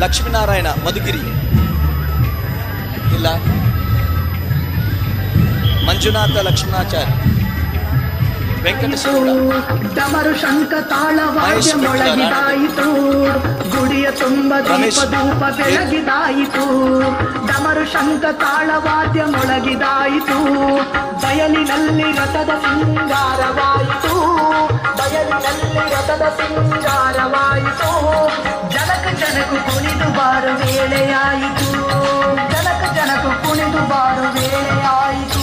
ಲಕ್ಷ್ಮೀನಾರಾಯಣ ಮಧುಗಿರಿ ಇಲ್ಲ, ಮಂಜುನಾಥ ಲಕ್ಷ್ಮಣಾಚಾರ್ಯ ವೆಂಕಟೇಶ್ವರ. ಡಮರು ಶಂಖ ತಾಳವಾದ್ಯ ಮೊಳಗಿದಾಯಿತು, ಗುಡಿಯ ತುಂಬ ದೀಪ ಧೂಪ ಬೆಳಗಿದಾಯಿತು. ಡಮರು ಶಂಖ ತಾಳವಾದ್ಯ ಮೊಳಗಿದಾಯಿತು, ಬಯಲಿನಲ್ಲಿ ರಥದ ಸಿಂಗಾರವಾಯಿತು, ಬಯಲಿನಲ್ಲಿ ರಥದ ಸಿಂಗಾರವಾಯಿತು. ಜನಕು ಕುಣಿದು ಬಾರು ವೇಳೆಯಾಯಿತು, ಜನಕು ಕುಣಿದು ಬಾರು ವೇಳೆಯಾಯಿತು.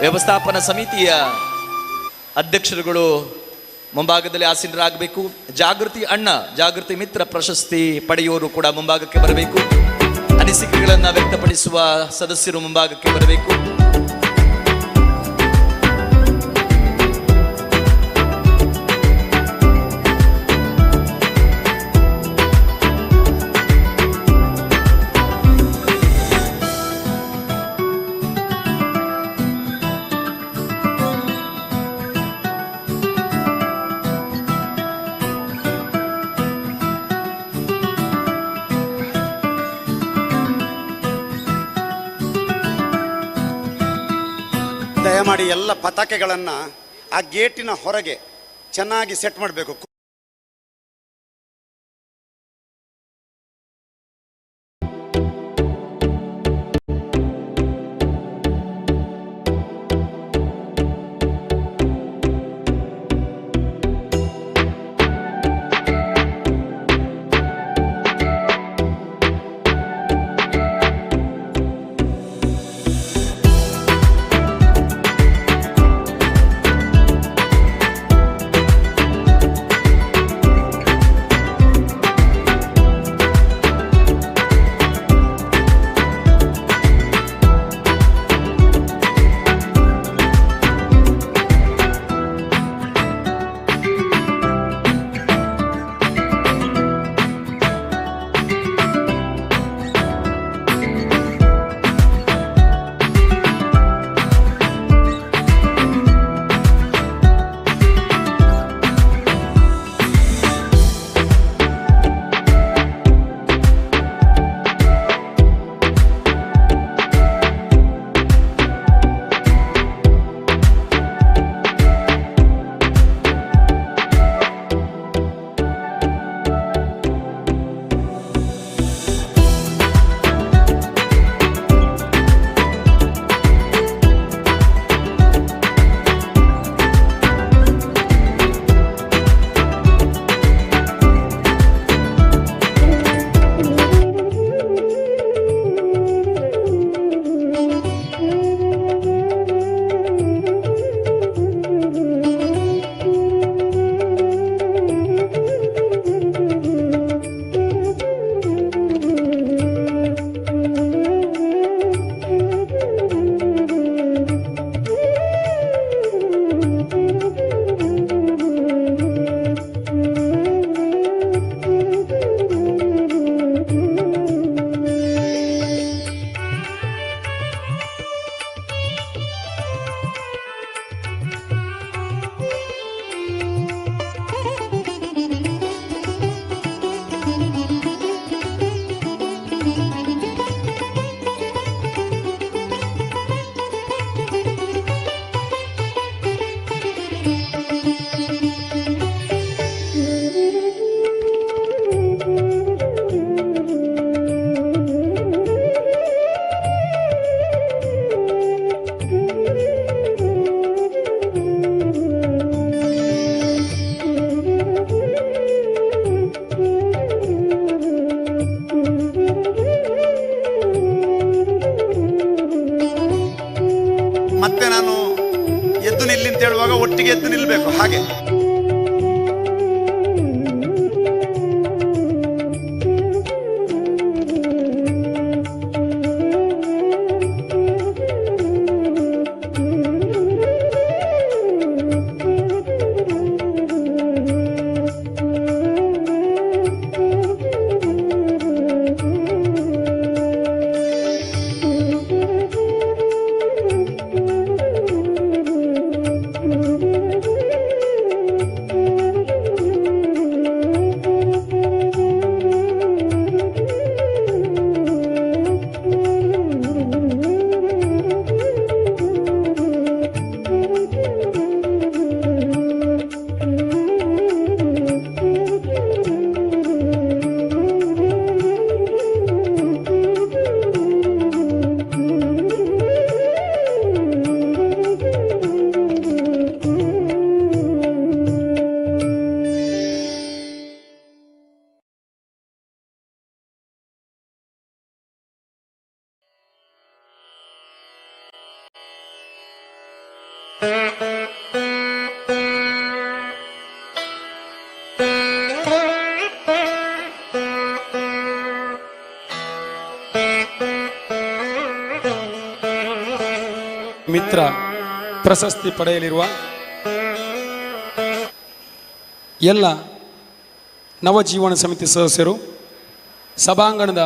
ವ್ಯವಸ್ಥಾಪನಾ ಸಮಿತಿಯ ಅಧ್ಯಕ್ಷರುಗಳು ಮುಂಭಾಗದಲ್ಲಿ ಆಸೀನರಾಗಬೇಕು. ಜಾಗೃತಿ ಅಣ್ಣ, ಜಾಗೃತಿ ಮಿತ್ರ ಪ್ರಶಸ್ತಿ ಪಡೆಯುವವರು ಕೂಡ ಮುಂಭಾಗಕ್ಕೆ ಬರಬೇಕು. ಅನಿಸಿಕೆಗಳನ್ನು ವ್ಯಕ್ತಪಡಿಸುವ ಸದಸ್ಯರು ಮುಂಭಾಗಕ್ಕೆ ಬರಬೇಕು. ದಯಮಾಡಿ ಎಲ್ಲ ಪತಾಕೆಗಳನ್ನು ಆ ಗೇಟಿನ ಹೊರಗೆ ಚೆನ್ನಾಗಿ ಸೆಟ್ ಮಾಡಬೇಕು. ಒಟ್ಟಿಗೆ ಎದ್ದು ನಿಲ್ಬೇಕು. ಹಾಗೆ ಮಿತ್ರ ಪ್ರಶಸ್ತಿ ಪಡೆಯಲಿರುವ ಎಲ್ಲ ನವಜೀವನ ಸಮಿತಿ ಸದಸ್ಯರು ಸಭಾಂಗಣದ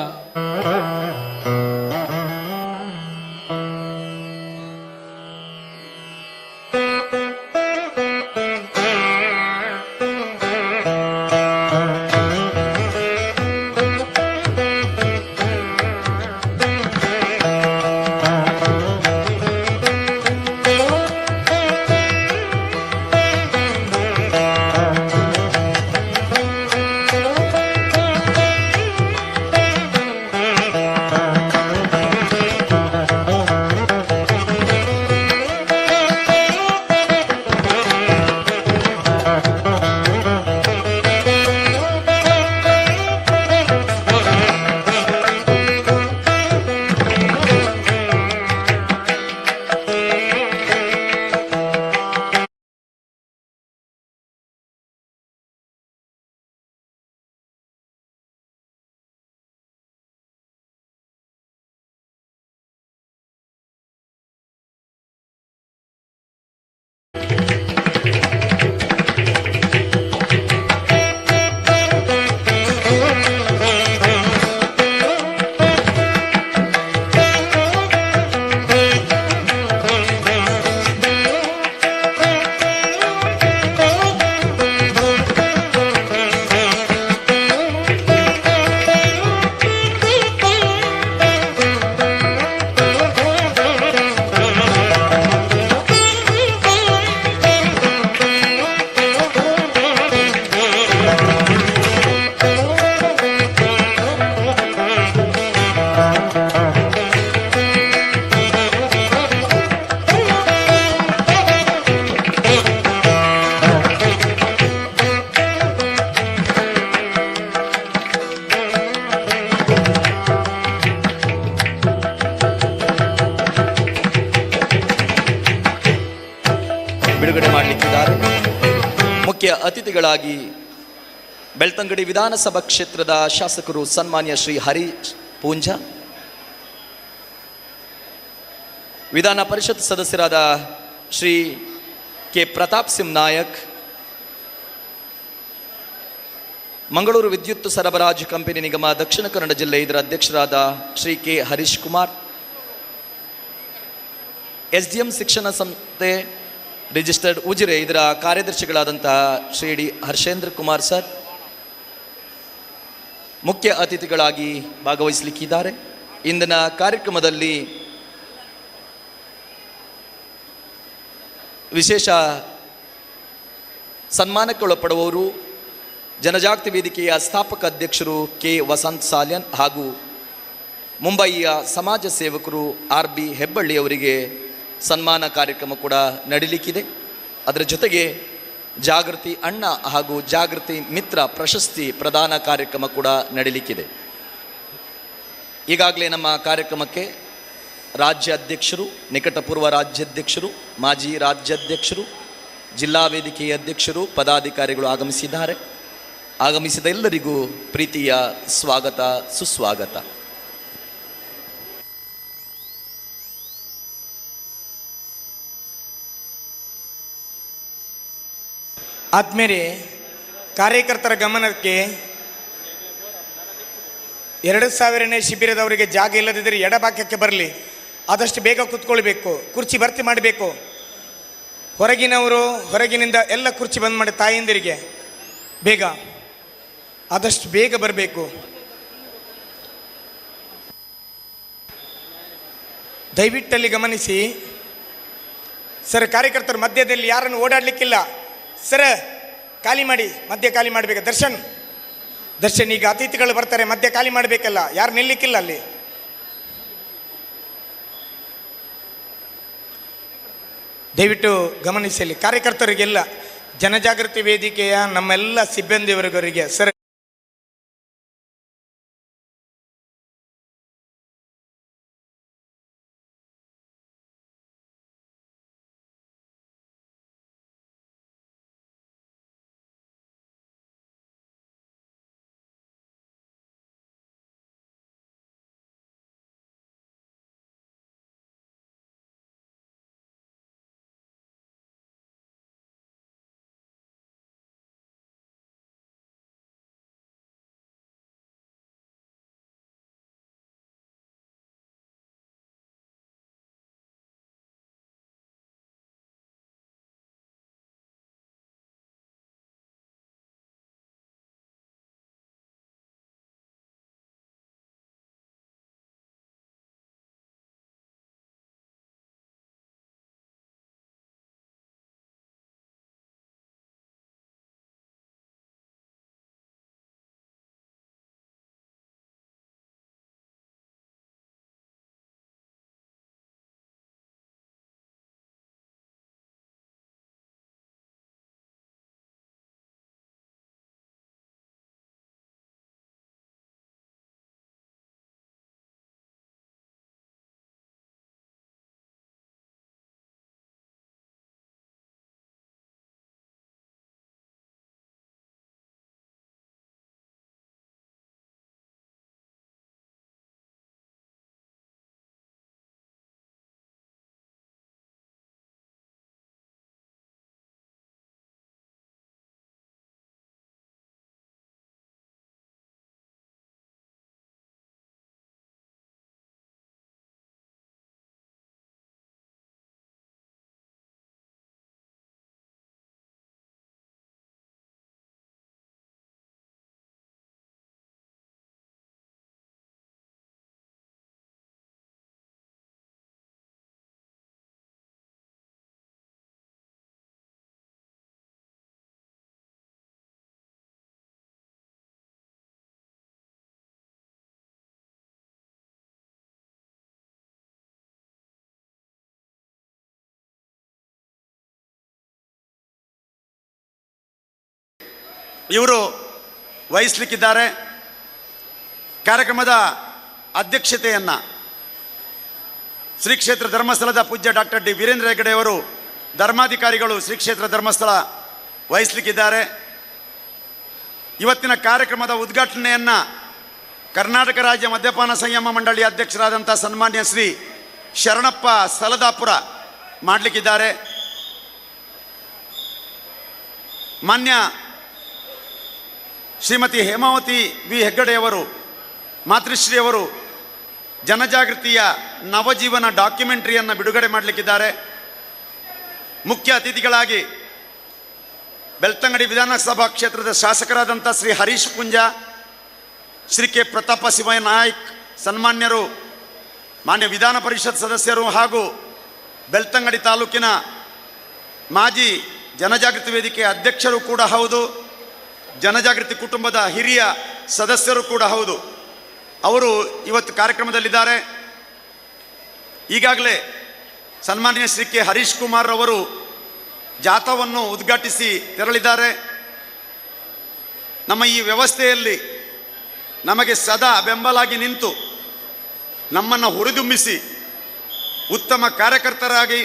ಬಿಡುಗಡೆ ಮಾಡಲಿಕ್ಕಿದ್ದಾರೆ. ಮುಖ್ಯ ಅತಿಥಿಗಳಾಗಿ ಬೆಳ್ತಂಗಡಿ ವಿಧಾನಸಭಾ ಕ್ಷೇತ್ರದ ಶಾಸಕರು ಸನ್ಮಾನ್ಯ ಶ್ರೀ ಹರೀಶ್ ಪೂಂಜ, ವಿಧಾನ ಪರಿಷತ್ ಸದಸ್ಯರಾದ ಶ್ರೀ ಕೆ ಪ್ರತಾಪ್ ಸಿಂಗ್ ನಾಯಕ್, ಮಂಗಳೂರು ವಿದ್ಯುತ್ ಸರಬರಾಜು ಕಂಪನಿ ನಿಗಮ ದಕ್ಷಿಣ ಕನ್ನಡ ಜಿಲ್ಲೆ ಇದರ ಅಧ್ಯಕ್ಷರಾದ ಶ್ರೀ ಕೆ ಹರೀಶ್ ಕುಮಾರ್, SDM ಶಿಕ್ಷಣ ಸಂಸ್ಥೆ ರಿಜಿಸ್ಟರ್ಡ್ ಉಜಿರೆ ಇದರ ಕಾರ್ಯದರ್ಶಿಗಳಾದಂತಹ ಶ್ರೀ ಡಿ ಹರ್ಷೇಂದ್ರ ಕುಮಾರ್ ಸರ್ ಮುಖ್ಯ ಅತಿಥಿಗಳಾಗಿ ಭಾಗವಹಿಸಲಿಕ್ಕಿದ್ದಾರೆ. ಇಂದಿನ ಕಾರ್ಯಕ್ರಮದಲ್ಲಿ ವಿಶೇಷ ಸನ್ಮಾನಕ್ಕೊಳಪಡುವವರು ಜನಜಾಗೃತಿ ವೇದಿಕೆಯ ಸ್ಥಾಪಕ ಅಧ್ಯಕ್ಷರು ಕೆ ವಸಂತ್ ಸಾಲ್ಯನ್ ಹಾಗೂ ಮುಂಬಯಿಯ ಸಮಾಜ ಸೇವಕರು RB ಹೆಬ್ಬಳ್ಳಿ ಅವರಿಗೆ ಸನ್ಮಾನ ಕಾರ್ಯಕ್ರಮ ಕೂಡ ನಡೀಲಿಕ್ಕಿದೆ. ಅದರ ಜೊತೆಗೆ ಜಾಗೃತಿ ಅಣ್ಣ ಹಾಗೂ ಜಾಗೃತಿ ಮಿತ್ರ ಪ್ರಶಸ್ತಿ ಪ್ರದಾನ ಕಾರ್ಯಕ್ರಮ ಕೂಡ ನಡೀಲಿಕ್ಕಿದೆ. ಈಗಾಗಲೇ ನಮ್ಮ ಕಾರ್ಯಕ್ರಮಕ್ಕೆ ರಾಜ್ಯಾಧ್ಯಕ್ಷರು, ನಿಕಟಪೂರ್ವ ರಾಜ್ಯಾಧ್ಯಕ್ಷರು, ಮಾಜಿ ರಾಜ್ಯಾಧ್ಯಕ್ಷರು, ಜಿಲ್ಲಾ ವೇದಿಕೆಯ ಅಧ್ಯಕ್ಷರು ಪದಾಧಿಕಾರಿಗಳು ಆಗಮಿಸಿದ್ದಾರೆ. ಆಗಮಿಸಿದ ಎಲ್ಲರಿಗೂ ಪ್ರೀತಿಯ ಸ್ವಾಗತ, ಸುಸ್ವಾಗತ. ಆದ್ಮೇಲೆ ಕಾರ್ಯಕರ್ತರ ಗಮನಕ್ಕೆ 2000ನೇ ಶಿಬಿರದವರಿಗೆ ಜಾಗ ಇಲ್ಲದಿದ್ದರೆ ಎಡಭಾಗಕ್ಕೆ ಬರಲಿ. ಆದಷ್ಟು ಬೇಗ ಕೂತ್ಕೊಳ್ಬೇಕು, ಕುರ್ಚಿ ಭರ್ತಿ ಮಾಡಬೇಕು. ಹೊರಗಿನಿಂದ ಎಲ್ಲ ಕುರ್ಚಿ ಬಂದ್ ಮಾಡಿ ತಾಯಂದಿರಿಗೆ ಬೇಗ, ಆದಷ್ಟು ಬೇಗ ಬರಬೇಕು. ದಯವಿಟ್ಟಲ್ಲಿ ಗಮನಿಸಿ ಸರ್. ಕಾರ್ಯಕರ್ತರು ಮಧ್ಯದಲ್ಲಿ ಯಾರನ್ನು ಓಡಾಡಲಿಕ್ಕಿಲ್ಲ ಸರ್, ಖಾಲಿ ಮಾಡಿ, ಮಧ್ಯ ಖಾಲಿ ಮಾಡಬೇಕು. ದರ್ಶನ್ ಈಗ ಅತಿಥಿಗಳು ಬರ್ತಾರೆ, ಮಧ್ಯ ಖಾಲಿ ಮಾಡಬೇಕಲ್ಲ, ಯಾರು ನಿಲ್ಲಿಕ್ಕಿಲ್ಲ ಅಲ್ಲಿ. ದಯವಿಟ್ಟು ಗಮನಿಸಿ. ಅಲ್ಲಿ ಕಾರ್ಯಕರ್ತರಿಗೆಲ್ಲ, ಜನಜಾಗೃತಿ ವೇದಿಕೆಯ ನಮ್ಮೆಲ್ಲ ಸಿಬ್ಬಂದಿಯವರಿಗೆ ಸರ್, ಇವರು ವಹಿಸಲಿಕ್ಕಿದ್ದಾರೆ. ಕಾರ್ಯಕ್ರಮದ ಅಧ್ಯಕ್ಷತೆಯನ್ನು ಶ್ರೀ ಕ್ಷೇತ್ರ ಧರ್ಮಸ್ಥಳದ ಪೂಜ್ಯ ಡಾಕ್ಟರ್ ಡಿ ವೀರೇಂದ್ರ ಹೆಗ್ಗಡೆ ಅವರು, ಧರ್ಮಾಧಿಕಾರಿಗಳು, ಶ್ರೀ ಕ್ಷೇತ್ರ ಧರ್ಮಸ್ಥಳ ವಹಿಸಲಿಕ್ಕಿದ್ದಾರೆ. ಇವತ್ತಿನ ಕಾರ್ಯಕ್ರಮದ ಉದ್ಘಾಟನೆಯನ್ನು ಕರ್ನಾಟಕ ರಾಜ್ಯ ಮದ್ಯಪಾನ ಸಂಯಮ ಮಂಡಳಿ ಅಧ್ಯಕ್ಷರಾದಂಥ ಸನ್ಮಾನ್ಯ ಶ್ರೀ ಶರಣಪ್ಪ ಸಲದಾಪುರ ಮಾಡಲಿಕ್ಕಿದ್ದಾರೆ. ಮಾನ್ಯ ಶ್ರೀಮತಿ ಹೇಮಾವತಿ ವಿ ಹೆಗ್ಗಡೆಯವರು, ಮಾತೃಶ್ರೀಯವರು ಜನಜಾಗೃತಿಯ ನವಜೀವನ ಡಾಕ್ಯುಮೆಂಟ್ರಿಯನ್ನು ಬಿಡುಗಡೆ ಮಾಡಲಿಕ್ಕಿದ್ದಾರೆ. ಮುಖ್ಯ ಅತಿಥಿಗಳಾಗಿ ಬೆಳ್ತಂಗಡಿ ವಿಧಾನಸಭಾ ಕ್ಷೇತ್ರದ ಶಾಸಕರಾದಂಥ ಶ್ರೀ ಹರೀಶ್ ಪುಂಜ, ಶ್ರೀ ಕೆ ಪ್ರತಾಪ ಶಿವಯ್ಯ ನಾಯ್ಕ್ ಸನ್ಮಾನ್ಯರು, ಮಾನ್ಯ ವಿಧಾನ ಪರಿಷತ್ ಸದಸ್ಯರು ಹಾಗೂ ಬೆಳ್ತಂಗಡಿ ತಾಲೂಕಿನ ಮಾಜಿ ಜನಜಾಗೃತಿ ವೇದಿಕೆ ಅಧ್ಯಕ್ಷರು ಕೂಡ ಹೌದು, ಜನಜಾಗೃತಿ ಕುಟುಂಬದ ಹಿರಿಯ ಸದಸ್ಯರು ಕೂಡ ಹೌದು. ಅವರು ಇವತ್ತು ಕಾರ್ಯಕ್ರಮದಲ್ಲಿದ್ದಾರೆ. ಈಗಾಗಲೇ ಸನ್ಮಾನ್ಯ ಶ್ರೀ ಕೆ ಹರೀಶ್ ಕುಮಾರ್ ಅವರು ಜಾಥಾವನ್ನು ಉದ್ಘಾಟಿಸಿ ತೆರಳಿದ್ದಾರೆ. ನಮ್ಮ ಈ ವ್ಯವಸ್ಥೆಯಲ್ಲಿ ನಮಗೆ ಸದಾ ಬೆಂಬಲಾಗಿ ನಿಂತು ನಮ್ಮನ್ನು ಹುರಿದುಂಬಿಸಿ ಉತ್ತಮ ಕಾರ್ಯಕರ್ತರಾಗಿ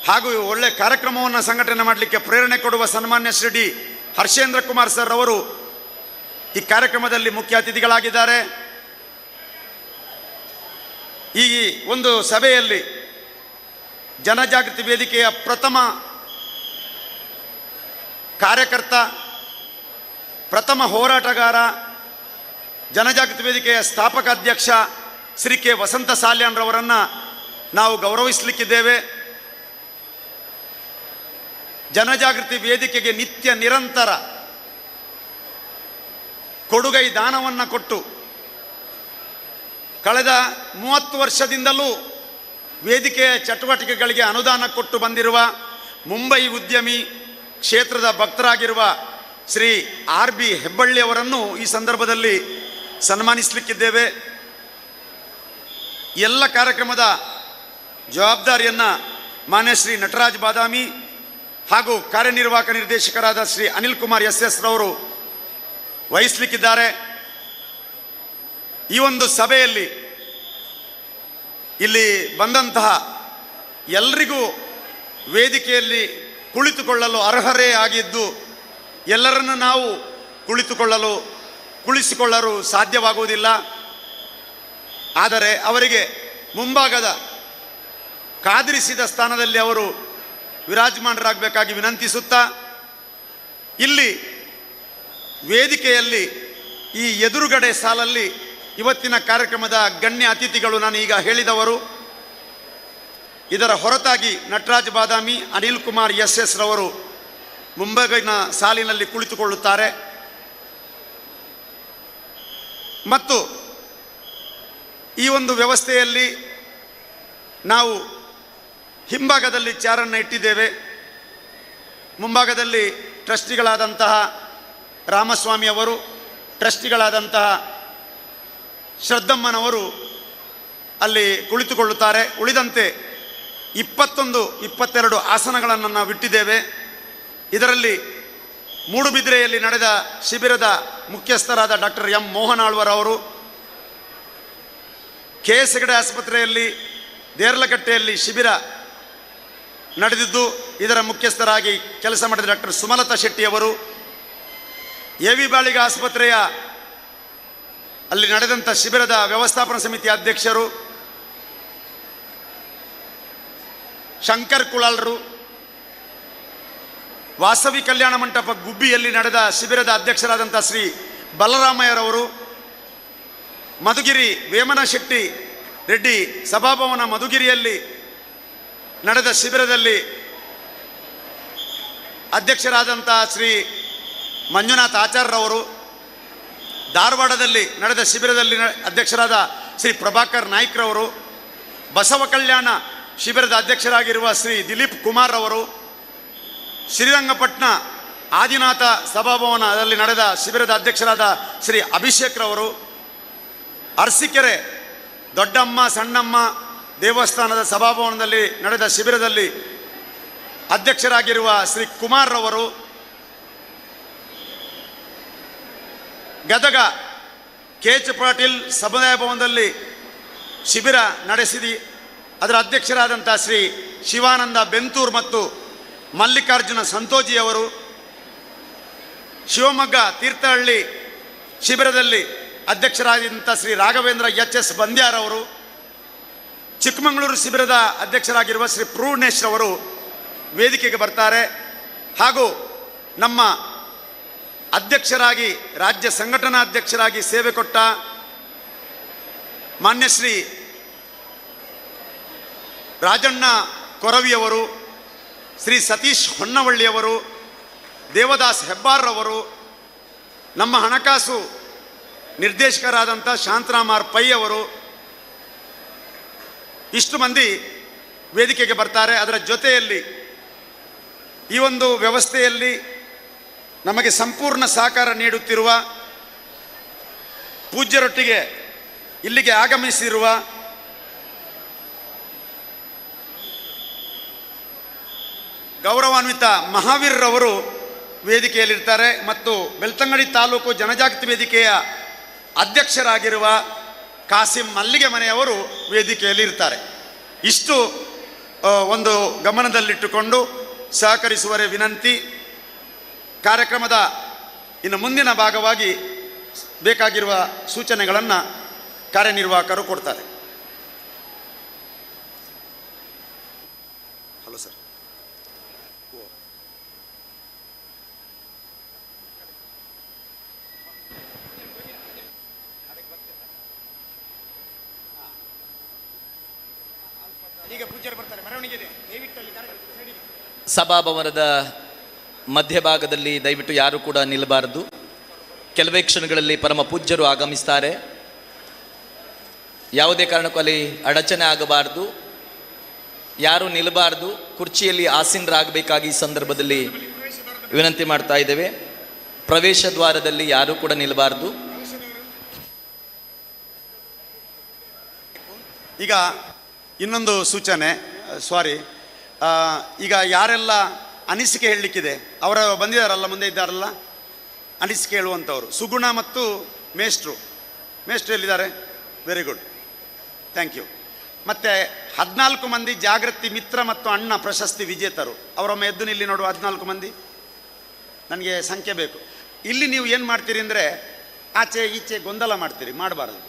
ಹಾಗೂ ಒಳ್ಳೆ ಕಾರ್ಯಕ್ರಮವನ್ನು ಸಂಘಟನೆ ಮಾಡಲಿಕ್ಕೆ ಪ್ರೇರಣೆ ಕೊಡುವ ಸನ್ಮಾನ್ಯ ಶ್ರೀ ಡಿ ಹರ್ಷೇಂದ್ರ ಕುಮಾರ್ ಸರ್ ಅವರು ಈ ಕಾರ್ಯಕ್ರಮದಲ್ಲಿ ಮುಖ್ಯ ಅತಿಥಿಗಳಾಗಿದ್ದಾರೆ. ಈ ಒಂದು ಸಭೆಯಲ್ಲಿ ಜನಜಾಗೃತಿ ವೇದಿಕೆಯ ಪ್ರಥಮ ಕಾರ್ಯಕರ್ತ, ಪ್ರಥಮ ಹೋರಾಟಗಾರ, ಜನಜಾಗೃತಿ ವೇದಿಕೆಯ ಸ್ಥಾಪಕ ಅಧ್ಯಕ್ಷ ಶ್ರೀ ಕೆ ವಸಂತ ಸಾಲ್ಯಾನ್ರವರನ್ನು ನಾವು ಗೌರವಿಸಲಿಕ್ಕಿದ್ದೇವೆ. ಜನಜಾಗೃತಿ ವೇದಿಕೆಗೆ ನಿತ್ಯ ನಿರಂತರ ಕೊಡುಗೈ ದಾನವನ್ನು ಕೊಟ್ಟು ಕಳೆದ 30 ವರ್ಷದಿಂದಲೂ ವೇದಿಕೆಯ ಚಟುವಟಿಕೆಗಳಿಗೆ ಅನುದಾನ ಕೊಟ್ಟು ಬಂದಿರುವ ಮುಂಬೈ ಉದ್ಯಮಿ ಕ್ಷೇತ್ರದ ಭಕ್ತರಾಗಿರುವ ಶ್ರೀ RB ಹೆಬ್ಬಳ್ಳಿ ಅವರನ್ನು ಈ ಸಂದರ್ಭದಲ್ಲಿ ಸನ್ಮಾನಿಸಲಿಕ್ಕಿದ್ದೇವೆ. ಎಲ್ಲ ಕಾರ್ಯಕ್ರಮದ ಜವಾಬ್ದಾರಿಯನ್ನು ಮಾನ್ಯ ಶ್ರೀ ನಟರಾಜ್ ಬಾದಾಮಿ ಹಾಗೂ ಕಾರ್ಯನಿರ್ವಾಹಕ ನಿರ್ದೇಶಕರಾದ ಶ್ರೀ ಅನಿಲ್ ಕುಮಾರ್ SS ರವರು ವಹಿಸಲಿಕ್ಕಿದ್ದಾರೆ. ಈ ಒಂದು ಸಭೆಯಲ್ಲಿ ಇಲ್ಲಿ ಬಂದಂತಹ ಎಲ್ಲರಿಗೂ ವೇದಿಕೆಯಲ್ಲಿ ಕುಳಿತುಕೊಳ್ಳಲು ಅರ್ಹರೇ ಆಗಿದ್ದು ಎಲ್ಲರನ್ನು ನಾವು ಕುಳಿಸಿಕೊಳ್ಳಲು ಸಾಧ್ಯವಾಗುವುದಿಲ್ಲ. ಆದರೆ ಅವರಿಗೆ ಮುಂಭಾಗದ ಕಾದಿರಿಸಿದ ಸ್ಥಾನದಲ್ಲಿ ಅವರು ವಿರಾಜಮಾನರಾಗಬೇಕಾಗಿ ವಿನಂತಿಸುತ್ತಾ, ಇಲ್ಲಿ ವೇದಿಕೆಯಲ್ಲಿ ಈ ಎದುರುಗಡೆ ಸಾಲಲ್ಲಿ ಇವತ್ತಿನ ಕಾರ್ಯಕ್ರಮದ ಗಣ್ಯ ಅತಿಥಿಗಳು ನಾನು ಈಗ ಹೇಳಿದವರು. ಇದರ ಹೊರತಾಗಿ ನಟರಾಜ್ ಬಾದಾಮಿ, ಅನಿಲ್ ಕುಮಾರ್ SS ರವರು ಮುಂಬೈನ ಸಾಲಿನಲ್ಲಿ ಕುಳಿತುಕೊಳ್ಳುತ್ತಾರೆ. ಮತ್ತು ಈ ಒಂದು ವ್ಯವಸ್ಥೆಯಲ್ಲಿ ನಾವು ಹಿಂಭಾಗದಲ್ಲಿ ಚಾರನ್ನು ಇಟ್ಟಿದ್ದೇವೆ. ಮುಂಭಾಗದಲ್ಲಿ ಟ್ರಸ್ಟಿಗಳಾದಂತಹ ರಾಮಸ್ವಾಮಿ ಅವರು, ಟ್ರಸ್ಟಿಗಳಾದಂತಹ ಶ್ರದ್ಧಮ್ಮನವರು ಅಲ್ಲಿ ಕುಳಿತುಕೊಳ್ಳುತ್ತಾರೆ. ಉಳಿದಂತೆ 21-22 ಆಸನಗಳನ್ನು ನಾವು ಇಟ್ಟಿದ್ದೇವೆ. ಇದರಲ್ಲಿ ಮೂಡುಬಿದಿರೆಯಲ್ಲಿ ನಡೆದ ಶಿಬಿರದ ಮುಖ್ಯಸ್ಥರಾದ ಡಾಕ್ಟರ್ M ಮೋಹನ್ ಆಳ್ವರ್ ಅವರು, KS ಹೆಗಡೆ ಆಸ್ಪತ್ರೆಯಲ್ಲಿ ದೇರ್ಲಕಟ್ಟೆಯಲ್ಲಿ ಶಿಬಿರ ನಡೆದಿದ್ದು ಇದರ ಮುಖ್ಯಸ್ಥರಾಗಿ ಕೆಲಸ ಮಾಡಿದ ಡಾಕ್ಟರ್ ಸುಮಲತಾ ಶೆಟ್ಟಿಯವರು, AV ಬಾಳಿಗ ಆಸ್ಪತ್ರೆಯ ಅಲ್ಲಿ ನಡೆದಂಥ ಶಿಬಿರದ ವ್ಯವಸ್ಥಾಪನಾ ಸಮಿತಿಯ ಅಧ್ಯಕ್ಷರು ಶಂಕರ್ ಕುಳಾಲ್ರು, ವಾಸವಿ ಕಲ್ಯಾಣ ಮಂಟಪ ಗುಬ್ಬಿಯಲ್ಲಿ ನಡೆದ ಶಿಬಿರದ ಅಧ್ಯಕ್ಷರಾದಂಥ ಶ್ರೀ ಬಲರಾಮಯ್ಯರವರು, ಮಧುಗಿರಿ ವೇಮನ ಶೆಟ್ಟಿ ರೆಡ್ಡಿ ಸಭಾಭವನ ಮಧುಗಿರಿಯಲ್ಲಿ ನಡೆದ ಶಿಬಿರದಲ್ಲಿ ಅಧ್ಯಕ್ಷರಾದಂಥ ಶ್ರೀ ಮಂಜುನಾಥ್ ಆಚಾರ್ಯರವರು, ಧಾರವಾಡದಲ್ಲಿ ನಡೆದ ಶಿಬಿರದಲ್ಲಿ ಅಧ್ಯಕ್ಷರಾದ ಶ್ರೀ ಪ್ರಭಾಕರ್ ನಾಯ್ಕ್ರವರು, ಬಸವ ಕಲ್ಯಾಣ ಶಿಬಿರದ ಅಧ್ಯಕ್ಷರಾಗಿರುವ ಶ್ರೀ ದಿಲೀಪ್ ಕುಮಾರ್ ಅವರು, ಶ್ರೀರಂಗಪಟ್ಟಣ ಆದಿನಾಥ ಸಭಾಭವನದಲ್ಲಿ ನಡೆದ ಶಿಬಿರದ ಅಧ್ಯಕ್ಷರಾದ ಶ್ರೀ ಅಭಿಷೇಕ್ರವರು, ಅರಸೀಕೆರೆ ದೊಡ್ಡಮ್ಮ ಸಣ್ಣಮ್ಮ ದೇವಸ್ಥಾನದ ಸಭಾಭವನದಲ್ಲಿ ನಡೆದ ಶಿಬಿರದಲ್ಲಿ ಅಧ್ಯಕ್ಷರಾಗಿರುವ ಶ್ರೀ ಕುಮಾರ್ ರವರು, ಗದಗ KH ಪಾಟೀಲ್ ಸಮುದಾಯ ಭವನದಲ್ಲಿ ಶಿಬಿರ ನಡೆಸಿದಿ ಅದರ ಅಧ್ಯಕ್ಷರಾದಂಥ ಶ್ರೀ ಶಿವಾನಂದ ಬೆಂತೂರ್ ಮತ್ತು ಮಲ್ಲಿಕಾರ್ಜುನ ಸಂತೋಜಿಯವರು, ಶಿವಮೊಗ್ಗ ತೀರ್ಥಹಳ್ಳಿ ಶಿಬಿರದಲ್ಲಿ ಅಧ್ಯಕ್ಷರಾದಂಥ ಶ್ರೀ ರಾಘವೇಂದ್ರ HS ಬಂದ್ಯಾರವರು, ಚಿಕ್ಕಮಗಳೂರು ಶಿಬಿರದ ಅಧ್ಯಕ್ಷರಾಗಿರುವ ಶ್ರೀ ಪೂರ್ಣೇಶ್ ರವರು ವೇದಿಕೆಗೆ ಬರ್ತಾರೆ. ಹಾಗೂ ನಮ್ಮ ಅಧ್ಯಕ್ಷರಾಗಿ ರಾಜ್ಯ ಸಂಘಟನಾ ಅಧ್ಯಕ್ಷರಾಗಿ ಸೇವೆ ಕೊಟ್ಟ ಮಾನ್ಯ ಶ್ರೀ ರಾಜಣ್ಣ ಕೊರವಿಯವರು, ಶ್ರೀ ಸತೀಶ್ ಹೊನ್ನವಳ್ಳಿಯವರು, ದೇವದಾಸ್ ಹೆಬ್ಬಾರ್ರವರು, ನಮ್ಮ ಹಣಕಾಸು ನಿರ್ದೇಶಕರಾದಂಥ ಶಾಂತರಾಮ್ ಪೈ ಅವರು, ಇಷ್ಟು ಮಂದಿ ವೇದಿಕೆಗೆ ಬರ್ತಾರೆ. ಅದರ ಜೊತೆಯಲ್ಲಿ ಈ ಒಂದು ವ್ಯವಸ್ಥೆಯಲ್ಲಿ ನಮಗೆ ಸಂಪೂರ್ಣ ಸಹಕಾರ ನೀಡುತ್ತಿರುವ ಪೂಜ್ಯರೊಟ್ಟಿಗೆ ಇಲ್ಲಿಗೆ ಆಗಮಿಸಿರುವ ಗೌರವಾನ್ವಿತ ಮಹಾವೀರ್ರವರು ವೇದಿಕೆಯಲ್ಲಿರ್ತಾರೆ. ಮತ್ತು ಬೆಳ್ತಂಗಡಿ ತಾಲೂಕು ಜನಜಾಗೃತಿ ವೇದಿಕೆಯ ಅಧ್ಯಕ್ಷರಾಗಿರುವ ಕಾಸಿಂ ಮಲ್ಲಿಗೆ ಮನೆಯವರು ವೇದಿಕೆಯಲ್ಲಿ ಇರ್ತಾರೆ. ಇಷ್ಟು ಒಂದು ಗಮನದಲ್ಲಿಟ್ಟುಕೊಂಡು ಸಹಕರಿಸುವರೆ ವಿನಂತಿ. ಕಾರ್ಯಕ್ರಮದ ಇನ್ನು ಮುಂದಿನ ಭಾಗವಾಗಿ ಬೇಕಾಗಿರುವ ಸೂಚನೆಗಳನ್ನು ಕಾರ್ಯನಿರ್ವಾಹಕರು ಕೊಡ್ತಾರೆ. Hello sir. ಈಗ ಪೂಜ್ಯರು ಬರ್ತಾರೆ, ಮೆರವಣಿಗೆ ಇದೆ, ದಯವಿಟ್ಟು ಅಲ್ಲಿ ಸಭಾಭವನದ ಮಧ್ಯಭಾಗದಲ್ಲಿ ದಯವಿಟ್ಟು ಯಾರು ಕೂಡ ನಿಲ್ಲಬಾರದು. ಕೆಲವೇ ಕ್ಷಣಗಳಲ್ಲಿ ಪರಮ ಪೂಜ್ಯರು ಆಗಮಿಸ್ತಾರೆ. ಯಾವುದೇ ಕಾರಣಕ್ಕೂ ಅಲ್ಲಿ ಅಡಚಣೆ ಆಗಬಾರ್ದು, ಯಾರು ನಿಲ್ಲಬಾರ್ದು, ಕುರ್ಚಿಯಲ್ಲಿ ಆಸೀನರಾಗಬೇಕಾಗಿ ಈ ಸಂದರ್ಭದಲ್ಲಿ ವಿನಂತಿ ಮಾಡ್ತಾ ಇದ್ದೇವೆ. ಪ್ರವೇಶ ದ್ವಾರದಲ್ಲಿ ಯಾರು ಕೂಡ ನಿಲ್ಲಬಾರ್ದು. ಈಗ ಇನ್ನೊಂದು ಸೂಚನೆ, ಈಗ ಯಾರೆಲ್ಲ ಅನಿಸಿಕೆ ಹೇಳಲಿಕ್ಕಿದೆ ಅವರ ಬಂದಿದ್ದಾರಲ್ಲ, ಮುಂದೆ ಇದ್ದಾರಲ್ಲ ಅನಿಸಿಕೆ ಹೇಳುವಂಥವ್ರು, ಸುಗುಣ ಮತ್ತು ಮೇಷ್ಟ್ರು ಎಲ್ಲಿದ್ದಾರೆ? Very good, thank you. ಮತ್ತು 14 ಮಂದಿ ಜಾಗೃತಿ ಮಿತ್ರ ಮತ್ತು ಅಣ್ಣ ಪ್ರಶಸ್ತಿ ವಿಜೇತರು, ಅವರೊಮ್ಮೆ ಎದ್ದು ನಿಲ್ಲಿ ನೋಡುವ. 14 ಮಂದಿ, ನನಗೆ ಸಂಖ್ಯೆ ಬೇಕು. ಇಲ್ಲಿ ನೀವು ಏನು ಮಾಡ್ತೀರಿ ಅಂದರೆ ಆಚೆ ಈಚೆ ಗೊಂದಲ ಮಾಡ್ತೀರಿ, ಮಾಡಬಾರದು.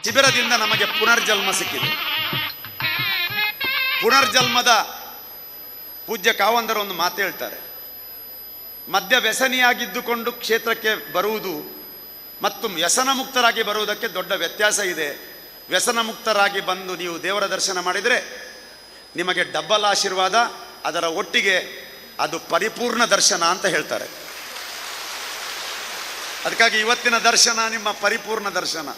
ಶಿಬಿರದಿಂದ ನಮಗೆ ಪುನರ್ಜನ್ಮ ಸಿಕ್ಕಿದೆ. ಪುನರ್ಜನ್ಮದ ಪೂಜ್ಯ ಕಾವಂದರು ಒಂದು ಮಾತು ಹೇಳ್ತಾರೆ, ಮದ್ಯ ವ್ಯಸನಿಯಾಗಿದ್ದುಕೊಂಡು ಕ್ಷೇತ್ರಕ್ಕೆ ಬರುವುದು ಮತ್ತು ವ್ಯಸನ ಮುಕ್ತರಾಗಿ ಬರುವುದಕ್ಕೆ ದೊಡ್ಡ ವ್ಯತ್ಯಾಸ ಇದೆ. ವ್ಯಸನ ಮುಕ್ತರಾಗಿ ಬಂದು ನೀವು ದೇವರ ದರ್ಶನ ಮಾಡಿದರೆ ನಿಮಗೆ ಡಬ್ಬಲ್ ಆಶೀರ್ವಾದ, ಅದರ ಒಟ್ಟಿಗೆ ಅದು ಪರಿಪೂರ್ಣ ದರ್ಶನ ಅಂತ ಹೇಳ್ತಾರೆ. ಅದಕ್ಕಾಗಿ ಇವತ್ತಿನ ದರ್ಶನ ನಿಮ್ಮ ಪರಿಪೂರ್ಣ ದರ್ಶನ.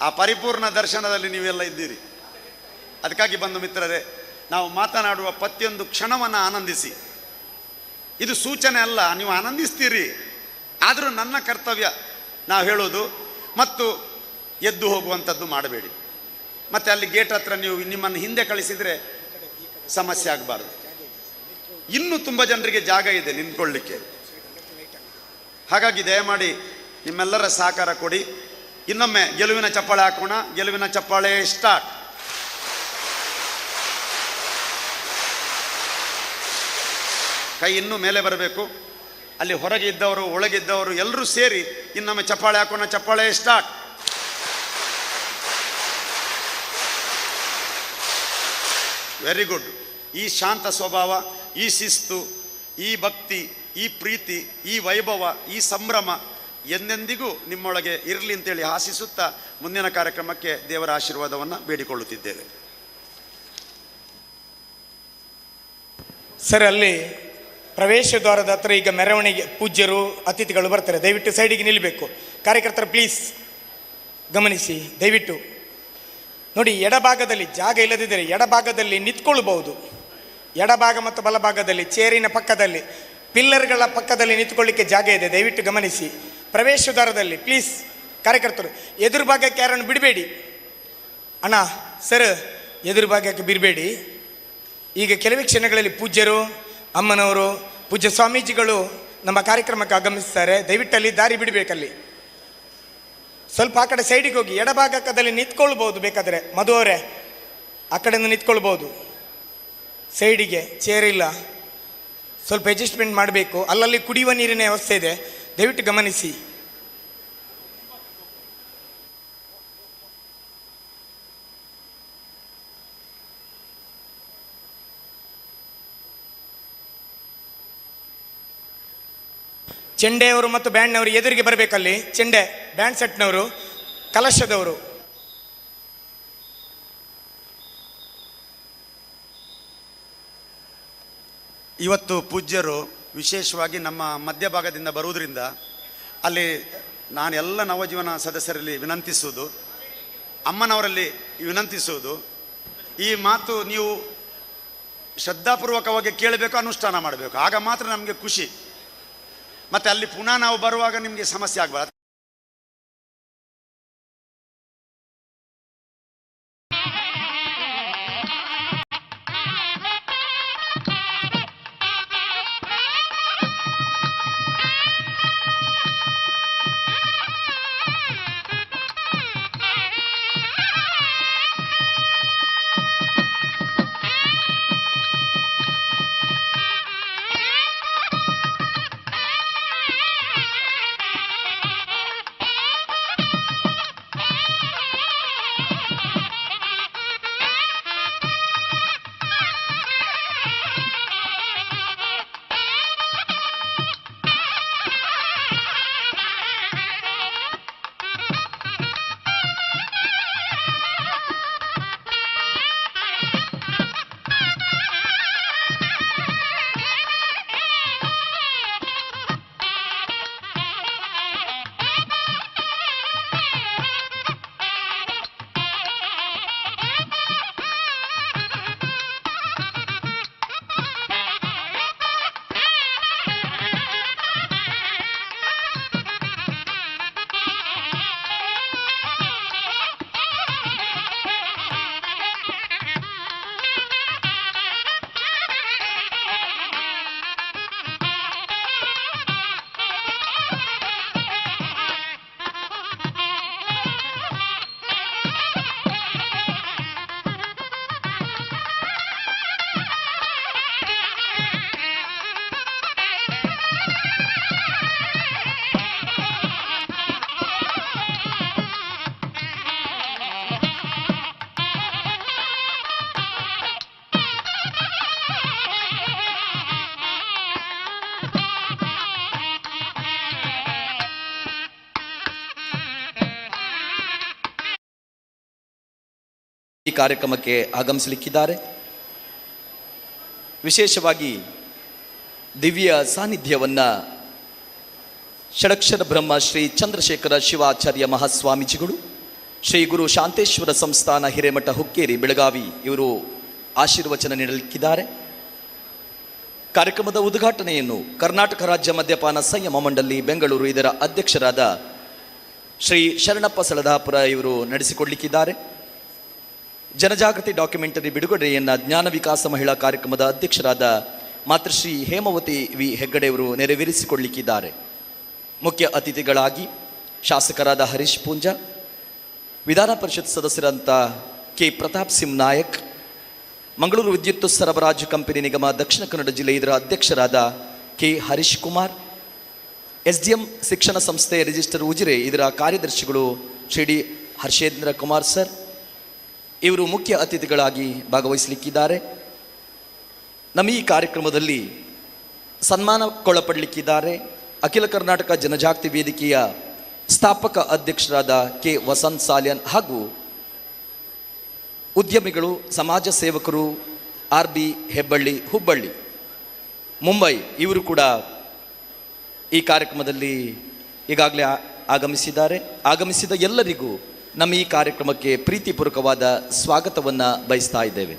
ಆ ಪರಿಪೂರ್ಣ ದರ್ಶನದಲ್ಲಿ ನೀವೆಲ್ಲ ಇದ್ದೀರಿ. ಅದಕ್ಕಾಗಿ ಬಂಧು ಮಿತ್ರರೇ, ನಾವು ಮಾತನಾಡುವ ಪ್ರತಿಯೊಂದು ಕ್ಷಣವನ್ನು ಆನಂದಿಸಿ. ಇದು ಸೂಚನೆ ಅಲ್ಲ, ನೀವು ಆನಂದಿಸ್ತೀರಿ, ಆದರೂ ನನ್ನ ಕರ್ತವ್ಯ ನಾವು ಹೇಳೋದು. ಮತ್ತು ಎದ್ದು ಹೋಗುವಂಥದ್ದು ಮಾಡಬೇಡಿ. ಮತ್ತು ಅಲ್ಲಿ ಗೇಟ್ ಹತ್ರ ನೀವು ನಿಮ್ಮನ್ನು ಹಿಂದೆ ಕಳಿಸಿದರೆ ಸಮಸ್ಯೆ ಆಗಬಾರ್ದು. ಇನ್ನೂ ತುಂಬ ಜನರಿಗೆ ಜಾಗ ಇದೆ ನಿಂತ್ಕೊಳ್ಳಿಕ್ಕೆ. ಹಾಗಾಗಿ ದಯಮಾಡಿ ನಿಮ್ಮೆಲ್ಲರ ಸಹಕಾರ ಕೊಡಿ. ಇನ್ನೊಮ್ಮೆ ಗೆಲುವಿನ ಚಪ್ಪಾಳೆ ಹಾಕೋಣ. ಗೆಲುವಿನ ಚಪ್ಪಾಳೆ ಸ್ಟಾರ್ಟ್. ಕೈ ಇನ್ನೂ ಮೇಲೆ ಬರಬೇಕು. ಅಲ್ಲಿ ಹೊರಗೆ ಇದ್ದವರು ಒಳಗಿದ್ದವರು ಎಲ್ಲರೂ ಸೇರಿ ಇನ್ನೊಮ್ಮೆ ಚಪ್ಪಾಳೆ ಹಾಕೋಣ. ಚಪ್ಪಾಳೆ ಸ್ಟಾರ್ಟ್. Very good. ಈ ಶಾಂತ ಸ್ವಭಾವ, ಈ ಶಿಸ್ತು, ಈ ಭಕ್ತಿ, ಈ ಪ್ರೀತಿ, ಈ ವೈಭವ, ಈ ಸಂಭ್ರಮ ಎಂದೆಂದಿಗೂ ನಿಮ್ಮೊಳಗೆ ಇರಲಿ ಅಂತೇಳಿ ಆಶಿಸುತ್ತಾ ಮುಂದಿನ ಕಾರ್ಯಕ್ರಮಕ್ಕೆ ದೇವರ ಆಶೀರ್ವಾದವನ್ನು ಬೇಡಿಕೊಳ್ಳುತ್ತಿದ್ದೇವೆ. ಸರ್, ಅಲ್ಲಿ ಪ್ರವೇಶ ದ್ವಾರದ ಹತ್ರ ಈಗ ಮೆರವಣಿಗೆ ಪೂಜ್ಯರು ಅತಿಥಿಗಳು ಬರ್ತಾರೆ. ದಯವಿಟ್ಟು ಸೈಡಿಗೆ ನಿಲ್ಲಬೇಕು. ಕಾರ್ಯಕರ್ತರು ಪ್ಲೀಸ್ ಗಮನಿಸಿ, ದಯವಿಟ್ಟು ನೋಡಿ. ಎಡಭಾಗದಲ್ಲಿ ಜಾಗ ಇಲ್ಲದಿದ್ದರೆ ಎಡಭಾಗದಲ್ಲಿ ನಿಂತ್ಕೊಳ್ಬಹುದು. ಎಡಭಾಗ ಮತ್ತು ಬಲಭಾಗದಲ್ಲಿ ಚೇರಿನ ಪಕ್ಕದಲ್ಲಿ ಪಿಲ್ಲರ್ಗಳ ಪಕ್ಕದಲ್ಲಿ ನಿಂತ್ಕೊಳ್ಳಿಕ್ಕೆ ಜಾಗ ಇದೆ. ದಯವಿಟ್ಟು ಗಮನಿಸಿ. ಪ್ರವೇಶ ದ್ವಾರದಲ್ಲಿ ಪ್ಲೀಸ್ ಕಾರ್ಯಕರ್ತರು ಎದುರು ಭಾಗಕ್ಕೆ ಯಾರನ್ನು ಬಿಡಬೇಡಿ. ಅಣ್ಣ ಸರ್, ಎದುರು ಭಾಗಕ್ಕೆ ಬಿಡಬೇಡಿ. ಈಗ ಕೆಲವೇ ಕ್ಷಣಗಳಲ್ಲಿ ಪೂಜ್ಯರು, ಅಮ್ಮನವರು, ಪೂಜ್ಯ ಸ್ವಾಮೀಜಿಗಳು ನಮ್ಮ ಕಾರ್ಯಕ್ರಮಕ್ಕೆ ಆಗಮಿಸ್ತಾರೆ. ದಯವಿಟ್ಟು ಅಲ್ಲಿ ದಾರಿ ಬಿಡಬೇಕಲ್ಲಿ. ಸ್ವಲ್ಪ ಆ ಕಡೆ ಸೈಡಿಗೆ ಹೋಗಿ ಎಡಭಾಗದಲ್ಲಿ ನಿಂತ್ಕೊಳ್ಬೋದು. ಬೇಕಾದರೆ ಮಧು ಅವರೇ ಆ ಕಡೆಯಿಂದ ನಿಂತ್ಕೊಳ್ಬೋದು. ಸೈಡಿಗೆ ಚೇರ್ ಇಲ್ಲ, ಸ್ವಲ್ಪ ಅಡ್ಜಸ್ಟ್ಮೆಂಟ್ ಮಾಡಬೇಕು. ಅಲ್ಲಲ್ಲಿ ಕುಡಿಯುವ ನೀರಿನ ವ್ಯವಸ್ಥೆ ಇದೆ, ದಯವಿಟ್ಟು ಗಮನಿಸಿ. ಚೆಂಡೆಯವರು ಮತ್ತು ಬ್ಯಾಂಡ್ನವರು ಎದುರಿಗೆ ಬರಬೇಕಲ್ಲಿ. ಚೆಂಡೆ ಬ್ಯಾಂಡ್ ಸೆಟ್ನವರು, ಕಲಶದವರು. ಇವತ್ತು ಪೂಜ್ಯರು ವಿಶೇಷವಾಗಿ ನಮ್ಮ ಮಧ್ಯಭಾಗದಿಂದ ಬರುವುದರಿಂದ ಅಲ್ಲಿ ನಾನು ಎಲ್ಲ ನವಜೀವನ ಸದಸ್ಯರಲ್ಲಿ ವಿನಂತಿಸುವುದು, ಅಮ್ಮನವರಲ್ಲಿ ವಿನಂತಿಸುವುದು, ಈ ಮಾತು ನೀವು ಶ್ರದ್ಧಾಪೂರ್ವಕವಾಗಿ ಕೇಳಬೇಕು, ಅನುಷ್ಠಾನ ಮಾಡಬೇಕು. ಆಗ ಮಾತ್ರ ನಮಗೆ ಖುಷಿ. ಮತ್ತು ಅಲ್ಲಿ ಪುನಃ ನಾವು ಬರುವಾಗ ನಿಮಗೆ ಸಮಸ್ಯೆ ಆಗಬಾರ್ದು. ಈ ಕಾರ್ಯಕ್ರಮಕ್ಕೆ ಆಗಮಿಸಲಿಕ್ಕಿದ್ದಾರೆ. ವಿಶೇಷವಾಗಿ ದಿವ್ಯ ಸಾನ್ನಿಧ್ಯವನ್ನು ಷಡಕ್ಷರ ಬ್ರಹ್ಮ ಶ್ರೀ ಚಂದ್ರಶೇಖರ ಶಿವಾಚಾರ್ಯ ಮಹಾಸ್ವಾಮೀಜಿಗಳು, ಶ್ರೀ ಗುರು ಶಾಂತೇಶ್ವರ ಸಂಸ್ಥಾನ ಹಿರೇಮಠ ಹುಕ್ಕೇರಿ ಬೆಳಗಾವಿ ಇವರು ಆಶೀರ್ವಚನ ನೀಡಲಿಕ್ಕಿದ್ದಾರೆ. ಕಾರ್ಯಕ್ರಮದ ಉದ್ಘಾಟನೆಯನ್ನು ಕರ್ನಾಟಕ ರಾಜ್ಯ ಮದ್ಯಪಾನ ಸಂಯಮ ಮಂಡಳಿ ಬೆಂಗಳೂರು ಇದರ ಅಧ್ಯಕ್ಷರಾದ ಶ್ರೀ ಶರಣಪ್ಪ ಸಳದಾಪುರ ಇವರು ನಡೆಸಿಕೊಡಲಿಕ್ಕಿದ್ದಾರೆ. ಜನಜಾಗೃತಿ ಡಾಕ್ಯುಮೆಂಟರಿ ಬಿಡುಗಡೆಯನ್ನು ಜ್ಞಾನ ವಿಕಾಸ ಮಹಿಳಾ ಕಾರ್ಯಕ್ರಮದ ಅಧ್ಯಕ್ಷರಾದ ಮಾತೃಶ್ರೀ ಹೇಮಾವತಿ ವಿ ಹೆಗ್ಗಡೆಯವರು ನೆರವೇರಿಸಿಕೊಳ್ಳಲಿಕ್ಕಿದ್ದಾರೆ. ಮುಖ್ಯ ಅತಿಥಿಗಳಾಗಿ ಶಾಸಕರಾದ ಹರೀಶ್ ಪೂಂಜಾ, ವಿಧಾನ ಪರಿಷತ್ ಸದಸ್ಯರಂತ ಕೆ ಪ್ರತಾಪ್ ಸಿಂಗ್ ನಾಯಕ್, ಮಂಗಳೂರು ವಿದ್ಯುತ್ ಸರಬರಾಜು ಕಂಪನಿ ನಿಗಮ ದಕ್ಷಿಣ ಕನ್ನಡ ಜಿಲ್ಲೆ ಇದರ ಅಧ್ಯಕ್ಷರಾದ ಕೆ ಹರೀಶ್ ಕುಮಾರ್, SDM ಶಿಕ್ಷಣ ಸಂಸ್ಥೆ ರಿಜಿಸ್ಟರ್ ಉಜಿರೆ ಇದರ ಕಾರ್ಯದರ್ಶಿಗಳು ಶ್ರೀ ಡಿ ಹರ್ಷೇಂದ್ರ ಕುಮಾರ್ ಸರ್ ಇವರು ಮುಖ್ಯ ಅತಿಥಿಗಳಾಗಿ ಭಾಗವಹಿಸಲಿಕ್ಕಿದ್ದಾರೆ. ನಮ್ಮ ಈ ಕಾರ್ಯಕ್ರಮದಲ್ಲಿ ಸನ್ಮಾನಕ್ಕೊಳಪಡಲಿಕ್ಕಿದ್ದಾರೆ ಅಖಿಲ ಕರ್ನಾಟಕ ಜನಜಾಗೃತಿ ವೇದಿಕೆಯ ಸ್ಥಾಪಕ ಅಧ್ಯಕ್ಷರಾದ ಕೆ ವಸಂತ್ ಸಾಲ್ಯನ್ ಹಾಗೂ ಉದ್ಯಮಿಗಳು, ಸಮಾಜ ಸೇವಕರು RB ಹೆಬ್ಬಳ್ಳಿ, ಹುಬ್ಬಳ್ಳಿ, ಮುಂಬೈ ಇವರು ಕೂಡ ಈ ಕಾರ್ಯಕ್ರಮದಲ್ಲಿ ಈಗಾಗಲೇ ಆಗಮಿಸಿದ್ದಾರೆ. ಆಗಮಿಸಿದ ಎಲ್ಲರಿಗೂ ನಮ್ಮ ಈ ಕಾರ್ಯಕ್ರಮಕ್ಕೆ ಪ್ರೀತಿಪೂರ್ವಕವಾದ ಸ್ವಾಗತವನ್ನು ಬಯಸ್ತಾ ಇದ್ದೇವೆ.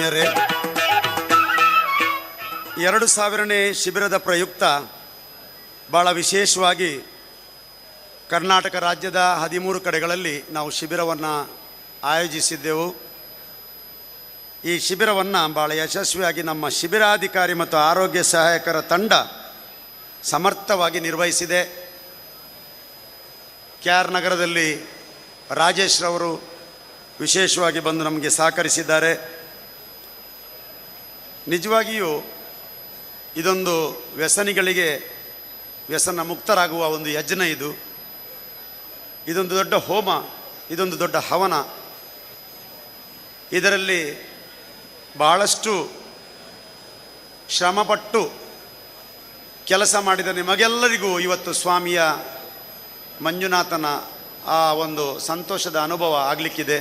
ಆತ್ಮೀಯರೇ, 2000ನೇ ಶಿಬಿರದ ಪ್ರಯುಕ್ತ ಭಾಳ ವಿಶೇಷವಾಗಿ ಕರ್ನಾಟಕ ರಾಜ್ಯದ 13 ಕಡೆಗಳಲ್ಲಿ ನಾವು ಶಿಬಿರವನ್ನು ಆಯೋಜಿಸಿದ್ದೆವು. ಈ ಶಿಬಿರವನ್ನು ಭಾಳ ಯಶಸ್ವಿಯಾಗಿ ನಮ್ಮ ಶಿಬಿರಾಧಿಕಾರಿ ಮತ್ತು ಆರೋಗ್ಯ ಸಹಾಯಕರ ತಂಡ ಸಮರ್ಥವಾಗಿ ನಿರ್ವಹಿಸಿದೆ. KR ನಗರದಲ್ಲಿ ರಾಜೇಶ್ ರವರು ವಿಶೇಷವಾಗಿ ಬಂದು ನಮಗೆ ಸಹಕರಿಸಿದ್ದಾರೆ. ನಿಜವಾಗಿಯೂ ಇದೊಂದು ವ್ಯಸನಿಗಳಿಗೆ ವ್ಯಸನ ಮುಕ್ತರಾಗುವ ಒಂದು ಯಜ್ಞ ಇದೊಂದು ದೊಡ್ಡ ಹೋಮ, ಇದೊಂದು ದೊಡ್ಡ ಹವನ. ಇದರಲ್ಲಿ ಭಾಳಷ್ಟು ಶ್ರಮಪಟ್ಟು ಕೆಲಸ ಮಾಡಿದ ನಿಮಗೆಲ್ಲರಿಗೂ ಇವತ್ತು ಸ್ವಾಮಿಯ ಮಂಜುನಾಥನ ಆ ಒಂದು ಸಂತೋಷದ ಅನುಭವ ಆಗಲಿಕ್ಕಿದೆ.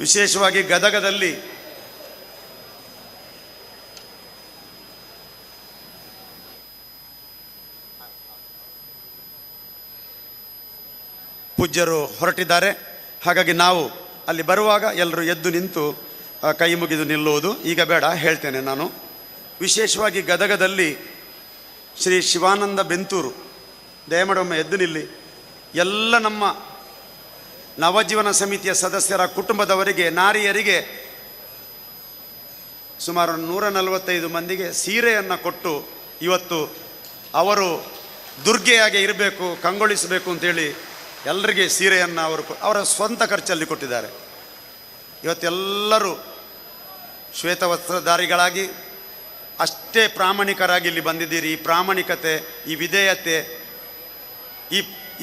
ವಿಶೇಷವಾಗಿ ಗದಗದಲ್ಲಿ ಪೂಜ್ಯರು ಹೊರಟಿದ್ದಾರೆ. ಹಾಗಾಗಿ ನಾವು ಅಲ್ಲಿ ಬರುವಾಗ ಎಲ್ಲರೂ ಎದ್ದು ನಿಂತು ಕೈ ಮುಗಿದು ನಿಲ್ಲುವುದು ಈಗ ಬೇಡ, ಹೇಳ್ತೇನೆ ನಾನು. ವಿಶೇಷವಾಗಿ ಗದಗದಲ್ಲಿ ಶ್ರೀ ಶಿವಾನಂದ ಬೆಂತೂರು, ದಯಮಾಡೊಮ್ಮೆ ಎದ್ದು ನಿಲ್ಲಿ. ಎಲ್ಲ ನಮ್ಮ ನವಜೀವನ ಸಮಿತಿಯ ಸದಸ್ಯರ ಕುಟುಂಬದವರಿಗೆ, ನಾರಿಯರಿಗೆ ಸುಮಾರು 145 ಮಂದಿಗೆ ಸೀರೆಯನ್ನು ಕೊಟ್ಟು ಇವತ್ತು ಅವರು ದುರ್ಗೆಯಾಗಿ ಇರಬೇಕು, ಕಂಗೊಳಿಸಬೇಕು ಅಂತೇಳಿ ಎಲ್ಲರಿಗೆ ಸೀರೆಯನ್ನು ಅವರ ಸ್ವಂತ ಖರ್ಚಲ್ಲಿ ಕೊಟ್ಟಿದ್ದಾರೆ. ಇವತ್ತೆಲ್ಲರೂ ಶ್ವೇತವಸ್ತ್ರಧಾರಿಗಳಾಗಿ ಅಷ್ಟೇ ಪ್ರಾಮಾಣಿಕರಾಗಿ ಇಲ್ಲಿ ಬಂದಿದ್ದೀರಿ. ಈ ಪ್ರಾಮಾಣಿಕತೆ, ಈ ವಿಧೇಯತೆ,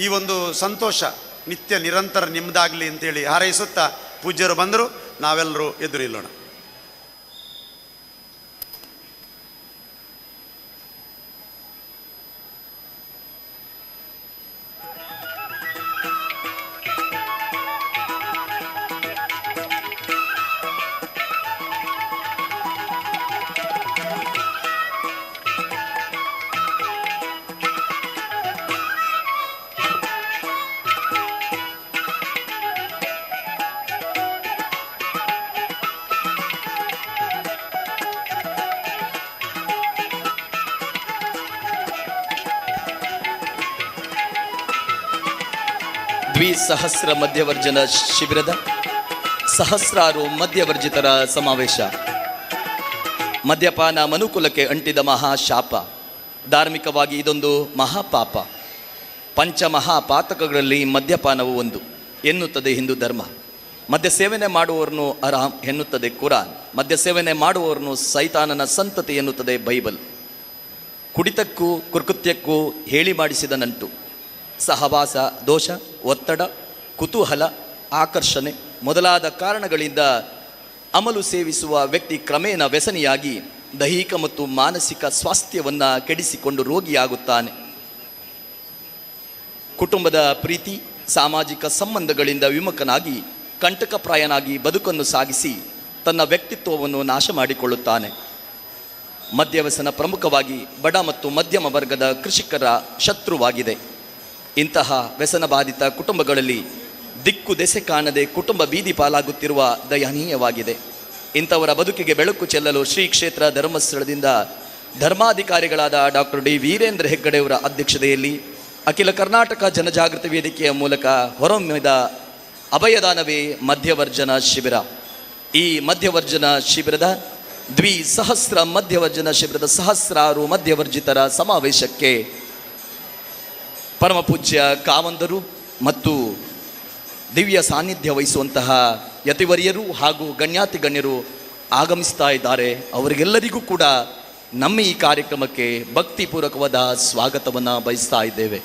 ಈ ಒಂದು ಸಂತೋಷ ನಿತ್ಯ ನಿರಂತರ ನಿಮ್ಮದಾಗಲಿ ಅಂತೇಳಿ ಹಾರೈಸುತ್ತಾ ಪೂಜ್ಯರು ಬಂದರು. ನಾವೆಲ್ಲರೂ ಎದುರು ನಿಲ್ಲೋಣ. ದ್ವಿಸಹಸ್ರ ಮಧ್ಯವರ್ಜನ ಶಿಬಿರದ ಸಹಸ್ರಾರು ಮಧ್ಯವರ್ಜಿತರ ಸಮಾವೇಶ. ಮದ್ಯಪಾನ ಮನುಕುಲಕ್ಕೆ ಅಂಟಿದ ಮಹಾಶಾಪ. ಧಾರ್ಮಿಕವಾಗಿ ಇದೊಂದು ಮಹಾಪಾಪ. ಪಂಚಮಹಾಪಾತಕಗಳಲ್ಲಿ ಮದ್ಯಪಾನವು ಒಂದು ಎನ್ನುತ್ತದೆ ಹಿಂದೂ ಧರ್ಮ. ಮದ್ಯ ಸೇವನೆ ಮಾಡುವವರನ್ನು ಅರಾಮ್ ಎನ್ನುತ್ತದೆ ಕುರಾನ್. ಮದ್ಯ ಸೇವನೆ ಮಾಡುವವರನ್ನು ಸೈತಾನನ ಸಂತತಿ ಎನ್ನುತ್ತದೆ ಬೈಬಲ್. ಕುಡಿತಕ್ಕೂ ಕುರ್ಕೃತ್ಯಕ್ಕೂ ಹೇಳಿ ಮಾಡಿಸಿದ ನಂಟು, ಸಹವಾಸ ದೋಷ, ಒತ್ತಡ, ಕುತೂಹಲ, ಆಕರ್ಷಣೆ ಮೊದಲಾದ ಕಾರಣಗಳಿಂದ ಅಮಲು ಸೇವಿಸುವ ವ್ಯಕ್ತಿ ಕ್ರಮೇಣ ವ್ಯಸನಿಯಾಗಿ ದೈಹಿಕ ಮತ್ತು ಮಾನಸಿಕ ಸ್ವಾಸ್ಥ್ಯವನ್ನು ಕೆಡಿಸಿಕೊಂಡು ರೋಗಿಯಾಗುತ್ತಾನೆ. ಕುಟುಂಬದ ಪ್ರೀತಿ, ಸಾಮಾಜಿಕ ಸಂಬಂಧಗಳಿಂದ ವಿಮುಖನಾಗಿ ಕಂಟಕಪ್ರಾಯನಾಗಿ ಬದುಕನ್ನು ಸಾಗಿಸಿ ತನ್ನ ವ್ಯಕ್ತಿತ್ವವನ್ನು ನಾಶ ಮಾಡಿಕೊಳ್ಳುತ್ತಾನೆ. ಮದ್ಯವ್ಯಸನ ಪ್ರಮುಖವಾಗಿ ಬಡ ಮತ್ತು ಮಧ್ಯಮ ವರ್ಗದ ಕೃಷಿಕರ ಶತ್ರುವಾಗಿದೆ. ಇಂತಹ ವ್ಯಸನ ಬಾಧಿತ ಕುಟುಂಬಗಳಲ್ಲಿ ದಿಕ್ಕು ದೆಸೆ ಕಾಣದೆ ಕುಟುಂಬ ಬೀದಿ ಪಾಲಾಗುತ್ತಿರುವ ದಯನೀಯವಾಗಿದೆ. ಇಂಥವರ ಬದುಕಿಗೆ ಬೆಳಕು ಚೆಲ್ಲಲು ಶ್ರೀ ಕ್ಷೇತ್ರ ಧರ್ಮಸ್ಥಳದಿಂದ ಧರ್ಮಾಧಿಕಾರಿಗಳಾದ ಡಾಕ್ಟರ್ ಡಿ ವೀರೇಂದ್ರ ಹೆಗ್ಗಡೆಯವರ ಅಧ್ಯಕ್ಷತೆಯಲ್ಲಿ ಅಖಿಲ ಕರ್ನಾಟಕ ಜನಜಾಗೃತಿ ವೇದಿಕೆಯ ಮೂಲಕ ಹೊರಹೊಮ್ಮಿದ ಅಭಯದಾನವೇ ಮಧ್ಯವರ್ಜನ ಶಿಬಿರ. ಈ ಮಧ್ಯವರ್ಜನ ಶಿಬಿರದ ದ್ವಿಸಹಸ್ರ ಮಧ್ಯವರ್ಜನ ಶಿಬಿರದ ಸಹಸ್ರಾರು ಮಧ್ಯವರ್ಜಿತರ ಸಮಾವೇಶಕ್ಕೆ ಪರಮ ಪೂಜ್ಯ ಕಾವಂದರು ಮತ್ತು ದಿವ್ಯ ಸಾನ್ನಿಧ್ಯ ವಹಿಸುವಂತಹ ಯತಿವರ್ಯರು ಹಾಗೂ ಗಣ್ಯಾತಿ ಗಣ್ಯರು ಆಗಮಿಸ್ತಾ ಇದ್ದಾರೆ. ಅವರಿಗೆಲ್ಲರಿಗೂ ಕೂಡ ನಮ್ಮ ಈ ಕಾರ್ಯಕ್ರಮಕ್ಕೆ ಭಕ್ತಿಪೂರ್ವಕವಾದ ಸ್ವಾಗತವನ್ನು ಬಯಸ್ತಾ ಇದ್ದೇವೆ.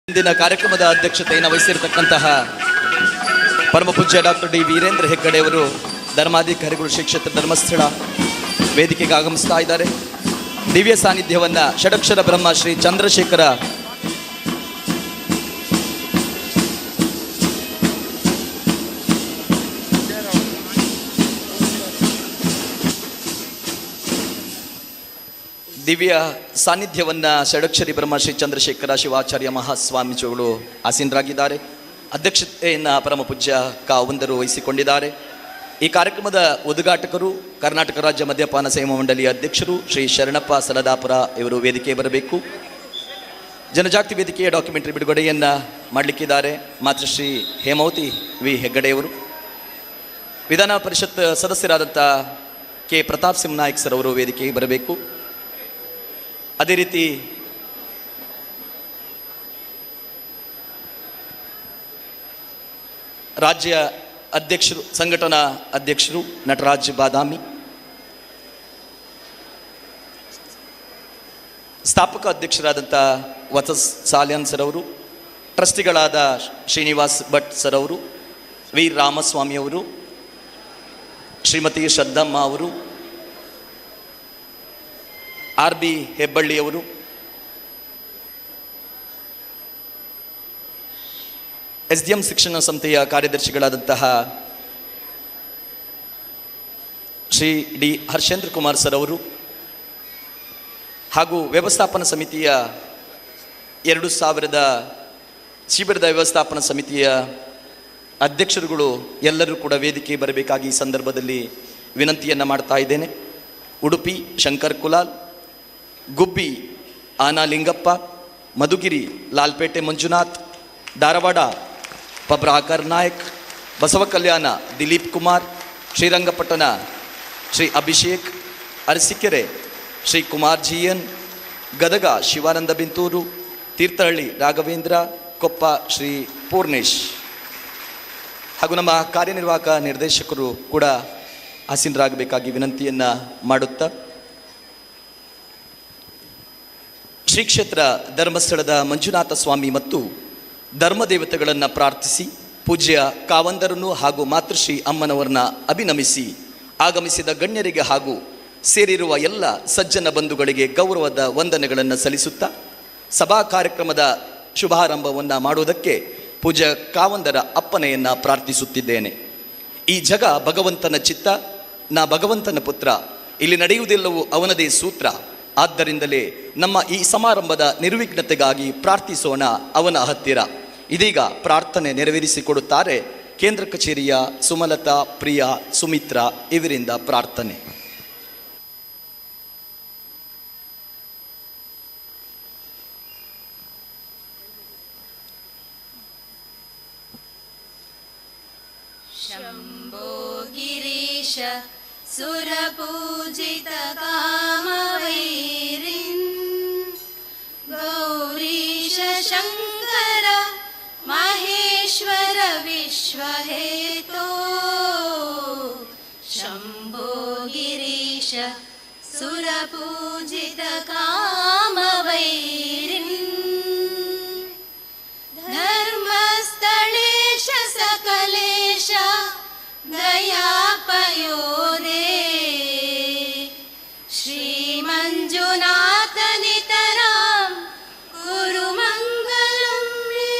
ಇಂದಿನ ಕಾರ್ಯಕ್ರಮದ ಅಧ್ಯಕ್ಷತೆಯನ್ನು ವಹಿಸಿರತಕ್ಕಂತಹ ಪರಮ ಪೂಜ್ಯ ಡಾಕ್ಟರ್ ಡಿ ವೀರೇಂದ್ರ ಹೆಗ್ಗಡೆ ಅವರು ಧರ್ಮಾಧಿಕಾರಿಗಳು ಶ್ರೀ ಕ್ಷೇತ್ರ ಧರ್ಮಸ್ಥಳ ವೇದಿಕೆಗೆ ಆಗಮಿಸ್ತಾ ಇದ್ದಾರೆ. ದಿವ್ಯ ಸಾನ್ನಿಧ್ಯವನ್ನ ಷಡಕ್ಷರ ಬ್ರಹ್ಮ ಶ್ರೀ ಚಂದ್ರಶೇಖರ ದಿವ್ಯ ಸಾನ್ನಿಧ್ಯವನ್ನ ಷಡಕ್ಷರಿ ಬ್ರಹ್ಮ ಶ್ರೀ ಚಂದ್ರಶೇಖರ ಶಿವಾಚಾರ್ಯ ಮಹಾಸ್ವಾಮೀಜಿಗಳು ಆಸೀನರಾಗಿದ್ದಾರೆ. ಅಧ್ಯಕ್ಷತೆಯನ್ನು ಪರಮ ಪೂಜ್ಯ ಕಾವಂದರು ವಹಿಸಿಕೊಂಡಿದ್ದಾರೆ. ಈ ಕಾರ್ಯಕ್ರಮದ ಉದ್ಘಾಟಕರು ಕರ್ನಾಟಕ ರಾಜ್ಯ ಮದ್ಯಪಾನ ಸೇವಾ ಮಂಡಳಿಯ ಅಧ್ಯಕ್ಷರು ಶ್ರೀ ಶರಣಪ್ಪ ಸಲದಾಪುರ ಇವರು ವೇದಿಕೆ ಬರಬೇಕು. ಜನಜಾಗೃತಿ ವೇದಿಕೆಯ ಡಾಕ್ಯುಮೆಂಟರಿ ಬಿಡುಗಡೆಯನ್ನು ಮಾಡಲಿಕ್ಕಿದ್ದಾರೆ ಮಾತೃಶ್ರೀ ಹೇಮಾವತಿ ವಿ ಹೆಗ್ಗಡೆಯವರು. ವಿಧಾನ ಪರಿಷತ್ ಸದಸ್ಯರಾದಂಥ ಕೆ ಪ್ರತಾಪ್ ಸಿಂಹ ನಾಯ್ಕ್ ಸರ್ ಅವರು ವೇದಿಕೆಗೆ ಬರಬೇಕು. ಅದೇ ರೀತಿ ರಾಜ್ಯ ಅಧ್ಯಕ್ಷರು ಸಂಘಟನಾ ಅಧ್ಯಕ್ಷರು ನಟರಾಜ್ ಬಾದಾಮಿ, ಸ್ಥಾಪಕ ಅಧ್ಯಕ್ಷರಾದಂಥ ವತ್ಸ್ ಸಾಲ್ಯಾನ್ ಸರ್ ಅವರು, ಟ್ರಸ್ಟಿಗಳಾದ ಶ್ರೀನಿವಾಸ್ ಭಟ್ ಸರ್ ಅವರು, ವಿ ರಾಮಸ್ವಾಮಿ ಅವರು, ಶ್ರೀಮತಿ ಶ್ರದ್ಧಮ್ಮ ಅವರು, RB ಹೆಬ್ಬಳ್ಳಿಯವರು, SDM ಶಿಕ್ಷಣ ಸಂಸ್ಥೆಯ ಕಾರ್ಯದರ್ಶಿಗಳಾದಂತಹ ಶ್ರೀ ಡಿ ಹರ್ಷೇಂದ್ರ ಕುಮಾರ್ ಸರ್ ಅವರು ಹಾಗೂ ವ್ಯವಸ್ಥಾಪನಾ ಸಮಿತಿಯ 2000 ಶಿಬಿರದ ವ್ಯವಸ್ಥಾಪನಾ ಸಮಿತಿಯ ಅಧ್ಯಕ್ಷರುಗಳು ಎಲ್ಲರೂ ಕೂಡ ವೇದಿಕೆ ಬರಬೇಕಾಗಿ ಈ ಸಂದರ್ಭದಲ್ಲಿ ವಿನಂತಿಯನ್ನು ಮಾಡ್ತಾ ಇದ್ದೇನೆ. ಉಡುಪಿ ಶಂಕರ್ ಕುಲಾಲ್, ಗುಬ್ಬಿ ಆನಾಲಿಂಗಪ್ಪ, ಮಧುಗಿರಿ ಲಾಲ್ಪೇಟೆ ಮಂಜುನಾಥ್, ಧಾರವಾಡ ಪ್ರಭಾಕರ್ ನಾಯಕ್, ಬಸವ ಕಲ್ಯಾಣ ದಿಲೀಪ್ ಕುಮಾರ್, ಶ್ರೀರಂಗಪಟ್ಟಣ ಶ್ರೀ ಅಭಿಷೇಕ್, ಅರಸೀಕೆರೆ ಶ್ರೀ ಕುಮಾರ್ ಜಿಎನ್, ಗದಗ ಶಿವಾನಂದ ಬಿಂತೂರು, ತೀರ್ಥಹಳ್ಳಿ ರಾಘವೇಂದ್ರ, ಕೊಪ್ಪ ಶ್ರೀ ಪೂರ್ಣೇಶ್ ಹಾಗೂ ನಮ್ಮ ಕಾರ್ಯನಿರ್ವಾಹಕ ನಿರ್ದೇಶಕರು ಕೂಡ ಆಸೀನರಾಗಬೇಕಾಗಿ ವಿನಂತಿಯನ್ನು ಮಾಡುತ್ತಾ, ಶ್ರೀ ಕ್ಷೇತ್ರ ಧರ್ಮಸ್ಥಳದ ಮಂಜುನಾಥ ಸ್ವಾಮಿ ಮತ್ತು ಧರ್ಮದೇವತೆಗಳನ್ನು ಪ್ರಾರ್ಥಿಸಿ ಪೂಜ್ಯ ಕಾವಂದರನ್ನು ಹಾಗೂ ಮಾತೃಶ್ರೀ ಅಮ್ಮನವರನ್ನ ಅಭಿನಮಿಸಿ ಆಗಮಿಸಿದ ಗಣ್ಯರಿಗೆ ಹಾಗೂ ಸೇರಿರುವ ಎಲ್ಲ ಸಜ್ಜನ ಬಂಧುಗಳಿಗೆ ಗೌರವದ ವಂದನೆಗಳನ್ನು ಸಲ್ಲಿಸುತ್ತಾ ಸಭಾ ಕಾರ್ಯಕ್ರಮದ ಶುಭಾರಂಭವನ್ನು ಮಾಡುವುದಕ್ಕೆ ಪೂಜ್ಯ ಕಾವಂದರ ಅಪ್ಪನೆಯನ್ನು ಪ್ರಾರ್ಥಿಸುತ್ತಿದ್ದೇನೆ. ಈ ಜಗ ಭಗವಂತನ ಚಿತ್ತ, ನಾ ಭಗವಂತನ ಪುತ್ರ, ಇಲ್ಲಿ ನಡೆಯುವುದೆಲ್ಲವೂ ಅವನದೇ ಸೂತ್ರ, ಆದ್ದರಿಂದಲೇ ನಮ್ಮ ಈ ಸಮಾರಂಭದ ನಿರ್ವಿಘ್ನತೆಗಾಗಿ ಪ್ರಾರ್ಥಿಸೋಣ ಅವನ ಹತ್ತಿರ. ಇದೀಗ ಪ್ರಾರ್ಥನೆ ನೆರವೇರಿಸಿಕೊಡುತ್ತಾರೆ ಕೇಂದ್ರ ಕಚೇರಿಯ ಸುಮಲತಾ, ಪ್ರಿಯಾ, ಸುಮಿತ್ರಾ ಇವರಿಂದ ಪ್ರಾರ್ಥನೆ. शम्भो गिरीश सुरपूजित कामवैरिन् गौरीश शङ्कर महेश्वर विश्वहेतो शम्भो गिरीश सुरपूजित कामवैरिन् धर्मस्थलेश सकलेश दयापयोदे श्रीमञ्जुनाथनितरां कुरु मङ्गलं मे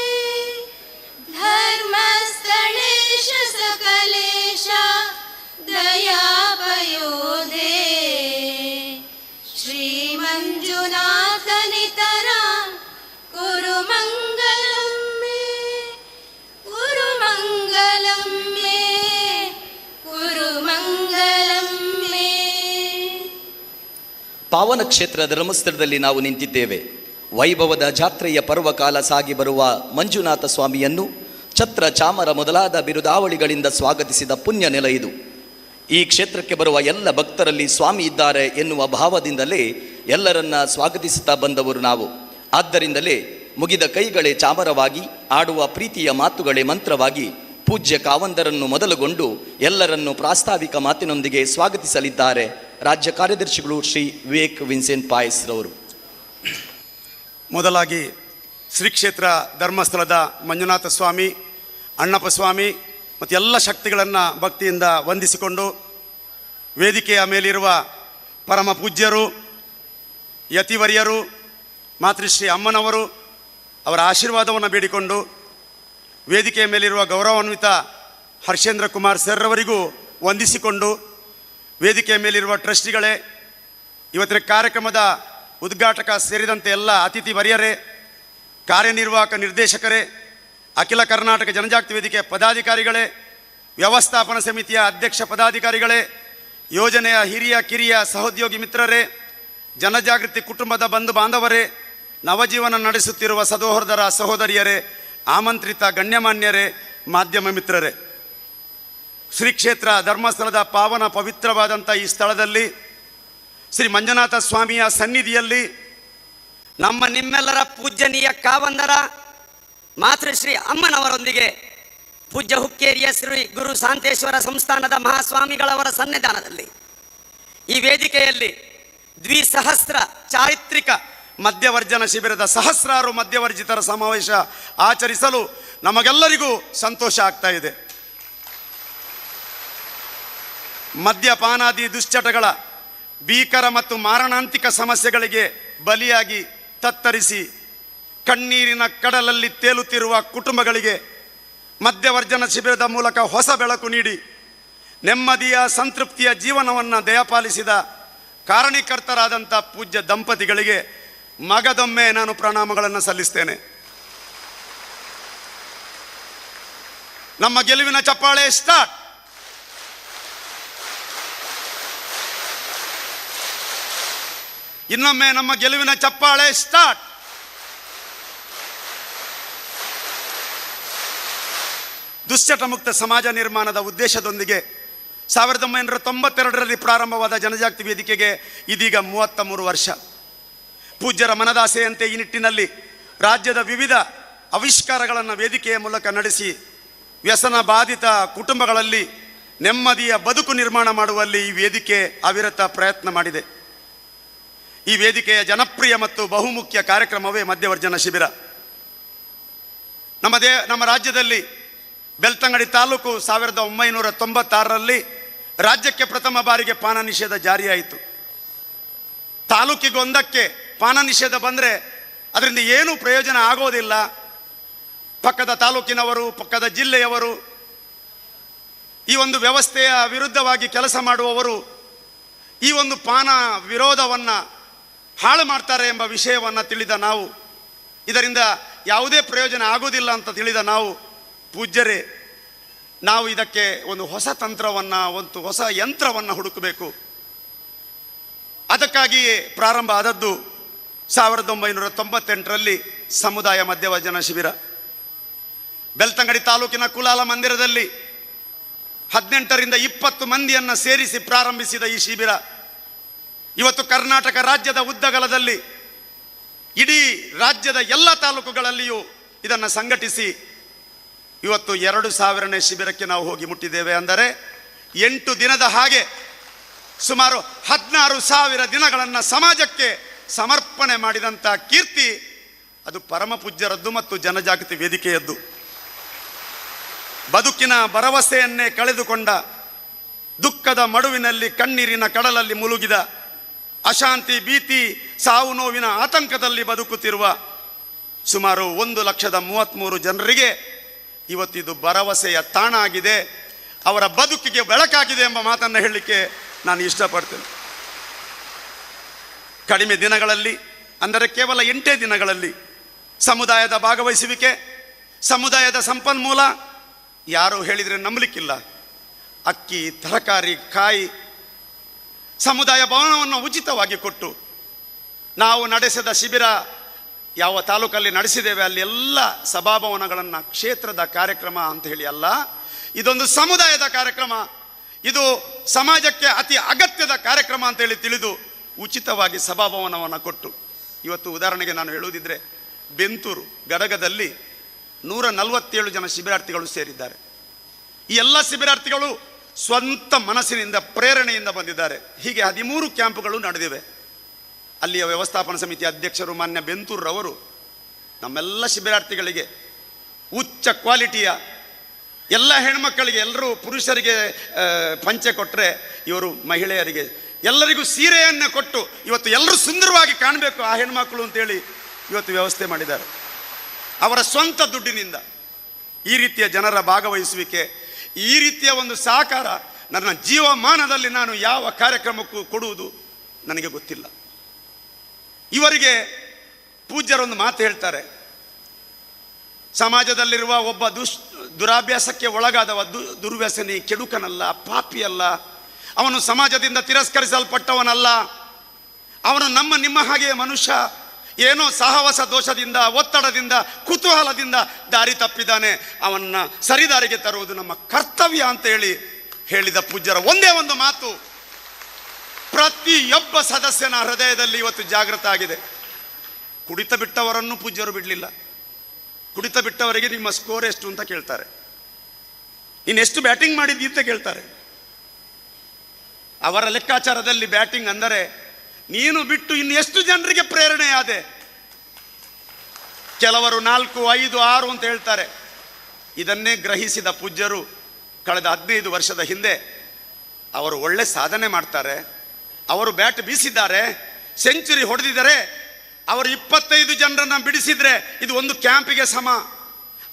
धर्मस्थलेश सकलेश दयापयोदे श्रीमञ्जुनाथनितरां कुरु मङ्गलं मे कुरु मङ्गलं मे कुरु मङ्गलं मे. ಪಾವನ ಕ್ಷೇತ್ರ ಧರ್ಮಸ್ಥಳದಲ್ಲಿ ನಾವು ನಿಂತಿದ್ದೇವೆ. ವೈಭವದ ಜಾತ್ರೆಯ ಪರ್ವಕಾಲ ಸಾಗಿ ಬರುವ ಮಂಜುನಾಥ ಸ್ವಾಮಿಯನ್ನು ಛತ್ರ, ಚಾಮರ ಮೊದಲಾದ ಬಿರುದಾವಳಿಗಳಿಂದ ಸ್ವಾಗತಿಸಿದ ಪುಣ್ಯ ನೆಲ ಇದು. ಈ ಕ್ಷೇತ್ರಕ್ಕೆ ಬರುವ ಎಲ್ಲ ಭಕ್ತರಲ್ಲಿ ಸ್ವಾಮಿ ಇದ್ದಾರೆ ಎನ್ನುವ ಭಾವದಿಂದಲೇ ಎಲ್ಲರನ್ನ ಸ್ವಾಗತಿಸುತ್ತಾ ಬಂದವರು ನಾವು. ಆದ್ದರಿಂದಲೇ ಮುಗಿದ ಕೈಗಳೇ ಚಾಮರವಾಗಿ, ಆಡುವ ಪ್ರೀತಿಯ ಮಾತುಗಳೇ ಮಂತ್ರವಾಗಿ ಪೂಜ್ಯ ಕಾವಂದರನ್ನು ಮೊದಲುಗೊಂಡು ಎಲ್ಲರನ್ನು ಪ್ರಾಸ್ತಾವಿಕ ಮಾತಿನೊಂದಿಗೆ ಸ್ವಾಗತಿಸಲಿದ್ದಾರೆ ರಾಜ್ಯ ಕಾರ್ಯದರ್ಶಿಗಳು ಶ್ರೀ ವಿವೇಕ್ ವಿನ್ಸೆಂಟ್ ಪಾಯಸ್ ರವರು. ಮೊದಲಾಗಿ ಶ್ರೀ ಕ್ಷೇತ್ರ ಧರ್ಮಸ್ಥಳದ ಮಂಜುನಾಥ ಸ್ವಾಮಿ, ಅಣ್ಣಪ್ಪ ಸ್ವಾಮಿ ಮತ್ತು ಎಲ್ಲ ಶಕ್ತಿಗಳನ್ನು ಭಕ್ತಿಯಿಂದ ವಂದಿಸಿಕೊಂಡು ವೇದಿಕೆಯ ಮೇಲಿರುವ ಪರಮ ಪೂಜ್ಯರು, ಯತಿವರ್ಯರು, ಮಾತೃಶ್ರೀ ಅಮ್ಮನವರು ಅವರ ಆಶೀರ್ವಾದವನ್ನು ಬೇಡಿಕೊಂಡು ವೇದಿಕೆಯ ಮೇಲಿರುವ ಗೌರವಾನ್ವಿತ ಹರ್ಷೇಂದ್ರ ಕುಮಾರ್ ಸರ್ ಅವರಿಗೂ ವಂದಿಸಿಕೊಂಡು ವೇದಿಕೆಯ ಮೇಲಿರುವ ಟ್ರಸ್ಟಿಗಳೇ, ಇವತ್ತಿನ ಕಾರ್ಯಕ್ರಮದ ಉದ್ಘಾಟಕ ಸೇರಿದಂತೆ ಎಲ್ಲ ಅತಿಥಿ ವರ್ಯರೇ, ಕಾರ್ಯನಿರ್ವಾಹಕ ನಿರ್ದೇಶಕರೇ, ಅಖಿಲ ಕರ್ನಾಟಕ ಜನಜಾಗೃತಿ ವೇದಿಕೆಯ ಪದಾಧಿಕಾರಿಗಳೇ, ವ್ಯವಸ್ಥಾಪನಾ ಸಮಿತಿಯ ಅಧ್ಯಕ್ಷ ಪದಾಧಿಕಾರಿಗಳೇ, ಯೋಜನೆಯ ಹಿರಿಯ ಕಿರಿಯ ಸಹೋದ್ಯೋಗಿ ಮಿತ್ರರೇ, ಜನಜಾಗೃತಿ ಕುಟುಂಬದ ಬಂಧು ಬಾಂಧವರೇ, ನವಜೀವನ ನಡೆಸುತ್ತಿರುವ ಸಹೋದರ ಸಹೋದರಿಯರೇ, ಆಮಂತ್ರಿತ ಗಣ್ಯಮಾನ್ಯರೇ, ಮಾಧ್ಯಮ ಮಿತ್ರರೇ, ಶ್ರೀ ಕ್ಷೇತ್ರ ಧರ್ಮಸ್ಥಳದ ಪಾವನ ಪವಿತ್ರವಾದಂಥ ಈ ಸ್ಥಳದಲ್ಲಿ ಶ್ರೀ ಮಂಜುನಾಥ ಸ್ವಾಮಿಯ ಸನ್ನಿಧಿಯಲ್ಲಿ ನಮ್ಮ ನಿಮ್ಮೆಲ್ಲರ ಪೂಜ್ಯನೀಯ ಕಾವಂದರ ಮಾತೃಶ್ರೀ ಅಮ್ಮನವರೊಂದಿಗೆ ಪೂಜ್ಯ ಹುಕ್ಕೇರಿಯ ಶ್ರೀ ಗುರು ಶಾಂತೇಶ್ವರ ಸಂಸ್ಥಾನದ ಮಹಾಸ್ವಾಮಿಗಳವರ ಸನ್ನಿಧಾನದಲ್ಲಿ ಈ ವೇದಿಕೆಯಲ್ಲಿ ದ್ವಿಸಹಸ್ರ ಚಾರಿತ್ರಿಕ ಮದ್ಯವರ್ಜನ ಶಿಬಿರದ ಸಹಸ್ರಾರು ಮಧ್ಯವರ್ಜಿತರ ಸಮಾವೇಶ ಆಚರಿಸಲು ನಮಗೆಲ್ಲರಿಗೂ ಸಂತೋಷ ಆಗ್ತಾ ಇದೆ. ಮದ್ಯಪಾನಾದಿ ದುಶ್ಚಟಗಳ ಭೀಕರ ಮತ್ತು ಮಾರಣಾಂತಿಕ ಸಮಸ್ಯೆಗಳಿಗೆ ಬಲಿಯಾಗಿ ತತ್ತರಿಸಿ ಕಣ್ಣೀರಿನ ಕಡಲಲ್ಲಿ ತೇಲುತ್ತಿರುವ ಕುಟುಂಬಗಳಿಗೆ ಮದ್ಯವರ್ಜನ ಶಿಬಿರದ ಮೂಲಕ ಹೊಸ ಬೆಳಕು ನೀಡಿ ನೆಮ್ಮದಿಯ ಸಂತೃಪ್ತಿಯ ಜೀವನವನ್ನು ದಯಪಾಲಿಸಿದ ಕಾರಣೀಕರ್ತರಾದಂಥ ಪೂಜ್ಯ ದಂಪತಿಗಳಿಗೆ ಮಗದೊಮ್ಮೆ ನಾನು ಪ್ರಣಾಮಗಳನ್ನು ಸಲ್ಲಿಸ್ತೇನೆ. ನಮ್ಮ ಗೆಲುವಿನ ಚಪ್ಪಾಳೆ ಸ್ಟಾರ್ಟ್. ಇನ್ನೊಮ್ಮೆ ನಮ್ಮ ಗೆಲುವಿನ ಚಪ್ಪಾಳೆ ಸ್ಟಾರ್ಟ್. ದುಶ್ಚಟ ಮುಕ್ತ ಸಮಾಜ ನಿರ್ಮಾಣದ ಉದ್ದೇಶದೊಂದಿಗೆ 1992ರಲ್ಲಿ ಪ್ರಾರಂಭವಾದ ಜನಜಾಗೃತಿ ವೇದಿಕೆಗೆ ಇದೀಗ 33 ವರ್ಷ. ಪೂಜ್ಯರ ಮನದಾಸೆಯಂತೆ ಈ ನಿಟ್ಟಿನಲ್ಲಿ ರಾಜ್ಯದ ವಿವಿಧ ಆವಿಷ್ಕಾರಗಳನ್ನು ವೇದಿಕೆಯ ಮೂಲಕ ನಡೆಸಿ ವ್ಯಸನ ಬಾಧಿತ ಕುಟುಂಬಗಳಲ್ಲಿ ನೆಮ್ಮದಿಯ ಬದುಕು ನಿರ್ಮಾಣ ಮಾಡುವಲ್ಲಿ ಈ ವೇದಿಕೆ ಅವಿರತ ಪ್ರಯತ್ನ ಮಾಡಿದೆ. ಈ ವೇದಿಕೆಯ ಜನಪ್ರಿಯ ಮತ್ತು ಬಹುಮುಖ್ಯ ಕಾರ್ಯಕ್ರಮವೇ ಮದ್ಯವರ್ಜನ ಶಿಬಿರ. ನಮ್ಮ ರಾಜ್ಯದಲ್ಲಿ ಬೆಳ್ತಂಗಡಿ ತಾಲೂಕು 1996ರಲ್ಲಿ ರಾಜ್ಯಕ್ಕೆ ಪ್ರಥಮ ಬಾರಿಗೆ ಪಾನ ನಿಷೇಧ ಜಾರಿಯಾಯಿತು. ತಾಲೂಕಿಗೊಂದಕ್ಕೆ ಪಾನ ನಿಷೇಧ ಬಂದರೆ ಅದರಿಂದ ಏನೂ ಪ್ರಯೋಜನ ಆಗೋದಿಲ್ಲ. ಪಕ್ಕದ ತಾಲೂಕಿನವರು, ಪಕ್ಕದ ಜಿಲ್ಲೆಯವರು, ಈ ಒಂದು ವ್ಯವಸ್ಥೆಯ ವಿರುದ್ಧವಾಗಿ ಕೆಲಸ ಮಾಡುವವರು ಈ ಒಂದು ಪಾನ ವಿರೋಧವನ್ನು ಹಾಳು ಮಾಡ್ತಾರೆ ಎಂಬ ವಿಷಯವನ್ನು ತಿಳಿದ ನಾವು, ಇದರಿಂದ ಯಾವುದೇ ಪ್ರಯೋಜನ ಆಗೋದಿಲ್ಲ ಅಂತ ತಿಳಿದ ನಾವು, ಪೂಜ್ಯರೇ, ನಾವು ಇದಕ್ಕೆ ಒಂದು ಹೊಸ ತಂತ್ರವನ್ನು, ಒಂದು ಹೊಸ ಯಂತ್ರವನ್ನು ಹುಡುಕಬೇಕು. ಅದಕ್ಕಾಗಿಯೇ ಪ್ರಾರಂಭ ಆದದ್ದು 1998ರಲ್ಲಿ ಸಮುದಾಯ ಮಧ್ಯವರ್ಜನ ಶಿಬಿರ. ಬೆಳ್ತಂಗಡಿ ತಾಲೂಕಿನ ಕುಲಾಲ ಮಂದಿರದಲ್ಲಿ 18ರಿಂದ 20 ಮಂದಿಯನ್ನು ಸೇರಿಸಿ ಪ್ರಾರಂಭಿಸಿದ ಈ ಶಿಬಿರ ಇವತ್ತು ಕರ್ನಾಟಕ ರಾಜ್ಯದ ಉದ್ದಗಲದಲ್ಲಿ, ಇಡೀ ರಾಜ್ಯದ ಎಲ್ಲ ತಾಲೂಕುಗಳಲ್ಲಿಯೂ ಇದನ್ನು ಸಂಘಟಿಸಿ ಇವತ್ತು 2000ನೇ ಶಿಬಿರಕ್ಕೆ ನಾವು ಹೋಗಿ ಮುಟ್ಟಿದ್ದೇವೆ. ಅಂದರೆ 8 ದಿನದ ಹಾಗೆ ಸುಮಾರು 16,000 ದಿನಗಳನ್ನು ಸಮಾಜಕ್ಕೆ ಸಮರ್ಪಣೆ ಮಾಡಿದಂಥ ಕೀರ್ತಿ ಅದು ಪರಮ ಪೂಜ್ಯರದ್ದು ಮತ್ತು ಜನಜಾಗೃತಿ ವೇದಿಕೆಯದ್ದು. ಬದುಕಿನ ಭರವಸೆಯನ್ನೇ ಕಳೆದುಕೊಂಡ, ದುಃಖದ ಮಡುವಿನಲ್ಲಿ ಕಣ್ಣೀರಿನ ಕಡಲಲ್ಲಿ ಮುಳುಗಿದ, ಅಶಾಂತಿ, ಭೀತಿ, ಸಾವು ನೋವಿನ ಆತಂಕದಲ್ಲಿ ಬದುಕುತ್ತಿರುವ ಸುಮಾರು 1,33,000 ಜನರಿಗೆ ಇವತ್ತಿದು ಭರವಸೆಯ ತಾಣ ಆಗಿದೆ, ಅವರ ಬದುಕಿಗೆ ಬೆಳಕಾಗಿದೆ ಎಂಬ ಮಾತನ್ನು ಹೇಳಲಿಕ್ಕೆ ನಾನು ಇಷ್ಟಪಡ್ತೇನೆ. ಕಡಿಮೆ ದಿನಗಳಲ್ಲಿ, ಅಂದರೆ ಕೇವಲ 8 ದಿನಗಳಲ್ಲಿ ಸಮುದಾಯದ ಭಾಗವಹಿಸುವಿಕೆ, ಸಮುದಾಯದ ಸಂಪನ್ಮೂಲ, ಯಾರು ಹೇಳಿದರೆ ನಂಬಲಿಕ್ಕಿಲ್ಲ, ಅಕ್ಕಿ, ತರಕಾರಿ, ಕಾಯಿ, ಸಮುದಾಯ ಭವನವನ್ನು ಉಚಿತವಾಗಿ ಕೊಟ್ಟು ನಾವು ನಡೆಸಿದ ಶಿಬಿರ ಯಾವ ತಾಲೂಕಲ್ಲಿ ನಡೆಸಿದ್ದೇವೆ ಅಲ್ಲಿ ಎಲ್ಲ ಸಭಾಭವನಗಳನ್ನು ಕ್ಷೇತ್ರದ ಕಾರ್ಯಕ್ರಮ ಅಂತ ಹೇಳಿ ಅಲ್ಲ, ಇದೊಂದು ಸಮುದಾಯದ ಕಾರ್ಯಕ್ರಮ, ಇದು ಸಮಾಜಕ್ಕೆ ಅತಿ ಅಗತ್ಯದ ಕಾರ್ಯಕ್ರಮ ಅಂತೇಳಿ ತಿಳಿದು ಉಚಿತವಾಗಿ ಸಭಾಭವನವನ್ನು ಕೊಟ್ಟು ಇವತ್ತು ಉದಾಹರಣೆಗೆ ನಾನು ಹೇಳುವುದಿದ್ರೆ ಬೆಂತೂರು ಗದಗದಲ್ಲಿ 147 ಜನ ಶಿಬಿರಾರ್ಥಿಗಳು ಸೇರಿದ್ದಾರೆ. ಈ ಎಲ್ಲ ಶಿಬಿರಾರ್ಥಿಗಳು ಸ್ವಂತ ಮನಸ್ಸಿನಿಂದ ಪ್ರೇರಣೆಯಿಂದ ಬಂದಿದ್ದಾರೆ. ಹೀಗೆ 13 ಕ್ಯಾಂಪ್ಗಳು ನಡೆದಿವೆ. ಅಲ್ಲಿಯ ವ್ಯವಸ್ಥಾಪನಾ ಸಮಿತಿ ಅಧ್ಯಕ್ಷರು ಮಾನ್ಯ ಬೆಂತೂರವರು ನಮ್ಮೆಲ್ಲ ಶಿಬಿರಾರ್ಥಿಗಳಿಗೆ ಉಚ್ಚ ಕ್ವಾಲಿಟಿಯ ಎಲ್ಲ ಹೆಣ್ಮಕ್ಕಳಿಗೆ, ಎಲ್ಲರೂ ಪುರುಷರಿಗೆ ಪಂಚೆ ಕೊಟ್ಟರೆ ಇವರು ಮಹಿಳೆಯರಿಗೆ ಎಲ್ಲರಿಗೂ ಸೀರೆಯನ್ನೇ ಕೊಟ್ಟು ಇವತ್ತು ಎಲ್ಲರೂ ಸುಂದರವಾಗಿ ಕಾಣಬೇಕು ಆ ಹೆಣ್ಮಕ್ಳು ಅಂತೇಳಿ ಇವತ್ತು ವ್ಯವಸ್ಥೆ ಮಾಡಿದ್ದಾರೆ. ಅವರ ಸ್ವಂತ ದುಡ್ಡಿನಿಂದ ಈ ರೀತಿಯ ಜನರ ಭಾಗವಹಿಸುವಿಕೆ, ಈ ರೀತಿಯ ಒಂದು ಸಹಕಾರ ನನ್ನ ಜೀವಮಾನದಲ್ಲಿ ನಾನು ಯಾವ ಕಾರ್ಯಕ್ರಮಕ್ಕೂ ಕೊಡುವುದು ನನಗೆ ಗೊತ್ತಿಲ್ಲ. ಇವರಿಗೆ ಪೂಜ್ಯರೊಂದು ಮಾತು ಹೇಳ್ತಾರೆ, ಸಮಾಜದಲ್ಲಿರುವ ಒಬ್ಬ ದುರಾಭ್ಯಾಸಕ್ಕೆ ಒಳಗಾದವ ದುರ್ವ್ಯಸನಿ ಕೆಡುಕನಲ್ಲ, ಪಾಪಿಯಲ್ಲ, ಅವನು ಸಮಾಜದಿಂದ ತಿರಸ್ಕರಿಸಲ್ಪಟ್ಟವನಲ್ಲ, ಅವನು ನಿಮ್ಮ ಹಾಗೆಯೇ ಮನುಷ್ಯ, ಏನೋ ಸಹವಾಸ ದೋಷದಿಂದ, ಒತ್ತಡದಿಂದ, ಕುತೂಹಲದಿಂದ ದಾರಿ ತಪ್ಪಿದ್ದಾನೆ, ಅವನ್ನ ಸರಿದಾರಿಗೆ ತರುವುದು ನಮ್ಮ ಕರ್ತವ್ಯ ಅಂತ ಹೇಳಿದ ಪೂಜ್ಯರ ಒಂದೇ ಒಂದು ಮಾತು ಪ್ರತಿಯೊಬ್ಬ ಸದಸ್ಯನ ಹೃದಯದಲ್ಲಿ ಇವತ್ತು ಜಾಗೃತ ಆಗಿದೆ. ಕುಡಿತ ಬಿಟ್ಟವರನ್ನು ಪೂಜ್ಯರು ಬಿಡಲಿಲ್ಲ. ಕುಡಿತ ಬಿಟ್ಟವರಿಗೆ ನಿಮ್ಮ ಸ್ಕೋರ್ ಎಷ್ಟು ಅಂತ ಕೇಳ್ತಾರೆ, ಇನ್ನೆಷ್ಟು ಬ್ಯಾಟಿಂಗ್ ಮಾಡಿದ್ದಿ ಅಂತ ಕೇಳ್ತಾರೆ. ಅವರ ಲೆಕ್ಕಾಚಾರದಲ್ಲಿ ಬ್ಯಾಟಿಂಗ್ ಅಂದರೆ ನೀನು ಬಿಟ್ಟು ಇನ್ನು ಎಷ್ಟು ಜನರಿಗೆ ಪ್ರೇರಣೆ ಆದೆ. ಕೆಲವರು 4, 5, 6 ಅಂತ ಹೇಳ್ತಾರೆ. ಇದನ್ನೇ ಗ್ರಹಿಸಿದ ಪೂಜ್ಯರು ಕಳೆದ 15 ವರ್ಷದ ಹಿಂದೆ ಅವರು ಒಳ್ಳೆ ಸಾಧನೆ ಮಾಡ್ತಾರೆ, ಅವರು ಬ್ಯಾಟ್ ಬೀಸಿದ್ದಾರೆ, ಸೆಂಚುರಿ ಹೊಡೆದಿದ್ದಾರೆ, ಅವರು 25 ಜನರನ್ನ ಬಿಡಿಸಿದ್ರೆ ಇದು ಒಂದು ಕ್ಯಾಂಪಿಗೆ ಸಮ,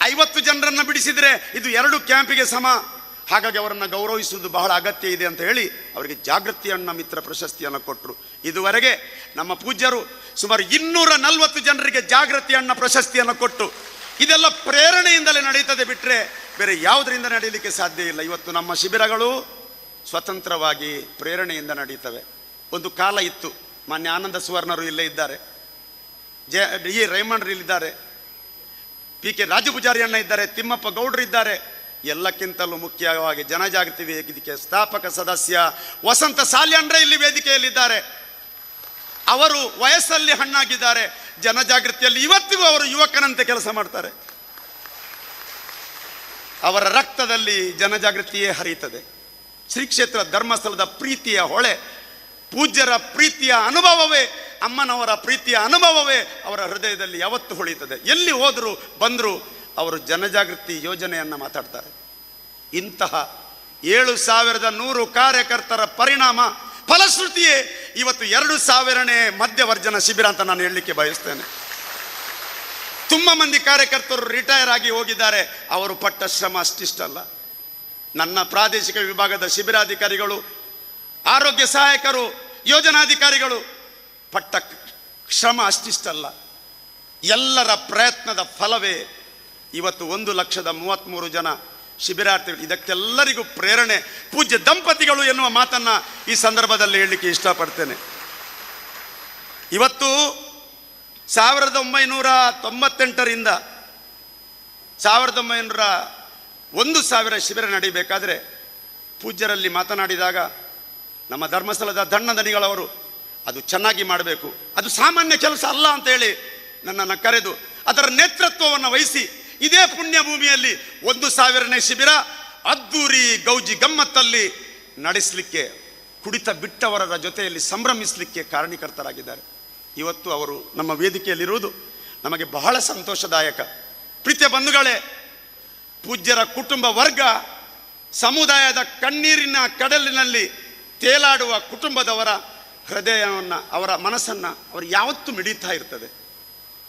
50 ಜನರನ್ನ ಬಿಡಿಸಿದ್ರೆ ಇದು 2 ಕ್ಯಾಂಪಿಗೆ ಸಮ. ಹಾಗಾಗಿ ಅವರನ್ನು ಗೌರವಿಸುವುದು ಬಹಳ ಅಗತ್ಯ ಇದೆ ಅಂತ ಹೇಳಿ ಅವರಿಗೆ ಜಾಗೃತಿ ಅಣ್ಣ ಮಿತ್ರ ಪ್ರಶಸ್ತಿಯನ್ನು ಕೊಟ್ಟರು. ಇದುವರೆಗೆ ನಮ್ಮ ಪೂಜ್ಯರು ಸುಮಾರು 240 ಜನರಿಗೆ ಜಾಗೃತಿ ಅಣ್ಣ ಪ್ರಶಸ್ತಿಯನ್ನು ಕೊಟ್ಟು, ಇದೆಲ್ಲ ಪ್ರೇರಣೆಯಿಂದಲೇ ನಡೀತದೆ ಬಿಟ್ಟರೆ ಬೇರೆ ಯಾವುದರಿಂದ ನಡೀಲಿಕ್ಕೆ ಸಾಧ್ಯ ಇಲ್ಲ. ಇವತ್ತು ನಮ್ಮ ಶಿಬಿರಗಳು ಸ್ವತಂತ್ರವಾಗಿ ಪ್ರೇರಣೆಯಿಂದ ನಡೀತವೆ. ಒಂದು ಕಾಲ ಇತ್ತು, ಮಾನ್ಯ ಆನಂದ ಸುವರ್ಣರು ಇಲ್ಲೇ ಇದ್ದಾರೆ, ಡಿ ರೈಮಂಡ್ರು ಇಲ್ಲಿದ್ದಾರೆ, PK ರಾಜು ಪೂಜಾರಿ ಅಣ್ಣ ಇದ್ದಾರೆ, ತಿಮ್ಮಪ್ಪ ಗೌಡ್ರು ಇದ್ದಾರೆ. ಎಲ್ಲಕ್ಕಿಂತಲೂ ಮುಖ್ಯವಾಗಿ ಜನಜಾಗೃತಿ ವೇದಿಕೆ ಸ್ಥಾಪಕ ಸದಸ್ಯ ವಸಂತ ಸಾಲ್ಯಾನ್ರೆ ಇಲ್ಲಿ ವೇದಿಕೆಯಲ್ಲಿದ್ದಾರೆ. ಅವರು ವಯಸ್ಸಲ್ಲಿ ಹಣ್ಣಾಗಿದ್ದಾರೆ, ಜನಜಾಗೃತಿಯಲ್ಲಿ ಇವತ್ತಿಗೂ ಅವರು ಯುವಕನಂತೆ ಕೆಲಸ ಮಾಡ್ತಾರೆ. ಅವರ ರಕ್ತದಲ್ಲಿ ಜನಜಾಗೃತಿಯೇ ಹರಿಯುತ್ತದೆ. ಶ್ರೀ ಕ್ಷೇತ್ರ ಧರ್ಮಸ್ಥಳದ ಪ್ರೀತಿಯ ಹೊಳೆ, ಪೂಜ್ಯರ ಪ್ರೀತಿಯ ಅನುಭವವೇ, ಅಮ್ಮನವರ ಪ್ರೀತಿಯ ಅನುಭವವೇ ಅವರ ಹೃದಯದಲ್ಲಿ ಯಾವತ್ತು ಹೊಳೆಯುತ್ತದೆ. ಎಲ್ಲಿ ಹೋದರೂ ಬಂದರೂ ಅವರು ಜನಜಾಗೃತಿ ಯೋಜನೆಯನ್ನು ಮಾತಾಡ್ತಾರೆ. ಇಂತಹ 7,100 ಕಾರ್ಯಕರ್ತರ ಪರಿಣಾಮ ಫಲಶ್ರುತಿಯೇ ಇವತ್ತು 2,000ನೇ ಮಧ್ಯವರ್ಜನ ಶಿಬಿರ ಅಂತ ನಾನು ಹೇಳಲಿಕ್ಕೆ ಬಯಸ್ತೇನೆ. ತುಂಬ ಮಂದಿ ಕಾರ್ಯಕರ್ತರು ರಿಟೈರ್ ಆಗಿ ಹೋಗಿದ್ದಾರೆ. ಅವರು ಪಟ್ಟ ಶ್ರಮ ಅಷ್ಟಿಷ್ಟಲ್ಲ. ನನ್ನ ಪ್ರಾದೇಶಿಕ ವಿಭಾಗದ ಶಿಬಿರಾಧಿಕಾರಿಗಳು, ಆರೋಗ್ಯ ಸಹಾಯಕರು, ಯೋಜನಾಧಿಕಾರಿಗಳು ಪಟ್ಟ ಶ್ರಮ ಅಷ್ಟಿಷ್ಟಲ್ಲ, ಎಲ್ಲರ ಪ್ರಯತ್ನದ ಫಲವೇ ಇವತ್ತು 1,33,000 ಜನ ಶಿಬಿರಾರ್ಥಿಗಳು. ಇದಕ್ಕೆಲ್ಲರಿಗೂ ಪ್ರೇರಣೆ ಪೂಜ್ಯ ದಂಪತಿಗಳು ಎನ್ನುವ ಮಾತನ್ನು ಈ ಸಂದರ್ಭದಲ್ಲಿ ಹೇಳಲಿಕ್ಕೆ ಇಷ್ಟಪಡ್ತೇನೆ. ಇವತ್ತು 1998ರಿಂದ 1,000 ಶಿಬಿರ ನಡೀಬೇಕಾದ್ರೆ ಪೂಜ್ಯರಲ್ಲಿ ಮಾತನಾಡಿದಾಗ ನಮ್ಮ ಧರ್ಮಸ್ಥಳದ ದಣ್ಣದನಿಗಳವರು ಅದು ಚೆನ್ನಾಗಿ ಮಾಡಬೇಕು, ಅದು ಸಾಮಾನ್ಯ ಕೆಲಸ ಅಲ್ಲ ಅಂತ ಹೇಳಿ ನನ್ನನ್ನು ಕರೆದು ಅದರ ನೇತೃತ್ವವನ್ನು ವಹಿಸಿ ಇದೇ ಪುಣ್ಯ ಭೂಮಿಯಲ್ಲಿ 1,000ನೇ ಶಿಬಿರ ಅದ್ದೂರಿ ಗೌಜಿ ಗಮ್ಮತ್ತಲ್ಲಿ ನಡೆಸಲಿಕ್ಕೆ, ಕುಡಿತ ಬಿಟ್ಟವರ ಜೊತೆಯಲ್ಲಿ ಸಂಭ್ರಮಿಸಲಿಕ್ಕೆ ಕಾರಣೀಕರ್ತರಾಗಿದ್ದಾರೆ. ಇವತ್ತು ಅವರು ನಮ್ಮ ವೇದಿಕೆಯಲ್ಲಿರುವುದು ನಮಗೆ ಬಹಳ ಸಂತೋಷದಾಯಕ. ಪ್ರೀತಿಯ ಬಂಧುಗಳೇ, ಪೂಜ್ಯರ ಕುಟುಂಬ ವರ್ಗ ಸಮುದಾಯದ ಕಣ್ಣೀರಿನ ಕಡಲಿನಲ್ಲಿ ತೇಲಾಡುವ ಕುಟುಂಬದವರ ಹೃದಯವನ್ನು, ಅವರ ಮನಸ್ಸನ್ನು ಅವರು ಯಾವತ್ತೂ ಮಿಡಿತಾ ಇರ್ತದೆ.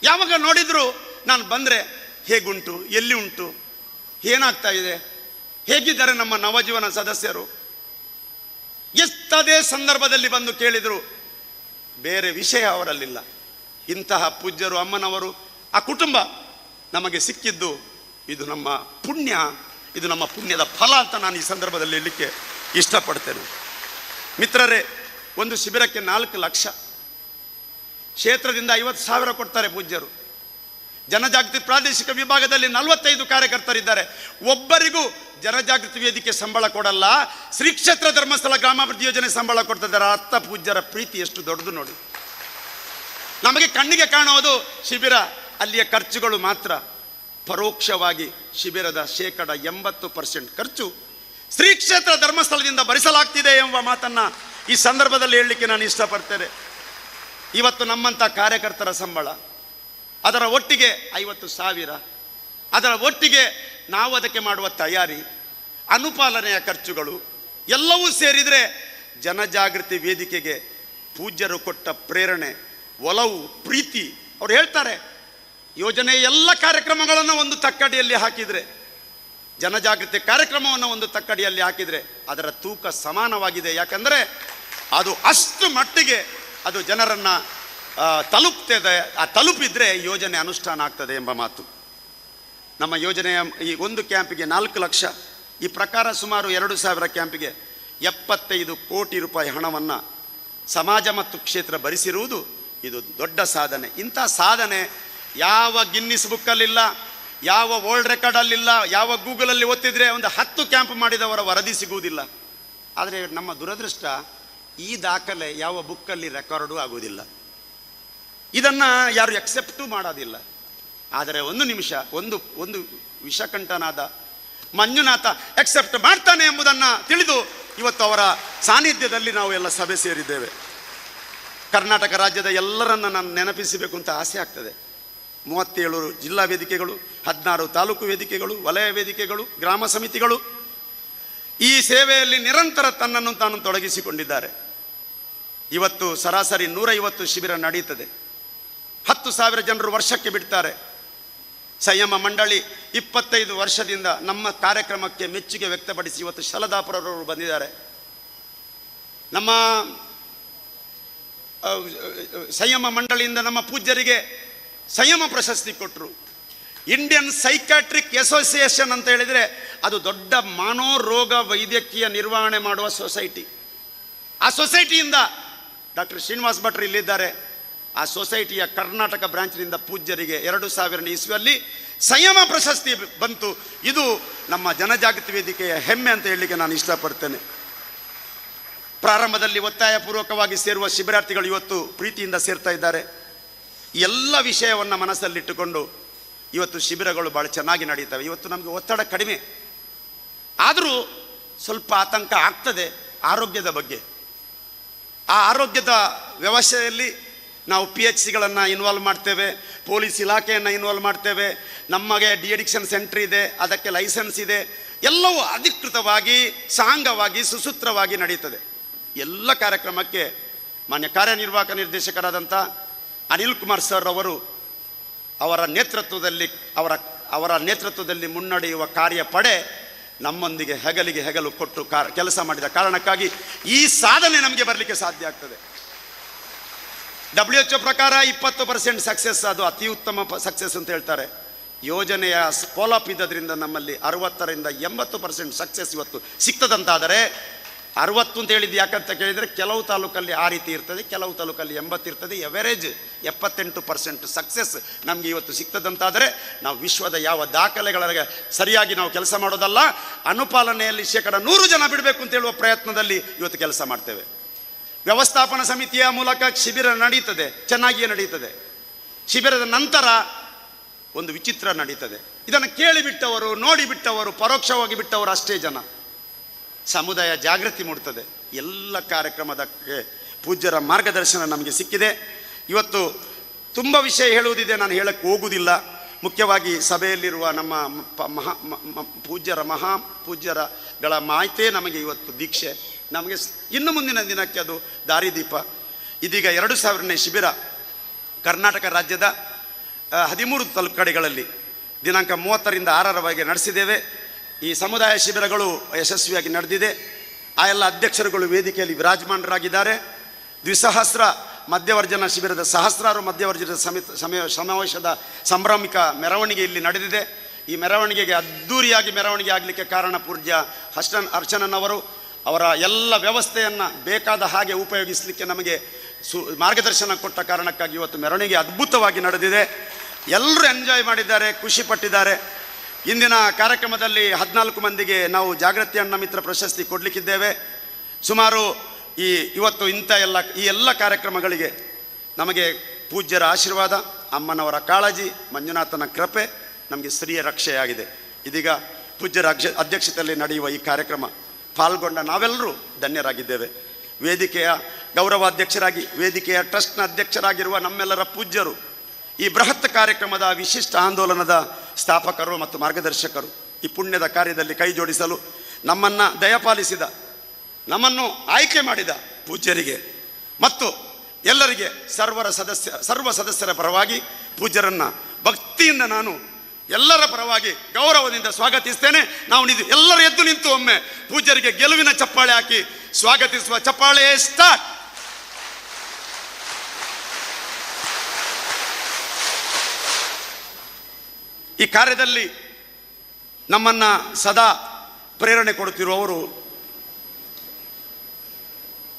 ಯಾವಾಗ ನೋಡಿದರೂ ನಾನು ಬಂದರೆ ಹೇಗುಂಟು, ಎಲ್ಲಿ ಉಂಟು, ಏನಾಗ್ತಾ ಇದೆ, ಹೇಗಿದ್ದಾರೆ ನಮ್ಮ ನವಜೀವನ ಸದಸ್ಯರು, ಎಷ್ಟದೇ ಸಂದರ್ಭದಲ್ಲಿ ಬಂದು ಕೇಳಿದರು, ಬೇರೆ ವಿಷಯ ಅವರಲ್ಲಿಲ್ಲ. ಇಂತಹ ಪೂಜ್ಯರು, ಅಮ್ಮನವರು, ಆ ಕುಟುಂಬ ನಮಗೆ ಸಿಕ್ಕಿದ್ದು ಇದು ನಮ್ಮ ಪುಣ್ಯ, ಇದು ನಮ್ಮ ಪುಣ್ಯದ ಫಲ ಅಂತ ನಾನು ಈ ಸಂದರ್ಭದಲ್ಲಿ ಹೇಳಲಿಕ್ಕೆ ಇಷ್ಟಪಡ್ತೇನೆ. ಮಿತ್ರರೇ, ಒಂದು ಶಿಬಿರಕ್ಕೆ 4 ಲಕ್ಷ, ಕ್ಷೇತ್ರದಿಂದ 50,000 ಕೊಡ್ತಾರೆ ಪೂಜ್ಯರು. ಜನಜಾಗೃತಿ ಪ್ರಾದೇಶಿಕ ವಿಭಾಗದಲ್ಲಿ 45 ಕಾರ್ಯಕರ್ತರಿದ್ದಾರೆ. ಒಬ್ಬರಿಗೂ ಜನಜಾಗೃತಿ ವೇದಿಕೆ ಸಂಬಳ ಕೊಡಲ್ಲ, ಶ್ರೀ ಕ್ಷೇತ್ರ ಧರ್ಮಸ್ಥಳ ಗ್ರಾಮಾಭಿವೃದ್ಧಿ ಯೋಜನೆ ಸಂಬಳ ಕೊಡ್ತಿದ್ದಾರೆ. ಅರ್ಥ ಪೂಜ್ಯರ ಪ್ರೀತಿ ಎಷ್ಟು ದೊಡ್ಡದು ನೋಡಿ. ನಮಗೆ ಕಣ್ಣಿಗೆ ಕಾಣುವುದು ಶಿಬಿರ, ಅಲ್ಲಿಯ ಖರ್ಚುಗಳು ಮಾತ್ರ. ಪರೋಕ್ಷವಾಗಿ ಶಿಬಿರದ 80% ಖರ್ಚು ಶ್ರೀ ಕ್ಷೇತ್ರ ಧರ್ಮಸ್ಥಳದಿಂದ ಭರಿಸಲಾಗ್ತಿದೆ ಎಂಬ ಮಾತನ್ನು ಈ ಸಂದರ್ಭದಲ್ಲಿ ಹೇಳಲಿಕ್ಕೆ ನಾನು ಇಷ್ಟಪಡ್ತೇನೆ. ಇವತ್ತು ನಮ್ಮಂಥ ಕಾರ್ಯಕರ್ತರ ಸಂಬಳ, ಅದರ ಒಟ್ಟಿಗೆ 50,000, ಅದರ ಒಟ್ಟಿಗೆ ನಾವು ಅದಕ್ಕೆ ಮಾಡುವ ತಯಾರಿ, ಅನುಪಾಲನೆಯ ಖರ್ಚುಗಳು ಎಲ್ಲವೂ ಸೇರಿದರೆ ಜನಜಾಗೃತಿ ವೇದಿಕೆಗೆ ಪೂಜ್ಯರು ಕೊಟ್ಟ ಪ್ರೇರಣೆ, ಒಲವು, ಪ್ರೀತಿ. ಅವ್ರು ಹೇಳ್ತಾರೆ, ಯೋಜನೆಯ ಎಲ್ಲ ಕಾರ್ಯಕ್ರಮಗಳನ್ನು ಒಂದು ತಕ್ಕಡಿಯಲ್ಲಿ ಹಾಕಿದರೆ, ಜನಜಾಗೃತಿ ಕಾರ್ಯಕ್ರಮವನ್ನು ಒಂದು ತಕ್ಕಡಿಯಲ್ಲಿ ಹಾಕಿದರೆ ಅದರ ತೂಕ ಸಮಾನವಾಗಿದೆ. ಯಾಕಂದರೆ ಅದು ಅಷ್ಟು ಮಟ್ಟಿಗೆ ಅದು ಜನರನ್ನು ತಲುಪ್ತದೆ. ಆ ತಲುಪಿದರೆ ಯೋಜನೆ ಅನುಷ್ಠಾನ ಆಗ್ತದೆ ಎಂಬ ಮಾತು. ನಮ್ಮ ಯೋಜನೆಯ ಈ ಒಂದು ಕ್ಯಾಂಪಿಗೆ 4 ಲಕ್ಷ, ಈ ಪ್ರಕಾರ ಸುಮಾರು 2,000 ಕ್ಯಾಂಪಿಗೆ 75 ಕೋಟಿ ರೂಪಾಯಿ ಹಣವನ್ನು ಸಮಾಜ ಮತ್ತು ಕ್ಷೇತ್ರ ಭರಿಸಿರುವುದು ಇದು ದೊಡ್ಡ ಸಾಧನೆ. ಇಂಥ ಸಾಧನೆ ಯಾವ ಗಿನ್ನಿಸ್ ಬುಕ್ಕಲ್ಲಿಲ್ಲ, ಯಾವ ವರ್ಲ್ಡ್ ರೆಕಾರ್ಡಲ್ಲಿಲ್ಲ, ಯಾವ ಗೂಗಲಲ್ಲಿ ಒತ್ತಿದ್ರೆ ಒಂದು 10 ಕ್ಯಾಂಪ್ ಮಾಡಿದವರ ವರದಿ ಸಿಗುವುದಿಲ್ಲ. ಆದರೆ ನಮ್ಮ ದುರದೃಷ್ಟ, ಈ ದಾಖಲೆ ಯಾವ ಬುಕ್ಕಲ್ಲಿ ರೆಕಾರ್ಡು ಆಗುವುದಿಲ್ಲ, ಇದನ್ನು ಯಾರು ಎಕ್ಸೆಪ್ಟು ಮಾಡೋದಿಲ್ಲ. ಆದರೆ ಒಂದು ನಿಮಿಷ, ಒಂದು ವಿಷಕಂಠನಾದ ಮಂಜುನಾಥ ಎಕ್ಸೆಪ್ಟ್ ಮಾಡ್ತಾನೆ ಎಂಬುದನ್ನು ತಿಳಿದು ಇವತ್ತು ಅವರ ಸಾನ್ನಿಧ್ಯದಲ್ಲಿ ನಾವು ಎಲ್ಲ ಸಭೆ ಸೇರಿದ್ದೇವೆ. ಕರ್ನಾಟಕ ರಾಜ್ಯದ ಎಲ್ಲರನ್ನು ನಾನು ನೆನಪಿಸಬೇಕು ಅಂತ ಆಸೆ ಆಗ್ತದೆ. 37 ಜಿಲ್ಲಾ ವೇದಿಕೆಗಳು, 16 ತಾಲೂಕು ವೇದಿಕೆಗಳು, ವಲಯ ವೇದಿಕೆಗಳು, ಗ್ರಾಮ ಸಮಿತಿಗಳು ಈ ಸೇವೆಯಲ್ಲಿ ನಿರಂತರ ತನ್ನನ್ನು ತಾನು ತೊಡಗಿಸಿಕೊಂಡಿದ್ದಾರೆ. ಇವತ್ತು ಸರಾಸರಿ 150 ಶಿಬಿರ ನಡೆಯುತ್ತದೆ. 10,000 ಜನರು ವರ್ಷಕ್ಕೆ ಬಿಡ್ತಾರೆ. ಸಂಯಮ ಮಂಡಳಿ 25 ವರ್ಷದಿಂದ ನಮ್ಮ ಕಾರ್ಯಕ್ರಮಕ್ಕೆ ಮೆಚ್ಚುಗೆ ವ್ಯಕ್ತಪಡಿಸಿ ಇವತ್ತು ಶಲದಾಪುರವರು ಬಂದಿದ್ದಾರೆ. ನಮ್ಮ ಸಂಯಮ ಮಂಡಳಿಯಿಂದ ನಮ್ಮ ಪೂಜ್ಯರಿಗೆ ಸಂಯಮ ಪ್ರಶಸ್ತಿ ಕೊಟ್ಟರು. ಇಂಡಿಯನ್ ಸೈಕ್ಯಾಟ್ರಿಕ್ ಅಸೋಸಿಯೇಷನ್ ಅಂತ ಹೇಳಿದರೆ ಅದು ದೊಡ್ಡ ಮನೋರೋಗ ವೈದ್ಯಕೀಯ ನಿರ್ವಹಣೆ ಮಾಡುವ ಸೊಸೈಟಿ. ಆ ಸೊಸೈಟಿಯಿಂದ ಡಾಕ್ಟರ್ ಶ್ರೀನಿವಾಸ್ ಭಟ್ರು ಇಲ್ಲಿದ್ದಾರೆ. ಆ ಸೊಸೈಟಿಯ ಕರ್ನಾಟಕ ಬ್ರಾಂಚ್ನಿಂದ ಪೂಜ್ಯರಿಗೆ 2000 ಇಸ್ವಿಯಲ್ಲಿ ಸಂಯಮ ಪ್ರಶಸ್ತಿ ಬಂತು. ಇದು ನಮ್ಮ ಜನಜಾಗೃತಿ ವೇದಿಕೆಯ ಹೆಮ್ಮೆ ಅಂತ ಹೇಳಲಿಕ್ಕೆ ನಾನು ಇಷ್ಟಪಡ್ತೇನೆ. ಪ್ರಾರಂಭದಲ್ಲಿ ಒತ್ತಾಯಪೂರ್ವಕವಾಗಿ ಸೇರುವ ಶಿಬಿರಾರ್ಥಿಗಳು ಇವತ್ತು ಪ್ರೀತಿಯಿಂದ ಸೇರ್ತಾ ಇದ್ದಾರೆ. ಎಲ್ಲ ವಿಷಯವನ್ನು ಮನಸ್ಸಲ್ಲಿಟ್ಟುಕೊಂಡು ಇವತ್ತು ಶಿಬಿರಗಳು ಭಾಳ ಚೆನ್ನಾಗಿ ನಡೀತವೆ. ಇವತ್ತು ನಮಗೆ ಒತ್ತಡ ಕಡಿಮೆ, ಆದರೂ ಸ್ವಲ್ಪ ಆತಂಕ ಆಗ್ತದೆ ಆರೋಗ್ಯದ ಬಗ್ಗೆ. ಆ ಆರೋಗ್ಯದ ವ್ಯವಸ್ಥೆಯಲ್ಲಿ ನಾವು PHCಗಳನ್ನು ಇನ್ವಾಲ್ವ್ ಮಾಡ್ತೇವೆ, ಪೊಲೀಸ್ ಇಲಾಖೆಯನ್ನು ಇನ್ವಾಲ್ವ್ ಮಾಡ್ತೇವೆ, ನಮಗೆ ಡಿಅಡಿಕ್ಷನ್ ಸೆಂಟರ್ ಇದೆ, ಅದಕ್ಕೆ ಲೈಸೆನ್ಸ್ ಇದೆ. ಎಲ್ಲವೂ ಅಧಿಕೃತವಾಗಿ, ಸಾಂಗವಾಗಿ, ಸುಸೂತ್ರವಾಗಿ ನಡೀತದೆ. ಎಲ್ಲ ಕಾರ್ಯಕ್ರಮಕ್ಕೆ ಮಾನ್ಯ ಕಾರ್ಯನಿರ್ವಾಹಕ ನಿರ್ದೇಶಕರಾದಂಥ ಅನಿಲ್ ಕುಮಾರ್ ಸರ್ ಅವರು ಅವರ ನೇತೃತ್ವದಲ್ಲಿ ಮುನ್ನಡೆಯುವ ಕಾರ್ಯಪಡೆ ನಮ್ಮೊಂದಿಗೆ ಹೆಗಲಿಗೆ ಹೆಗಲು ಕೊಟ್ಟು ಕೆಲಸ ಮಾಡಿದ ಕಾರಣಕ್ಕಾಗಿ ಈ ಸಾಧನೆ ನಮಗೆ ಬರಲಿಕ್ಕೆ ಸಾಧ್ಯ ಆಗ್ತದೆ. WHO ಪ್ರಕಾರ 20% ಸಕ್ಸಸ್, ಅದು ಅತಿ ಉತ್ತಮ ಸಕ್ಸಸ್ ಅಂತ ಹೇಳ್ತಾರೆ. ಯೋಜನೆಯ ಫಾಲೋಅಪ್ ಇದ್ದದ್ರಿಂದ ನಮ್ಮಲ್ಲಿ 60ರಿಂದ 80% ಸಕ್ಸಸ್ ಇವತ್ತು ಸಿಗ್ತದಂತಾದರೆ, 60 ಅಂತ ಹೇಳಿದ್ದು ಯಾಕಂತ ಕೇಳಿದರೆ ಕೆಲವು ತಾಲೂಕಲ್ಲಿ ಆ ರೀತಿ ಇರ್ತದೆ, ಕೆಲವು ತಾಲೂಕಲ್ಲಿ 80 ಇರ್ತದೆ. ಎವರೇಜ್ 78% ಸಕ್ಸಸ್ ನಮಗೆ ಇವತ್ತು ಸಿಗ್ತದಂತಾದರೆ ನಾವು ವಿಶ್ವದ ಯಾವ ದಾಖಲೆಗಳಿಗೆ ಸರಿಯಾಗಿ ನಾವು ಕೆಲಸ ಮಾಡೋದಲ್ಲ, ಅನುಪಾಲನೆಯಲ್ಲಿ 100% ಜನ ಬಿಡಬೇಕು ಅಂತ ಹೇಳುವ ಪ್ರಯತ್ನದಲ್ಲಿ ಇವತ್ತು ಕೆಲಸ ಮಾಡ್ತೇವೆ. ವ್ಯವಸ್ಥಾಪನಾ ಸಮಿತಿಯ ಮೂಲಕ ಶಿಬಿರ ನಡೀತದೆ, ಚೆನ್ನಾಗಿಯೇ ನಡೀತದೆ. ಶಿಬಿರದ ನಂತರ ಒಂದು ವಿಚಿತ್ರ ನಡೀತದೆ. ಇದನ್ನು ಕೇಳಿಬಿಟ್ಟವರು, ನೋಡಿಬಿಟ್ಟವರು, ಪರೋಕ್ಷವಾಗಿ ಬಿಟ್ಟವರು ಅಷ್ಟೇ ಜನ. ಸಮುದಾಯ ಜಾಗೃತಿ ಮೂಡ್ತದೆ. ಎಲ್ಲ ಕಾರ್ಯಕ್ರಮದ ಪೂಜ್ಯರ ಮಾರ್ಗದರ್ಶನ ನಮಗೆ ಸಿಕ್ಕಿದೆ. ಇವತ್ತು ತುಂಬ ವಿಷಯ ಹೇಳುವುದಿದೆ, ನಾನು ಹೇಳಕ್ಕೆ ಹೋಗುವುದಿಲ್ಲ. ಮುಖ್ಯವಾಗಿ ಸಭೆಯಲ್ಲಿರುವ ನಮ್ಮ ಪೂಜ್ಯರಗಳ ಮಾಹಿತಿ ನಮಗೆ ಇವತ್ತು ದೀಕ್ಷೆ, ನಮಗೆ ಇನ್ನು ಮುಂದಿನ ದಿನಕ್ಕೆ ಅದು ದಾರಿದೀಪ. ಇದೀಗ 2000ನೇ ಶಿಬಿರ ಕರ್ನಾಟಕ ರಾಜ್ಯದ 13 ಕಡೆಗಳಲ್ಲಿ ದಿನಾಂಕ 30ರಿಂದ 6ರವರೆಗೆ ನಡೆಸಿದ್ದೇವೆ. ಈ ಸಮುದಾಯ ಶಿಬಿರಗಳು ಯಶಸ್ವಿಯಾಗಿ ನಡೆದಿದೆ. ಆ ಎಲ್ಲ ಅಧ್ಯಕ್ಷರುಗಳು ವೇದಿಕೆಯಲ್ಲಿ ವಿರಾಜಮಾನರಾಗಿದ್ದಾರೆ. 2000 ಮಧ್ಯವರ್ಜನ ಶಿಬಿರದ ಸಹಸ್ರಾರು ಮಧ್ಯವರ್ಜನ ಸಮಾವೇಶದ ಸಂಭ್ರಮಿಕ ಮೆರವಣಿಗೆ ಇಲ್ಲಿ ನಡೆದಿದೆ. ಈ ಮೆರವಣಿಗೆಗೆ ಅದ್ಧೂರಿಯಾಗಿ ಮೆರವಣಿಗೆ ಆಗಲಿಕ್ಕೆ ಕಾರಣ ಪೂಜ್ಯ ಅರ್ಚನನವರು. ಅವರ ಎಲ್ಲ ವ್ಯವಸ್ಥೆಯನ್ನು ಬೇಕಾದ ಹಾಗೆ ಉಪಯೋಗಿಸಲಿಕ್ಕೆ ನಮಗೆ ಮಾರ್ಗದರ್ಶನ ಕೊಟ್ಟ ಕಾರಣಕ್ಕಾಗಿ ಇವತ್ತು ಮೆರವಣಿಗೆ ಅದ್ಭುತವಾಗಿ ನಡೆದಿದೆ. ಎಲ್ಲರೂ ಎಂಜಾಯ್ ಮಾಡಿದ್ದಾರೆ, ಖುಷಿ ಪಟ್ಟಿದ್ದಾರೆ. ಇಂದಿನ ಕಾರ್ಯಕ್ರಮದಲ್ಲಿ 14 ಮಂದಿಗೆ ನಾವು ಜಾಗೃತಿ ಅಣ್ಣ ಮಿತ್ರ ಪ್ರಶಸ್ತಿ ಕೊಡಲಿಕ್ಕಿದ್ದೇವೆ. ಸುಮಾರು ಇವತ್ತು ಈ ಎಲ್ಲ ಕಾರ್ಯಕ್ರಮಗಳಿಗೆ ನಮಗೆ ಪೂಜ್ಯರ ಆಶೀರ್ವಾದ, ಅಮ್ಮನವರ ಕಾಳಜಿ, ಮಂಜುನಾಥನ ಕೃಪೆ ನಮಗೆ ಸ್ತ್ರೀಯ ರಕ್ಷೆಯಾಗಿದೆ. ಇದೀಗ ಪೂಜ್ಯರ ಅಧ್ಯಕ್ಷತೆಯಲ್ಲಿ ನಡೆಯುವ ಈ ಕಾರ್ಯಕ್ರಮ ಪಾಲ್ಗೊಂಡ ನಾವೆಲ್ಲರೂ ಧನ್ಯರಾಗಿದ್ದೇವೆ. ವೇದಿಕೆಯ ಗೌರವಾಧ್ಯಕ್ಷರಾಗಿ, ವೇದಿಕೆಯ ಟ್ರಸ್ಟ್ನ ಅಧ್ಯಕ್ಷರಾಗಿರುವ ನಮ್ಮೆಲ್ಲರ ಪೂಜ್ಯರು, ಈ ಬೃಹತ್ ಕಾರ್ಯಕ್ರಮದ ವಿಶಿಷ್ಟ ಆಂದೋಲನದ ಸ್ಥಾಪಕರು ಮತ್ತು ಮಾರ್ಗದರ್ಶಕರು, ಈ ಪುಣ್ಯದ ಕಾರ್ಯದಲ್ಲಿ ಕೈ ಜೋಡಿಸಲು ನಮ್ಮನ್ನು ದಯಪಾಲಿಸಿದ, ನಮ್ಮನ್ನು ಆಯ್ಕೆ ಮಾಡಿದ ಪೂಜ್ಯರಿಗೆ ಮತ್ತು ಎಲ್ಲರಿಗೆ ಸರ್ವ ಸದಸ್ಯರ ಪರವಾಗಿ ಪೂಜ್ಯರನ್ನು ಭಕ್ತಿಯಿಂದ ನಾನು ಎಲ್ಲರ ಪರವಾಗಿ ಗೌರವದಿಂದ ಸ್ವಾಗತಿಸ್ತೇನೆ. ನಾವು ಎಲ್ಲರೂ ಎದ್ದು ನಿಂತು ಒಮ್ಮೆ ಪೂಜ್ಯರಿಗೆ ಗೆಲುವಿನ ಚಪ್ಪಾಳೆ ಹಾಕಿ ಸ್ವಾಗತಿಸುವ. ಚಪ್ಪಾಳೆ ಸ್ಟಾರ್ಟ್. ಈ ಕಾರ್ಯದಲ್ಲಿ ನಮ್ಮನ್ನು ಸದಾ ಪ್ರೇರಣೆ ಕೊಡುತ್ತಿರುವವರು,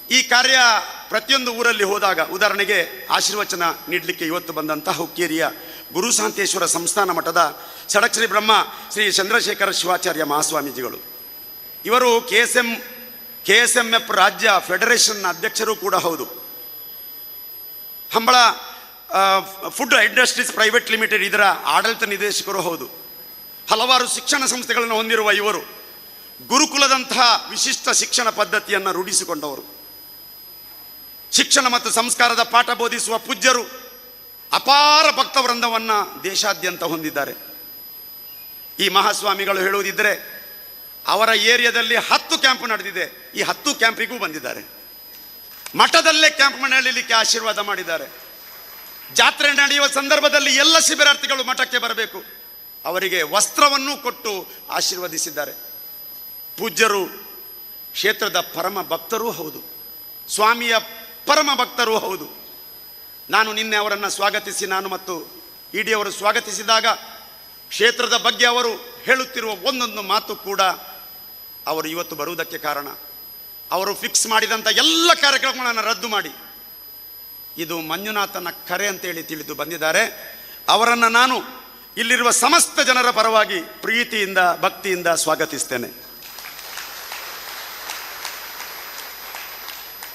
ಈ ಕಾರ್ಯ ಪ್ರತಿಯೊಂದು ಊರಲ್ಲಿ ಹೋದಾಗ, ಉದಾಹರಣೆಗೆ ಆಶೀರ್ವಚನ ನೀಡಲಿಕ್ಕೆ ಇವತ್ತು ಬಂದಂತಹ ಹುಕ್ಕೇರಿಯ ಗುರುಸಾಂತೇಶ್ವರ ಸಂಸ್ಥಾನ ಮಠದ ಷಡಕ್ಷರಿ ಬ್ರಹ್ಮ ಶ್ರೀ ಚಂದ್ರಶೇಖರ ಶಿವಾಚಾರ್ಯ ಮಹಾಸ್ವಾಮೀಜಿಗಳು. ಇವರು KSMF ರಾಜ್ಯ ಫೆಡರೇಷನ್ನ ಅಧ್ಯಕ್ಷರು ಕೂಡ ಹೌದು. ಹಂಬಳ ಫುಡ್ ಇಂಡಸ್ಟ್ರೀಸ್ ಪ್ರೈವೇಟ್ ಲಿಮಿಟೆಡ್ ಇದರ ಆಡಳಿತ ನಿರ್ದೇಶಕರು ಹೌದು. ಹಲವಾರು ಶಿಕ್ಷಣ ಸಂಸ್ಥೆಗಳನ್ನು ಹೊಂದಿರುವ ಇವರು ಗುರುಕುಲದಂತಹ ವಿಶಿಷ್ಟ ಶಿಕ್ಷಣ ಪದ್ಧತಿಯನ್ನು ರೂಢಿಸಿಕೊಂಡವರು. ಶಿಕ್ಷಣ ಮತ್ತು ಸಂಸ್ಕಾರದ ಪಾಠ ಬೋಧಿಸುವ ಪೂಜ್ಯರು. ಅಪಾರ ಭಕ್ತವೃಂದವನ್ನು ದೇಶಾದ್ಯಂತ ಹೊಂದಿದ್ದಾರೆ. ಈ ಮಹಾಸ್ವಾಮಿಗಳು ಹೇಳುವುದಿದ್ದರೆ ಅವರ ಏರಿಯಾದಲ್ಲಿ 10 ಕ್ಯಾಂಪ್ ನಡೆದಿದೆ. ಈ 10 ಕ್ಯಾಂಪಿಗೂ ಬಂದಿದ್ದಾರೆ. ಮಠದಲ್ಲೇ ಕ್ಯಾಂಪ್ ನಡೆಯಲಿಕ್ಕೆ ಆಶೀರ್ವಾದ ಮಾಡಿದ್ದಾರೆ. ಜಾತ್ರೆ ನಡೆಯುವ ಸಂದರ್ಭದಲ್ಲಿ ಎಲ್ಲ ಶಿಬಿರಾರ್ಥಿಗಳು ಮಠಕ್ಕೆ ಬರಬೇಕು, ಅವರಿಗೆ ವಸ್ತ್ರವನ್ನು ಕೊಟ್ಟು ಆಶೀರ್ವದಿಸಿದ್ದಾರೆ. ಪೂಜ್ಯರು ಕ್ಷೇತ್ರದ ಪರಮ ಭಕ್ತರೂ ಹೌದು, ಸ್ವಾಮಿಯ ಪರಮ ಭಕ್ತರೂ ಹೌದು. ನಾನು ನಿನ್ನೆ ಅವರನ್ನು ಸ್ವಾಗತಿಸಿ, ನಾನು ಮತ್ತು ಇಡಿ ಅವರು ಸ್ವಾಗತಿಸಿದಾಗ ಕ್ಷೇತ್ರದ ಬಗ್ಗೆ ಅವರು ಹೇಳುತ್ತಿರುವ ಒಂದೊಂದು ಮಾತು ಕೂಡ ಅವರು ಇವತ್ತು ಬರುವುದಕ್ಕೆ ಕಾರಣ. ಅವರು ಫಿಕ್ಸ್ ಮಾಡಿದಂಥ ಎಲ್ಲ ಕಾರ್ಯಕ್ರಮಗಳನ್ನು ರದ್ದು ಮಾಡಿ ಇದು ಮಂಜುನಾಥನ ಕರೆ ಅಂತೇಳಿ ತಿಳಿದು ಬಂದಿದ್ದಾರೆ. ಅವರನ್ನು ನಾನು ಇಲ್ಲಿರುವ ಸಮಸ್ತ ಜನರ ಪರವಾಗಿ ಪ್ರೀತಿಯಿಂದ ಭಕ್ತಿಯಿಂದ ಸ್ವಾಗತಿಸ್ತೇನೆ.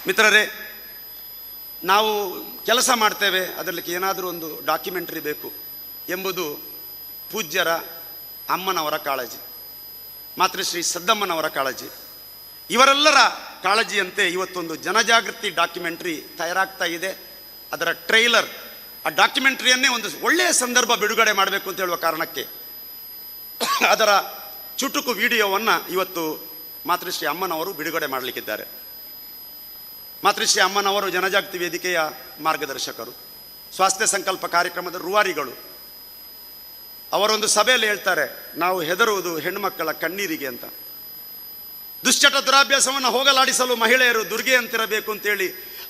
ಮಿತ್ರರೇ, ನಾವು ಕೆಲಸ ಮಾಡ್ತೇವೆ, ಅದರಲ್ಲಿ ಏನಾದರೂ ಒಂದು ಡಾಕ್ಯುಮೆಂಟ್ರಿ ಬೇಕು ಎಂಬುದು ಪೂಜ್ಯರ ಅಮ್ಮನವರ ಕಾಳಜಿ, ಮಾತೃಶ್ರೀ ಸದ್ದಮ್ಮನವರ ಕಾಳಜಿ. ಇವರೆಲ್ಲರ ಕಾಳಜಿಯಂತೆ ಇವತ್ತೊಂದು ಜನಜಾಗೃತಿ ಡಾಕ್ಯುಮೆಂಟ್ರಿ ತಯಾರಾಗ್ತಾ ಇದೆ. ಅದರ ಟ್ರೈಲರ್, ಆ ಡಾಕ್ಯುಮೆಂಟ್ರಿಯನ್ನೇ ಒಂದು ಒಳ್ಳೆಯ ಸಂದರ್ಭ ಬಿಡುಗಡೆ ಮಾಡಬೇಕು ಅಂತ ಹೇಳುವ ಕಾರಣಕ್ಕೆ ಅದರ ಚುಟುಕು ವಿಡಿಯೋವನ್ನು ಇವತ್ತು ಮಾತೃಶ್ರೀ ಅಮ್ಮನವರು ಬಿಡುಗಡೆ ಮಾಡಲಿಕ್ಕಿದ್ದಾರೆ. ಮಾತೃಶ್ರೀ ಅಮ್ಮನವರು ಜನಜಾಗೃತಿ ವೇದಿಕೆಯ ಮಾರ್ಗದರ್ಶಕರು, ಸ್ವಾಸ್ಥ್ಯ ಸಂಕಲ್ಪ ಕಾರ್ಯಕ್ರಮದ ರೂವಾರಿಗಳು. ಅವರೊಂದು ಸಭೆಯಲ್ಲಿ ಹೇಳ್ತಾರೆ, ನಾವು ಹೆದರುವುದು ಹೆಣ್ಣುಮಕ್ಕಳ ಕಣ್ಣೀರಿಗೆ ಅಂತ. ದುಶ್ಚಟ ದುರಾಭ್ಯಾಸವನ್ನು ಹೋಗಲಾಡಿಸಲು ಮಹಿಳೆಯರು ದುರ್ಗೆಯಂತಿರಬೇಕು ಅಂತೇಳಿ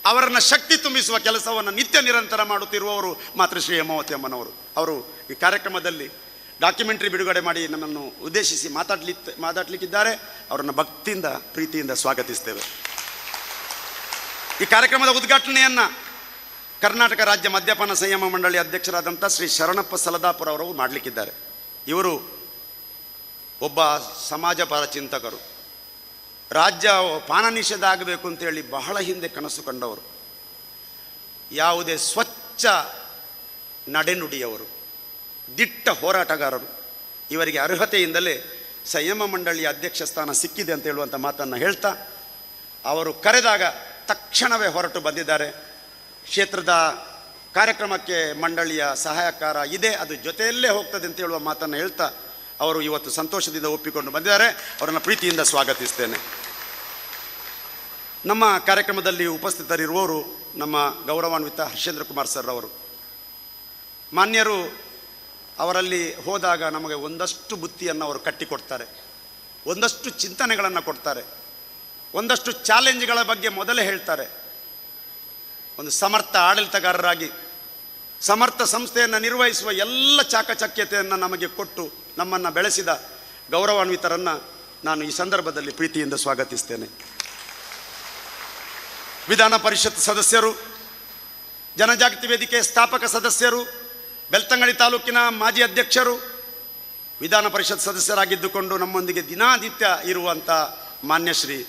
ಅವರನ್ನು ಶಕ್ತಿ ತುಂಬಿಸುವ ಕೆಲಸವನ್ನು ನಿತ್ಯ ನಿರಂತರ ಮಾಡುತ್ತಿರುವವರು ಮಾತೃಶ್ರೀ ಹೇಮಾವತಿ ಅಮ್ಮನವರು. ಅವರು ಈ ಕಾರ್ಯಕ್ರಮದಲ್ಲಿ ಡಾಕ್ಯುಮೆಂಟ್ರಿ ಬಿಡುಗಡೆ ಮಾಡಿ ನಮ್ಮನ್ನು ಉದ್ದೇಶಿಸಿ ಮಾತಾಡಲಿಕ್ಕಿದ್ದಾರೆ. ಅವರನ್ನು ಭಕ್ತಿಯಿಂದ ಪ್ರೀತಿಯಿಂದ ಸ್ವಾಗತಿಸ್ತೇವೆ. ಈ ಕಾರ್ಯಕ್ರಮದ ಉದ್ಘಾಟನೆಯನ್ನು ಕರ್ನಾಟಕ ರಾಜ್ಯ ಮದ್ಯಪಾನ ಸಂಯಮ ಮಂಡಳಿ ಅಧ್ಯಕ್ಷರಾದಂಥ ಶ್ರೀ ಶರಣಪ್ಪ ಸಲದಾಪುರ ಅವರು ಮಾಡಲಿಕ್ಕಿದ್ದಾರೆ. ಇವರು ಒಬ್ಬ ಸಮಾಜಪರ ಚಿಂತಕರು. ರಾಜ್ಯ ಪಾನ ನಿಷೇಧ ಆಗಬೇಕು ಅಂತೇಳಿ ಬಹಳ ಹಿಂದೆ ಕನಸು ಕಂಡವರು. ಯಾವುದೇ ಸ್ವಚ್ಛ ನಡೆನುಡಿಯವರು, ದಿಟ್ಟ ಹೋರಾಟಗಾರರು. ಇವರಿಗೆ ಅರ್ಹತೆಯಿಂದಲೇ ಸಂಯಮ ಮಂಡಳಿಯ ಅಧ್ಯಕ್ಷ ಸ್ಥಾನ ಸಿಕ್ಕಿದೆ ಅಂತ ಹೇಳುವಂಥ ಮಾತನ್ನು ಹೇಳ್ತಾ, ಅವರು ಕರೆದಾಗ ತಕ್ಷಣವೇ ಹೊರಟು ಬಂದಿದ್ದಾರೆ. ಕ್ಷೇತ್ರದ ಕಾರ್ಯಕ್ರಮಕ್ಕೆ ಮಂಡಳಿಯ ಸಹಾಯಕಾರ ಇದೆ, ಅದು ಜೊತೆಯಲ್ಲೇ ಹೋಗ್ತದೆ ಅಂತ ಹೇಳುವ ಮಾತನ್ನು ಹೇಳ್ತಾ ಅವರು ಇವತ್ತು ಸಂತೋಷದಿಂದ ಒಪ್ಪಿಕೊಂಡು ಬಂದಿದ್ದಾರೆ. ಅವರನ್ನು ಪ್ರೀತಿಯಿಂದ ಸ್ವಾಗತಿಸ್ತೇನೆ. ನಮ್ಮ ಕಾರ್ಯಕ್ರಮದಲ್ಲಿ ಉಪಸ್ಥಿತರಿರುವವರು ನಮ್ಮ ಗೌರವಾನ್ವಿತ ಹರ್ಷೇಂದ್ರ ಕುಮಾರ್ ಸರ್ ಅವರು. ಮಾನ್ಯರು ಅವರಲ್ಲಿ ಹೋದಾಗ ನಮಗೆ ಒಂದಷ್ಟು ಬುತ್ತಿಯನ್ನು ಅವರು ಕಟ್ಟಿಕೊಡ್ತಾರೆ, ಒಂದಷ್ಟು ಚಿಂತನೆಗಳನ್ನು ಕೊಡ್ತಾರೆ, ಒಂದಷ್ಟು ಚಾಲೆಂಜ್ಗಳ ಬಗ್ಗೆ ಮೊದಲೇ ಹೇಳ್ತಾರೆ. ಒಂದು ಸಮರ್ಥ ಆಡಳಿತಗಾರರಾಗಿ ಸಮರ್ಥ ಸಂಸ್ಥೆಯನ್ನು ನಿರ್ವಹಿಸುವ ಎಲ್ಲ ಚಾಕಚಕ್ಯತೆಯನ್ನು ನಮಗೆ ಕೊಟ್ಟು ನಮ್ಮನ್ನು ಬೆಳೆಸಿದ ಗೌರವಾನ್ವಿತರನ್ನು ನಾನು ಈ ಸಂದರ್ಭದಲ್ಲಿ ಪ್ರೀತಿಯಿಂದ ಸ್ವಾಗತಿಸ್ತೇನೆ. ವಿಧಾನ ಪರಿಷತ್ ಸದಸ್ಯರು, ಜನಜಾಗೃತಿ ವೇದಿಕೆ ಸ್ಥಾಪಕ ಸದಸ್ಯರು, ಬೆಳ್ತಂಗಡಿ ತಾಲೂಕಿನ ಮಾಜಿ ಅಧ್ಯಕ್ಷರು, ವಿಧಾನ ಪರಿಷತ್ ಸದಸ್ಯರಾಗಿದ್ದುಕೊಂಡು ನಮ್ಮೊಂದಿಗೆ ದಿನನಿತ್ಯ ಇರುವಂಥ ಮಾನ್ಯ ಶ್ರೀ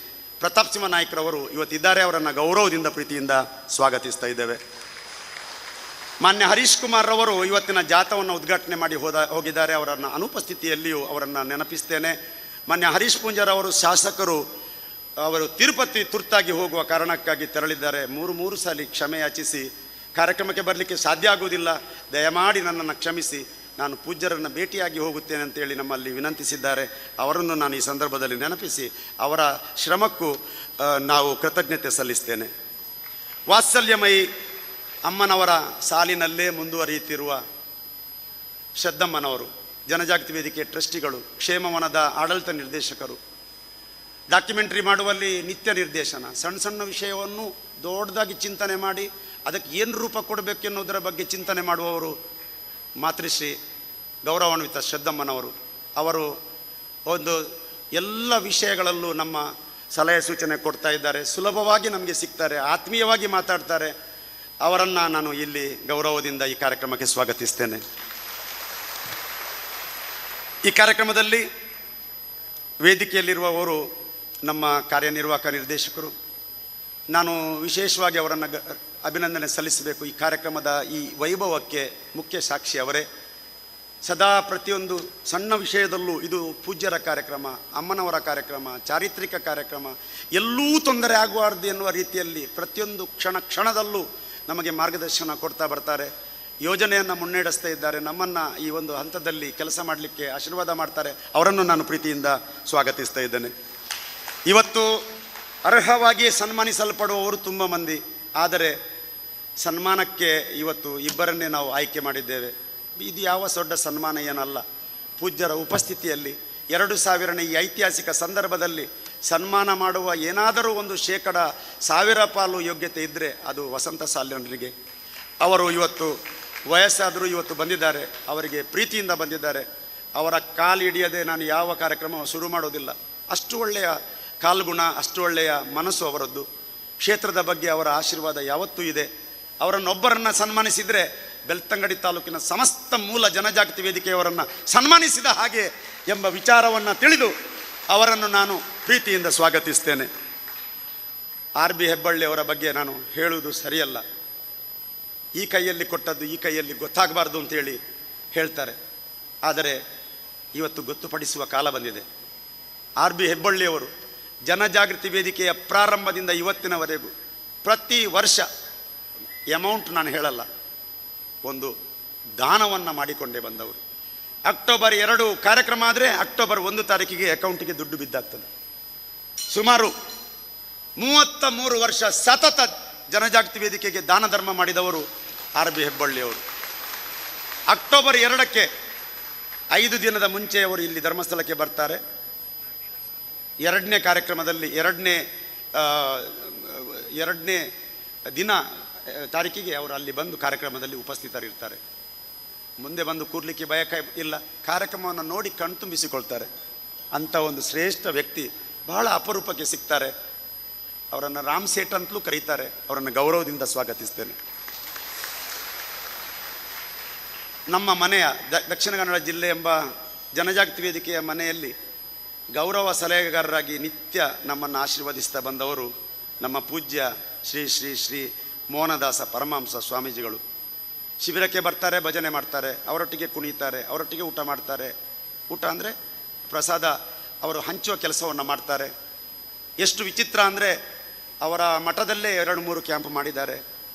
ಪ್ರತಾಪ್ ಸಿಂಹ ನಾಯ್ಕರವರು ಇವತ್ತಿದ್ದಾರೆ. ಅವರನ್ನು ಗೌರವದಿಂದ ಪ್ರೀತಿಯಿಂದ ಸ್ವಾಗತಿಸ್ತಾ ಇದ್ದೇವೆ. ಮಾನ್ಯ ಹರೀಶ್ ಕುಮಾರ್ ರವರು ಇವತ್ತಿನ ಜಾಥವನ್ನು ಉದ್ಘಾಟನೆ ಮಾಡಿ ಹೋಗಿದ್ದಾರೆ. ಅವರನ್ನು ಅನುಪಸ್ಥಿತಿಯಲ್ಲಿಯೂ ಅವರನ್ನು ನೆನಪಿಸ್ತೇನೆ. ಮಾನ್ಯ ಹರೀಶ್ ಪೂಂಜಾರವರು ಶಾಸಕರು, ಅವರು ತಿರುಪತಿ ತುರ್ತಾಗಿ ಹೋಗುವ ಕಾರಣಕ್ಕಾಗಿ ತೆರಳಿದ್ದಾರೆ. ಮೂರು ಸಾಲಿ ಕ್ಷಮೆ ಯಾಚಿಸಿ ಕಾರ್ಯಕ್ರಮಕ್ಕೆ ಬರಲಿಕ್ಕೆ ಸಾಧ್ಯ ಆಗುವುದಿಲ್ಲ, ದಯಮಾಡಿ ನನ್ನನ್ನು ಕ್ಷಮಿಸಿ, ನಾನು ಪೂಜ್ಯರನ್ನು ಭೇಟಿಯಾಗಿ ಹೋಗುತ್ತೇನೆ ಅಂತೇಳಿ ನಮ್ಮಲ್ಲಿ ವಿನಂತಿಸಿದ್ದಾರೆ. ಅವರನ್ನು ನಾನು ಈ ಸಂದರ್ಭದಲ್ಲಿ ನೆನಪಿಸಿ ಅವರ ಶ್ರಮಕ್ಕೂ ನಾವು ಕೃತಜ್ಞತೆ ಸಲ್ಲಿಸ್ತೇನೆ. ವಾತ್ಸಲ್ಯಮಯಿ ಅಮ್ಮನವರ ಸಾಲಿನಲ್ಲೇ ಮುಂದುವರಿಯುತ್ತಿರುವ ಶ್ರದ್ಧಮ್ಮನವರು, ಜನಜಾಗೃತಿ ವೇದಿಕೆ ಟ್ರಸ್ಟಿಗಳು, ಕ್ಷೇಮವನದ ಆಡಳಿತ ನಿರ್ದೇಶಕರು, ಡಾಕ್ಯುಮೆಂಟ್ರಿ ಮಾಡುವಲ್ಲಿ ನಿತ್ಯ ನಿರ್ದೇಶನ, ಸಣ್ಣ ಸಣ್ಣ ವಿಷಯವನ್ನು ದೊಡ್ಡದಾಗಿ ಚಿಂತನೆ ಮಾಡಿ ಅದಕ್ಕೆ ಏನು ರೂಪ ಕೊಡಬೇಕೆನ್ನುವುದರ ಬಗ್ಗೆ ಚಿಂತನೆ ಮಾಡುವವರು ಮಾತೃಶ್ರೀ ಗೌರವಾನ್ವಿತ ಶ್ರದ್ಧಮ್ಮನವರು. ಅವರು ಒಂದು ಎಲ್ಲ ವಿಷಯಗಳಲ್ಲೂ ನಮ್ಮ ಸಲಹೆ ಸೂಚನೆ ಕೊಡ್ತಾ ಇದ್ದಾರೆ, ಸುಲಭವಾಗಿ ನಮಗೆ ಸಿಗ್ತಾರೆ, ಆತ್ಮೀಯವಾಗಿ ಮಾತಾಡ್ತಾರೆ. ಅವರನ್ನು ನಾನು ಇಲ್ಲಿ ಗೌರವದಿಂದ ಈ ಕಾರ್ಯಕ್ರಮಕ್ಕೆ ಸ್ವಾಗತಿಸ್ತೇನೆ. ಈ ಕಾರ್ಯಕ್ರಮದಲ್ಲಿ ವೇದಿಕೆಯಲ್ಲಿರುವವರು ನಮ್ಮ ಕಾರ್ಯನಿರ್ವಾಹಕ ನಿರ್ದೇಶಕರು. ನಾನು ವಿಶೇಷವಾಗಿ ಅವರನ್ನು ಅಭಿನಂದನೆ ಸಲ್ಲಿಸಬೇಕು. ಈ ಕಾರ್ಯಕ್ರಮದ ಈ ವೈಭವಕ್ಕೆ ಮುಖ್ಯ ಸಾಕ್ಷಿ ಅವರೇ. ಸದಾ ಪ್ರತಿಯೊಂದು ಸಣ್ಣ ವಿಷಯದಲ್ಲೂ ಇದು ಪೂಜ್ಯರ ಕಾರ್ಯಕ್ರಮ, ಅಮ್ಮನವರ ಕಾರ್ಯಕ್ರಮ, ಚಾರಿತ್ರಿಕ ಕಾರ್ಯಕ್ರಮ, ಎಲ್ಲೂ ತೊಂದರೆ ಆಗಬಾರ್ದು ಎನ್ನುವ ರೀತಿಯಲ್ಲಿ ಪ್ರತಿಯೊಂದು ಕ್ಷಣದಲ್ಲೂ ನಮಗೆ ಮಾರ್ಗದರ್ಶನ ಕೊಡ್ತಾ ಬರ್ತಾರೆ, ಯೋಜನೆಯನ್ನು ಮುನ್ನಡೆಸ್ತಾ ಇದ್ದಾರೆ. ನಮ್ಮನ್ನು ಈ ಒಂದು ಹಂತದಲ್ಲಿ ಕೆಲಸ ಮಾಡಲಿಕ್ಕೆ ಆಶೀರ್ವಾದ ಮಾಡ್ತಾರೆ. ಅವರನ್ನು ನಾನು ಪ್ರೀತಿಯಿಂದ ಸ್ವಾಗತಿಸ್ತಾ ಇದ್ದೇನೆ. ಇವತ್ತು ಅರ್ಹವಾಗಿ ಸನ್ಮಾನಿಸಲ್ಪಡುವವರು ತುಂಬ ಮಂದಿ, ಆದರೆ ಸನ್ಮಾನಕ್ಕೆ ಇವತ್ತು ಇಬ್ಬರನ್ನೇ ನಾವು ಆಯ್ಕೆ ಮಾಡಿದ್ದೇವೆ. ಇದು ಯಾವ ದೊಡ್ಡ ಸನ್ಮಾನ ಏನಲ್ಲ. ಪೂಜ್ಯರ ಉಪಸ್ಥಿತಿಯಲ್ಲಿ 2000ನೇ ಈ ಐತಿಹಾಸಿಕ ಸಂದರ್ಭದಲ್ಲಿ ಸನ್ಮಾನ ಮಾಡುವ ಏನಾದರೂ ಒಂದು 100 ಪಾಲು ಯೋಗ್ಯತೆ ಇದ್ದರೆ ಅದು ವಸಂತ ಸಾಲ್ಯನರಿಗೆ. ಅವರು ಇವತ್ತು ವಯಸ್ಸಾದರೂ ಇವತ್ತು ಬಂದಿದ್ದಾರೆ, ಅವರಿಗೆ ಪ್ರೀತಿಯಿಂದ ಬಂದಿದ್ದಾರೆ. ಅವರ ಕಾಲು ಹಿಡಿಯದೆ ನಾನು ಯಾವ ಕಾರ್ಯಕ್ರಮ ಶುರು ಮಾಡೋದಿಲ್ಲ. ಅಷ್ಟು ಒಳ್ಳೆಯ ಕಾಲ್ಗುಣ, ಅಷ್ಟು ಒಳ್ಳೆಯ ಮನಸ್ಸು ಅವರದ್ದು. ಕ್ಷೇತ್ರದ ಬಗ್ಗೆ ಅವರ ಆಶೀರ್ವಾದ ಯಾವತ್ತೂ ಇದೆ. ಅವರನ್ನೊಬ್ಬರನ್ನು ಸನ್ಮಾನಿಸಿದರೆ ಬೆಳ್ತಂಗಡಿ ತಾಲೂಕಿನ ಸಮಸ್ತ ಮೂಲ ಜನಜಾಗೃತಿ ವೇದಿಕೆಯವರನ್ನು ಸನ್ಮಾನಿಸಿದ ಹಾಗೆ ಎಂಬ ವಿಚಾರವನ್ನು ತಿಳಿದು ಅವರನ್ನು ನಾನು ಪ್ರೀತಿಯಿಂದ ಸ್ವಾಗತಿಸ್ತೇನೆ. ಆರ್ ಬಿ ಹೆಬ್ಬಳ್ಳಿ ಅವರ ಬಗ್ಗೆ ನಾನು ಹೇಳುವುದು ಸರಿಯಲ್ಲ. ಈ ಕೈಯಲ್ಲಿ ಕೊಟ್ಟದ್ದು ಈ ಕೈಯಲ್ಲಿ ಗೊತ್ತಾಗಬಾರ್ದು ಅಂತೇಳಿ ಹೇಳ್ತಾರೆ, ಆದರೆ ಇವತ್ತು ಗೊತ್ತುಪಡಿಸುವ ಕಾಲ ಬಂದಿದೆ. ಆರ್ ಬಿ ಹೆಬ್ಬಳ್ಳಿಯವರು ಜನಜಾಗೃತಿ ವೇದಿಕೆಯ ಪ್ರಾರಂಭದಿಂದ ಇವತ್ತಿನವರೆಗೂ ಪ್ರತಿ ವರ್ಷ ಅಮೌಂಟ್ ನಾನು ಹೇಳಲ್ಲ, ಒಂದು ದಾನವನ್ನು ಮಾಡಿಕೊಂಡೇ ಬಂದವರು. ಅಕ್ಟೋಬರ್ 2 ಕಾರ್ಯಕ್ರಮ ಆದರೆ ಅಕ್ಟೋಬರ್ 1 ತಾರೀಕಿಗೆ ಅಕೌಂಟಿಗೆ ದುಡ್ಡು ಬಿದ್ದಾಗ್ತದೆ. ಸುಮಾರು 33 ವರ್ಷ ಸತತ ಜನಜಾಗೃತಿ ವೇದಿಕೆಗೆ ದಾನ ಧರ್ಮ ಮಾಡಿದವರು ಆರ್ ಬಿ ಹೆಬ್ಬಳ್ಳಿಯವರು. ಅಕ್ಟೋಬರ್ 2ಕ್ಕೆ 5 ದಿನದ ಮುಂಚೆ ಅವರು ಇಲ್ಲಿ ಧರ್ಮಸ್ಥಳಕ್ಕೆ ಬರ್ತಾರೆ. 2ನೇ ಕಾರ್ಯಕ್ರಮದಲ್ಲಿ ಎರಡನೇ ತಾರೀಕಿಗೆ ಅವರು ಅಲ್ಲಿ ಬಂದು ಕಾರ್ಯಕ್ರಮದಲ್ಲಿ ಉಪಸ್ಥಿತರಿರ್ತಾರೆ. ಮುಂದೆ ಬಂದು ಕೂರ್ಲಿಕ್ಕೆ ಬಯಕ ಇಲ್ಲ, ಕಾರ್ಯಕ್ರಮವನ್ನು ನೋಡಿ ಕಣ್ತುಂಬಿಸಿಕೊಳ್ತಾರೆ. ಅಂಥ ಒಂದು ಶ್ರೇಷ್ಠ ವ್ಯಕ್ತಿ ಬಹಳ ಅಪರೂಪಕ್ಕೆ ಸಿಗ್ತಾರೆ. ಅವರನ್ನು ರಾಮ್ ಸೇಠ್ ಅಂತಲೂ ಕರೀತಾರೆ. ಅವರನ್ನು ಗೌರವದಿಂದ ಸ್ವಾಗತಿಸ್ತೇನೆ. ನಮ್ಮ ಮನೆಯ ದಕ್ಷಿಣ ಕನ್ನಡ ಜಿಲ್ಲೆ ಎಂಬ ಜನಜಾಗೃತಿ ವೇದಿಕೆಯ ಮನೆಯಲ್ಲಿ ಗೌರವ ಸಲಹೆಗಾರರಾಗಿ ನಿತ್ಯ ನಮ್ಮನ್ನು ಆಶೀರ್ವದಿಸ್ತಾ ಬಂದವರು ನಮ್ಮ ಪೂಜ್ಯ ಶ್ರೀ ಶ್ರೀ ಶ್ರೀ ಮೋಹನದಾಸ ಪರಮಹಂಸ ಸ್ವಾಮೀಜಿಗಳು. ಶಿಬಿರಕ್ಕೆ ಬರ್ತಾರೆ, ಭಜನೆ ಮಾಡ್ತಾರೆ, ಅವರೊಟ್ಟಿಗೆ ಕುಣಿತಾರೆ, ಅವರೊಟ್ಟಿಗೆ ಊಟ ಮಾಡ್ತಾರೆ. ಊಟ ಅಂದರೆ ಪ್ರಸಾದ ಅವರು ಹಂಚುವ ಕೆಲಸವನ್ನು ಮಾಡ್ತಾರೆ. ಎಷ್ಟು ವಿಚಿತ್ರ ಅಂದರೆ ಅವರ ಮಠದಲ್ಲೇ 2-3 ಕ್ಯಾಂಪ್ ಮಾಡಿದ್ದಾರೆ.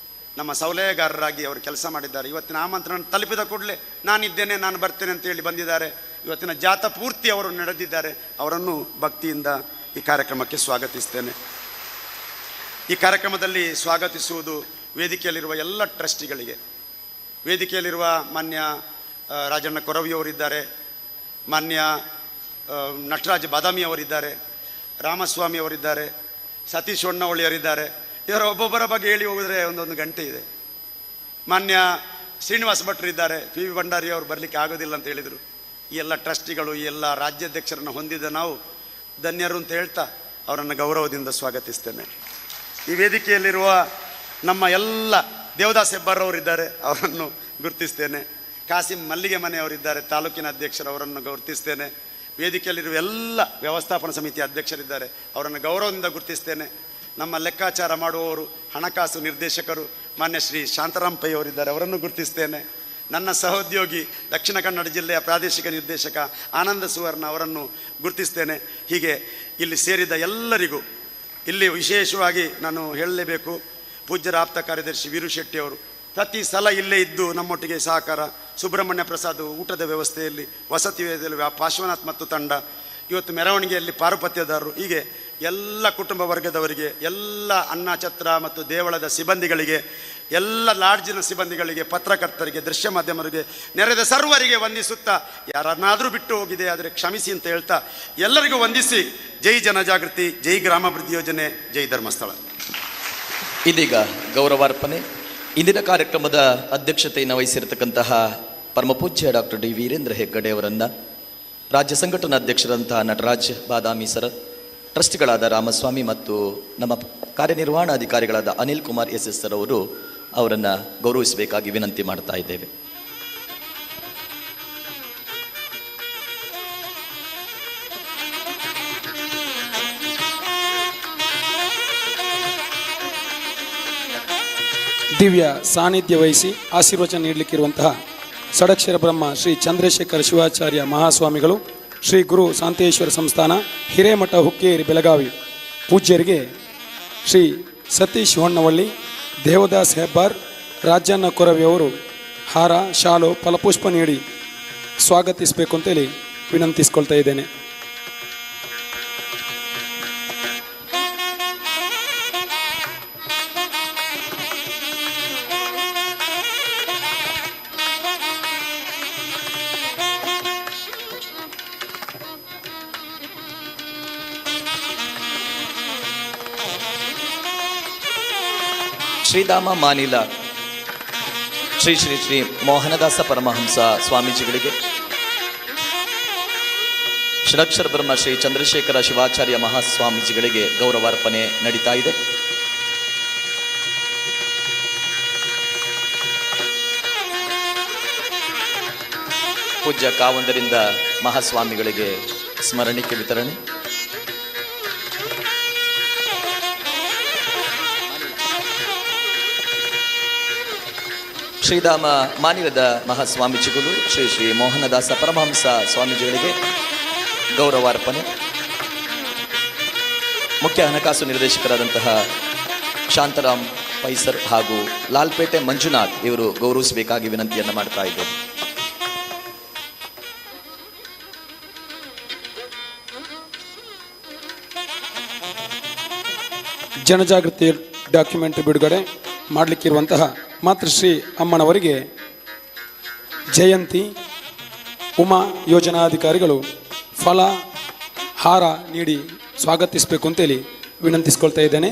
ನಮ್ಮ ಸೌಲಹೆಗಾರರಾಗಿ ಅವರು ಕೆಲಸ ಮಾಡಿದ್ದಾರೆ. ಇವತ್ತಿನ ಆಮಂತ್ರಣ ತಲುಪಿದ ಕೂಡಲೇ ನಾನಿದ್ದೇನೆ, ನಾನು ಬರ್ತೇನೆ ಅಂತೇಳಿ ಬಂದಿದ್ದಾರೆ. ಇವತ್ತಿನ ಜಾತ ಪೂರ್ತಿ ಅವರು ನಡೆದಿದ್ದಾರೆ. ಅವರನ್ನು ಭಕ್ತಿಯಿಂದ ಈ ಕಾರ್ಯಕ್ರಮಕ್ಕೆ ಸ್ವಾಗತಿಸ್ತೇನೆ. ಈ ಕಾರ್ಯಕ್ರಮದಲ್ಲಿ ಸ್ವಾಗತಿಸುವುದು ವೇದಿಕೆಯಲ್ಲಿರುವ ಎಲ್ಲ ಟ್ರಸ್ಟಿಗಳಿಗೆ. ವೇದಿಕೆಯಲ್ಲಿರುವ ಮಾನ್ಯ ರಾಜಣ್ಣ ಕೊರವಿಯವರಿದ್ದಾರೆ, ಮಾನ್ಯ ನಟರಾಜ್ ಬಾದಾಮಿ ಅವರಿದ್ದಾರೆ, ರಾಮಸ್ವಾಮಿ ಅವರಿದ್ದಾರೆ, ಸತೀಶ್ ಹೊನ್ನವಳ್ಳಿಯವರಿದ್ದಾರೆ. ಇವರ ಒಬ್ಬೊಬ್ಬರ ಬಗ್ಗೆ ಹೇಳಿ ಹೋಗಿದ್ರೆ ಒಂದೊಂದು ಗಂಟೆ ಇದೆ. ಮಾನ್ಯ ಶ್ರೀನಿವಾಸ ಭಟ್ರಿದ್ದಾರೆ, ಪಿ ವಿ ಭಂಡಾರಿ ಅವರು ಬರಲಿಕ್ಕೆ ಆಗೋದಿಲ್ಲ ಅಂತ ಹೇಳಿದರು. ಈ ಎಲ್ಲ ಟ್ರಸ್ಟಿಗಳು, ಈ ಎಲ್ಲ ರಾಜ್ಯಾಧ್ಯಕ್ಷರನ್ನು ಹೊಂದಿದ ನಾವು ಧನ್ಯರು ಅಂತ ಹೇಳ್ತಾ ಅವರನ್ನು ಗೌರವದಿಂದ ಸ್ವಾಗತಿಸ್ತೇನೆ. ಈ ವೇದಿಕೆಯಲ್ಲಿರುವ ನಮ್ಮ ಎಲ್ಲ ದೇವದಾಸ್ ಹೆಬ್ಬಾರವರಿದ್ದಾರೆ, ಅವರನ್ನು ಗುರುತಿಸ್ತೇನೆ. ಕಾಸಿಂ ಮಲ್ಲಿಗೆ ಮನೆಯವರಿದ್ದಾರೆ, ತಾಲೂಕಿನ ಅಧ್ಯಕ್ಷರು, ಅವರನ್ನು ಗುರುತಿಸ್ತೇನೆ. ವೇದಿಕೆಯಲ್ಲಿರುವ ಎಲ್ಲ ವ್ಯವಸ್ಥಾಪನಾ ಸಮಿತಿ ಅಧ್ಯಕ್ಷರಿದ್ದಾರೆ, ಅವರನ್ನು ಗೌರವದಿಂದ ಗುರುತಿಸ್ತೇನೆ. ನಮ್ಮ ಲೆಕ್ಕಾಚಾರ ಮಾಡುವವರು, ಹಣಕಾಸು ನಿರ್ದೇಶಕರು ಮಾನ್ಯ ಶ್ರೀ ಶಾಂತರಾಮ್ ಪೈ ಅವರಿದ್ದಾರೆ, ಅವರನ್ನು ಗುರುತಿಸ್ತೇನೆ. ನನ್ನ ಸಹೋದ್ಯೋಗಿ ದಕ್ಷಿಣ ಕನ್ನಡ ಜಿಲ್ಲೆಯ ಪ್ರಾದೇಶಿಕ ನಿರ್ದೇಶಕ ಆನಂದ ಸುವರ್ಣ ಅವರನ್ನು ಗುರುತಿಸ್ತೇನೆ. ಹೀಗೆ ಇಲ್ಲಿ ಸೇರಿದ ಎಲ್ಲರಿಗೂ, ಇಲ್ಲಿ ವಿಶೇಷವಾಗಿ ನಾನು ಹೇಳಲೇಬೇಕು, ಪೂಜ್ಯರ ಆಪ್ತ ಕಾರ್ಯದರ್ಶಿ ವೀರು ಶೆಟ್ಟಿ ಅವರು ಪ್ರತಿ ಸಲ ಇಲ್ಲೇ ಇದ್ದು ನಮ್ಮೊಟ್ಟಿಗೆ ಸಹಕಾರ. ಸುಬ್ರಹ್ಮಣ್ಯ ಪ್ರಸಾದ್ ಊಟದ ವ್ಯವಸ್ಥೆಯಲ್ಲಿ, ವಸತಿ ವೇದಿಕೆಯಲ್ಲಿ ಪಾರ್ಶ್ವನಾಥ್ ಮತ್ತು ತಂಡ, ಇವತ್ತು ಮೆರವಣಿಗೆಯಲ್ಲಿ ಪಾರುಪತ್ಯದಾರರು, ಹೀಗೆ ಎಲ್ಲ ಕುಟುಂಬ ವರ್ಗದವರಿಗೆ, ಎಲ್ಲ ಅನ್ನ ಛತ್ರ ಮತ್ತು ದೇವಳದ ಸಿಬ್ಬಂದಿಗಳಿಗೆ, ಎಲ್ಲ ಲಾಡ್ಜಿನ ಸಿಬ್ಬಂದಿಗಳಿಗೆ, ಪತ್ರಕರ್ತರಿಗೆ, ದೃಶ್ಯ ಮಾಧ್ಯಮರಿಗೆ, ನೆರೆದ ಸರ್ವರಿಗೆ ವಂದಿಸುತ್ತಾ, ಯಾರನ್ನಾದರೂ ಬಿಟ್ಟು ಹೋಗಿದೆ ಆದರೆ ಕ್ಷಮಿಸಿ ಅಂತ ಹೇಳ್ತಾ ಎಲ್ಲರಿಗೂ ವಂದಿಸಿ, ಜೈ ಜನಜಾಗೃತಿ, ಜೈ ಗ್ರಾಮಾಭಿವೃದ್ಧಿ ಯೋಜನೆ, ಜೈ ಧರ್ಮಸ್ಥಳ. ಇದೀಗ ಗೌರವಾರ್ಪಣೆ. ಇಂದಿನ ಕಾರ್ಯಕ್ರಮದ ಅಧ್ಯಕ್ಷತೆಯನ್ನು ವಹಿಸಿರತಕ್ಕಂತಹ ಪರಮಪೂಜ್ಯ ಡಾಕ್ಟರ್ ಡಿ ವೀರೇಂದ್ರ ಹೆಗ್ಗಡೆ ಅವರನ್ನು, ರಾಜ್ಯ ಸಂಘಟನಾ ಅಧ್ಯಕ್ಷರಂತಹ ನಟರಾಜ್ ಬಾದಾಮಿ ಸರ್, ಟ್ರಸ್ಟಿಗಳಾದ ರಾಮಸ್ವಾಮಿ ಮತ್ತು ನಮ್ಮ ಕಾರ್ಯನಿರ್ವಹಣಾಧಿಕಾರಿಗಳಾದ Anil Kumar S S sir ಅವರನ್ನು ಗೌರವಿಸಬೇಕಾಗಿ ವಿನಂತಿ ಮಾಡ್ತಾ ಇದ್ದೇವೆ. ದಿವ್ಯ ಸಾನ್ನಿಧ್ಯ ವಹಿಸಿ ಆಶೀರ್ವಚನ ನೀಡಲಿಕ್ಕಿರುವಂತಹ ಷಡಕ್ಷರ ಬ್ರಹ್ಮ ಶ್ರೀ ಚಂದ್ರಶೇಖರ ಶಿವಾಚಾರ್ಯ ಮಹಾಸ್ವಾಮಿಗಳು, ಶ್ರೀ ಗುರು ಶಾಂತೇಶ್ವರ ಸಂಸ್ಥಾನ ಹಿರೇಮಠ ಹುಕ್ಕೇರಿ ಬೆಳಗಾವಿ ಪೂಜ್ಯರಿಗೆ ಶ್ರೀ ಸತೀಶ್ ಹೊನ್ನವಳ್ಳಿ, ದೇವದಾಸ್ ಹೆಬ್ಬಾರ್, ರಾಜಣ್ಣ ಕೊರವಿಯವರು ಹಾರ, ಶಾಲು, ಫಲಪುಷ್ಪ ನೀಡಿ ಸ್ವಾಗತಿಸಬೇಕು ಅಂತೇಳಿ ವಿನಂತಿಸ್ಕೊಳ್ತಾ ಇದ್ದೇನೆ. ಶ್ರೀಧಾಮ ಮಾನಿಲ ಶ್ರೀ ಶ್ರೀ ಶ್ರೀ ಮೋಹನದಾಸ ಪರಮಹಂಸ ಸ್ವಾಮೀಜಿಗಳಿಗೆ, ಷಡಕ್ಷರ ಬ್ರಹ್ಮ ಶ್ರೀ ಚಂದ್ರಶೇಖರ ಶಿವಾಚಾರ್ಯ ಮಹಾಸ್ವಾಮೀಜಿಗಳಿಗೆ ಗೌರವಾರ್ಪಣೆ ನಡೀತಾ ಇದೆ. ಪೂಜ್ಯ ಕಾವಂದರಿಂದ ಮಹಾಸ್ವಾಮಿಗಳಿಗೆ ಸ್ಮರಣಿಕೆ ವಿತರಣೆ. ಶ್ರೀಧಾಮ ಮಾನಿಲದ ಮಹಾಸ್ವಾಮೀಜಿಗಳು ಶ್ರೀ ಶ್ರೀ ಮೋಹನದಾಸ ಪರಮಹಂಸ ಸ್ವಾಮೀಜಿಗಳಿಗೆ ಗೌರವಾರ್ಪಣೆ. ಮುಖ್ಯ ಹಣಕಾಸು ನಿರ್ದೇಶಕರಾದಂತಹ ಶಾಂತರಾಮ್ ಪೈಸರ್ ಹಾಗೂ ಲಾಲ್ಪೇಟೆ ಮಂಜುನಾಥ್ ಇವರು ಗೌರವಿಸಬೇಕಾಗಿ ವಿನಂತಿಯನ್ನು ಮಾಡ್ತಾ ಇದ್ದೇವೆ. ಜನಜಾಗೃತಿ ಡಾಕ್ಯುಮೆಂಟರಿ ಬಿಡುಗಡೆ ಮಾಡಲಿಕ್ಕಿರುವಂತಹ ಮಾತೃಶ್ರೀ ಅಮ್ಮನವರಿಗೆ ಜಯಂತಿ ಉಮಾ ಯೋಜನಾಧಿಕಾರಿಗಳು ಫಲ ಹಾರ ನೀಡಿ ಸ್ವಾಗತಿಸಬೇಕು ಅಂತೇಳಿ ವಿನಂತಿಸ್ಕೊಳ್ತಾ ಇದ್ದೇನೆ.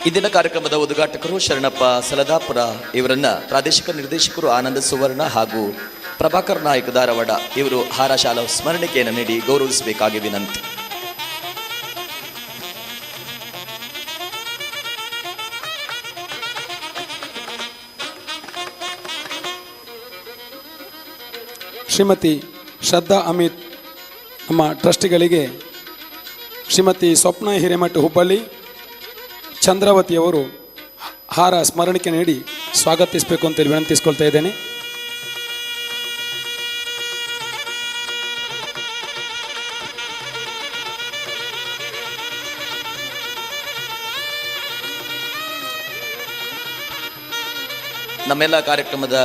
ಇಂದಿನ ಕಾರ್ಯಕ್ರಮದ ಉದ್ಘಾಟಕರು ಶರಣಪ್ಪ ಸಲದಾಪುರ ಇವರನ್ನ ಪ್ರಾದೇಶಿಕ ನಿರ್ದೇಶಕರು ಆನಂದ ಸುವರ್ಣ ಹಾಗೂ ಪ್ರಭಾಕರ್ ನಾಯಕ್ ಧಾರವಾಡ ಇವರು ಹಾರ ಶಾಲಾ ಸ್ಮರಣಿಕೆಯನ್ನು ನೀಡಿ ಗೌರವಿಸಬೇಕಾಗಿ ವಿನಂತಿ. ಶ್ರೀಮತಿ ಶ್ರದ್ಧಾ ಅಮಿತ್ ನಮ್ಮ ಟ್ರಸ್ಟಿಗಳಿಗೆ ಶ್ರೀಮತಿ ಸ್ವಪ್ನ ಹಿರೇಮಠ ಹುಬ್ಬಳ್ಳಿ ಚಂದ್ರಾವತಿಯವರು ಹಾರ ಸ್ಮರಣಿಕೆ ನೀಡಿ ಸ್ವಾಗತಿಸಬೇಕು ಅಂತೇಳಿ ವಿನಂತಿಸ್ಕೊಳ್ತಾ ಇದ್ದೇನೆ. ನಮ್ಮೆಲ್ಲ ಕಾರ್ಯಕ್ರಮದ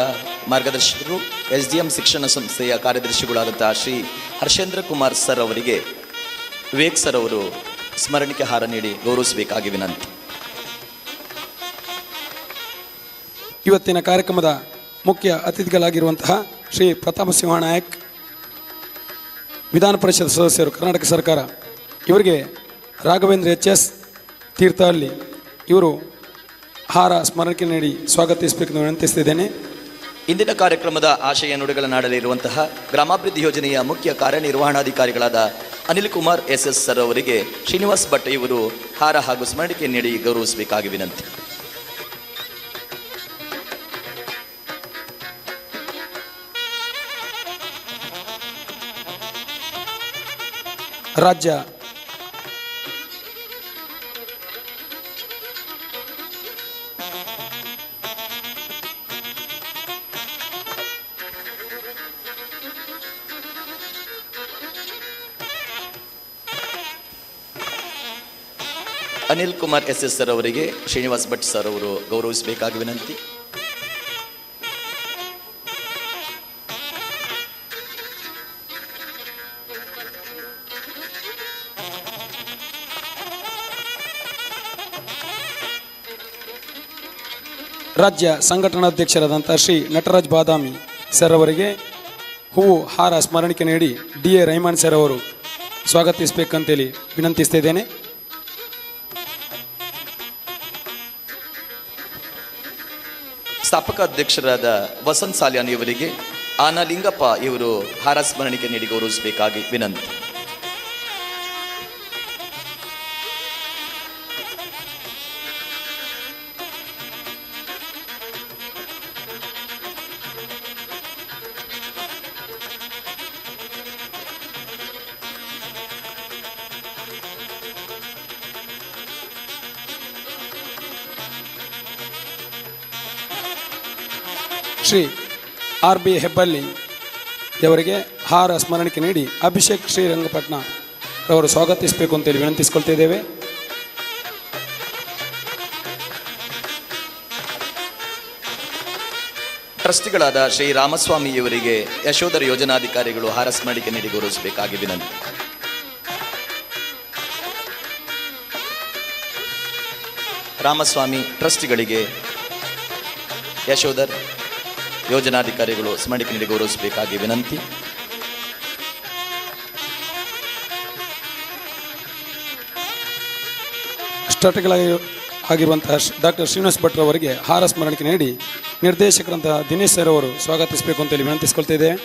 ಮಾರ್ಗದರ್ಶಕರು SDM ಶಿಕ್ಷಣ ಸಂಸ್ಥೆಯ ಕಾರ್ಯದರ್ಶಿಗಳಾದಂತಹ ಶ್ರೀ ಹರ್ಷೇಂದ್ರ ಕುಮಾರ್ ಸರ್ ಅವರಿಗೆ ವಿವೇಕ್ ಸರ್ ಅವರು ಸ್ಮರಣಿಕೆ ಹಾರ ನೀಡಿ ಗೌರವಿಸಬೇಕಾಗಿ ವಿನಂತಿ. ಇವತ್ತಿನ ಕಾರ್ಯಕ್ರಮದ ಮುಖ್ಯ ಅತಿಥಿಗಳಾಗಿರುವಂತಹ ಶ್ರೀ ಪ್ರತಾಪ ಸಿಂಹ ನಾಯಕ್ ವಿಧಾನ ಪರಿಷತ್ ಸದಸ್ಯರು ಕರ್ನಾಟಕ ಸರ್ಕಾರ, ಇವರಿಗೆ ರಾಘವೇಂದ್ರ HS ತೀರ್ಥಹಳ್ಳಿ ಇವರು ಹಾರ ಸ್ಮರಣಿಕೆ ನೀಡಿ ಸ್ವಾಗತಿಸಬೇಕೆಂದು ವಿನಂತಿಸುತ್ತಿದ್ದೇನೆ. ಇಂದಿನ ಕಾರ್ಯಕ್ರಮದ ಆಶಯ ನುಡಿಗಳನ್ನಾಡಲಿರುವಂತಹ ಗ್ರಾಮಾಭಿವೃದ್ಧಿ ಯೋಜನೆಯ ಮುಖ್ಯ ಕಾರ್ಯನಿರ್ವಹಣಾಧಿಕಾರಿಗಳಾದ ಅನಿಲ್ ಕುಮಾರ್ SS ಸರ್ ಅವರಿಗೆ ಶ್ರೀನಿವಾಸ್ ಭಟ್ ಇವರು ಹಾರ ಹಾಗೂ ಸ್ಮರಣಿಕೆ ನೀಡಿ ಗೌರವಿಸಬೇಕಾಗಿ ವಿನಂತಿ. ರಾಜ್ಯ ಅನಿಲ್ ಕುಮಾರ್ SS ಸರ್ ಅವರಿಗೆ ಶ್ರೀನಿವಾಸ್ ಭಟ್ ಸರ್ ಅವರು ಗೌರವಿಸಬೇಕಾಗಿ ವಿನಂತಿ. ರಾಜ್ಯ ಸಂಘಟನಾಧ್ಯಕ್ಷರಾದಂಥ ಶ್ರೀ ನಟರಾಜ್ ಬಾದಾಮಿ ಸರ್ ಅವರಿಗೆ ಹೂವು ಹಾರ ಸ್ಮರಣಿಕೆ ನೀಡಿ DA ರಹಮಾನ್ ಸರ್ ಅವರು ಸ್ವಾಗತಿಸಬೇಕಂತೇಳಿ ವಿನಂತಿಸ್ತಿದ್ದೇನೆ. ಸ್ಥಾಪಕ ಅಧ್ಯಕ್ಷರಾದ ವಸಂತ್ ಸಾಲ್ಯಾನ್ ಇವರಿಗೆ ಆನಲಿಂಗಪ್ಪ ಇವರು ಹಾರ ಸ್ಮರಣಿಕೆ ನೀಡಿ ಗೌರವಿಸಬೇಕಾಗಿ ವಿನಂತಿ. ಶ್ರೀ RB ಹೆಬ್ಬಳ್ಳಿ ಅವರಿಗೆ ಹಾರ ಸ್ಮರಣಿಕೆ ನೀಡಿ ಅಭಿಷೇಕ್ ಶ್ರೀರಂಗಪಟ್ಟಣ ಅವರು ಸ್ವಾಗತಿಸಬೇಕು ಅಂತೇಳಿ ವಿನಂತಿಸ್ಕೊಳ್ತಾ ಇದ್ದೇವೆ. ಟ್ರಸ್ಟಿಗಳಾದ ಶ್ರೀ ರಾಮಸ್ವಾಮಿ ಇವರಿಗೆ ಯಶೋಧರ ಯೋಜನಾಧಿಕಾರಿಗಳು ಹಾರ ಸ್ಮರಣಿಕೆ ನೀಡಿ ಗೌರವಿಸಬೇಕಾಗಿ ವಿನಂತಿ. ರಾಮಸ್ವಾಮಿ ಟ್ರಸ್ಟಿಗಳಿಗೆ ಯಶೋಧರ್ ಯೋಜನಾಧಿಕಾರಿಗಳು ಸ್ಮರಣಿಕೆ ನೀಡಿ ಗೌರವಿಸಬೇಕಾಗಿ ವಿನಂತಿ. ಆಗಿರುವಂತಹ ಡಾಕ್ಟರ್ ಶ್ರೀನಿವಾಸ್ ಭಟ್ ಅವರಿಗೆ ಹಾರ ಸ್ಮರಣಿಕೆ ನೀಡಿ ನಿರ್ದೇಶಕರಂತಹ ದಿನೇಶ್ ಸರ್ ಅವರು ಸ್ವಾಗತಿಸಬೇಕು ಅಂತೇಳಿ ವಿನಂತಿಸ್ಕೊಳ್ತಾ ಇದ್ದೇವೆ.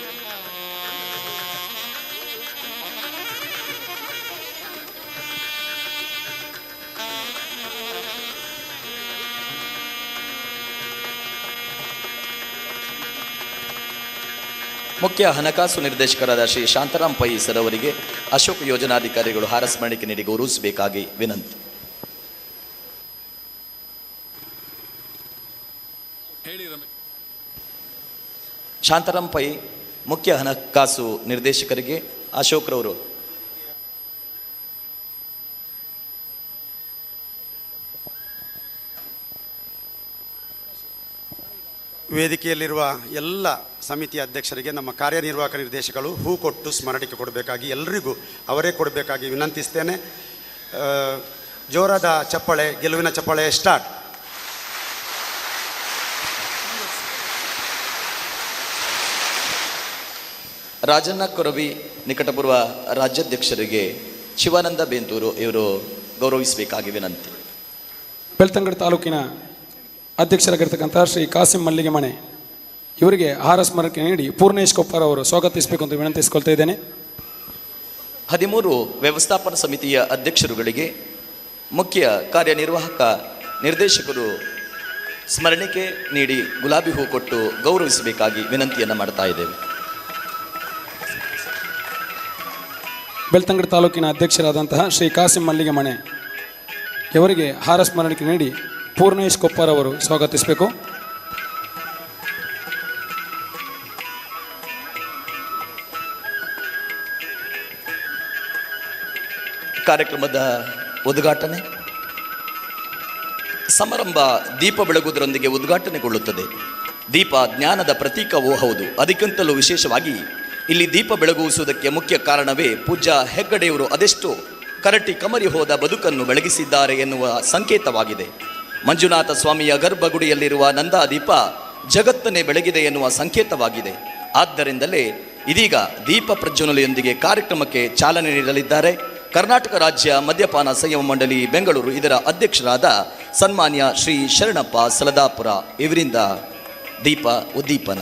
ಮುಖ್ಯ ಹಣಕಾಸು ನಿರ್ದೇಶಕರಾದ ಶ್ರೀ ಶಾಂತರಾಮ್ ಪೈ ಸರ್ ಅವರಿಗೆ ಅಶೋಕ್ ಯೋಜನಾಧಿಕಾರಿಗಳು ಹಾರ ಸ್ಮರಣಿಕೆ ನೀಡಿ ಗೌರವಿಸಬೇಕಾಗಿ ವಿನಂತಿ. ಶಾಂತರಾಮ್ ಪೈ ಮುಖ್ಯ ಹಣಕಾಸು ನಿರ್ದೇಶಕರಿಗೆ ಅಶೋಕ್ ರವರು ವೇದಿಕೆಯಲ್ಲಿರುವ ಎಲ್ಲ ಸಮಿತಿಯ ಅಧ್ಯಕ್ಷರಿಗೆ ನಮ್ಮ ಕಾರ್ಯನಿರ್ವಾಹಕ ನಿರ್ದೇಶಕರು ಹೂ ಕೊಟ್ಟು ಸ್ಮರಣಿಕೆ ಕೊಡಬೇಕಾಗಿ ಎಲ್ಲರಿಗೂ ಅವರೇ ಕೊಡಬೇಕಾಗಿ ವಿನಂತಿಸ್ತೇನೆ. ಜೋರಾದ ಚಪ್ಪಾಳೆ, ಗೆಲುವಿನ ಚಪ್ಪಾಳೆ ಸ್ಟಾರ್ಟ್. ರಾಜಣ್ಣ ಕೊರವಿ ನಿಕಟಪೂರ್ವ ರಾಜ್ಯಾಧ್ಯಕ್ಷರಿಗೆ ಶಿವಾನಂದ ಬೇಂತೂರು ಇವರು ಗೌರವಿಸಬೇಕಾಗಿ ವಿನಂತಿ. ಬೆಳ್ತಂಗಡಿ ತಾಲೂಕಿನ ಅಧ್ಯಕ್ಷರಾಗಿರ್ತಕ್ಕಂಥ ಶ್ರೀ ಕಾಸಿಂ ಮಲ್ಲಿಗೆ ಮನೆ ಇವರಿಗೆ ಆಹಾರ ಸ್ಮರಣೆ ನೀಡಿ ಪೂರ್ಣೇಶ್ ಕೊಪ್ಪರ್ ಅವರು ಸ್ವಾಗತಿಸಬೇಕು ಅಂತ ವಿನಂತಿಸಿಕೊಳ್ತಾ ಇದ್ದೇನೆ. 13 ವ್ಯವಸ್ಥಾಪನಾ ಸಮಿತಿಯ ಅಧ್ಯಕ್ಷರುಗಳಿಗೆ ಮುಖ್ಯ ಕಾರ್ಯನಿರ್ವಾಹಕ ನಿರ್ದೇಶಕರು ಸ್ಮರಣಿಕೆ ನೀಡಿ ಗುಲಾಬಿ ಹೂ ಕೊಟ್ಟು ಗೌರವಿಸಬೇಕಾಗಿ ವಿನಂತಿಯನ್ನು ಮಾಡ್ತಾ ಇದ್ದೇವೆ. ಬೆಳ್ತಂಗಡಿ ತಾಲೂಕಿನ ಅಧ್ಯಕ್ಷರಾದಂತಹ ಶ್ರೀ ಕಾಸಿಂ ಮಲ್ಲಿಗೆ ಮನೆ ಇವರಿಗೆ ಆಹಾರ ಸ್ಮರಣೆ ನೀಡಿ ಪೂರ್ಣೇಶ್ ಕೊಪ್ಪರ್ ಅವರು ಸ್ವಾಗತಿಸಬೇಕು. ಕಾರ್ಯಕ್ರಮದ ಉದ್ಘಾಟನೆ ಸಮಾರಂಭ ದೀಪ ಬೆಳಗುವುದರೊಂದಿಗೆ ಉದ್ಘಾಟನೆಗೊಳ್ಳುತ್ತದೆ. ದೀಪ ಜ್ಞಾನದ ಪ್ರತೀಕವೂ ಹೌದು. ಅದಕ್ಕಿಂತಲೂ ವಿಶೇಷವಾಗಿ ಇಲ್ಲಿ ದೀಪ ಬೆಳಗಿಸುವುದಕ್ಕೆ ಮುಖ್ಯ ಕಾರಣವೇ ಪೂಜ್ಯ ಹೆಗ್ಗಡೆಯವರು ಅದೆಷ್ಟು ಕರಟಿ ಕಮರಿ ಹೋದ ಬದುಕನ್ನು ಬೆಳಗಿಸಿದ್ದಾರೆ ಎನ್ನುವ ಸಂಕೇತವಾಗಿದೆ. ಮಂಜುನಾಥ ಸ್ವಾಮಿಯ ಗರ್ಭಗುಡಿಯಲ್ಲಿರುವ ನಂದಾದೀಪ ಜಗತ್ತನ್ನೇ ಬೆಳಗಿದೆ ಎನ್ನುವ ಸಂಕೇತವಾಗಿದೆ. ಆದ್ದರಿಂದಲೇ ಇದೀಗ ದೀಪ ಪ್ರಜ್ವಲನೆಯೊಂದಿಗೆ ಕಾರ್ಯಕ್ರಮಕ್ಕೆ ಚಾಲನೆ ನೀಡಲಿದ್ದಾರೆ ಕರ್ನಾಟಕ ರಾಜ್ಯ ಮದ್ಯಪಾನ ಸಂಯಮ ಮಂಡಳಿ ಬೆಂಗಳೂರು ಇದರ ಅಧ್ಯಕ್ಷರಾದ ಸನ್ಮಾನ್ಯ ಶ್ರೀ ಶರಣಪ್ಪ ಸಲದಾಪುರ ಇವರಿಂದ ದೀಪ ಉದ್ದೀಪನ.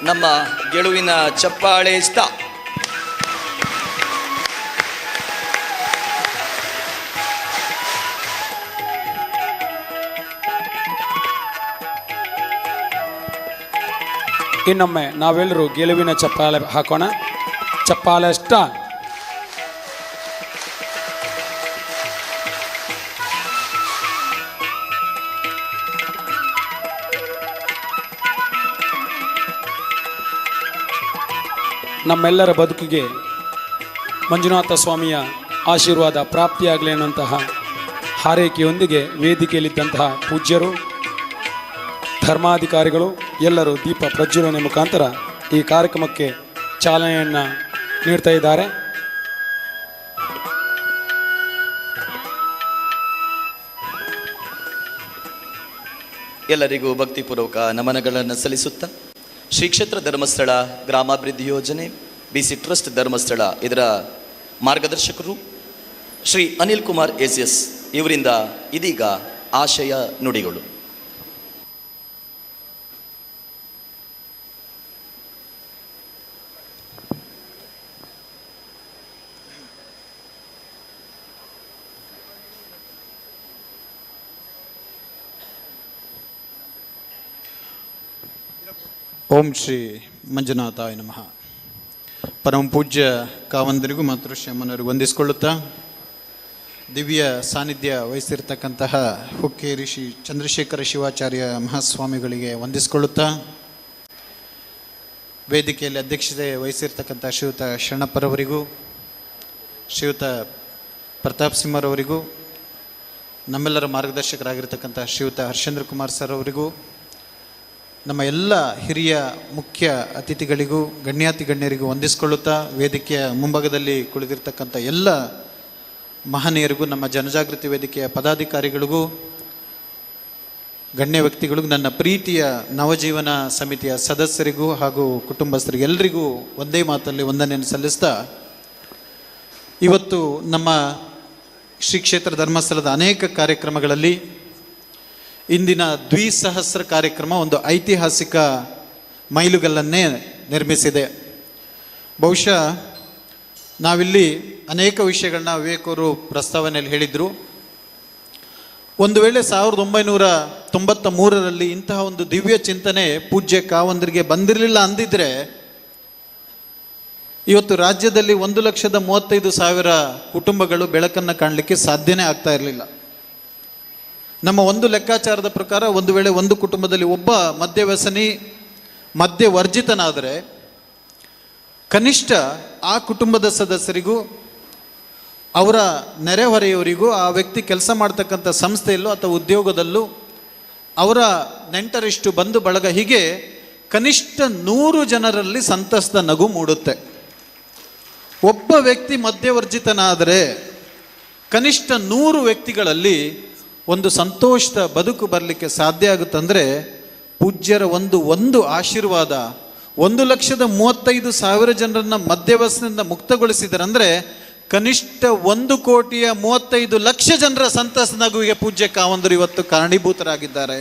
ನಮ್ಮ ಗೆಲುವಿನ ಚಪ್ಪಾಳೆ ಇಷ್ಟ. ಇನ್ನೊಮ್ಮೆ ನಾವೆಲ್ಲರೂ ಗೆಲುವಿನ ಚಪ್ಪಾಳೆ ಹಾಕೋಣ. ಚಪ್ಪಾಳೆ ಸ್ಟಾರ್ಟ್. ನಮ್ಮೆಲ್ಲರ ಬದುಕಿಗೆ ಮಂಜುನಾಥ ಸ್ವಾಮಿಯ ಆಶೀರ್ವಾದ ಪ್ರಾಪ್ತಿಯಾಗಲಿ ಅನ್ನುವಂತಹ ಹಾರೈಕೆಯೊಂದಿಗೆ ವೇದಿಕೆಯಲ್ಲಿದ್ದಂತಹ ಪೂಜ್ಯರು, ಧರ್ಮಾಧಿಕಾರಿಗಳು ಎಲ್ಲರೂ ದೀಪ ಪ್ರಜ್ವಲನೆ ಮುಖಾಂತರ ಈ ಕಾರ್ಯಕ್ರಮಕ್ಕೆ ಚಾಲನೆಯನ್ನು ನೀಡ್ತಾ ಇದ್ದಾರೆ. ಎಲ್ಲರಿಗೂ ಭಕ್ತಿಪೂರ್ವಕ ನಮನಗಳನ್ನು ಸಲ್ಲಿಸುತ್ತಾ ಶ್ರೀ ಕ್ಷೇತ್ರ ಧರ್ಮಸ್ಥಳ ಗ್ರಾಮಾಭಿವೃದ್ಧಿ ಯೋಜನೆ BC ಟ್ರಸ್ಟ್ ಧರ್ಮಸ್ಥಳ ಇದರ ಮಾರ್ಗದರ್ಶಕರು ಶ್ರೀ ಅನಿಲ್ ಕುಮಾರ್ SS ಇವರಿಂದ ಇದೀಗ ಆಶಯ ನುಡಿಗಳು. ಓಂ ಶ್ರೀ ಮಂಜುನಾಥಾಯ ನಮಃ. ಪರಮ ಪೂಜ್ಯ ಕಾವಂದರಿಗೂ ಮಾತೃಶ್ಯಾಮನವರಿಗೂ ವಂದಿಸಿಕೊಳ್ಳುತ್ತಾ, ದಿವ್ಯ ಸಾನ್ನಿಧ್ಯ ವಹಿಸಿರ್ತಕ್ಕಂತಹ ಹುಕ್ಕೇರಿ ಶ್ರೀ ಚಂದ್ರಶೇಖರ ಶಿವಾಚಾರ್ಯ ಮಹಾಸ್ವಾಮಿಗಳಿಗೆ ವಂದಿಸಿಕೊಳ್ಳುತ್ತಾ, ವೇದಿಕೆಯಲ್ಲಿ ಅಧ್ಯಕ್ಷತೆ ವಹಿಸಿರ್ತಕ್ಕಂಥ ಶ್ರೀಯುತ ಶರಣಪ್ಪರವರಿಗೂ, ಶ್ರೀಯುತ ಪ್ರತಾಪ್ ಸಿಂಹರವರಿಗೂ, ನಮ್ಮೆಲ್ಲರ ಮಾರ್ಗದರ್ಶಕರಾಗಿರ್ತಕ್ಕಂಥ ಶ್ರೀಯುತ ಹರ್ಷೇಂದ್ರ ಕುಮಾರ್ ಸರ್ ಅವರಿಗೂ, ನಮ್ಮ ಎಲ್ಲ ಹಿರಿಯ ಮುಖ್ಯ ಅತಿಥಿಗಳಿಗೂ ಗಣ್ಯಾತಿ ಗಣ್ಯರಿಗೂ ವಂದಿಸಿಕೊಳ್ಳುತ್ತಾ, ವೇದಿಕೆಯ ಮುಂಭಾಗದಲ್ಲಿ ಕುಳಿತಿರ್ತಕ್ಕಂಥ ಎಲ್ಲ ಮಹನೀಯರಿಗೂ, ನಮ್ಮ ಜನಜಾಗೃತಿ ವೇದಿಕೆಯ ಪದಾಧಿಕಾರಿಗಳಿಗೂ, ಗಣ್ಯ ವ್ಯಕ್ತಿಗಳಿಗೂ, ನನ್ನ ಪ್ರೀತಿಯ ನವಜೀವನ ಸಮಿತಿಯ ಸದಸ್ಯರಿಗೂ ಹಾಗೂ ಕುಟುಂಬಸ್ಥರಿಗೆ ಎಲ್ಲರಿಗೂ ಒಂದೇ ಮಾತಲ್ಲಿ ವಂದನೆಯನ್ನು ಸಲ್ಲಿಸ್ತಾ, ಇವತ್ತು ನಮ್ಮ ಶ್ರೀ ಕ್ಷೇತ್ರ ಧರ್ಮಸ್ಥಳದ ಅನೇಕ ಕಾರ್ಯಕ್ರಮಗಳಲ್ಲಿ ಇಂದಿನ ದ್ವಿಸಹಸ್ರ ಕಾರ್ಯಕ್ರಮ ಒಂದು ಐತಿಹಾಸಿಕ ಮೈಲುಗಲ್ಲನ್ನೇ ನಿರ್ಮಿಸಿದೆ. ಬಹುಶಃ ನಾವಿಲ್ಲಿ ಅನೇಕ ವಿಷಯಗಳನ್ನ ವಿವೇಕವರು ಪ್ರಸ್ತಾವನೆಯಲ್ಲಿ ಹೇಳಿದರು. ಒಂದು ವೇಳೆ 1993ರಲ್ಲಿ ಇಂತಹ ಒಂದು ದಿವ್ಯ ಚಿಂತನೆ ಪೂಜ್ಯ ಕಾವಂದರಿಗೆ ಬಂದಿರಲಿಲ್ಲ ಅಂದಿದ್ರೆ ಇವತ್ತು ರಾಜ್ಯದಲ್ಲಿ 1,35,000 ಕುಟುಂಬಗಳು ಬೆಳಕನ್ನು ಕಾಣಲಿಕ್ಕೆ ಸಾಧ್ಯನೇ ಆಗ್ತಾ ಇರಲಿಲ್ಲ. ನಮ್ಮ ಒಂದು ಲೆಕ್ಕಾಚಾರದ ಪ್ರಕಾರ ಒಂದು ವೇಳೆ ಒಂದು ಕುಟುಂಬದಲ್ಲಿ ಒಬ್ಬ ಮದ್ಯವ್ಯಸನಿ ಮದ್ಯವರ್ಜಿತನಾದರೆ ಕನಿಷ್ಠ ಆ ಕುಟುಂಬದ ಸದಸ್ಯರಿಗೂ ಅವರ ನೆರೆಹೊರೆಯವರಿಗೂ ಆ ವ್ಯಕ್ತಿ ಕೆಲಸ ಮಾಡ್ತಕ್ಕಂಥ ಸಂಸ್ಥೆಯಲ್ಲೂ ಅಥವಾ ಉದ್ಯೋಗದಲ್ಲೂ ಅವರ ನೆಂಟರಿಷ್ಟು ಬಂಧು ಬಳಗ ಹೀಗೆ ಕನಿಷ್ಠ 100 ಜನರಲ್ಲಿ ಸಂತಸದ ನಗು ಮೂಡುತ್ತೆ. ಒಬ್ಬ ವ್ಯಕ್ತಿ ಮದ್ಯವರ್ಜಿತನಾದರೆ ಕನಿಷ್ಠ 100 ವ್ಯಕ್ತಿಗಳಲ್ಲಿ ಒಂದು ಸಂತೋಷದ ಬದುಕು ಬರಲಿಕ್ಕೆ ಸಾಧ್ಯ ಆಗುತ್ತಂದರೆ ಪೂಜ್ಯರ ಒಂದು ಆಶೀರ್ವಾದ 1,35,000 ಜನರನ್ನು ಮದ್ಯವ್ಯಸನದಿಂದ ಮುಕ್ತಗೊಳಿಸಿದರಂದರೆ ಕನಿಷ್ಠ 1,35,00,000 ಜನರ ಸಂತಸ ನಗುವಿಗೆ ಪೂಜ್ಯ ಕಾವಂದರು ಇವತ್ತು ಕಾರಣೀಭೂತರಾಗಿದ್ದಾರೆ.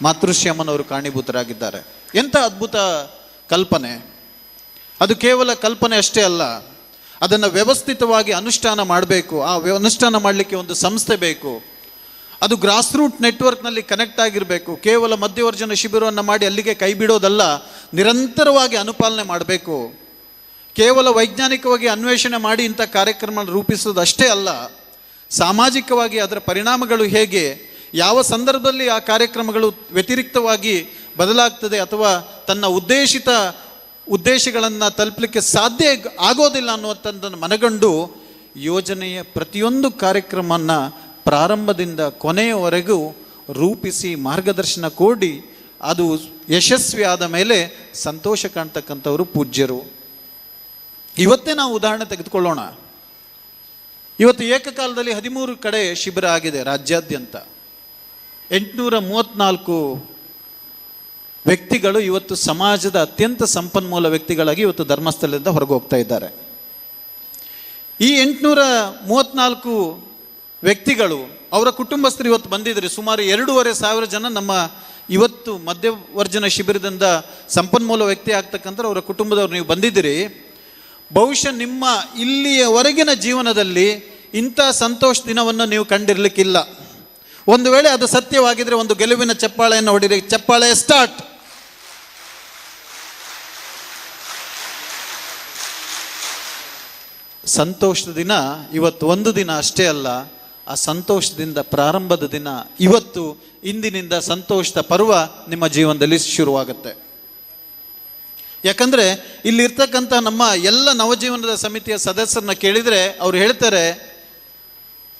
ಮಾತೃಶ್ಯಾಮನವರು ಕಾರಣೀಭೂತರಾಗಿದ್ದಾರೆ. ಎಂಥ ಅದ್ಭುತ ಕಲ್ಪನೆ! ಅದು ಕೇವಲ ಕಲ್ಪನೆ ಅಷ್ಟೇ ಅಲ್ಲ, ಅದನ್ನು ವ್ಯವಸ್ಥಿತವಾಗಿ ಅನುಷ್ಠಾನ ಮಾಡಬೇಕು. ಆ ಅನುಷ್ಠಾನ ಮಾಡಲಿಕ್ಕೆ ಒಂದು ಸಂಸ್ಥೆ ಬೇಕು. ಅದು ಗ್ರಾಸ್ ರೂಟ್ ನೆಟ್ವರ್ಕ್ನಲ್ಲಿ ಕನೆಕ್ಟ್ ಆಗಿರಬೇಕು. ಕೇವಲ ಮಧ್ಯವರ್ಜನ ಶಿಬಿರವನ್ನು ಮಾಡಿ ಅಲ್ಲಿಗೆ ಕೈ ಬಿಡೋದಲ್ಲ, ನಿರಂತರವಾಗಿ ಅನುಪಾಲನೆ ಮಾಡಬೇಕು. ಕೇವಲ ವೈಜ್ಞಾನಿಕವಾಗಿ ಅನ್ವೇಷಣೆ ಮಾಡಿ ಇಂಥ ಕಾರ್ಯಕ್ರಮ ರೂಪಿಸೋದು ಅಷ್ಟೇ ಅಲ್ಲ, ಸಾಮಾಜಿಕವಾಗಿ ಅದರ ಪರಿಣಾಮಗಳು ಹೇಗೆ, ಯಾವ ಸಂದರ್ಭದಲ್ಲಿ ಆ ಕಾರ್ಯಕ್ರಮಗಳು ವ್ಯತಿರಿಕ್ತವಾಗಿ ಬದಲಾಗ್ತದೆ ಅಥವಾ ತನ್ನ ಉದ್ದೇಶಗಳನ್ನು ತಲುಪಲಿಕ್ಕೆ ಸಾಧ್ಯ ಆಗೋದಿಲ್ಲ ಅನ್ನುವಂಥದ್ದನ್ನು ಮನಗಂಡು ಯೋಜನೆಯ ಪ್ರತಿಯೊಂದು ಕಾರ್ಯಕ್ರಮವನ್ನು ಪ್ರಾರಂಭದಿಂದ ಕೊನೆಯವರೆಗೂ ರೂಪಿಸಿ ಮಾರ್ಗದರ್ಶನ ಕೊಡಿ ಅದು ಯಶಸ್ವಿ ಆದ ಮೇಲೆ ಸಂತೋಷ ಕಾಣ್ತಕ್ಕಂಥವರು ಪೂಜ್ಯರು. ಇವತ್ತೇ ನಾವು ಉದಾಹರಣೆ ತೆಗೆದುಕೊಳ್ಳೋಣ. ಇವತ್ತು ಏಕಕಾಲದಲ್ಲಿ 13 ಕಡೆ ಶಿಬಿರ ಆಗಿದೆ ರಾಜ್ಯಾದ್ಯಂತ. 834 ವ್ಯಕ್ತಿಗಳು ಇವತ್ತು ಸಮಾಜದ ಅತ್ಯಂತ ಸಂಪನ್ಮೂಲ ವ್ಯಕ್ತಿಗಳಾಗಿ ಇವತ್ತು ಧರ್ಮಸ್ಥಳದಿಂದ ಹೊರಗೆ ಹೋಗ್ತಾ ಇದ್ದಾರೆ. ಈ 834 ವ್ಯಕ್ತಿಗಳು ಅವರ ಕುಟುಂಬಸ್ಥರು ಇವತ್ತು ಬಂದಿದ್ದಾರೆ. ಸುಮಾರು 2,500 ಜನ ನಮ್ಮ ಇವತ್ತು ಮಧ್ಯವರ್ಜನ ಶಿಬಿರದಿಂದ ಸಂಪನ್ಮೂಲ ವ್ಯಕ್ತಿ ಆಗ್ತಕ್ಕಂಥ ಅವರ ಕುಟುಂಬದವರು ನೀವು ಬಂದಿದ್ದೀರಿ. ಬಹುಶಃ ನಿಮ್ಮ ಇಲ್ಲಿಯವರೆಗಿನ ಜೀವನದಲ್ಲಿ ಇಂಥ ಸಂತೋಷ ದಿನವನ್ನು ನೀವು ಕಂಡಿರಲಿಕ್ಕಿಲ್ಲ. ಒಂದು ವೇಳೆ ಅದು ಸತ್ಯವಾಗಿದ್ರೆ ಒಂದು ಗೆಲುವಿನ ಚಪ್ಪಾಳೆಯನ್ನು ಹೊಡಿರಿ. ಚಪ್ಪಾಳೆ ಸ್ಟಾರ್ಟ್. ಸಂತೋಷದ ದಿನ ಇವತ್ತು ಒಂದು ದಿನ ಅಷ್ಟೇ ಅಲ್ಲ, ಆ ಸಂತೋಷದಿಂದ ಪ್ರಾರಂಭದ ದಿನ ಇವತ್ತು. ಇಂದಿನಿಂದ ಸಂತೋಷದ ಪರ್ವ ನಿಮ್ಮ ಜೀವನದಲ್ಲಿ ಶುರುವಾಗುತ್ತೆ. ಯಾಕಂದರೆ ಇಲ್ಲಿರ್ತಕ್ಕಂಥ ನಮ್ಮ ಎಲ್ಲ ನವಜೀವನದ ಸಮಿತಿಯ ಸದಸ್ಯರನ್ನ ಕೇಳಿದರೆ ಅವ್ರು ಹೇಳ್ತಾರೆ,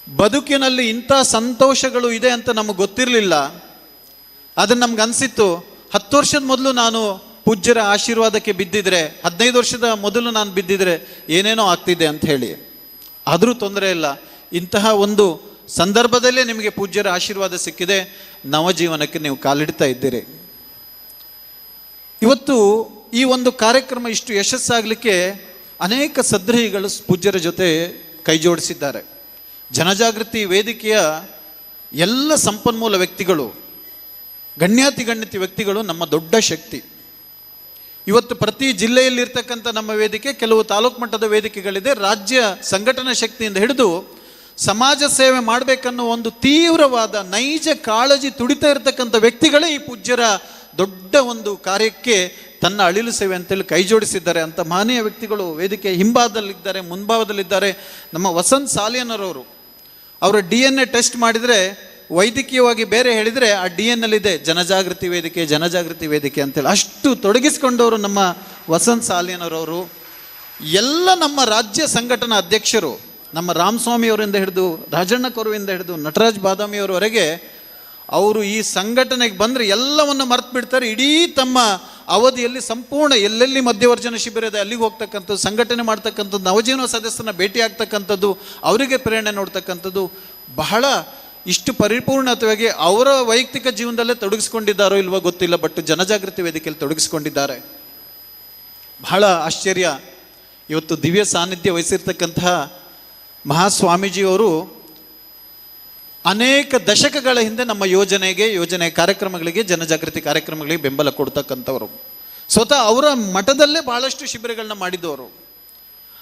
ಬದುಕಿನಲ್ಲಿ ಇಂಥ ಸಂತೋಷಗಳು ಇದೆ ಅಂತ ನಮಗೆ ಗೊತ್ತಿರಲಿಲ್ಲ. ಅದನ್ನು ನಮ್ಗೆ ಅನಿಸಿತ್ತು 10 ವರ್ಷದ ಮೊದಲು ನಾನು ಪೂಜ್ಯರ ಆಶೀರ್ವಾದಕ್ಕೆ ಬಿದ್ದಿದ್ರೆ, 15 ವರ್ಷದ ಮೊದಲು ನಾನು ಬಿದ್ದಿದ್ರೆ ಏನೇನೋ ಆಗ್ತಿದೆ ಅಂತ ಹೇಳಿ. ಆದರೂ ತೊಂದರೆ ಇಲ್ಲ, ಇಂತಹ ಒಂದು ಸಂದರ್ಭದಲ್ಲೇ ನಿಮಗೆ ಪೂಜ್ಯರ ಆಶೀರ್ವಾದ ಸಿಕ್ಕಿದೆ, ನವಜೀವನಕ್ಕೆ ನೀವು ಕಾಲಿಡ್ತಾ ಇದ್ದೀರಿ. ಇವತ್ತು ಈ ಒಂದು ಕಾರ್ಯಕ್ರಮ ಇಷ್ಟು ಯಶಸ್ಸಾಗಲಿಕ್ಕೆ ಅನೇಕ ಸದ್ರಹಿಗಳು ಪೂಜ್ಯರ ಜೊತೆ ಕೈ ಜೋಡಿಸಿದ್ದಾರೆ. ಜನಜಾಗೃತಿ ವೇದಿಕೆಯ ಎಲ್ಲ ಸಂಪನ್ಮೂಲ ವ್ಯಕ್ತಿಗಳು, ಗಣ್ಯಾತಿ ವ್ಯಕ್ತಿಗಳು ನಮ್ಮ ದೊಡ್ಡ ಶಕ್ತಿ. ಇವತ್ತು ಪ್ರತಿ ಜಿಲ್ಲೆಯಲ್ಲಿರ್ತಕ್ಕಂಥ ನಮ್ಮ ವೇದಿಕೆ, ಕೆಲವು ತಾಲೂಕು ಮಟ್ಟದ ವೇದಿಕೆಗಳಿದೆ. ರಾಜ್ಯ ಸಂಘಟನಾ ಶಕ್ತಿಯಿಂದ ಹಿಡಿದು ಸಮಾಜ ಸೇವೆ ಮಾಡಬೇಕನ್ನೋ ಒಂದು ತೀವ್ರವಾದ ನೈಜ ಕಾಳಜಿ ತುಡಿತಾ ಇರತಕ್ಕಂಥ ವ್ಯಕ್ತಿಗಳೇ ಈ ಪೂಜ್ಯರ ದೊಡ್ಡ ಒಂದು ಕಾರ್ಯಕ್ಕೆ ತನ್ನ ಅಳಿಲು ಸೇವೆ ಅಂತೇಳಿ ಕೈ ಜೋಡಿಸಿದ್ದಾರೆ. ಅಂತ ಮಹನೀಯ ವ್ಯಕ್ತಿಗಳು ವೇದಿಕೆ ಹಿಂಭಾಗದಲ್ಲಿದ್ದಾರೆ, ಮುಂಭಾಗದಲ್ಲಿದ್ದಾರೆ. ನಮ್ಮ ವಸಂತ್ ಸಾಲಿಯನರವರು, ಅವರ DNA ಟೆಸ್ಟ್ ಮಾಡಿದರೆ ವೈದ್ಯಕೀಯವಾಗಿ ಬೇರೆ ಹೇಳಿದರೆ ಆ DNA ಇದೆ ಜನಜಾಗೃತಿ ವೇದಿಕೆ ಅಂತೇಳಿ. ಅಷ್ಟು ತೊಡಗಿಸ್ಕೊಂಡವರು ನಮ್ಮ ವಸಂತ್ ಸಾಲಿಯನರವರು. ಎಲ್ಲ ನಮ್ಮ ರಾಜ್ಯ ಸಂಘಟನಾ ಅಧ್ಯಕ್ಷರು, ನಮ್ಮ ರಾಮಸ್ವಾಮಿಯವರಿಂದ ಹಿಡಿದು ರಾಜಣ್ಣ ಕೊರುವಿಂದ ಹಿಡಿದು ನಟರಾಜ್ ಬಾದಾಮಿಯವರವರೆಗೆ ಅವರು ಈ ಸಂಘಟನೆಗೆ ಬಂದರೆ ಎಲ್ಲವನ್ನು ಮರ್ತು ಬಿಡ್ತಾರೆ. ಇಡೀ ತಮ್ಮ ಅವಧಿಯಲ್ಲಿ ಸಂಪೂರ್ಣ ಎಲ್ಲೆಲ್ಲಿ ಮಧ್ಯವರ್ಜನ ಶಿಬಿರ ಇದೆ ಅಲ್ಲಿಗೆ ಹೋಗ್ತಕ್ಕಂಥದ್ದು, ಸಂಘಟನೆ ಮಾಡ್ತಕ್ಕಂಥದ್ದು, ನವಜೀವನ ಸದಸ್ಯರನ್ನ ಭೇಟಿ ಆಗ್ತಕ್ಕಂಥದ್ದು, ಅವರಿಗೆ ಪ್ರೇರಣೆ ನೋಡ್ತಕ್ಕಂಥದ್ದು, ಬಹಳ ಇಷ್ಟು ಪರಿಪೂರ್ಣತೆಯಾಗಿ ಅವರ ವೈಯಕ್ತಿಕ ಜೀವನದಲ್ಲೇ ತೊಡಗಿಸ್ಕೊಂಡಿದ್ದಾರೋ ಇಲ್ವೋ ಗೊತ್ತಿಲ್ಲ, ಬಟ್ ಜನಜಾಗೃತಿ ವೇದಿಕೆಯಲ್ಲಿ ತೊಡಗಿಸ್ಕೊಂಡಿದ್ದಾರೆ. ಬಹಳ ಆಶ್ಚರ್ಯ. ಇವತ್ತು ದಿವ್ಯ ಸಾನ್ನಿಧ್ಯ ವಹಿಸಿರ್ತಕ್ಕಂತಹ ಮಹಾಸ್ವಾಮೀಜಿಯವರು ಅನೇಕ ದಶಕಗಳ ಹಿಂದೆ ನಮ್ಮ ಯೋಜನೆ ಕಾರ್ಯಕ್ರಮಗಳಿಗೆ, ಜನಜಾಗೃತಿ ಕಾರ್ಯಕ್ರಮಗಳಿಗೆ ಬೆಂಬಲ ಕೊಡ್ತಕ್ಕಂಥವರು. ಸ್ವತಃ ಅವರ ಮಠದಲ್ಲೇ ಬಹಳಷ್ಟು ಶಿಬಿರಗಳನ್ನ ಮಾಡಿದ್ದವರು.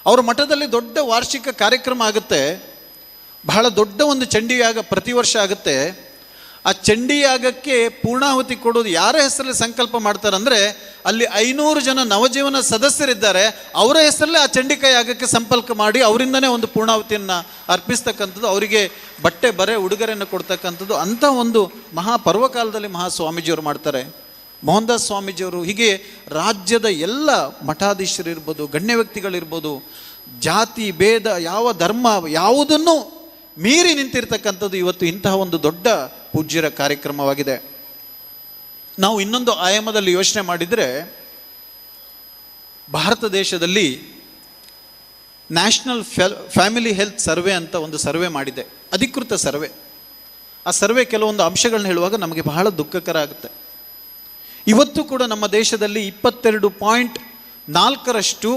ಅವರ ಮಠದಲ್ಲಿ ದೊಡ್ಡ ವಾರ್ಷಿಕ ಕಾರ್ಯಕ್ರಮ ಆಗುತ್ತೆ, ಬಹಳ ದೊಡ್ಡ ಒಂದು ಚಂಡಿಯಾಗ ಪ್ರತಿ ವರ್ಷ ಆಗುತ್ತೆ. ಆ ಚಂಡಿಯಾಗಕ್ಕೆ ಪೂರ್ಣಾಹುತಿ ಕೊಡೋದು ಯಾರ ಹೆಸರಲ್ಲಿ ಸಂಕಲ್ಪ ಮಾಡ್ತಾರಂದರೆ, ಅಲ್ಲಿ 500 ಜನ ನವಜೀವನ ಸದಸ್ಯರಿದ್ದಾರೆ, ಅವರ ಹೆಸರಲ್ಲೇ ಆ ಚಂಡಿಕಾ ಯಾಗಕ್ಕೆ ಸಂಪರ್ಕ ಮಾಡಿ ಅವರಿಂದನೇ ಒಂದು ಪೂರ್ಣಾಹುತಿಯನ್ನು ಅರ್ಪಿಸ್ತಕ್ಕಂಥದ್ದು, ಅವರಿಗೆ ಬಟ್ಟೆ ಬರೆ ಉಡುಗೊರೆಯನ್ನು ಕೊಡ್ತಕ್ಕಂಥದ್ದು. ಅಂಥ ಒಂದು ಮಹಾಪರ್ವಕಾಲದಲ್ಲಿ ಮಹಾಸ್ವಾಮೀಜಿಯವರು ಮಾಡ್ತಾರೆ. ಮೋಹನ್ ದಾಸ್ ಸ್ವಾಮೀಜಿಯವರು, ಹೀಗೆ ರಾಜ್ಯದ ಎಲ್ಲ ಮಠಾಧೀಶರಿರ್ಬೋದು, ಗಣ್ಯ ವ್ಯಕ್ತಿಗಳಿರ್ಬೋದು, ಜಾತಿ ಭೇದ ಯಾವ ಧರ್ಮ ಯಾವುದನ್ನು ಮೀರಿ ನಿಂತಿರ್ತಕ್ಕಂಥದ್ದು ಇವತ್ತು ಇಂತಹ ಒಂದು ದೊಡ್ಡ ಪೂಜ್ಯರ ಕಾರ್ಯಕ್ರಮವಾಗಿದೆ. ನಾವು ಇನ್ನೊಂದು ಆಯಾಮದಲ್ಲಿ ಯೋಚನೆ ಮಾಡಿದರೆ, ಭಾರತ ದೇಶದಲ್ಲಿ ನ್ಯಾಷನಲ್ ಫ್ಯಾಮಿಲಿ ಹೆಲ್ತ್ ಸರ್ವೆ ಅಂತ ಒಂದು ಸರ್ವೆ ಮಾಡಿದೆ, ಅಧಿಕೃತ ಸರ್ವೆ. ಆ ಸರ್ವೆ ಕೆಲವೊಂದು ಅಂಶಗಳನ್ನ ಹೇಳುವಾಗ ನಮಗೆ ಬಹಳ ದುಃಖಕರ ಆಗುತ್ತೆ. ಇವತ್ತು ಕೂಡ ನಮ್ಮ ದೇಶದಲ್ಲಿ 22.4%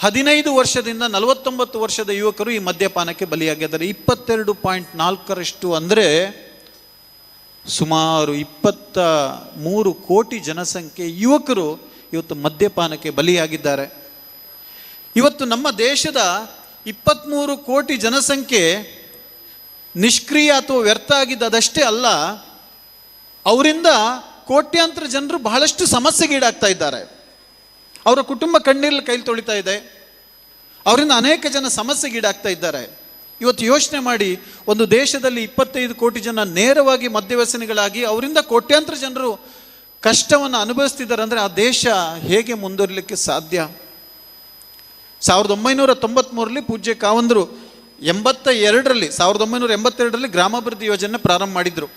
15 ವರ್ಷದಿಂದ 49 ವರ್ಷದ ಯುವಕರು ಈ ಮದ್ಯಪಾನಕ್ಕೆ ಬಲಿಯಾಗಿದ್ದಾರೆ. 22.4% ಅಂದರೆ ಸುಮಾರು 23 ಕೋಟಿ ಜನಸಂಖ್ಯೆ ಯುವಕರು ಇವತ್ತು ಮದ್ಯಪಾನಕ್ಕೆ ಬಲಿಯಾಗಿದ್ದಾರೆ. ಇವತ್ತು ನಮ್ಮ ದೇಶದ 23 ಕೋಟಿ ಜನಸಂಖ್ಯೆ ನಿಷ್ಕ್ರಿಯ ಅಥವಾ ವ್ಯರ್ಥ ಆಗಿದ್ದದಷ್ಟೇ ಅಲ್ಲ, ಅವರಿಂದ ಕೋಟ್ಯಾಂತರ ಜನರು ಬಹಳಷ್ಟು ಸಮಸ್ಯೆಗೀಡಾಗ್ತಾ ಇದ್ದಾರೆ. ಅವರ ಕುಟುಂಬ ಕಣ್ಣೀರಲ್ಲಿ ಕೈ ತೊಳಿತಾ ಇದೆ, ಅವರಿಂದ ಅನೇಕ ಜನ ಸಮಸ್ಯೆಗೀಡಾಗ್ತಾ ಇದ್ದಾರೆ. ಇವತ್ತು ಯೋಚನೆ ಮಾಡಿ, ಒಂದು ದೇಶದಲ್ಲಿ 25 ಕೋಟಿ ಜನ ನೇರವಾಗಿ ಮದ್ಯವ್ಯಸನಿಗಳಾಗಿ ಅವರಿಂದ ಕೋಟ್ಯಾಂತರ ಜನರು ಕಷ್ಟವನ್ನು ಅನುಭವಿಸ್ತಿದ್ದಾರೆ ಅಂದರೆ ಆ ದೇಶ ಹೇಗೆ ಮುಂದುವರಿಲಿಕ್ಕೆ ಸಾಧ್ಯ? 1993ರಲ್ಲಿ ಪೂಜ್ಯ ಕಾವಂದರು 1982ರಲ್ಲಿ ಗ್ರಾಮಾಭಿವೃದ್ಧಿ ಯೋಜನೆ ಪ್ರಾರಂಭ ಮಾಡಿದರು.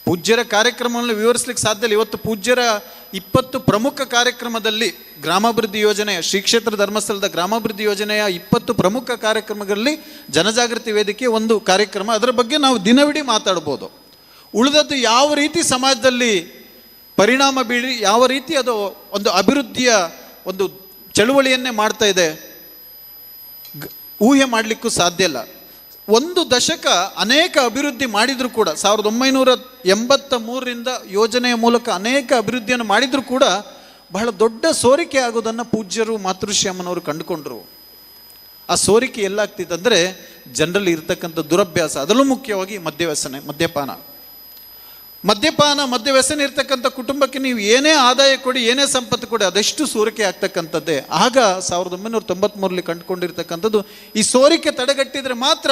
ಪೂಜ್ಯರ ಕಾರ್ಯಕ್ರಮವನ್ನು ವಿವರಿಸಲಿಕ್ಕೆ ಸಾಧ್ಯ ಇಲ್ಲ. ಇವತ್ತು ಪೂಜ್ಯರ 20 ಪ್ರಮುಖ ಕಾರ್ಯಕ್ರಮದಲ್ಲಿ ಗ್ರಾಮಾಭಿವೃದ್ಧಿ ಯೋಜನೆಯ, ಶ್ರೀ ಕ್ಷೇತ್ರ ಧರ್ಮಸ್ಥಳದ ಗ್ರಾಮಾಭಿವೃದ್ಧಿ ಯೋಜನೆಯ 20 ಪ್ರಮುಖ ಕಾರ್ಯಕ್ರಮಗಳಲ್ಲಿ ಜನಜಾಗೃತಿ ವೇದಿಕೆ ಒಂದು ಕಾರ್ಯಕ್ರಮ. ಅದರ ಬಗ್ಗೆ ನಾವು ದಿನವಿಡೀ ಮಾತಾಡ್ಬೋದು. ಉಳಿದದ್ದು ಯಾವ ರೀತಿ ಸಮಾಜದಲ್ಲಿ ಪರಿಣಾಮ ಬೀರಿ, ಯಾವ ರೀತಿ ಅದು ಒಂದು ಅಭಿವೃದ್ಧಿಯ ಒಂದು ಚಳುವಳಿಯನ್ನೇ ಮಾಡ್ತಾ ಇದೆ, ಊಹೆ ಮಾಡಲಿಕ್ಕೂ ಸಾಧ್ಯ ಇಲ್ಲ. ಒಂದು ದಶಕ ಅನೇಕ ಅಭಿವೃದ್ಧಿ ಮಾಡಿದರೂ ಕೂಡ, 1983ರಿಂದ ಯೋಜನೆಯ ಮೂಲಕ ಅನೇಕ ಅಭಿವೃದ್ಧಿಯನ್ನು ಮಾಡಿದರೂ ಕೂಡ ಬಹಳ ದೊಡ್ಡ ಸೋರಿಕೆ ಆಗೋದನ್ನು ಪೂಜ್ಯರು ಮಾತೃಶ್ರೀ ಅಮ್ಮನವರು ಕಂಡುಕೊಂಡ್ರು. ಆ ಸೋರಿಕೆ ಎಲ್ಲಾಗ್ತಿತ್ತಂದರೆ ಜನರಲ್ಲಿ ಇರ್ತಕ್ಕಂಥ ದುರಭ್ಯಾಸ, ಅದರಲ್ಲೂ ಮುಖ್ಯವಾಗಿ ಮದ್ಯವ್ಯಸನ ಇರ್ತಕ್ಕಂಥ ಕುಟುಂಬಕ್ಕೆ ನೀವು ಏನೇ ಆದಾಯ ಕೊಡಿ, ಏನೇ ಸಂಪತ್ತು ಕೊಡಿ, ಅದೆಷ್ಟು ಸೋರಿಕೆ ಆಗ್ತಕ್ಕಂಥದ್ದೇ. ಆಗ 1993ರಲ್ಲಿ ಕಂಡುಕೊಂಡಿರ್ತಕ್ಕಂಥದ್ದು, ಈ ಸೋರಿಕೆ ತಡೆಗಟ್ಟಿದರೆ ಮಾತ್ರ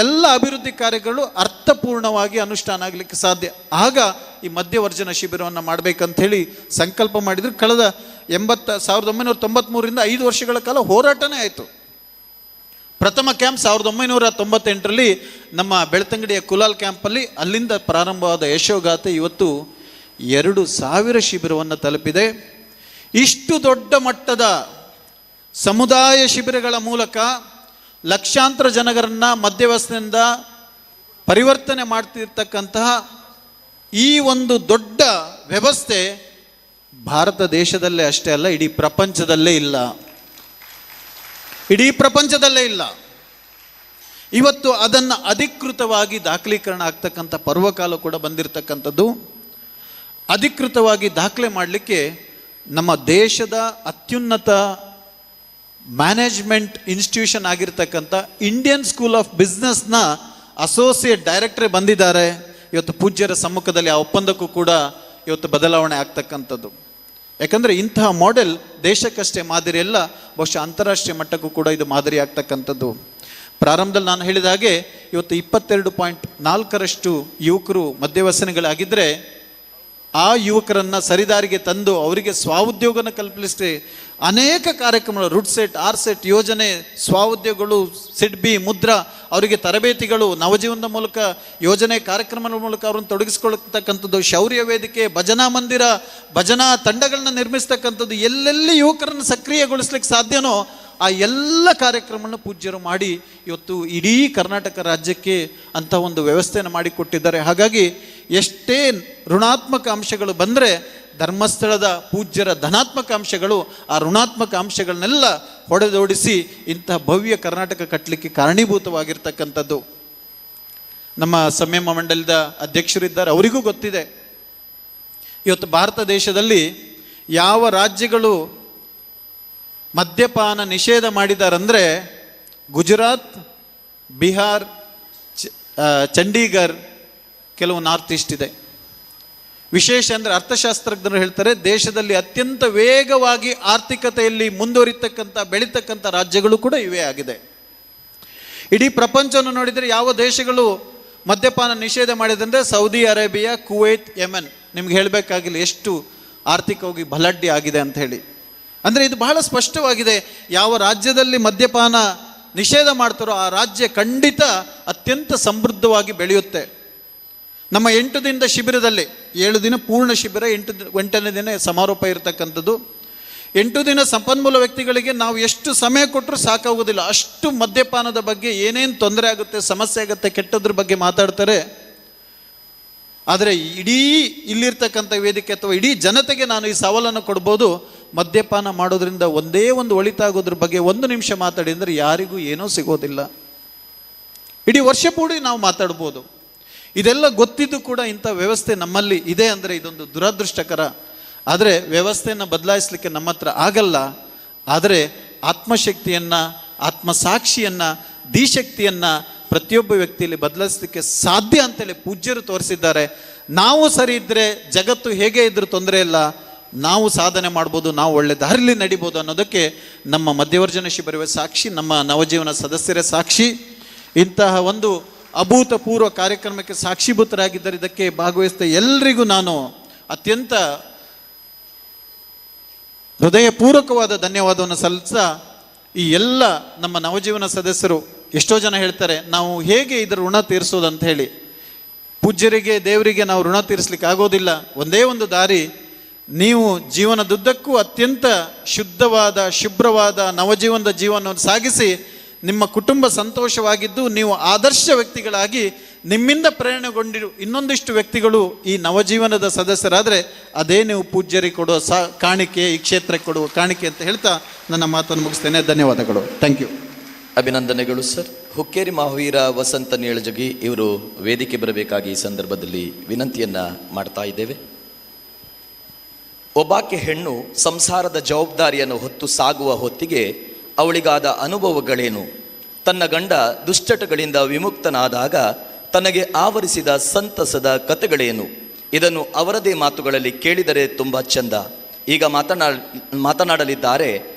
ಎಲ್ಲ ಅಭಿವೃದ್ಧಿ ಕಾರ್ಯಗಳು ಅರ್ಥಪೂರ್ಣವಾಗಿ ಅನುಷ್ಠಾನ ಆಗಲಿಕ್ಕೆ ಸಾಧ್ಯ. ಆಗ ಈ ಮದ್ಯವರ್ಜನ ಶಿಬಿರವನ್ನು ಮಾಡಬೇಕಂಥೇಳಿ ಸಂಕಲ್ಪ ಮಾಡಿದ್ರು. ಕಳೆದ 1993ರಿಂದ 5 ವರ್ಷಗಳ ಕಾಲ ಹೋರಾಟನೇ ಆಯಿತು. ಪ್ರಥಮ ಕ್ಯಾಂಪ್ 1998ರಲ್ಲಿ ನಮ್ಮ ಬೆಳ್ತಂಗಡಿಯ ಕುಲಾಲ್ ಕ್ಯಾಂಪಲ್ಲಿ, ಅಲ್ಲಿಂದ ಪ್ರಾರಂಭವಾದ ಯಶೋಗಾಥೆ ಇವತ್ತು 2000 ಶಿಬಿರವನ್ನು ತಲುಪಿದೆ. ಇಷ್ಟು ದೊಡ್ಡ ಮಟ್ಟದ ಸಮುದಾಯ ಶಿಬಿರಗಳ ಮೂಲಕ ಲಕ್ಷಾಂತರ ಜನರನ್ನು ಮದ್ಯವ್ಯಸನದಿಂದ ಪರಿವರ್ತನೆ ಮಾಡ್ತಿರ್ತಕ್ಕಂತಹ ಈ ಒಂದು ದೊಡ್ಡ ವ್ಯವಸ್ಥೆ ಭಾರತ ದೇಶದಲ್ಲೇ ಅಷ್ಟೇ ಅಲ್ಲ, ಇಡೀ ಪ್ರಪಂಚದಲ್ಲೇ ಇಲ್ಲ. ಇವತ್ತು ಅದನ್ನು ಅಧಿಕೃತವಾಗಿ ದಾಖಲೀಕರಣ ಆಗ್ತಕ್ಕಂಥ ಪರ್ವಕಾಲ ಕೂಡ ಬಂದಿರತಕ್ಕಂಥದ್ದು. ಅಧಿಕೃತವಾಗಿ ದಾಖಲೆ ಮಾಡಲಿಕ್ಕೆ ನಮ್ಮ ದೇಶದ ಅತ್ಯುನ್ನತ ಮ್ಯಾನೇಜ್ಮೆಂಟ್ ಇನ್ಸ್ಟಿಟ್ಯೂಷನ್ ಆಗಿರ್ತಕ್ಕಂಥ ಇಂಡಿಯನ್ ಸ್ಕೂಲ್ ಆಫ್ ಬಿಸ್ನೆಸ್ನ ಅಸೋಸಿಯೇಟ್ ಡೈರೆಕ್ಟರೇ ಬಂದಿದ್ದಾರೆ. ಇವತ್ತು ಪೂಜ್ಯರ ಸಮ್ಮುಖದಲ್ಲಿ ಆ ಒಪ್ಪಂದಕ್ಕೂ ಕೂಡ ಇವತ್ತು ಬದಲಾವಣೆ ಆಗ್ತಕ್ಕಂಥದ್ದು. ಯಾಕಂದರೆ ಇಂತಹ ಮಾಡೆಲ್ ದೇಶಕ್ಕಷ್ಟೇ ಮಾದರಿ ಅಲ್ಲ, ಬಹುಶಃ ಅಂತಾರಾಷ್ಟ್ರೀಯ ಮಟ್ಟಕ್ಕೂ ಕೂಡ ಇದು ಮಾದರಿ ಆಗ್ತಕ್ಕಂಥದ್ದು. ಪ್ರಾರಂಭದಲ್ಲಿ ನಾನು ಹೇಳಿದ ಹಾಗೆ ಇವತ್ತು 22.4% ಯುವಕರು ಮದ್ಯವ್ಯಸನಿಗಳಾಗಿದ್ದರೆ, ಆ ಯುವಕರನ್ನು ಸರಿದಾರಿಗೆ ತಂದು ಅವರಿಗೆ ಸ್ವಾಉದ್ಯೋಗನ ಕಲ್ಪಿಸಿ ಅನೇಕ ಕಾರ್ಯಕ್ರಮಗಳು, ರುಡ್ಸೆಟ್, ಆರ್ಸೆಟ್ ಯೋಜನೆ, ಸ್ವಾಉದ್ಯೋಗಗಳು, ಸಿಡ್ಬಿ, ಮುದ್ರಾ, ಅವರಿಗೆ ತರಬೇತಿಗಳು, ನವಜೀವನದ ಮೂಲಕ ಯೋಜನೆ ಕಾರ್ಯಕ್ರಮಗಳ ಮೂಲಕ ಅವ್ರನ್ನ ತೊಡಗಿಸ್ಕೊಳ್ತಕ್ಕಂಥದ್ದು, ಶೌರ್ಯ ವೇದಿಕೆ, ಭಜನಾ ಮಂದಿರ, ಭಜನಾ ತಂಡಗಳನ್ನ ನಿರ್ಮಿಸ್ತಕ್ಕಂಥದ್ದು, ಎಲ್ಲೆಲ್ಲಿ ಯುವಕರನ್ನು ಸಕ್ರಿಯಗೊಳಿಸ್ಲಿಕ್ಕೆ ಸಾಧ್ಯನೋ ಆ ಎಲ್ಲ ಕಾರ್ಯಕ್ರಮವನ್ನು ಪೂಜ್ಯರು ಮಾಡಿ ಇವತ್ತು ಇಡೀ ಕರ್ನಾಟಕ ರಾಜ್ಯಕ್ಕೆ ಅಂಥ ಒಂದು ವ್ಯವಸ್ಥೆಯನ್ನು ಮಾಡಿಕೊಟ್ಟಿದ್ದಾರೆ. ಹಾಗಾಗಿ ಎಷ್ಟೇ ಋಣಾತ್ಮಕ ಅಂಶಗಳು ಬಂದರೆ ಧರ್ಮಸ್ಥಳದ ಪೂಜ್ಯರ ಧನಾತ್ಮಕ ಅಂಶಗಳು ಆ ಋಣಾತ್ಮಕ ಅಂಶಗಳನ್ನೆಲ್ಲ ಹೊಡೆದೋಡಿಸಿ ಇಂತಹ ಭವ್ಯ ಕರ್ನಾಟಕ ಕಟ್ಟಲಿಕ್ಕೆ ಕಾರಣೀಭೂತವಾಗಿರ್ತಕ್ಕಂಥದ್ದು. ನಮ್ಮ ಸಂಯಮ ಮಂಡಲದ ಅಧ್ಯಕ್ಷರಿದ್ದಾರೆ, ಅವರಿಗೂ ಗೊತ್ತಿದೆ ಇವತ್ತು ಭಾರತ ದೇಶದಲ್ಲಿ ಯಾವ ರಾಜ್ಯಗಳು ಮದ್ಯಪಾನ ನಿಷೇಧ ಮಾಡಿದಾರಂದರೆ ಗುಜರಾತ್, ಬಿಹಾರ್, ಚಂಡೀಗಢ, ಕೆಲವು ನಾರ್ತ್ ಈಸ್ಟ್ ಇದೆ. ವಿಶೇಷ ಅಂದರೆ ಅರ್ಥಶಾಸ್ತ್ರಜ್ಞರು ಹೇಳ್ತಾರೆ ದೇಶದಲ್ಲಿ ಅತ್ಯಂತ ವೇಗವಾಗಿ ಆರ್ಥಿಕತೆಯಲ್ಲಿ ಮುಂದುವರಿತಕ್ಕಂಥ ಬೆಳೀತಕ್ಕಂಥ ರಾಜ್ಯಗಳು ಕೂಡ ಇವೇ ಆಗಿದೆ. ಇಡೀ ಪ್ರಪಂಚವನ್ನು ನೋಡಿದರೆ ಯಾವ ದೇಶಗಳು ಮದ್ಯಪಾನ ನಿಷೇಧ ಮಾಡಿದಂದರೆ ಸೌದಿ ಅರೇಬಿಯಾ, ಕುವೈತ್, ಯೆಮೆನ್. ನಿಮ್ಗೆ ಹೇಳಬೇಕಾಗಿಲ್ಲ ಎಷ್ಟು ಆರ್ಥಿಕವಾಗಿ ಬಲಾಢ್ಯ ಆಗಿದೆ ಅಂತ ಹೇಳಿ. ಅಂದರೆ ಇದು ಬಹಳ ಸ್ಪಷ್ಟವಾಗಿದೆ, ಯಾವ ರಾಜ್ಯದಲ್ಲಿ ಮದ್ಯಪಾನ ನಿಷೇಧ ಮಾಡ್ತಾರೋ ಆ ರಾಜ್ಯ ಖಂಡಿತ ಅತ್ಯಂತ ಸಮೃದ್ಧವಾಗಿ ಬೆಳೆಯುತ್ತೆ. ನಮ್ಮ 8 ದಿನದ ಶಿಬಿರದಲ್ಲಿ 7 ದಿನ ಪೂರ್ಣ ಶಿಬಿರ, 8ನೇ ದಿನ ಸಮಾರೋಪ ಇರತಕ್ಕಂಥದ್ದು. 8 ದಿನ ಸಂಪನ್ಮೂಲ ವ್ಯಕ್ತಿಗಳಿಗೆ ನಾವು ಎಷ್ಟು ಸಮಯ ಕೊಟ್ಟರೂ ಸಾಕಾಗೋದಿಲ್ಲ. ಅಷ್ಟು ಮದ್ಯಪಾನದ ಬಗ್ಗೆ ಏನೇನು ತೊಂದರೆ ಆಗುತ್ತೆ, ಸಮಸ್ಯೆ ಆಗುತ್ತೆ, ಕೆಟ್ಟದ್ರ ಬಗ್ಗೆ ಮಾತಾಡ್ತಾರೆ. ಆದರೆ ಇಡೀ ಇಲ್ಲಿರ್ತಕ್ಕಂಥ ವೇದಿಕೆ ಅಥವಾ ಇಡೀ ಜನತೆಗೆ ನಾನು ಈ ಸವಾಲನ್ನು ಕೊಡ್ಬೋದು. ಮದ್ಯಪಾನ ಮಾಡೋದ್ರಿಂದ ಒಂದೇ ಒಂದು ಒಳಿತಾಗೋದ್ರ ಬಗ್ಗೆ 1 ನಿಮಿಷ ಮಾತಾಡಿ ಅಂದರೆ ಯಾರಿಗೂ ಏನೂ ಸಿಗೋದಿಲ್ಲ. ಇಡೀ ವರ್ಷ ಪೂಡಿ ನಾವು ಮಾತಾಡ್ಬೋದು. ಇದೆಲ್ಲ ಗೊತ್ತಿದ್ದು ಕೂಡ ಇಂಥ ವ್ಯವಸ್ಥೆ ನಮ್ಮಲ್ಲಿ ಇದೆ ಅಂದರೆ ಇದೊಂದು ದುರದೃಷ್ಟಕರ. ಆದರೆ ವ್ಯವಸ್ಥೆಯನ್ನು ಬದಲಾಯಿಸಲಿಕ್ಕೆ ನಮ್ಮ ಹತ್ರ ಆಗಲ್ಲ. ಆದರೆ ಆತ್ಮಶಕ್ತಿಯನ್ನು, ಆತ್ಮಸಾಕ್ಷಿಯನ್ನು, ಧೀಶಕ್ತಿಯನ್ನು ಪ್ರತಿಯೊಬ್ಬ ವ್ಯಕ್ತಿಯಲ್ಲಿ ಬದಲಾಯಿಸಲಿಕ್ಕೆ ಸಾಧ್ಯ ಅಂತೇಳಿ ಪೂಜ್ಯರು ತೋರಿಸಿದ್ದಾರೆ. ನಾವು ಸರಿ ಇದ್ದರೆ ಜಗತ್ತು ಹೇಗೆ ಇದ್ರೂ ತೊಂದರೆ ಇಲ್ಲ, ನಾವು ಸಾಧನೆ ಮಾಡ್ಬೋದು, ನಾವು ಒಳ್ಳೆ ದಾರಿಲಿ ನಡಿಬೋದು ಅನ್ನೋದಕ್ಕೆ ನಮ್ಮ ಮಧ್ಯವರ್ಜನ ಶಿಬಿರವೇ ಸಾಕ್ಷಿ, ನಮ್ಮ ನವಜೀವನ ಸದಸ್ಯರೇ ಸಾಕ್ಷಿ. ಇಂತಹ ಒಂದು ಅಭೂತಪೂರ್ವ ಕಾರ್ಯಕ್ರಮಕ್ಕೆ ಸಾಕ್ಷೀಭೂತರಾಗಿದ್ದರೆ ಇದಕ್ಕೆ ಭಾಗವಹಿಸಿದ ಎಲ್ಲರಿಗೂ ನಾನು ಅತ್ಯಂತ ಹೃದಯಪೂರ್ವಕವಾದ ಧನ್ಯವಾದವನ್ನು ಸಲ್ಲಿಸ್ತಾ, ಈ ಎಲ್ಲ ನಮ್ಮ ನವಜೀವನ ಸದಸ್ಯರು ಎಷ್ಟೋ ಜನ ಹೇಳ್ತಾರೆ ನಾವು ಹೇಗೆ ಇದರ ಋಣ ತೀರಿಸೋದು ಅಂತ ಹೇಳಿ. ಪೂಜ್ಯರಿಗೆ, ದೇವರಿಗೆ ನಾವು ಋಣ ತೀರಿಸ್ಲಿಕ್ಕೆ ಆಗೋದಿಲ್ಲ. ಒಂದೇ ಒಂದು ದಾರಿ, ನೀವು ಜೀವನದುದ್ದಕ್ಕೂ ಅತ್ಯಂತ ಶುದ್ಧವಾದ, ಶುಭ್ರವಾದ ನವಜೀವನದ ಜೀವನವನ್ನು ಸಾಗಿಸಿ ನಿಮ್ಮ ಕುಟುಂಬ ಸಂತೋಷವಾಗಿದ್ದು ನೀವು ಆದರ್ಶ ವ್ಯಕ್ತಿಗಳಾಗಿ ನಿಮ್ಮಿಂದ ಪ್ರೇರಣೆಗೊಂಡಿರು ಇನ್ನೊಂದಿಷ್ಟು ವ್ಯಕ್ತಿಗಳು ಈ ನವಜೀವನದ ಸದಸ್ಯರಾದರೆ ಅದೇ ನೀವು ಪೂಜ್ಯರಿಗೆ ಕೊಡುವ ಕಾಣಿಕೆ, ಈ ಕ್ಷೇತ್ರಕ್ಕೆ ಕೊಡುವ ಕಾಣಿಕೆ ಅಂತ ಹೇಳ್ತಾ ನನ್ನ ಮಾತನ್ನು ಮುಗಿಸ್ತೇನೆ. ಧನ್ಯವಾದಗಳು. Thank you. ಅಭಿನಂದನೆಗಳು ಸರ್. ಹುಕ್ಕೇರಿ ಮಹಾವೀರ ವಸಂತ ನೇಳಜಗಿ ಇವರು ವೇದಿಕೆ ಬರಬೇಕಾಗಿ ಈ ಸಂದರ್ಭದಲ್ಲಿ ವಿನಂತಿಯನ್ನು ಮಾಡ್ತಾ ಇದ್ದೇವೆ. ಒಬ್ಬಾಕೆ ಹೆಣ್ಣು ಸಂಸಾರದ ಜವಾಬ್ದಾರಿಯನ್ನು ಹೊತ್ತು ಸಾಗುವ ಹೊತ್ತಿಗೆ ಅವಳಿಗಾದ ಅನುಭವಗಳೇನು, ತನ್ನ ಗಂಡ ದುಶ್ಚಟಗಳಿಂದ ವಿಮುಕ್ತನಾದಾಗ ತನಗೆ ಆವರಿಸಿದ ಸಂತಸದ ಕಥೆಗಳೇನು, ಇದನ್ನು ಅವರದೇ ಮಾತುಗಳಲ್ಲಿ ಕೇಳಿದರೆ ತುಂಬ ಚಂದ. ಈಗ ಮಾತನಾಡಲಿದ್ದಾರೆ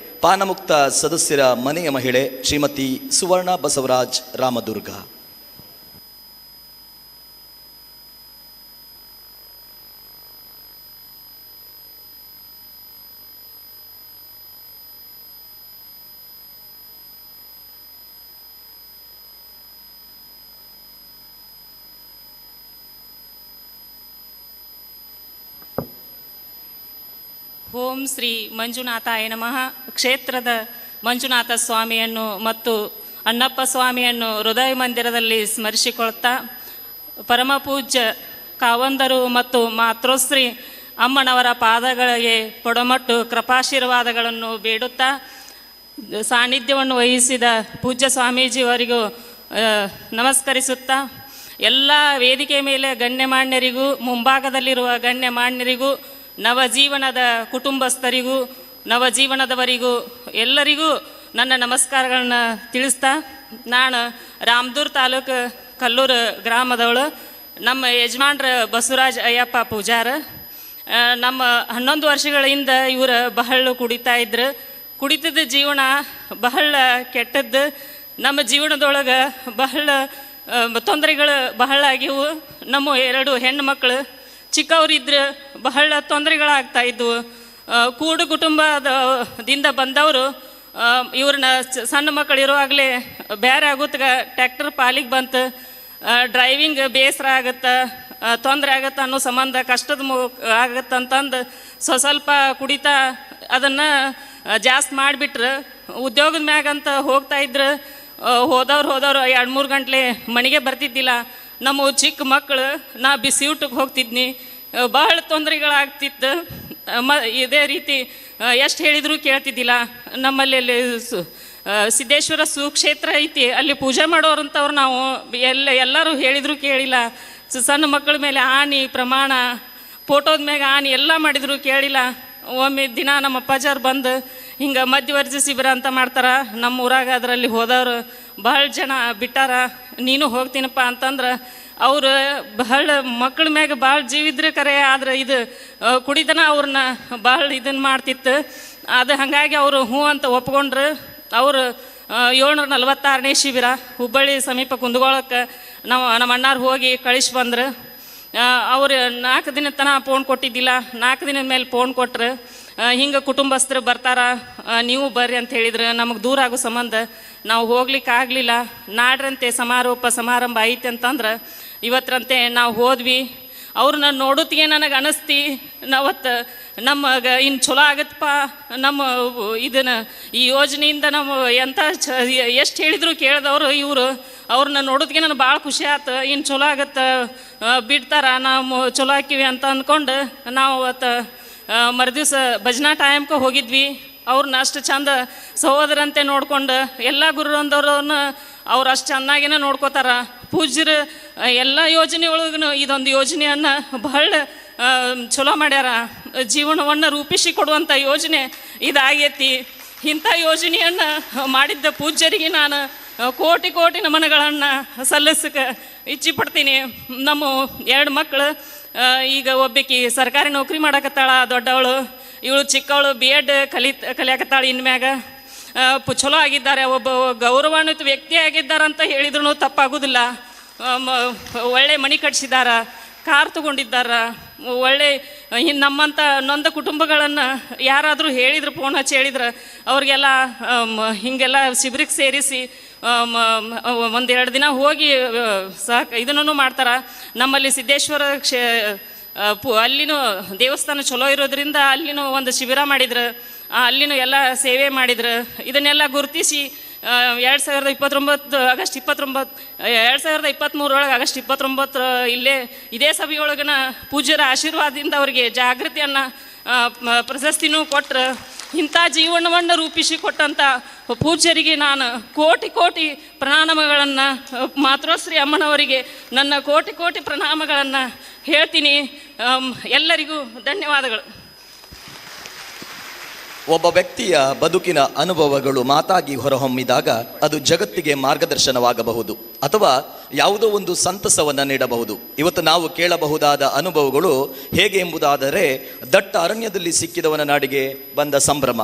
ಪಾನಮುಕ್ತ ಸದಸ್ಯರ ಮನೆಯ ಮಹಿಳೆ ಶ್ರೀಮತಿ ಸುವರ್ಣ ಬಸವರಾಜ್ ರಾಮದುರ್ಗ. ಓಂ ಶ್ರೀ ಮಂಜುನಾಥಾಯ ನಮಃ. ಕ್ಷೇತ್ರದ ಮಂಜುನಾಥ ಸ್ವಾಮಿಯನ್ನು ಮತ್ತು ಅಣ್ಣಪ್ಪ ಸ್ವಾಮಿಯನ್ನು ಹೃದಯ ಮಂದಿರದಲ್ಲಿ ಸ್ಮರಿಸಿಕೊಳ್ತಾ, ಪರಮಪೂಜ್ಯ ಕಾವಂದರು ಮತ್ತು ಮಾತೃಶ್ರೀ ಅಮ್ಮನವರ ಪಾದಗಳಿಗೆ ಪೊಡಮಟ್ಟು ಕೃಪಾಶೀರ್ವಾದಗಳನ್ನು ಬೇಡುತ್ತಾ, ಸಾನ್ನಿಧ್ಯವನ್ನು ವಹಿಸಿದ ಪೂಜ್ಯ ಸ್ವಾಮೀಜಿಯವರಿಗೂ ನಮಸ್ಕರಿಸುತ್ತಾ, ಎಲ್ಲ ವೇದಿಕೆ ಮೇಲೆ ಗಣ್ಯಮಾನ್ಯರಿಗೂ, ಮುಂಭಾಗದಲ್ಲಿರುವ ಗಣ್ಯಮಾನ್ಯರಿಗೂ, ನವಜೀವನದ ಕುಟುಂಬಸ್ಥರಿಗೂ, ನವಜೀವನದವರಿಗೂ ಎಲ್ಲರಿಗೂ ನನ್ನ ನಮಸ್ಕಾರಗಳನ್ನ ತಿಳಿಸ್ತಾ, ನಾನು ರಾಮದೂರ್ ತಾಲೂಕು ಕಲ್ಲೂರು ಗ್ರಾಮದವಳು. ನಮ್ಮ ಯಜಮಾನ್ರ ಬಸವರಾಜ್ ಅಯ್ಯಪ್ಪ ಪೂಜಾರ. ನಮ್ಮ 11 ವರ್ಷಗಳಿಂದ ಇವರು ಬಹಳ ಕುಡಿತಾ ಇದ್ರು. ಕುಡಿತದ ಜೀವನ ಬಹಳ ಕೆಟ್ಟದ್ದು. ನಮ್ಮ ಜೀವನದೊಳಗೆ ಬಹಳ ತೊಂದರೆಗಳು ಬಹಳ ಆಗಿವು. ನಮ್ಮ 2 ಹೆಣ್ಣು ಮಕ್ಕಳು ಚಿಕ್ಕವರಿದ್ರೆ ಬಹಳ ತೊಂದರೆಗಳಾಗ್ತಾಯಿದ್ವು. ಕೂಡು ಕುಟುಂಬದಿಂದ ಬಂದವರು ಇವ್ರನ್ನ ಸಣ್ಣ ಮಕ್ಕಳು ಇರುವಾಗಲೇ ಬೇರೆ ಆಗುತ್ತಾಗ ಟ್ಯಾಕ್ಟರ್ ಪಾಲಿಗೆ ಬಂತು. ಡ್ರೈವಿಂಗ್ ಬೇಸರ ಆಗುತ್ತೆ, ತೊಂದರೆ ಆಗುತ್ತೆ ಅನ್ನೋ ಸಂಬಂಧ ಕಷ್ಟದ ಆಗತ್ತಂತಂದು ಸ್ವಲ್ಪ ಕುಡಿತಾ ಅದನ್ನು ಜಾಸ್ತಿ ಮಾಡಿಬಿಟ್ರೆ ಉದ್ಯೋಗದ ಮ್ಯಾಗಂತ ಹೋಗ್ತಾಯಿದ್ರು. ಹೋದವ್ರು 2-3 ಗಂಟೆ ಮನೆಗೆ ಬರ್ತಿದ್ದಿಲ್ಲ. ನಮ್ಮ ಚಿಕ್ಕ ಮಕ್ಕಳು, ನಾ ಬಿಸಿ ಊಟಕ್ಕೆ ಹೋಗ್ತಿದ್ನಿ, ಬಹಳ ತೊಂದರೆಗಳಾಗ್ತಿತ್ತು. ಇದೇ ರೀತಿ ಎಷ್ಟು ಹೇಳಿದರೂ ಕೇಳ್ತಿದ್ದಿಲ್ಲ. ನಮ್ಮಲ್ಲಿ ಸಿದ್ದೇಶ್ವರ ಸುಕ್ಷೇತ್ರ ಐತಿ, ಅಲ್ಲಿ ಪೂಜೆ ಮಾಡೋರಂಥವ್ರು ನಾವು ಎಲ್ಲರೂ ಹೇಳಿದರೂ ಕೇಳಿಲ್ಲ. ಸಣ್ಣ ಮಕ್ಕಳ ಮೇಲೆ ಆನಿ ಪ್ರಮಾಣ, ಫೋಟೋದ ಮ್ಯಾಗ ಆನಿ ಎಲ್ಲ ಮಾಡಿದರೂ ಕೇಳಿಲ್ಲ. ಒಮ್ಮೆ ದಿನ ನಮ್ಮ ಅಪ್ಪಾಜಾರು ಬಂದು ಹಿಂಗೆ ಮಧ್ಯವರ್ಜಿ ಶಿಬಿರ ಅಂತ ಮಾಡ್ತಾರೆ ನಮ್ಮ ಊರಾಗ. ಅದರಲ್ಲಿ ಹೋದವರು ಬಹಳ ಜನ ಬಿಟ್ಟಾರ. ನೀನು ಹೋಗ್ತೀನಪ್ಪ ಅಂತಂದ್ರೆ ಅವರು ಬಹಳ ಮಕ್ಕಳ ಮ್ಯಾಗ ಭಾಳ ಜೀವಿದ್ರೆ ಕರೆ, ಆದ್ರೆ ಇದು ಕುಡಿತನ ಅವ್ರನ್ನ ಭಾಳ ಇದನ್ನು ಮಾಡ್ತಿತ್ತು. ಅದು ಹಾಗಾಗಿ ಅವರು ಹ್ಞೂ ಅಂತ ಒಪ್ಕೊಂಡ್ರು. ಅವರು 746ನೇ ಶಿಬಿರ ಹುಬ್ಬಳ್ಳಿ ಸಮೀಪ ಕುಂದಗೋಳಕ್ಕೆ ನಮ್ಮ ಅಣ್ಣಾರು ಹೋಗಿ ಕಳಿಸಿ ಬಂದ್ರು. ಅವ್ರು 4 ದಿನ ತನಕ ಫೋನ್ ಕೊಟ್ಟಿದ್ದಿಲ್ಲ. 4 ದಿನದ ಮೇಲೆ ಫೋನ್ ಕೊಟ್ರು. ಹಿಂಗೆ ಕುಟುಂಬಸ್ಥರು ಬರ್ತಾರ, ನೀವು ಬರ್ರಿ ಅಂತ ಹೇಳಿದ್ರು. ನಮಗೆ ದೂರ ಆಗೋ ಸಂಬಂಧ ನಾವು ಹೋಗ್ಲಿಕ್ಕೆ ಆಗಲಿಲ್ಲ. ನಾಡ್ರಂತೆ ಸಮಾರಂಭ ಐತೆ ಅಂತಂದ್ರೆ ಇವತ್ತರಂತೆ ನಾವು ಹೋದ್ವಿ. ಅವ್ರನ್ನ ನೋಡೋತ್ತಿಗೆ ನನಗೆ ಅನಿಸ್ತಿ, ನಾವತ್ತು ನಮಗೆ ಇನ್ನು ಚಲೋ ಆಗತ್ತಪ್ಪ, ನಮ್ಮ ಇದನ್ನು ಈ ಯೋಜನೆಯಿಂದ ನಮ್ಮ ಎಂಥ ಎಷ್ಟು ಹೇಳಿದ್ರು ಕೇಳಿದವರು ಇವರು, ಅವ್ರನ್ನ ನೋಡೋದಕ್ಕೆ ನನಗೆ ಭಾಳ ಖುಷಿ ಆಯ್ತು. ಇನ್ನು ಚಲೋ ಆಗತ್ತೆ, ಬಿಡ್ತಾರ, ನಾವು ಚಲೋ ಹಾಕಿವಿ ಅಂತ ಅಂದ್ಕೊಂಡು ನಾವು ಅವತ್ತು ಮರುದಿವ್ಸ ಭಜನಾ ಟೈಮ್ಗೆ ಹೋಗಿದ್ವಿ. ಅವ್ರನ್ನ ಅಷ್ಟು ಚಂದ ಸಹೋದರಂತೆ ನೋಡ್ಕೊಂಡು ಎಲ್ಲ ಗುರುವಂದವ್ರನ್ನ ಅವ್ರು ಅಷ್ಟು ಚೆನ್ನಾಗಿನ ನೋಡ್ಕೋತಾರ. ಪೂಜ್ಯರು ಎಲ್ಲ ಯೋಜನೆ ಒಳಗೂ ಇದೊಂದು ಯೋಜನೆಯನ್ನು ಬಹಳ ಚಲೋ ಮಾಡ್ಯಾರ. ಜೀವನವನ್ನು ರೂಪಿಸಿ ಕೊಡುವಂಥ ಯೋಜನೆ ಇದಾಗೈತಿ. ಇಂಥ ಯೋಜನೆಯನ್ನು ಮಾಡಿದ್ದ ಪೂಜ್ಯರಿಗೆ ನಾನು ಕೋಟಿ ಕೋಟಿ ನಮನಗಳನ್ನು ಸಲ್ಲಿಸಕ್ಕೆ ಇಚ್ಛೆಪಡ್ತೀನಿ. ನಮ್ಮ 2 ಮಕ್ಕಳು, ಈಗ ಒಬ್ಬಾಕಿ ಸರ್ಕಾರಿ ನೌಕರಿ ಮಾಡಕತ್ತಾಳ ದೊಡ್ಡವಳು, ಇವಳು ಚಿಕ್ಕವಳು BEd ಕಲಿಯಾಕತ್ತಾಳ. ಇನ್ಮ್ಯಾಗ ಚಲೋ ಆಗಿದ್ದಾರೆ, ಒಬ್ಬ ಗೌರವಾನ್ವಿತ ವ್ಯಕ್ತಿ ಆಗಿದ್ದಾರಂತ ಹೇಳಿದ್ರು ತಪ್ಪಾಗೋದಿಲ್ಲ. ಒಳ್ಳೆ ಮನೆ ಕಟ್ಸಿದಾರ, ಕಾರ್ ತೊಗೊಂಡಿದ್ದಾರ. ಒಳ್ಳೆ ನಮ್ಮಂಥ ನೊಂದ ಕುಟುಂಬಗಳನ್ನು ಯಾರಾದರೂ ಹೇಳಿದ್ರು, ಫೋನ್ ಹಚ್ಚಿ ಹೇಳಿದ್ರೆ ಅವ್ರಿಗೆಲ್ಲ ಹೀಗೆಲ್ಲ ಶಿಬಿರಕ್ಕೆ ಸೇರಿಸಿ 1-2 ದಿನ ಹೋಗಿ ಇದನ್ನು ಮಾಡ್ತಾರೆ. ನಮ್ಮಲ್ಲಿ ಸಿದ್ದೇಶ್ವರ ಅಲ್ಲಿನೂ ದೇವಸ್ಥಾನ ಚಲೋ ಇರೋದ್ರಿಂದ ಅಲ್ಲಿನೂ ಒಂದು ಶಿಬಿರ ಮಾಡಿದ್ರು, ಅಲ್ಲಿನೂ ಎಲ್ಲ ಸೇವೆ ಮಾಡಿದ್ರು. ಇದನ್ನೆಲ್ಲ ಗುರುತಿಸಿ 2023 ಆಗಸ್ಟ್ 29 ಇಲ್ಲೇ ಇದೇ ಸಭೆಯೊಳಗನ ಪೂಜ್ಯರ ಆಶೀರ್ವಾದದಿಂದ ಅವರಿಗೆ ಜಾಗೃತಿಯನ್ನು ಪ್ರಶಸ್ತಿನೂ ಕೊಟ್ಟರು. ಇಂಥ ಜೀವನವನ್ನು ರೂಪಿಸಿ ಕೊಟ್ಟಂಥ ಪೂಜ್ಯರಿಗೆ ನಾನು ಕೋಟಿ ಕೋಟಿ ಪ್ರಣಾಮಗಳನ್ನು, ಮಾತೃಶ್ರೀ ಅಮ್ಮನವರಿಗೆ ನನ್ನ ಕೋಟಿ ಕೋಟಿ ಪ್ರಣಾಮಗಳನ್ನು ಹೇಳ್ತೀನಿ. ಎಲ್ಲರಿಗೂ ಧನ್ಯವಾದಗಳು. ಒಬ್ಬ ವ್ಯಕ್ತಿಯ ಬದುಕಿನ ಅನುಭವಗಳು ಮಾತಾಗಿ ಹೊರಹೊಮ್ಮಿದಾಗ ಅದು ಜಗತ್ತಿಗೆ ಮಾರ್ಗದರ್ಶನವಾಗಬಹುದು ಅಥವಾ ಯಾವುದೋ ಒಂದು ಸಂತಸವನ್ನು ನೀಡಬಹುದು. ಇವತ್ತು ನಾವು ಕೇಳಬಹುದಾದ ಅನುಭವಗಳು ಹೇಗೆ ಎಂಬುದಾದರೆ, ದಟ್ಟ ಅರಣ್ಯದಲ್ಲಿ ಸಿಕ್ಕಿದವನ ನಾಡಿಗೆ ಬಂದ ಸಂಭ್ರಮ,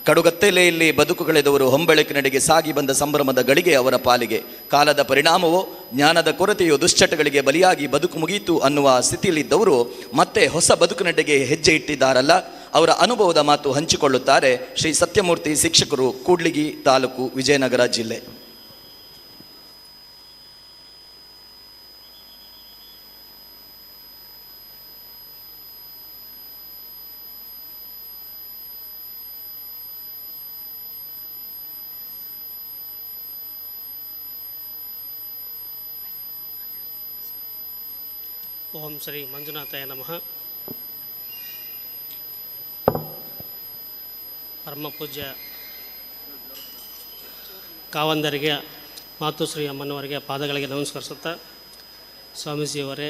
ಕಡುಗತ್ತಲೆಯಲ್ಲಿ ಬದುಕುಗಳೆದವರು ಹೊಂಬೆಳಕಿನಡೆಗೆ ಸಾಗಿ ಬಂದ ಸಂಭ್ರಮದ ಗಳಿಗೆ ಅವರ ಪಾಲಿಗೆ. ಕಾಲದ ಪರಿಣಾಮವೋ ಜ್ಞಾನದ ಕೊರತೆಯೋ ದುಶ್ಚಟಗಳಿಗೆ ಬಲಿಯಾಗಿ ಬದುಕು ಮುಗಿಯಿತು ಅನ್ನುವ ಸ್ಥಿತಿಯಲ್ಲಿದ್ದವರು ಮತ್ತೆ ಹೊಸ ಬದುಕಿನಡೆಗೆ ಹೆಜ್ಜೆ ಇಟ್ಟಿದ್ದಾರಲ್ಲ, ಅವರ ಅನುಭವದ ಮಾತು ಹಂಚಿಕೊಳ್ಳುತ್ತಾರೆ ಶ್ರೀ ಸತ್ಯಮೂರ್ತಿ ಶಿಕ್ಷಕರು, ಕೂಡ್ಲಿಗಿ ತಾಲೂಕು, ವಿಜಯನಗರ ಜಿಲ್ಲೆ. ಓಂ ಶ್ರೀ ಮಂಜುನಾಥಾಯ ನಮಃ. ಪರಮ ಪೂಜ್ಯ ಕಾವಂದರಿಗೆ, ಮಾತುಶ್ರೀ ಅಮ್ಮನವರಿಗೆ ಪಾದಗಳಿಗೆ ನಮಸ್ಕರಿಸುತ್ತಾ, ಸ್ವಾಮೀಜಿಯವರೇ,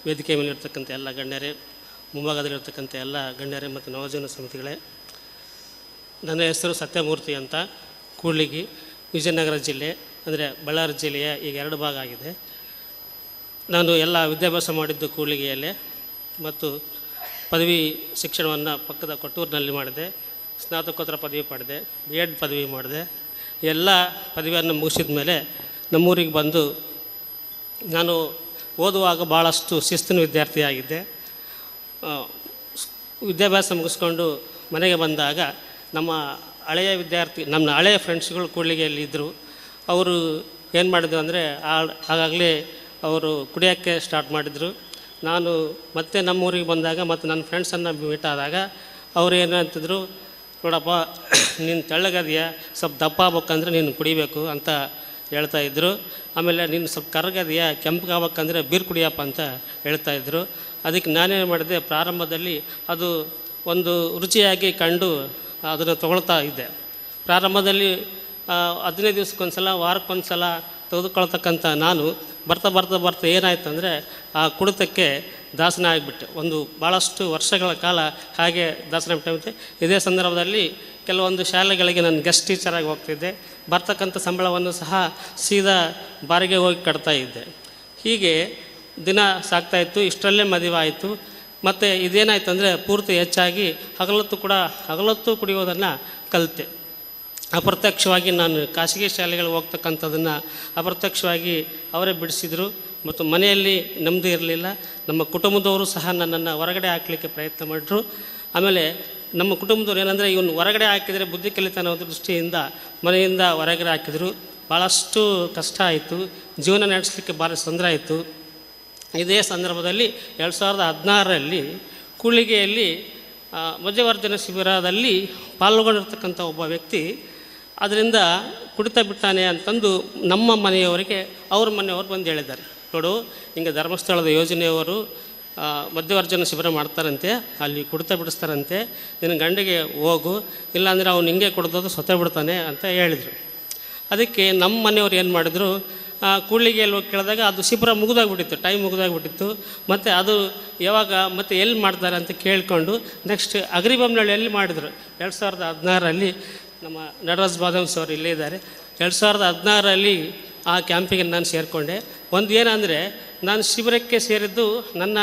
ವೇದಿಕೆ ಮೇಲಿರ್ತಕ್ಕಂಥ ಎಲ್ಲ ಗಣ್ಯರೇ, ಮುಂಭಾಗದಲ್ಲಿರ್ತಕ್ಕಂಥ ಎಲ್ಲ ಗಣ್ಯರೇ ಮತ್ತು ನವಜೀವನ ಸಮಿತಿಗಳೇ, ನನ್ನ ಹೆಸರು ಸತ್ಯಮೂರ್ತಿ ಅಂತ, ಕೂಡ್ಲಿಗಿ, ವಿಜಯನಗರ ಜಿಲ್ಲೆ, ಅಂದರೆ ಬಳ್ಳಾರಿ ಜಿಲ್ಲೆಯ ಈಗ 2 ಭಾಗ ಆಗಿದೆ. ನಾನು ಎಲ್ಲ ವಿದ್ಯಾಭ್ಯಾಸ ಮಾಡಿದ್ದು ಕೂಡ್ಲಿಗಿಯಲ್ಲೇ ಮತ್ತು ಪದವಿ ಶಿಕ್ಷಣವನ್ನು ಪಕ್ಕದ ಕೊಟ್ಟೂರಿನಲ್ಲಿ ಮಾಡಿದೆ. ಸ್ನಾತಕೋತ್ತರ ಪದವಿ ಪಡೆದೆ, BEd ಪದವಿ ಮಾಡಿದೆ. ಎಲ್ಲ ಪದವಿಯನ್ನು ಮುಗಿಸಿದ ಮೇಲೆ ನಮ್ಮೂರಿಗೆ ಬಂದು ನಾನು ಓದುವಾಗ ಭಾಳಷ್ಟು ಶಿಸ್ತಿನ ವಿದ್ಯಾರ್ಥಿಯಾಗಿದ್ದೆ. ವಿದ್ಯಾಭ್ಯಾಸ ಮುಗಿಸ್ಕೊಂಡು ಮನೆಗೆ ಬಂದಾಗ ನಮ್ಮ ಹಳೆಯ ಫ್ರೆಂಡ್ಸ್ಗಳು ಕೂಡ್ಲಿಗಿಯಲ್ಲಿ ಇದ್ದರು. ಅವರು ಏನು ಮಾಡಿದ್ರು ಅಂದರೆ ಆಗಾಗಲೇ ಅವರು ಕುಡಿಯೋಕ್ಕೆ ಸ್ಟಾರ್ಟ್ ಮಾಡಿದರು. ನಾನು ಮತ್ತೆ ನಮ್ಮೂರಿಗೆ ಬಂದಾಗ ಮತ್ತು ನನ್ನ ಫ್ರೆಂಡ್ಸನ್ನು ಮೀಟ್ ಆದಾಗ ಅವರು ಏನು ಅಂತಿದ್ರು, ನೋಡಪ್ಪ ನೀನು ತೆಳ್ಳಗದೆಯಾ, ಸ್ವಲ್ಪ ದಪ್ಪ ಆಗ್ಬೇಕಂದ್ರೆ ನೀನು ಕುಡಿಬೇಕು ಅಂತ ಹೇಳ್ತಾಯಿದ್ರು. ಆಮೇಲೆ ನೀನು ಸ್ವಲ್ಪ ಕರಗದೆಯಾ, ಕೆಂಪಗಾಗಬೇಕಂದ್ರೆ ಬೀರ್ ಕುಡಿಯಪ್ಪ ಅಂತ ಹೇಳ್ತಾಯಿದ್ರು. ಅದಕ್ಕೆ ನಾನೇನು ಮಾಡಿದೆ, ಪ್ರಾರಂಭದಲ್ಲಿ ಅದು ಒಂದು ರುಚಿಯಾಗಿ ಕಂಡು ಅದನ್ನು ತೊಗೊಳ್ತಾ ಇದ್ದೆ. ಪ್ರಾರಂಭದಲ್ಲಿ 15 ದಿವಸಕ್ಕೊಂದ್ಸಲ, ವಾರಕ್ಕೊಂದ್ಸಲ ತೆಗೆದುಕೊಳ್ತಕ್ಕಂಥ ನಾನು ಬರ್ತಾ ಏನಾಯ್ತು ಅಂದರೆ ಆ ಕುಡಿತಕ್ಕೆ ದಾಸನ ಆಗಿಬಿಟ್ಟೆ. ಭಾಳಷ್ಟು ವರ್ಷಗಳ ಕಾಲ ಹಾಗೆ ದಾಸನ ಬಿಟ್ಟೆ. ಇದೇ ಸಂದರ್ಭದಲ್ಲಿ ಕೆಲವೊಂದು ಶಾಲೆಗಳಿಗೆ ನಾನು ಗೆಸ್ಟ್ ಟೀಚರಾಗಿ ಹೋಗ್ತಿದ್ದೆ. ಬರ್ತಕ್ಕಂಥ ಸಂಬಳವನ್ನು ಸಹ ಸೀದಾ ಬಾರಿಗೆ ಹೋಗಿ ಕಟ್ತಾ ಇದ್ದೆ. ಹೀಗೆ ದಿನ ಸಾಕ್ತಾಯಿತ್ತು. ಇಷ್ಟರಲ್ಲೇ ಮದುವೆ ಆಯಿತು. ಮತ್ತು ಇದೇನಾಯ್ತು ಅಂದರೆ ಪೂರ್ತಿ ಹೆಚ್ಚಾಗಿ ಹಗಲೊತ್ತು ಕುಡಿಯೋದನ್ನು ಕಲಿತೆ. ಅಪ್ರತ್ಯಕ್ಷವಾಗಿ ನಾನು ಖಾಸಗಿ ಶಾಲೆಗಳಿಗೆ ಹೋಗ್ತಕ್ಕಂಥದ್ದನ್ನು ಅಪ್ರತ್ಯಕ್ಷವಾಗಿ ಅವರೇ ಬಿಡಿಸಿದರು. ಮತ್ತು ಮನೆಯಲ್ಲಿ ನೆಮ್ಮದಿ ಇರಲಿಲ್ಲ. ನಮ್ಮ ಕುಟುಂಬದವರು ಸಹ ನನ್ನನ್ನು ಹೊರಗಡೆ ಹಾಕಲಿಕ್ಕೆ ಪ್ರಯತ್ನ ಮಾಡಿದ್ರು. ಆಮೇಲೆ ನಮ್ಮ ಕುಟುಂಬದವ್ರು ಏನಂದರೆ, ಇವನು ಹೊರಗಡೆ ಹಾಕಿದರೆ ಬುದ್ಧಿ ಕಲಿತಾನೆ ಅನ್ನೋ ದೃಷ್ಟಿಯಿಂದ ಮನೆಯಿಂದ ಹೊರಗಡೆ ಹಾಕಿದರು. ಭಾಳಷ್ಟು ಕಷ್ಟ ಆಯಿತು. ಜೀವನ ನಡೆಸಲಿಕ್ಕೆ ಭಾಳ ತೊಂದರೆ ಆಯಿತು. ಇದೇ ಸಂದರ್ಭದಲ್ಲಿ 2016ರಲ್ಲಿ ಕೂಡ್ಲಿಗಿಯಲ್ಲಿ ಮಧ್ಯವರ್ಜನ ಶಿಬಿರದಲ್ಲಿ ಪಾಲ್ಗೊಂಡಿರ್ತಕ್ಕಂಥ ಒಬ್ಬ ವ್ಯಕ್ತಿ ಅದರಿಂದ ಕುಡಿತ ಬಿಟ್ಟಾನೆ ಅಂತಂದು ನಮ್ಮ ಮನೆಯವರಿಗೆ ಅವ್ರ ಮನೆಯವರು ಬಂದು ಹೇಳಿದ್ದಾರೆ, ನೋಡು ಹಿಂಗೆ ಧರ್ಮಸ್ಥಳದ ಯೋಜನೆಯವರು ಮಧ್ಯವರ್ಜನ ಶಿಬಿರ ಮಾಡ್ತಾರಂತೆ, ಅಲ್ಲಿ ಕುಡಿತ ಬಿಡಿಸ್ತಾರಂತೆ, ನಿನ್ನ ಗಂಡಿಗೆ ಹೋಗು, ಇಲ್ಲಾಂದರೆ ಅವ್ನು ಹಿಂಗೆ ಕುಡ್ದೋದು ಸೊತ್ತೆ ಬಿಡ್ತಾನೆ ಅಂತ ಹೇಳಿದರು. ಅದಕ್ಕೆ ನಮ್ಮ ಮನೆಯವ್ರು ಏನು ಮಾಡಿದ್ರು, ಕೂಡ್ಲಿಗೆಯಲ್ಲಿ ಹೋಗಿ ಕೇಳಿದಾಗ ಅದು ಶಿಬಿರ ಮುಗಿದಾಗ್ಬಿಟ್ಟಿತ್ತು, ಟೈಮ್ ಮುಗಿದಾಗ್ಬಿಟ್ಟಿತ್ತು. ಮತ್ತು ಅದು ಯಾವಾಗ ಮತ್ತು ಎಲ್ಲಿ ಮಾಡ್ತಾರೆ ಅಂತ ಕೇಳಿಕೊಂಡು ನೆಕ್ಸ್ಟ್ ಅಗ್ರಿಬೊಮ್ಮನಹಳ್ಳಿಯಲ್ಲಿ ಮಾಡಿದರು. 2016ರಲ್ಲಿ ನಮ್ಮ ನಟರಾಜ್ ಬಾದಾಮಿ ಸರ್ ಇಲ್ಲೇ ಇದ್ದಾರೆ. 2016ರಲ್ಲಿ ಆ ಕ್ಯಾಂಪಿಗೆ ನಾನು ಸೇರಿಕೊಂಡೆ. ಒಂದು ಏನಂದರೆ, ನಾನು ಶಿಬಿರಕ್ಕೆ ಸೇರಿದ್ದು ನನ್ನ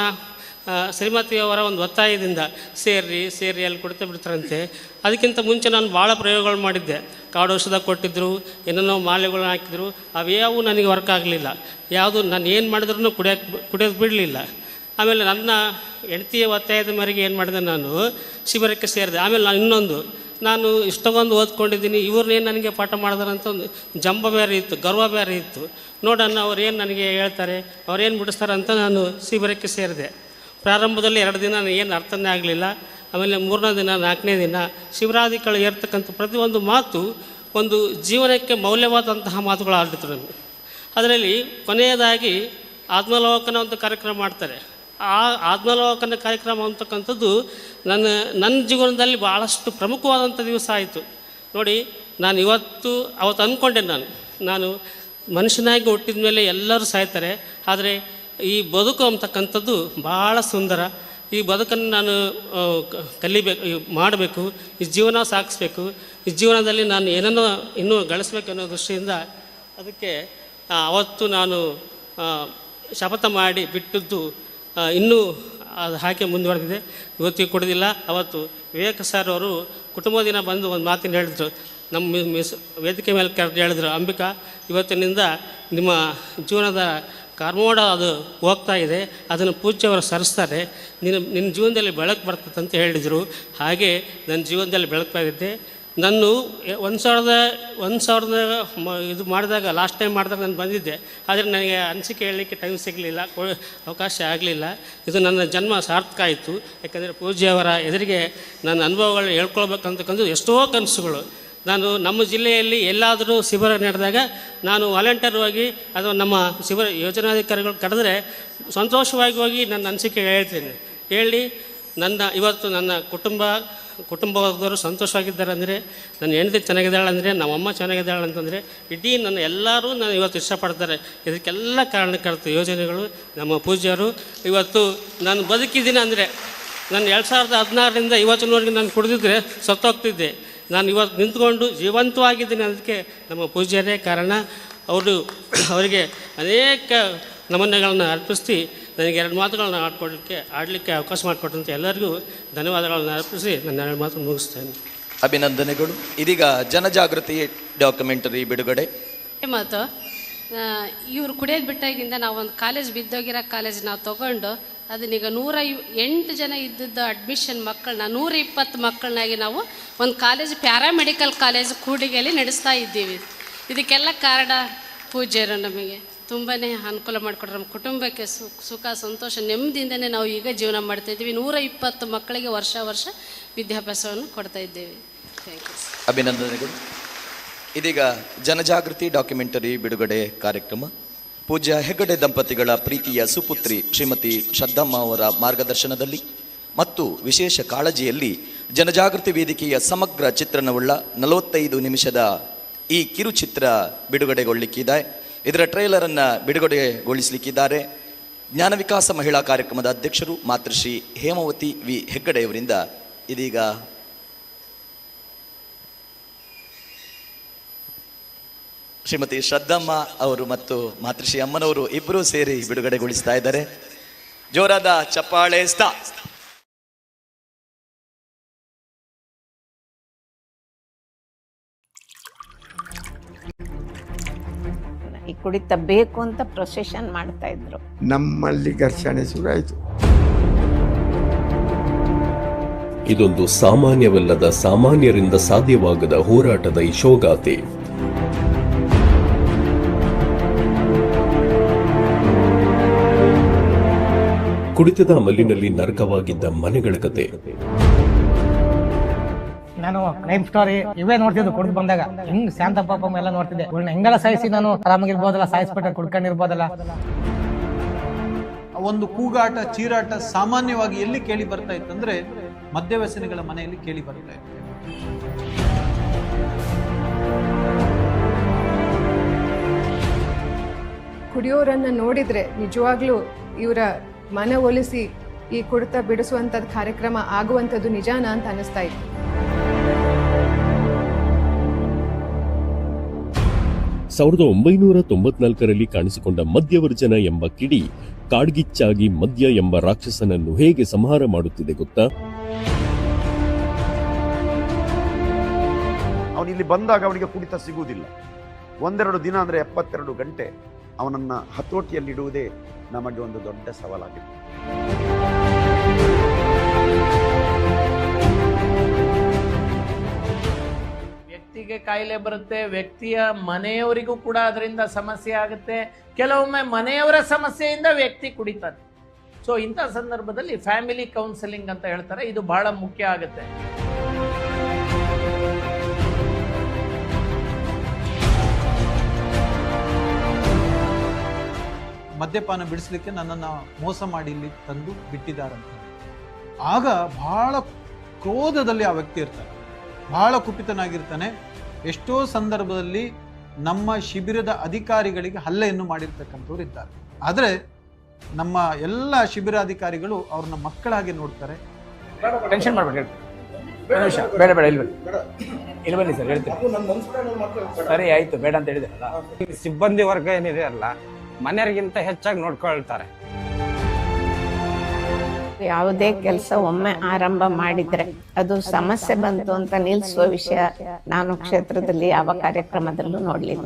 ಶ್ರೀಮತಿಯವರ ಒಂದು ಒತ್ತಾಯದಿಂದ ಸೇರಿ ಅಲ್ಲಿ ಕುಡಿತ ಬಿಡ್ತಾರಂತೆ. ಅದಕ್ಕಿಂತ ಮುಂಚೆ ನಾನು ಭಾಳ ಪ್ರಯೋಗಗಳು ಮಾಡಿದ್ದೆ. ಕಾಡು ಔಷಧ ಕೊಟ್ಟಿದ್ದರು, ಏನೇನೋ ಮಾಲೆಗಳನ್ನ ಹಾಕಿದ್ರು, ಅವ್ಯಾವೂ ನನಗೆ ವರ್ಕ್ ಆಗಲಿಲ್ಲ. ಯಾವುದು ನಾನು ಏನು ಮಾಡಿದ್ರೂ ಕುಡಿಯೋದು ಬಿಡಲಿಲ್ಲ. ಆಮೇಲೆ ನನ್ನ ಹೆಂಡತಿಯ ಒತ್ತಾಯದ ಮೇರೆಗೆ ಏನು ಮಾಡಿದೆ, ನಾನು ಶಿಬಿರಕ್ಕೆ ಸೇರಿದೆ. ಆಮೇಲೆ ನಾನು ಇಷ್ಟೊಂದು ಓದ್ಕೊಂಡಿದ್ದೀನಿ, ಇವ್ರನ್ನೇನು ನನಗೆ ಪಾಠ ಮಾಡಿದಾರಂತ ಒಂದು ಜಂಬ ಬೇರೆ ಇತ್ತು, ಗರ್ವ ಬೇರೆ ಇತ್ತು. ನೋಡೋಣ ಅವ್ರೇನು ನನಗೆ ಹೇಳ್ತಾರೆ, ಅವ್ರೇನು ಬಿಡಿಸ್ತಾರೆ ಅಂತ ನಾನು ಶಿಬಿರಕ್ಕೆ ಸೇರಿದೆ. ಪ್ರಾರಂಭದಲ್ಲಿ 2 ದಿನ ಏನು ಅರ್ಥನೇ ಆಗಲಿಲ್ಲ. ಆಮೇಲೆ 3ನೇ ದಿನ 4ನೇ ದಿನ ಶಿಬಿರಾದಿಗಳು ಏರ್ತಕ್ಕಂಥ ಪ್ರತಿಯೊಂದು ಮಾತು ಒಂದು ಜೀವನಕ್ಕೆ ಮೌಲ್ಯವಾದಂತಹ ಮಾತುಗಳು ಆಡಿತು ನನಗೆ. ಅದರಲ್ಲಿ ಕೊನೆಯದಾಗಿ ಆತ್ಮಾವಲೋಕನ ಒಂದು ಕಾರ್ಯಕ್ರಮ ಮಾಡ್ತಾರೆ. ಆ ಆತ್ಮಾವಲೋಕನ ಕಾರ್ಯಕ್ರಮ ಅಂತಕ್ಕಂಥದ್ದು ನನ್ನ ಜೀವನದಲ್ಲಿ ಭಾಳಷ್ಟು ಪ್ರಮುಖವಾದಂಥ ದಿವಸ ಆಯಿತು. ನೋಡಿ, ನಾನು ಅವತ್ತು ಅಂದ್ಕೊಂಡೆ, ನಾನು ಮನುಷ್ಯನಾಗಿ ಹುಟ್ಟಿದ ಮೇಲೆ ಎಲ್ಲರೂ ಸಾಯ್ತಾರೆ, ಆದರೆ ಈ ಬದುಕು ಅಂತಕ್ಕಂಥದ್ದು ಭಾಳ ಸುಂದರ. ಈ ಬದುಕನ್ನು ನಾನು ಮಾಡಬೇಕು, ಈ ಜೀವನ ಸಾಗಿಸ್ಬೇಕು, ಈ ಜೀವನದಲ್ಲಿ ನಾನು ಏನನ್ನೋ ಇನ್ನೂ ಗಳಿಸ್ಬೇಕು ಅನ್ನೋ ದೃಷ್ಟಿಯಿಂದ ಅದಕ್ಕೆ ಅವತ್ತು ನಾನು ಶಪಥ ಮಾಡಿ ಬಿಟ್ಟದ್ದು ಇನ್ನೂ ಅದು ಹಾಗೆ ಮುಂದುವರೆದಿದೆ. ಇವತ್ತಿಗೆ ಕೊಡೋದಿಲ್ಲ. ಅವತ್ತು ವಿವೇಕ ಸರ್ ಅವರು ಕುಟುಂಬ ದಿನ ಬಂದು ಒಂದು ಮಾತಿನ ಹೇಳಿದ್ರು, ನಮ್ಮ ವೇದಿಕೆ ಮೇಲೆ ಕರೆದು ಹೇಳಿದ್ರು, ಅಂಬಿಕಾ, ಇವತ್ತಿನಿಂದ ನಿಮ್ಮ ಜೀವನದ ಕಾರ್ಮೋಡ ಅದು ಹೋಗ್ತಾ ಇದೆ, ಅದನ್ನು ಪೂಜ್ಯವರು ಸರಿಸ್ತಾರೆ, ನಿನ್ನ ಜೀವನದಲ್ಲಿ ಬೆಳಕು ಬರ್ತದೆ ಅಂತ ಹೇಳಿದರು. ಹಾಗೆ ನನ್ನ ಜೀವನದಲ್ಲಿ ಬೆಳಗ್ತಾ ಇದ್ದೆ. ನಾನು 1000 ಇದು ಮಾಡಿದಾಗ, ಲಾಸ್ಟ್ ಟೈಮ್ ಮಾಡಿದಾಗ ನಾನು ಬಂದಿದ್ದೆ, ಆದರೆ ನನಗೆ ಅನಿಸಿಕೆ ಹೇಳಲಿಕ್ಕೆ ಟೈಮ್ ಸಿಗಲಿಲ್ಲ, ಅವಕಾಶ ಆಗಲಿಲ್ಲ. ಇದು ನನ್ನ ಜನ್ಮ ಸಾರ್ಥಕ ಆಯಿತು. ಯಾಕಂದರೆ ಪೂಜ್ಯವರ ಎದುರಿಗೆ ನನ್ನ ಅನುಭವಗಳನ್ನ ಹೇಳ್ಕೊಳ್ಬೇಕಂತಕ್ಕಂಥ ಎಷ್ಟೋ ಕನಸುಗಳು. ನಾನು ನಮ್ಮ ಜಿಲ್ಲೆಯಲ್ಲಿ ಎಲ್ಲಾದರೂ ಶಿಬಿರ ನಡೆದಾಗ ನಾನು ವಾಲಂಟಿಯರ್ ಹೋಗಿ ಅಥವಾ ನಮ್ಮ ಶಿಬಿರ ಯೋಜನಾಧಿಕಾರಿಗಳು ಕರೆದರೆ ಸಂತೋಷವಾಗಿ ಹೋಗಿ ನನ್ನ ಅನಿಸಿಕೆ ಹೇಳ್ತೀನಿ. ಹೇಳಿ ಇವತ್ತು ನನ್ನ ಕುಟುಂಬದವರು ಸಂತೋಷವಾಗಿದ್ದಾರೆ ಅಂದರೆ, ನನ್ನ ಹೆಂಡತಿ ಚೆನ್ನಾಗಿದ್ದಾಳೆ ಅಂದರೆ, ನಮ್ಮಮ್ಮ ಚೆನ್ನಾಗಿದ್ದಾಳೆ ಅಂತಂದರೆ, ಇಡೀ ಎಲ್ಲರೂ ನಾನು ಇವತ್ತು ಇಷ್ಟಪಡ್ತಾರೆ. ಇದಕ್ಕೆಲ್ಲ ಕಾರಣಕರ್ತ ಯೋಜನೆಗಳು ನಮ್ಮ ಪೂಜ್ಯರು. ಇವತ್ತು ನಾನು ಬದುಕಿದ್ದೀನಿ ಅಂದರೆ, ನಾನು 2016ರಿಂದ ಇವತ್ತಿನವರೆಗೆ ನಾನು ಕುಡಿದಿದ್ದರೆ ಸತ್ತೋಗ್ತಿದ್ದೆ. ನಾನು ಇವತ್ತು ನಿಂತ್ಕೊಂಡು ಜೀವಂತವಾಗಿದ್ದೀನಿ ಅನ್ನೋದಕ್ಕೆ ನಮ್ಮ ಪೂಜ್ಯರೇ ಕಾರಣ. ಅವರಿಗೆ ಅನೇಕ ನಮನಗಳನ್ನು ಅರ್ಪಿಸಿ ನನಗೆ 2 ಮಾತುಗಳನ್ನ ಆಡಲಿಕ್ಕೆ ಅವಕಾಶ ಮಾಡಿಕೊಟ್ಟಂತೆ ಎಲ್ಲರಿಗೂ ಧನ್ಯವಾದಗಳನ್ನು ಅರ್ಪಿಸಿ ನನ್ನ 2 ಮಾತು ಮುಗಿಸ್ತೇನೆ. ಅಭಿನಂದನೆಗಳು. ಇದೀಗ ಜನಜಾಗೃತಿ ಡಾಕ್ಯುಮೆಂಟರಿ ಬಿಡುಗಡೆ. ಮಾತು, ಇವ್ರು ಕುಡಿಯೋದು ಬಿಟ್ಟಾಗಿಂದ ನಾವು ಒಂದು ಕಾಲೇಜ್ ಬಿದ್ದೋಗಿರೋ ಕಾಲೇಜ್ ನಾವು ತೊಗೊಂಡು ಅದನ್ನೀಗ 108 ಜನ ಇದ್ದದ್ದು ಅಡ್ಮಿಷನ್ ಮಕ್ಕಳನ್ನ 120 ಮಕ್ಕಳನ್ನಾಗಿ ನಾವು ಒಂದು ಕಾಲೇಜ್, ಪ್ಯಾರಾಮೆಡಿಕಲ್ ಕಾಲೇಜ್ ಕೂಡಿಗೆಯಲ್ಲಿ ನಡೆಸ್ತಾ ಇದ್ದೀವಿ. ಇದಕ್ಕೆಲ್ಲ ಕಾರಣ ಪೂಜ್ಯರು ನಮಗೆ ತುಂಬಾ ಅನುಕೂಲ ಮಾಡಿಕೊಟ್ರು. ನಮ್ಮ ಕುಟುಂಬಕ್ಕೆ ಸುಖ ಸಂತೋಷ ನೆಮ್ಮದಿಯಿಂದನೇ ನಾವು ಈಗ ಜೀವನ ಮಾಡ್ತಾಯಿದ್ದೀವಿ. 120 ಮಕ್ಕಳಿಗೆ ವರ್ಷ ವಿದ್ಯಾಭ್ಯಾಸವನ್ನು ಕೊಡ್ತಾ ಇದ್ದೇವೆ. Thank you. ಅಭಿನಂದನೆಗಳು. ಇದೀಗ ಜನಜಾಗೃತಿ ಡಾಕ್ಯುಮೆಂಟರಿ ಬಿಡುಗಡೆ ಕಾರ್ಯಕ್ರಮ. ಪೂಜ್ಯ ಹೆಗ್ಗಡೆ ದಂಪತಿಗಳ ಪ್ರೀತಿಯ ಸುಪುತ್ರಿ ಶ್ರೀಮತಿ ಶ್ರದ್ಧಮ್ಮ ಅವರ ಮಾರ್ಗದರ್ಶನದಲ್ಲಿ ಮತ್ತು ವಿಶೇಷ ಕಾಳಜಿಯಲ್ಲಿ ಜನಜಾಗೃತಿ ವೇದಿಕೆಯ ಸಮಗ್ರ ಚಿತ್ರಣವುಳ್ಳ 45 ನಿಮಿಷದ ಈ ಕಿರುಚಿತ್ರ ಬಿಡುಗಡೆಗೊಳ್ಳಲಿಕ್ಕಿದೆ. ಇದರ ಟ್ರೈಲರನ್ನು ಬಿಡುಗಡೆಗೊಳಿಸಲಿಕ್ಕಿದ್ದಾರೆ ಜ್ಞಾನ ವಿಕಾಸ ಮಹಿಳಾ ಕಾರ್ಯಕ್ರಮದ ಅಧ್ಯಕ್ಷರು ಮಾತೃಶ್ರೀ ಹೇಮಾವತಿ ವಿ ಹೆಗ್ಗಡೆಯವರಿಂದ. ಇದೀಗ ಶ್ರೀಮತಿ ಶ್ರದ್ಧಮ್ಮ ಅವರು ಮತ್ತು ಮಾತೃಶ್ರೀ ಅಮ್ಮನವರು ಇಬ್ಬರೂ ಸೇರಿ ಬಿಡುಗಡೆಗೊಳಿಸ್ತಾ ಇದ್ದಾರೆ. ಜೋರಾದ ಚಪ್ಪಾಳೆ. ಈ ಕುಡಿತ ಬೇಕು ಅಂತ ಪ್ರೊಸೆಷನ್ ಮಾಡ್ತಾ ಇದ್ರು. ನಮ್ಮಲ್ಲಿ ಘರ್ಷಣೆ ಶುರುವಾಯಿತು. ಇದೊಂದು ಸಾಮಾನ್ಯವಲ್ಲದ, ಸಾಮಾನ್ಯರಿಂದ ಸಾಧ್ಯವಾಗದ ಹೋರಾಟದ ಯಶೋಗಾಥೆ. ಕುಡಿತದ ಮಲ್ಲಿನಲ್ಲಿ ನರಕವಾಗಿದ್ದ ಮನೆಗಳ ಕತೆ. ನಾನು ಕ್ರೈಮ್ ಸ್ಟೋರಿ ಇವೇ ನೋಡ್ತಿದ್ದು ಕುಡ್ದು ಬಂದಾಗ. ಹಿಂಗ್ ಶಾಂತ ಪಾಪ ಎಲ್ಲ ನೋಡ್ತಿದ್ದೆ. ಇವ್ರನ್ನ ಹೆಂಗೆಲ್ಲ ಸಾಯಿಸಿ ನಾನು ಆರಾಮಾಗಿರ್ಬೋದಲ್ಲ, ಸಾಯಿಸ್ಬಿಟ್ರೆ ಕುಡ್ಕೊಂಡಿರ್ಬೋದಲ್ಲ. ಒಂದು ಕೂಗಾಟ, ಚೀರಾಟ ಸಾಮಾನ್ಯವಾಗಿ ಎಲ್ಲಿ ಕೇಳಿ ಬರ್ತಾ ಇತ್ತಂದ್ರೆ ಮದ್ಯವ್ಯಸನಿಗಳ ಮನೆಯಲ್ಲಿ ಕೇಳಿ ಬರ್ತಾ ಇತ್ತು. ಕುಡಿಯೋರನ್ನ ನೋಡಿದ್ರೆ ನಿಜವಾಗ್ಲೂ ಇವರ ಮನ ಒಲಿಸಿ ಈ ಕುಡಿತ ಬಿಡಿಸುವಂಥದ್ದು ಕಾರ್ಯಕ್ರಮ ಆಗುವಂಥದ್ದು ನಿಜಾನ ಅಂತ ಅನಿಸ್ತಾ ಇತ್ತು. ಸಾವಿರದ 1994ರಲ್ಲಿ ಕಾಣಿಸಿಕೊಂಡ ಮದ್ಯವರ್ಜನ ಎಂಬ ಕಿಡಿ ಕಾಡ್ಗಿಚ್ಚಾಗಿ ಮದ್ಯ ಎಂಬ ರಾಕ್ಷಸನನ್ನು ಹೇಗೆ ಸಂಹಾರ ಮಾಡುತ್ತಿದೆ ಗೊತ್ತಾ? ಅವನಿಲ್ಲಿ ಬಂದಾಗ ಅವನಿಗೆ ಕುಡಿತ ಸಿಗುವುದಿಲ್ಲ. 1-2 ದಿನ ಅಂದರೆ 72 ಗಂಟೆ ಅವನನ್ನು ಹತೋಟಿಯಲ್ಲಿಡುವುದೇ ನಮಗೆ ಒಂದು ದೊಡ್ಡ ಸವಾಲಾಗಿದೆ. ವ್ಯಕ್ತಿಗೆ ಕಾಯಿಲೆ ಬರುತ್ತೆ, ವ್ಯಕ್ತಿಯ ಮನೆಯವರಿಗೂ ಕೂಡ ಅದರಿಂದ ಸಮಸ್ಯೆ ಆಗುತ್ತೆ. ಕೆಲವೊಮ್ಮೆ ಮನೆಯವರ ಸಮಸ್ಯೆಯಿಂದ ವ್ಯಕ್ತಿ ಕುಡಿತಾನೆ. ಸೊ ಇಂಥ ಸಂದರ್ಭದಲ್ಲಿ ಫ್ಯಾಮಿಲಿ ಕೌನ್ಸಿಲಿಂಗ್ ಅಂತ ಹೇಳ್ತಾರೆ, ಇದು ಬಹಳ ಮುಖ್ಯ ಆಗುತ್ತೆ. ಮದ್ಯಪಾನ ಬಿಡಿಸ್ಲಿಕ್ಕೆ ನನ್ನನ್ನು ಮೋಸ ಮಾಡಿ ಇಲ್ಲಿ ತಂದು ಬಿಟ್ಟಿದ್ದಾರಂತ. ಆಗ ಬಹಳ ಕ್ರೋಧದಲ್ಲಿ ಆ ವ್ಯಕ್ತಿ ಇರ್ತಾನೆ, ಬಹಳ ಕುಪಿತನಾಗಿರ್ತಾನೆ. ಎಷ್ಟೋ ಸಂದರ್ಭದಲ್ಲಿ ನಮ್ಮ ಶಿಬಿರದ ಅಧಿಕಾರಿಗಳಿಗೆ ಹಲ್ಲೆಯನ್ನು ಮಾಡಿರ್ತಕ್ಕಂಥವ್ರು ಇದ್ದಾರೆ. ಆದರೆ ನಮ್ಮ ಎಲ್ಲ ಶಿಬಿರಾಧಿಕಾರಿಗಳು ಅವ್ರನ್ನ ಮಕ್ಕಳಾಗಿ ನೋಡ್ತಾರೆ. ಟೆನ್ಷನ್ ಮಾಡಬೇಡಿ, ಬೇಡ ಬೇಡ ಇಲ್ಲಿ ಬನ್ನಿ ಸರ್, ಹೇಳ್ತೀನಿ. ಸರಿ ಆಯ್ತು, ಬೇಡ ಅಂತ ಹೇಳಿದ್ರಲ್ಲ. ಸಿಬ್ಬಂದಿ ವರ್ಗ ಏನಿದೆ ಅಲ್ಲ, ಮನೆಯವರಿಗಿಂತ ಹೆಚ್ಚಾಗಿ ನೋಡ್ಕೊಳ್ತಾರೆ. ಯಾವುದೇ ಕೆಲಸ ಒಮ್ಮೆ ಆರಂಭ ಮಾಡಿದ್ರೆ ಅದು ಸಮಸ್ಯೆ ಬಂತು ಅಂತ ನಿಲ್ಲಿಸುವ ವಿಷಯ ನಾನು ಕ್ಷೇತ್ರದಲ್ಲಿ ಯಾವ ಕಾರ್ಯಕ್ರಮದಲ್ಲೂ ನೋಡಲಿಲ್ಲ.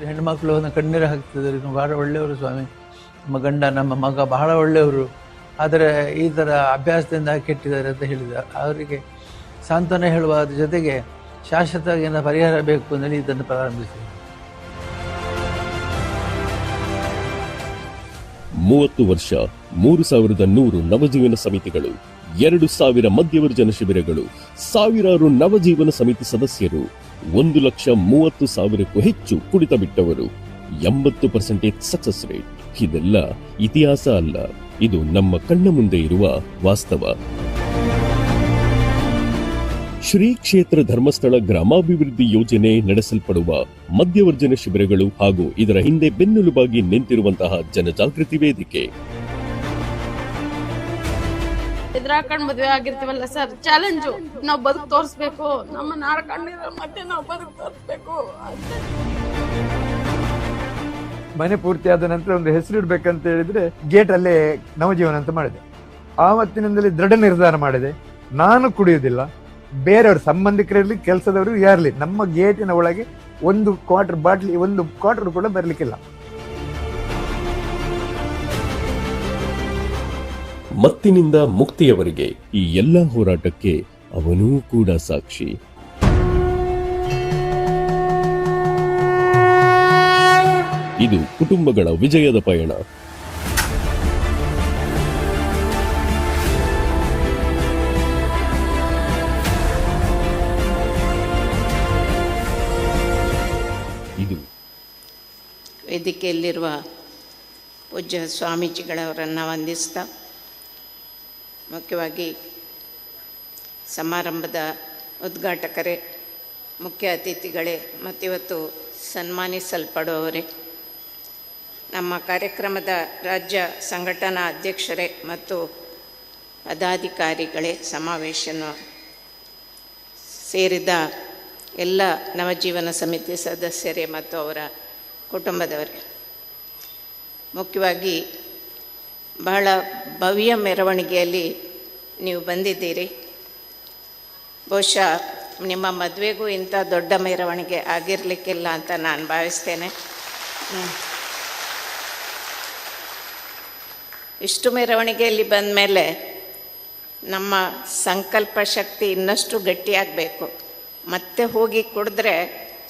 ಹೆಣ್ಮಕ್ಳು ಕಣ್ಣೀರು ಹಾಕ್ತಿದ್ದಾರೆ. ನೀವು ಬಹಳ ಒಳ್ಳೆಯವರು ಸ್ವಾಮಿ, ನಮ್ಮ ಗಂಡ ನಮ್ಮ ಮಗ ಬಹಳ ಒಳ್ಳೆಯವರು, ಆದರೆ ಈ ಥರ ಅಭ್ಯಾಸದಿಂದ ಕೆಟ್ಟಿದ್ದಾರೆ ಅಂತ ಹೇಳಿದ್ದಾರೆ. ಅವರಿಗೆ ಸಾಂತ್ವನ ಹೇಳುವ ಜೊತೆಗೆ ಶಾಶ್ವತವಾಗಿ ಪರಿಹಾರ ಬೇಕು ಅಂದರೆ ಇದನ್ನು ಪ್ರಾರಂಭಿಸಿ. 30 ವರ್ಷ, 3100 ನವಜೀವನ ಸಮಿತಿಗಳು, 2000 ಮದ್ಯವರ್ಜನ ಶಿಬಿರಗಳು, ಸಾವಿರಾರು ನವಜೀವನ ಸಮಿತಿ ಸದಸ್ಯರು, 1,30,000ಕ್ಕೂ ಹೆಚ್ಚು ಕುಡಿತ ಬಿಟ್ಟವರು, 80% ಸಕ್ಸಸ್ ರೇಟ್. ಇದೆಲ್ಲ ಇತಿಹಾಸ ಅಲ್ಲ, ಇದು ನಮ್ಮ ಕಣ್ಣ ಮುಂದೆ ಇರುವ ವಾಸ್ತವ. ಶ್ರೀ ಕ್ಷೇತ್ರ ಧರ್ಮಸ್ಥಳ ಗ್ರಾಮಾಭಿವೃದ್ಧಿ ಯೋಜನೆ ನಡೆಸಲ್ಪಡುವ ಮದ್ಯವರ್ಜನ ಶಿಬಿರಗಳು ಹಾಗೂ ಇದರ ಹಿಂದೆ ಬೆನ್ನೆಲುಬಾಗಿ ನಿಂತಿರುವಂತಹ ಜನಜಾಗೃತಿ ವೇದಿಕೆ. ಎದುರಾಕೊಂಡು ಮದುವೆ ಆಗಿರ್ತೀವಲ್ಲ ಸರ್, ಚಾಲೆಂಜು. ನಾವು ಬದುಕು ತೋರಿಸ್ಬೇಕು, ನಮ್ಮ ನಾಡ್ಕೊಂಡಿರೋ ಮತ್ತೆ ನಾವು ಬದುಕು ತೋರಿಸ್ಬೇಕು. ಮನೆ ಪೂರ್ತಿ ಆದ ನಂತರ ಒಂದು ಹೆಸರಿಡ್ಬೇಕಂತ ಹೇಳಿದ್ರೆ ಗೇಟ್ ಅಲ್ಲೇ ನವಜೀವನ ಅಂತ ಮಾಡಿದೆ. ಆವತ್ತಿನಿಂದಲೇ ದೃಢ ನಿರ್ಧಾರ ಮಾಡಿದೆ, ನಾನು ಕುಡಿಯುವುದಿಲ್ಲ, ಬೇರೆಯವರು ಸಂಬಂಧಿಕರಿರಲಿ ಕೆಲಸದವರು ಯಾರಲಿ ನಮ್ಮ ಗೇಟಿನ ಒಳಗೆ ಒಂದು ಕ್ವಾರ್ಟರ್ ಬಾಟ್ಲಿ, ಒಂದು ಕ್ವಾರ್ಟರ್ ಕೂಡ ಬರಲಿಕ್ಕಿಲ್ಲ. ಮತ್ತಿನಿಂದ ಮುಕ್ತಿಯವರೆಗೆ ಈ ಎಲ್ಲ ಹೋರಾಟಕ್ಕೆ ಅವನೂ ಕೂಡ ಸಾಕ್ಷಿ. ಇದು ಕುಟುಂಬಗಳ ವಿಜಯದ ಪಯಣ. ಇದು ವೇದಿಕೆಯಲ್ಲಿರುವ ಪೂಜ್ಯ ಸ್ವಾಮೀಜಿಗಳವರನ್ನು ವಂದಿಸ್ತಾ, ಮುಖ್ಯವಾಗಿ ಸಮಾರಂಭದ ಉದ್ಘಾಟಕರೇ, ಮುಖ್ಯ ಅತಿಥಿಗಳೇ ಮತ್ತಿವತ್ತು ಸನ್ಮಾನಿಸಲ್ಪಡುವವರೇ, ನಮ್ಮ ಕಾರ್ಯಕ್ರಮದ ರಾಜ್ಯ ಸಂಘಟನಾ ಅಧ್ಯಕ್ಷರೇ ಮತ್ತು ಪದಾಧಿಕಾರಿಗಳೇ, ಸಮಾವೇಶವನ್ನು ಸೇರಿದ ಎಲ್ಲ ನವಜೀವನ ಸಮಿತಿ ಸದಸ್ಯರೇ ಮತ್ತು ಅವರ ಕುಟುಂಬದವರೇ, ಮುಖ್ಯವಾಗಿ ಬಹಳ ಭವ್ಯ ಮೆರವಣಿಗೆಯಲ್ಲಿ ನೀವು ಬಂದಿದ್ದೀರಿ. ಬಹುಶಃ ನಿಮ್ಮ ಮದುವೆಗೂ ಇಂಥ ದೊಡ್ಡ ಮೆರವಣಿಗೆ ಆಗಿರಲಿಕ್ಕಿಲ್ಲ ಅಂತ ನಾನು ಭಾವಿಸ್ತೇನೆ. ಇಷ್ಟು ಮೆರವಣಿಗೆಯಲ್ಲಿ ಬಂದ ಮೇಲೆ ನಮ್ಮ ಸಂಕಲ್ಪ ಶಕ್ತಿ ಇನ್ನಷ್ಟು ಗಟ್ಟಿಯಾಗಬೇಕು. ಮತ್ತೆ ಹೋಗಿ ಕುಡಿದ್ರೆ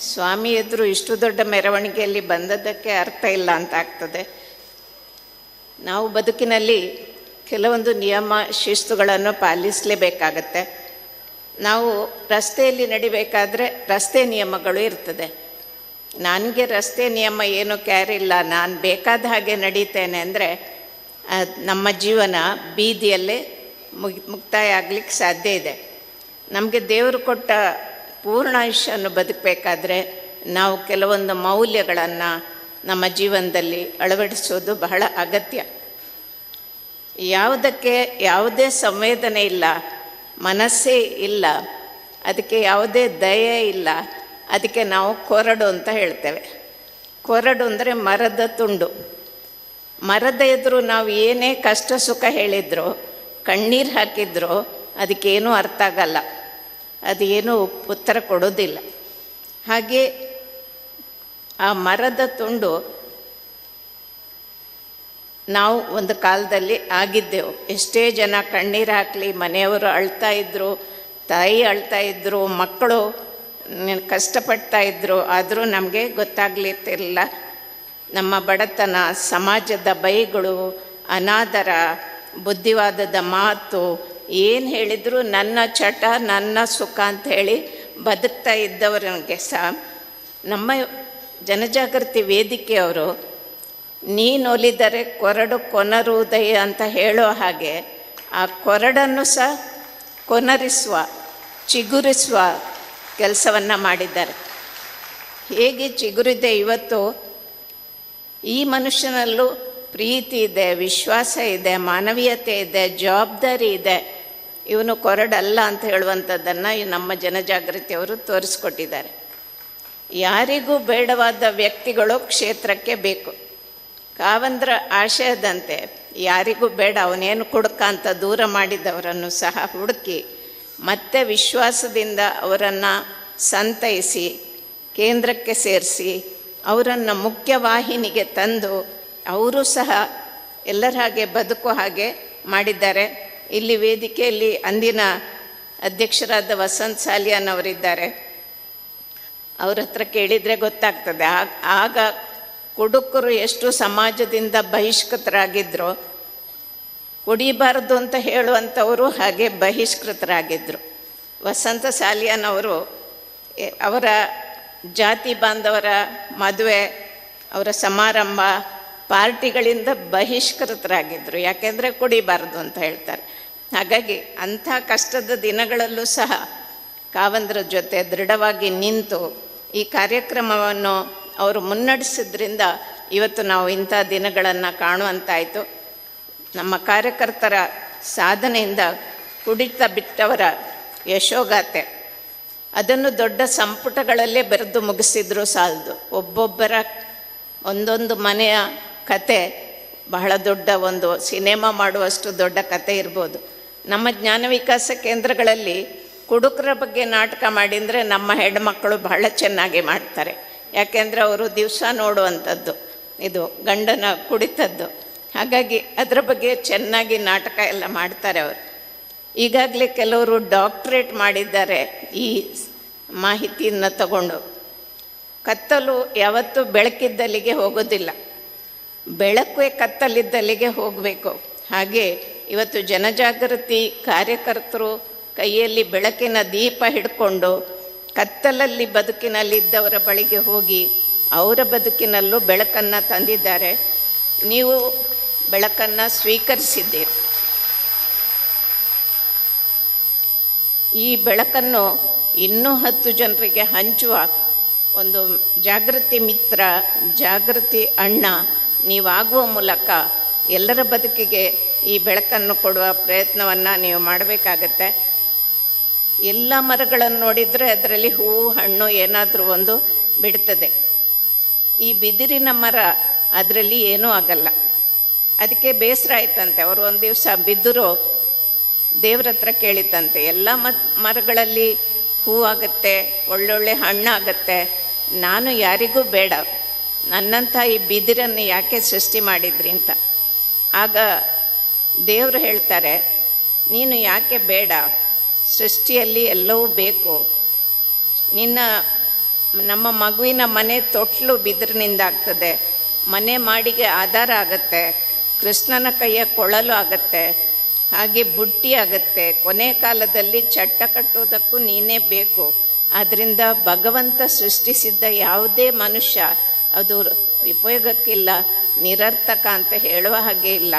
ಸ್ವಾಮಿ ಎದುರು ಇಷ್ಟು ದೊಡ್ಡ ಮೆರವಣಿಗೆಯಲ್ಲಿ ಬಂದದ್ದಕ್ಕೆ ಅರ್ಥ ಇಲ್ಲ ಅಂತ ಆಗ್ತದೆ. ನಾವು ಬದುಕಿನಲ್ಲಿ ಕೆಲವೊಂದು ನಿಯಮ ಶಿಸ್ತುಗಳನ್ನು ಪಾಲಿಸಲೇಬೇಕಾಗತ್ತೆ. ನಾವು ರಸ್ತೆಯಲ್ಲಿ ನಡಿಬೇಕಾದ್ರೆ ರಸ್ತೆ ನಿಯಮಗಳು ಇರ್ತದೆ. ನನಗೆ ರಸ್ತೆ ನಿಯಮ ಏನು ಕ್ಯಾರ್ ಇಲ್ಲ, ನಾನು ಬೇಕಾದ ಹಾಗೆ ನಡೀತೇನೆ ಅಂದರೆ ನಮ್ಮ ಜೀವನ ಬೀದಿಯಲ್ಲೇ ಮುಕ್ತಾಯ ಆಗಲಿಕ್ಕೆ ಸಾಧ್ಯ ಇದೆ. ನಮಗೆ ದೇವರು ಕೊಟ್ಟ ಪೂರ್ಣ ಆಯುಷ್ಯನ್ನು ಬದುಕಬೇಕಾದ್ರೆ ನಾವು ಕೆಲವೊಂದು ಮೌಲ್ಯಗಳನ್ನು ನಮ್ಮ ಜೀವನದಲ್ಲಿ ಅಳವಡಿಸೋದು ಬಹಳ ಅಗತ್ಯ. ಯಾವುದಕ್ಕೆ ಯಾವುದೇ ಸಂವೇದನೆ ಇಲ್ಲ, ಮನಸ್ಸೇ ಇಲ್ಲ, ಅದಕ್ಕೆ ಯಾವುದೇ ದಯೆ ಇಲ್ಲ, ಅದಕ್ಕೆ ನಾವು ಕೊರಡು ಅಂತ ಹೇಳ್ತೇವೆ. ಕೊರಡು ಅಂದರೆ ಮರದ ತುಂಡು. ಮರದ ಎದುರು ನಾವು ಏನೇ ಕಷ್ಟ ಸುಖ ಹೇಳಿದ್ರು, ಕಣ್ಣೀರು ಹಾಕಿದ್ರು ಅದಕ್ಕೇನೂ ಅರ್ಥ ಆಗಲ್ಲ, ಅದು ಏನೂ ಉತ್ತರ ಕೊಡೋದಿಲ್ಲ. ಹಾಗೆ ಆ ಮರದ ತುಂಡು ನಾವು ಒಂದು ಕಾಲದಲ್ಲಿ ಆಗಿದ್ದೆವು. ಎಷ್ಟೇ ಜನ ಕಣ್ಣೀರು ಹಾಕಲಿ, ಮನೆಯವರು ಅಳ್ತಾ ಇದ್ದರು, ತಾಯಿ ಅಳ್ತಾ ಇದ್ದರು, ಮಕ್ಕಳು ಕಷ್ಟಪಡ್ತಾ ಇದ್ದರು, ಆದರೂ ನಮಗೆ ಗೊತ್ತಾಗ್ಲಿತ್ತಿರಲಿಲ್ಲ. ನಮ್ಮ ಬಡತನ, ಸಮಾಜದ ಬೈಗಳು, ಅನಾದರ, ಬುದ್ಧಿವಾದದ ಮಾತು ಏನು ಹೇಳಿದರೂ ನನ್ನ ಚಟ ನನ್ನ ಸುಖ ಅಂಥೇಳಿ ಬದುಕ್ತಾ ಇದ್ದವರಿಗೆ ಸಹ ನಮ್ಮ ಜನಜಾಗೃತಿ ವೇದಿಕೆಯವರು ನೀನೊಲಿದರೆ ಕೊರಡು ಕೊನರುವುದಯ ಅಂತ ಹೇಳೋ ಹಾಗೆ ಆ ಕೊರಡನ್ನು ಸಹ ಕೊನರಿಸುವ, ಚಿಗುರಿಸುವ ಕೆಲಸವನ್ನು ಮಾಡಿದ್ದಾರೆ. ಹೇಗೆ ಚಿಗುರಿದೆ ಇವತ್ತು ಈ ಮನುಷ್ಯನಲ್ಲೂ ಪ್ರೀತಿ ಇದೆ, ವಿಶ್ವಾಸ ಇದೆ, ಮಾನವೀಯತೆ ಇದೆ, ಜವಾಬ್ದಾರಿ ಇದೆ, ಇವನು ಕೊರಡಲ್ಲ ಅಂತ ಹೇಳುವಂಥದ್ದನ್ನು ನಮ್ಮ ಜನಜಾಗೃತಿಯವರು ತೋರಿಸ್ಕೊಟ್ಟಿದ್ದಾರೆ. ಯಾರಿಗೂ ಬೇಡವಾದ ವ್ಯಕ್ತಿಗಳು ಕ್ಷೇತ್ರಕ್ಕೆ ಬೇಕು. ಕಾವಂದ್ರ ಆಶಯದಂತೆ ಯಾರಿಗೂ ಬೇಡ, ಅವನೇನು ಕುಡುಕ ಅಂತ ದೂರ ಮಾಡಿದವರನ್ನು ಸಹ ಹುಡುಕಿ ಮತ್ತೆ ವಿಶ್ವಾಸದಿಂದ ಅವರನ್ನು ಸಂತೈಸಿ ಕೇಂದ್ರಕ್ಕೆ ಸೇರಿಸಿ ಅವರನ್ನು ಮುಖ್ಯವಾಹಿನಿಗೆ ತಂದು ಅವರು ಸಹ ಎಲ್ಲರ ಹಾಗೆ ಬದುಕೋ ಹಾಗೆ ಮಾಡಿದ್ದಾರೆ. ಇಲ್ಲಿ ವೇದಿಕೆಯಲ್ಲಿ ಅಂದಿನ ಅಧ್ಯಕ್ಷರಾದ ವಸಂತ್ ಸಾಲಿಯಾನ್ ಅವರಿದ್ದಾರೆ. ಅವ್ರ ಹತ್ರ ಕೇಳಿದರೆ ಗೊತ್ತಾಗ್ತದೆ. ಆಗ ಕುಡುಕರು ಎಷ್ಟು ಸಮಾಜದಿಂದ ಬಹಿಷ್ಕೃತರಾಗಿದ್ದರು, ಕುಡಿಬಾರದು ಅಂತ ಹೇಳುವಂಥವರು ಹಾಗೆ ಬಹಿಷ್ಕೃತರಾಗಿದ್ದರು. ವಸಂತ ಸಾಲಿಯಾನ್ ಅವರು ಅವರ ಜಾತಿ ಬಾಂಧವರ ಮದುವೆ, ಅವರ ಸಮಾರಂಭ, ಪಾರ್ಟಿಗಳಿಂದ ಬಹಿಷ್ಕೃತರಾಗಿದ್ದರು. ಯಾಕೆಂದರೆ ಕುಡಿಬಾರದು ಅಂತ ಹೇಳ್ತಾರೆ. ಹಾಗಾಗಿ ಅಂಥ ಕಷ್ಟದ ದಿನಗಳಲ್ಲೂ ಸಹ ಕಾವಂದ್ರ ಜೊತೆ ದೃಢವಾಗಿ ನಿಂತು ಈ ಕಾರ್ಯಕ್ರಮವನ್ನು ಅವರು ಮುನ್ನಡೆಸಿದ್ರಿಂದ ಇವತ್ತು ನಾವು ಇಂಥ ದಿನಗಳನ್ನು ಕಾಣುವಂತಾಯಿತು. ನಮ್ಮ ಕಾರ್ಯಕರ್ತರ ಸಾಧನೆಯಿಂದ ಕುಡಿತ ಬಿಟ್ಟವರ ಯಶೋಗಾಥೆ ಅದನ್ನು ದೊಡ್ಡ ಸಂಪುಟಗಳಲ್ಲೇ ಬರೆದು ಮುಗಿಸಿದ್ರು ಸಾಲದು. ಒಬ್ಬೊಬ್ಬರ ಒಂದೊಂದು ಮನೆಯ ಕತೆ ಬಹಳ ದೊಡ್ಡ ಒಂದು ಸಿನಿಮಾ ಮಾಡುವಷ್ಟು ದೊಡ್ಡ ಕತೆ ಇರ್ಬೋದು. ನಮ್ಮ ಜ್ಞಾನ ವಿಕಾಸ ಕೇಂದ್ರಗಳಲ್ಲಿ ಕುಡುಕರ ಬಗ್ಗೆ ನಾಟಕ ಮಾಡಿದರೆ ನಮ್ಮ ಹೆಣ್ಮಕ್ಕಳು ಬಹಳ ಚೆನ್ನಾಗಿ ಮಾಡ್ತಾರೆ. ಯಾಕೆಂದರೆ ಅವರು ದಿವಸ ನೋಡುವಂಥದ್ದು ಇದು ಗಂಡನ ಕುಡಿತದ್ದು. ಹಾಗಾಗಿ ಅದರ ಬಗ್ಗೆ ಚೆನ್ನಾಗಿ ನಾಟಕ ಎಲ್ಲ ಮಾಡ್ತಾರೆ ಅವರು. ಈಗಾಗಲೇ ಕೆಲವರು ಡಾಕ್ಟ್ರೇಟ್ ಮಾಡಿದ್ದಾರೆ ಈ ಮಾಹಿತಿಯನ್ನು ತಗೊಂಡು. ಕತ್ತಲು ಯಾವತ್ತೂ ಬೆಳಕಿದ್ದಲ್ಲಿಗೆ ಹೋಗೋದಿಲ್ಲ, ಬೆಳಕೇ ಕತ್ತಲಿದ್ದಲ್ಲಿಗೆ ಹೋಗಬೇಕು. ಹಾಗೆ ಇವತ್ತು ಜನಜಾಗೃತಿ ಕಾರ್ಯಕರ್ತರು ಕೈಯಲ್ಲಿ ಬೆಳಕಿನ ದೀಪ ಹಿಡ್ಕೊಂಡು ಕತ್ತಲಲ್ಲಿ ಬದುಕಿನಲ್ಲಿದ್ದವರ ಬಳಿಗೆ ಹೋಗಿ ಅವರ ಬದುಕಿನಲ್ಲೂ ಬೆಳಕನ್ನು ತಂದಿದ್ದಾರೆ. ನೀವು ಬೆಳಕನ್ನು ಸ್ವೀಕರಿಸಿದ್ದೀರಿ. ಈ ಬೆಳಕನ್ನು ಇನ್ನೂ 10 ಜನರಿಗೆ ಹಂಚುವ ಒಂದು ಜಾಗೃತಿ ಮಿತ್ರ, ಜಾಗೃತಿ ಅಣ್ಣ ನೀವಾಗುವ ಮೂಲಕ ಎಲ್ಲರ ಬದುಕಿಗೆ ಈ ಬೆಳಕನ್ನು ಕೊಡುವ ಪ್ರಯತ್ನವನ್ನು ನೀವು ಮಾಡಬೇಕಾಗತ್ತೆ. ಎಲ್ಲ ಮರಗಳನ್ನು ನೋಡಿದರೆ ಅದರಲ್ಲಿ ಹೂವು ಹಣ್ಣು ಏನಾದರೂ ಒಂದು ಬಿಡ್ತದೆ. ಈ ಬಿದಿರಿನ ಮರ ಅದರಲ್ಲಿ ಏನೂ ಆಗಲ್ಲ. ಅದಕ್ಕೆ ಬೇಸರ ಆಯ್ತಂತೆ. ಅವರು ಒಂದು ದಿವಸ ಬಿದ್ದರು ದೇವ್ರ ಹತ್ರ ಕೇಳಿತಂತೆ, ಎಲ್ಲ ಮರಗಳಲ್ಲಿ ಹೂವಾಗತ್ತೆ, ಒಳ್ಳೊಳ್ಳೆ ಹಣ್ಣಾಗತ್ತೆ, ನಾನು ಯಾರಿಗೂ ಬೇಡ, ನನ್ನಂಥ ಈ ಬಿದಿರನ್ನು ಯಾಕೆ ಸೃಷ್ಟಿ ಮಾಡಿದ್ರಿ ಅಂತ. ಆಗ ದೇವರು ಹೇಳ್ತಾರೆ, ನೀನು ಯಾಕೆ ಬೇಡ? ಸೃಷ್ಟಿಯಲ್ಲಿ ಎಲ್ಲವೂ ಬೇಕು. ನಮ್ಮ ಮಗುವಿನ ಮನೆ ತೊಟ್ಲು ಬಿದಿರಿನಿಂದ ಆಗ್ತದೆ, ಮನೆ ಮಾಡಿಗೆ ಆಧಾರ ಆಗುತ್ತೆ, ಕೃಷ್ಣನ ಕೈಯ ಕೊಳಲು ಆಗುತ್ತೆ, ಹಾಗೆ ಬುಟ್ಟಿ ಆಗುತ್ತೆ, ಕೊನೆ ಕಾಲದಲ್ಲಿ ಚಟ್ಟ ಕಟ್ಟುವುದಕ್ಕೂ ನೀನೇ ಬೇಕು. ಆದ್ದರಿಂದ ಭಗವಂತ ಸೃಷ್ಟಿಸಿದ್ದ ಯಾವುದೇ ಮನುಷ್ಯ ಅದು ಉಪಯೋಗಕ್ಕಿಲ್ಲ, ನಿರರ್ಥಕ ಅಂತ ಹೇಳುವ ಹಾಗೆ ಇಲ್ಲ.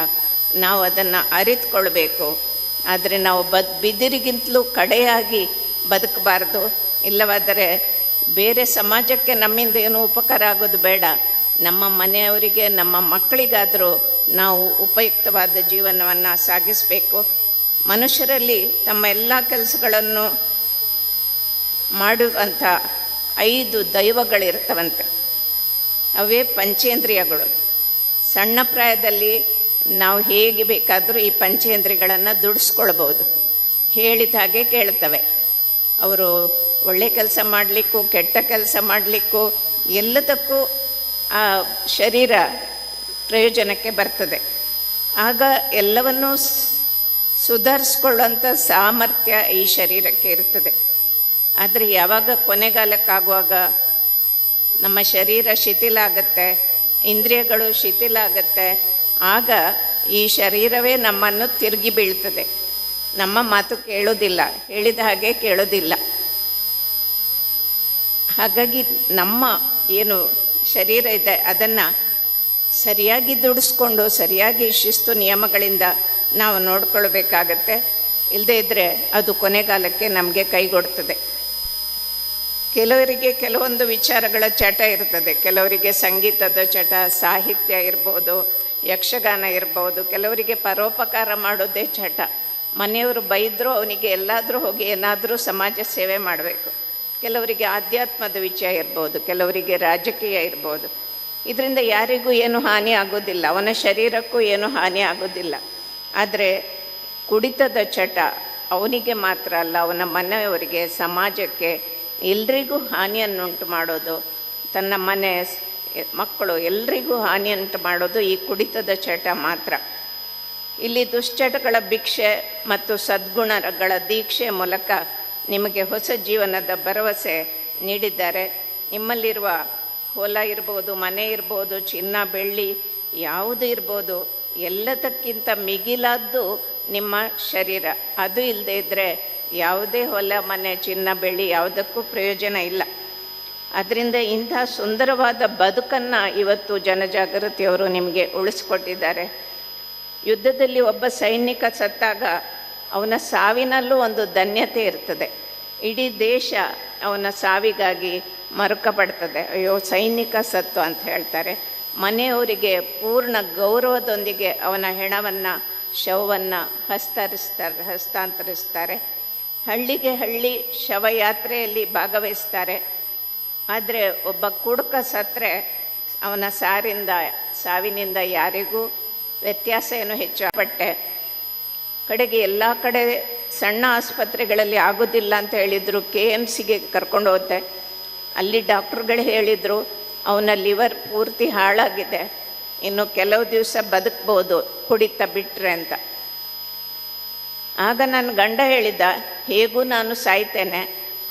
ನಾವು ಅದನ್ನು ಅರಿತುಕೊಳ್ಬೇಕು. ಆದರೆ ನಾವು ಬಿದಿರಿಗಿಂತಲೂ ಕಡೆಯಾಗಿ ಬದುಕಬಾರ್ದು. ಇಲ್ಲವಾದರೆ ಬೇರೆ ಸಮಾಜಕ್ಕೆ ನಮ್ಮಿಂದ ಏನೂ ಉಪಕಾರ ಆಗೋದು ಬೇಡ. ನಮ್ಮ ಮನೆಯವರಿಗೆ, ನಮ್ಮ ಮಕ್ಕಳಿಗಾದರೂ ನಾವು ಉಪಯುಕ್ತವಾದ ಜೀವನವನ್ನು ಸಾಗಿಸಬೇಕು. ಮನುಷ್ಯರಲ್ಲಿ ತಮ್ಮ ಎಲ್ಲ ಕೆಲಸಗಳನ್ನು ಮಾಡುವಂಥ 5 ದೈವಗಳಿರ್ತವಂತೆ. ಅವೇ ಪಂಚೇಂದ್ರಿಯಗಳು. ಸಣ್ಣ ಪ್ರಾಯದಲ್ಲಿ ನಾವು ಹೇಗೆ ಬೇಕಾದರೂ ಈ ಪಂಚೇಂದ್ರಿಯಗಳನ್ನು ದುಡಿಸ್ಕೊಳ್ಬೋದು. ಹೇಳಿದ ಹಾಗೆ ಕೇಳ್ತವೆ. ಅವರು ಒಳ್ಳೆ ಕೆಲಸ ಮಾಡಲಿಕ್ಕೂ ಕೆಟ್ಟ ಕೆಲಸ ಮಾಡಲಿಕ್ಕೂ ಎಲ್ಲದಕ್ಕೂ ಆ ಶರೀರ ಪ್ರಯೋಜನಕ್ಕೆ ಬರ್ತದೆ. ಆಗ ಎಲ್ಲವನ್ನೂ ಸುಧಾರಿಸ್ಕೊಳ್ಳುವಂಥ ಸಾಮರ್ಥ್ಯ ಈ ಶರೀರಕ್ಕೆ ಇರ್ತದೆ. ಆದರೆ ಯಾವಾಗ ಕೊನೆಗಾಲಕ್ಕಾಗುವಾಗ ನಮ್ಮ ಶರೀರ ಶಿಥಿಲ ಆಗುತ್ತೆ, ಇಂದ್ರಿಯಗಳು ಶಿಥಿಲ ಆಗುತ್ತೆ, ಆಗ ಈ ಶರೀರವೇ ನಮ್ಮನ್ನು ತಿರುಗಿ ಬೀಳ್ತದೆ. ನಮ್ಮ ಮಾತು ಕೇಳೋದಿಲ್ಲ, ಹೇಳಿದ ಹಾಗೆ ಕೇಳೋದಿಲ್ಲ. ಹಾಗಾಗಿ ನಮ್ಮ ಏನು ಶರೀರ ಇದೆ ಅದನ್ನು ಸರಿಯಾಗಿ ದುಡಿಸ್ಕೊಂಡು ಸರಿಯಾಗಿ ಶಿಸ್ತು ನಿಯಮಗಳಿಂದ ನಾವು ನೋಡ್ಕೊಳ್ಬೇಕಾಗತ್ತೆ. ಇಲ್ಲದೇ ಇದ್ದರೆ ಅದು ಕೊನೆಗಾಲಕ್ಕೆ ನಮಗೆ ಕೈಗೊಡ್ತದೆ. ಕೆಲವರಿಗೆ ಕೆಲವೊಂದು ವಿಚಾರಗಳ ಚಟ ಇರ್ತದೆ. ಕೆಲವರಿಗೆ ಸಂಗೀತದ ಚಟ, ಸಾಹಿತ್ಯ ಇರ್ಬೋದು, ಯಕ್ಷಗಾನ ಇರ್ಬೋದು. ಕೆಲವರಿಗೆ ಪರೋಪಕಾರ ಮಾಡೋದೇ ಚಟ. ಮನೆಯವರು ಬೈದರೂ ಅವನಿಗೆ ಎಲ್ಲಾದರೂ ಹೋಗಿ ಏನಾದರೂ ಸಮಾಜ ಸೇವೆ ಮಾಡಬೇಕು. ಕೆಲವರಿಗೆ ಆಧ್ಯಾತ್ಮದ ವಿಷಯ ಇರ್ಬೋದು, ಕೆಲವರಿಗೆ ರಾಜಕೀಯ ಇರ್ಬೋದು. ಇದರಿಂದ ಯಾರಿಗೂ ಏನು ಹಾನಿ ಆಗೋದಿಲ್ಲ, ಅವನ ಶರೀರಕ್ಕೂ ಏನು ಹಾನಿ ಆಗೋದಿಲ್ಲ. ಆದರೆ ಕುಡಿತದ ಚಟ ಅವನಿಗೆ ಮಾತ್ರ ಅಲ್ಲ, ಅವನ ಮನೆಯವರಿಗೆ, ಸಮಾಜಕ್ಕೆ, ಎಲ್ರಿಗೂ ಹಾನಿಯನ್ನುಂಟು ಮಾಡೋದು, ತನ್ನ ಮನೆ ಮಕ್ಕಳು ಎಲ್ರಿಗೂ ಹಾನಿಯನ್ನುಂಟು ಮಾಡೋದು ಈ ಕುಡಿತದ ಚಟ ಮಾತ್ರ. ಇಲ್ಲಿ ದುಶ್ಚಟಗಳ ಭಿಕ್ಷೆ ಮತ್ತು ಸದ್ಗುಣಗಳ ದೀಕ್ಷೆ ಮೂಲಕ ನಿಮಗೆ ಹೊಸ ಜೀವನದ ಭರವಸೆ ನೀಡಿದ್ದಾರೆ. ನಿಮ್ಮಲ್ಲಿರುವ ಹೊಲ ಇರ್ಬೋದು, ಮನೆ ಇರ್ಬೋದು, ಚಿನ್ನ ಬೆಳ್ಳಿ ಯಾವುದು ಇರ್ಬೋದು, ಎಲ್ಲದಕ್ಕಿಂತ ಮಿಗಿಲಾದ್ದು ನಿಮ್ಮ ಶರೀರ. ಅದು ಇಲ್ಲದೆ ಇದ್ದರೆ ಯಾವುದೇ ಹೊಲ ಮನೆ ಚಿನ್ನ ಬೆಳ್ಳಿ ಯಾವುದಕ್ಕೂ ಪ್ರಯೋಜನ ಇಲ್ಲ. ಅದರಿಂದ ಇಂಥ ಸುಂದರವಾದ ಬದುಕನ್ನು ಇವತ್ತು ಜನಜಾಗೃತಿಯವರು ನಿಮಗೆ ಉಳಿಸ್ಕೊಟ್ಟಿದ್ದಾರೆ. ಯುದ್ಧದಲ್ಲಿ ಒಬ್ಬ ಸೈನಿಕ ಸತ್ತಾಗ ಅವನ ಸಾವಿನಲ್ಲೂ ಒಂದು ಧನ್ಯತೆ ಇರ್ತದೆ. ಇಡೀ ದೇಶ ಅವನ ಸಾವಿಗಾಗಿ ಮರುಕ ಪಡ್ತದೆ. ಅಯ್ಯೋ ಸೈನಿಕ ಸತ್ತು ಅಂತ ಹೇಳ್ತಾರೆ. ಮನೆಯವರಿಗೆ ಗೌರವದೊಂದಿಗೆ ಅವನ ಹೆಣವನ್ನು, ಶವವನ್ನು ಹಸ್ತಾಂತರಿಸ್ತಾರೆ. ಹಳ್ಳಿಗೆ ಹಳ್ಳಿ ಶವಯಾತ್ರೆಯಲ್ಲಿ ಭಾಗವಹಿಸ್ತಾರೆ. ಆದರೆ ಒಬ್ಬ ಕುಡುಕ ಸತ್ತರೆ ಅವನ ಸಾವಿನಿಂದ ಯಾರಿಗೂ ವ್ಯತ್ಯಾಸ ಏನು ಹೆಚ್ಚಾಪಟ್ಟೆ. ಕಡೆಗೆ ಎಲ್ಲ ಕಡೆ ಸಣ್ಣ ಆಸ್ಪತ್ರೆಗಳಲ್ಲಿ ಆಗೋದಿಲ್ಲ ಅಂತ ಹೇಳಿದರು. KMCಗೆ ಕರ್ಕೊಂಡು ಹೋದೆ. ಅಲ್ಲಿ ಡಾಕ್ಟ್ರುಗಳು ಹೇಳಿದರು ಅವನ ಲಿವರ್ ಪೂರ್ತಿ ಹಾಳಾಗಿದೆ, ಇನ್ನು ಕೆಲವು ದಿವಸ ಬದುಕ್ಬೋದು ಕುಡಿತ ಬಿಟ್ಟರೆ ಅಂತ. ಆಗ ನನ್ನ ಗಂಡ ಹೇಳಿದ, ಹೇಗೂ ನಾನು ಸಾಯ್ತೇನೆ,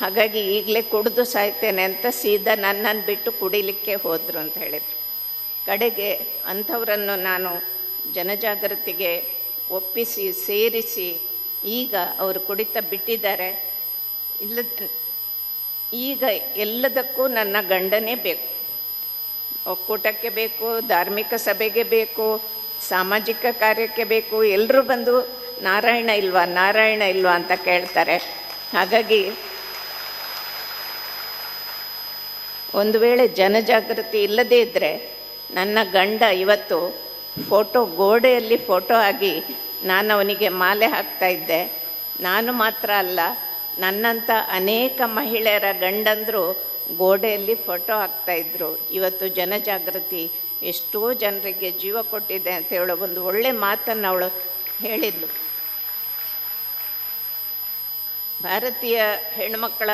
ಹಾಗಾಗಿ ಈಗಲೇ ಕುಡಿದು ಸಾಯ್ತೇನೆ ಅಂತ ಸೀದಾ ನನ್ನನ್ನು ಬಿಟ್ಟು ಕುಡಿಲಿಕ್ಕೆ ಹೋದರು ಅಂತ ಹೇಳಿದರು. ಕಡೆಗೆ ಅಂಥವರನ್ನು ನಾನು ಜನಜಾಗೃತಿಗೆ ಒಪ್ಪಿಸಿ ಸೇರಿಸಿ ಈಗ ಅವರು ಕುಡಿತ ಬಿಟ್ಟಿದ್ದಾರೆ. ಈಗ ಎಲ್ಲದಕ್ಕೂ ನನ್ನ ಗಂಡನೇ ಬೇಕು. ಒಕ್ಕೂಟಕ್ಕೆ ಬೇಕು, ಧಾರ್ಮಿಕ ಸಭೆಗೆ ಬೇಕು, ಸಾಮಾಜಿಕ ಕಾರ್ಯಕ್ಕೆ ಬೇಕು. ಎಲ್ಲರೂ ಬಂದು ನಾರಾಯಣ ಇಲ್ವಾ ನಾರಾಯಣ ಇಲ್ವಾ ಅಂತ ಕೇಳ್ತಾರೆ. ಹಾಗಾಗಿ ಒಂದು ವೇಳೆ ಜನಜಾಗೃತಿ ಇಲ್ಲದೇ ಇದ್ದರೆ ನನ್ನ ಗಂಡ ಇವತ್ತು ಗೋಡೆಯಲ್ಲಿ ಫೋಟೋ ಆಗಿ ನಾನು ಅವನಿಗೆ ಮಾಲೆ ಹಾಕ್ತಾಯಿದ್ದೆ. ನಾನು ಮಾತ್ರ ಅಲ್ಲ, ನನ್ನಂಥ ಅನೇಕ ಮಹಿಳೆಯರ ಗಂಡಂದರು ಗೋಡೆಯಲ್ಲಿ ಫೋಟೋ ಹಾಕ್ತಾಯಿದ್ರು. ಇವತ್ತು ಜನಜಾಗೃತಿ ಎಷ್ಟೋ ಜನರಿಗೆ ಜೀವ ಕೊಟ್ಟಿದೆ ಅಂತ ಹೇಳೋ ಒಂದು ಒಳ್ಳೆ ಮಾತನ್ನು ಅವಳು ಹೇಳಿದ್ಲು. ಭಾರತೀಯ ಹೆಣ್ಮಕ್ಕಳ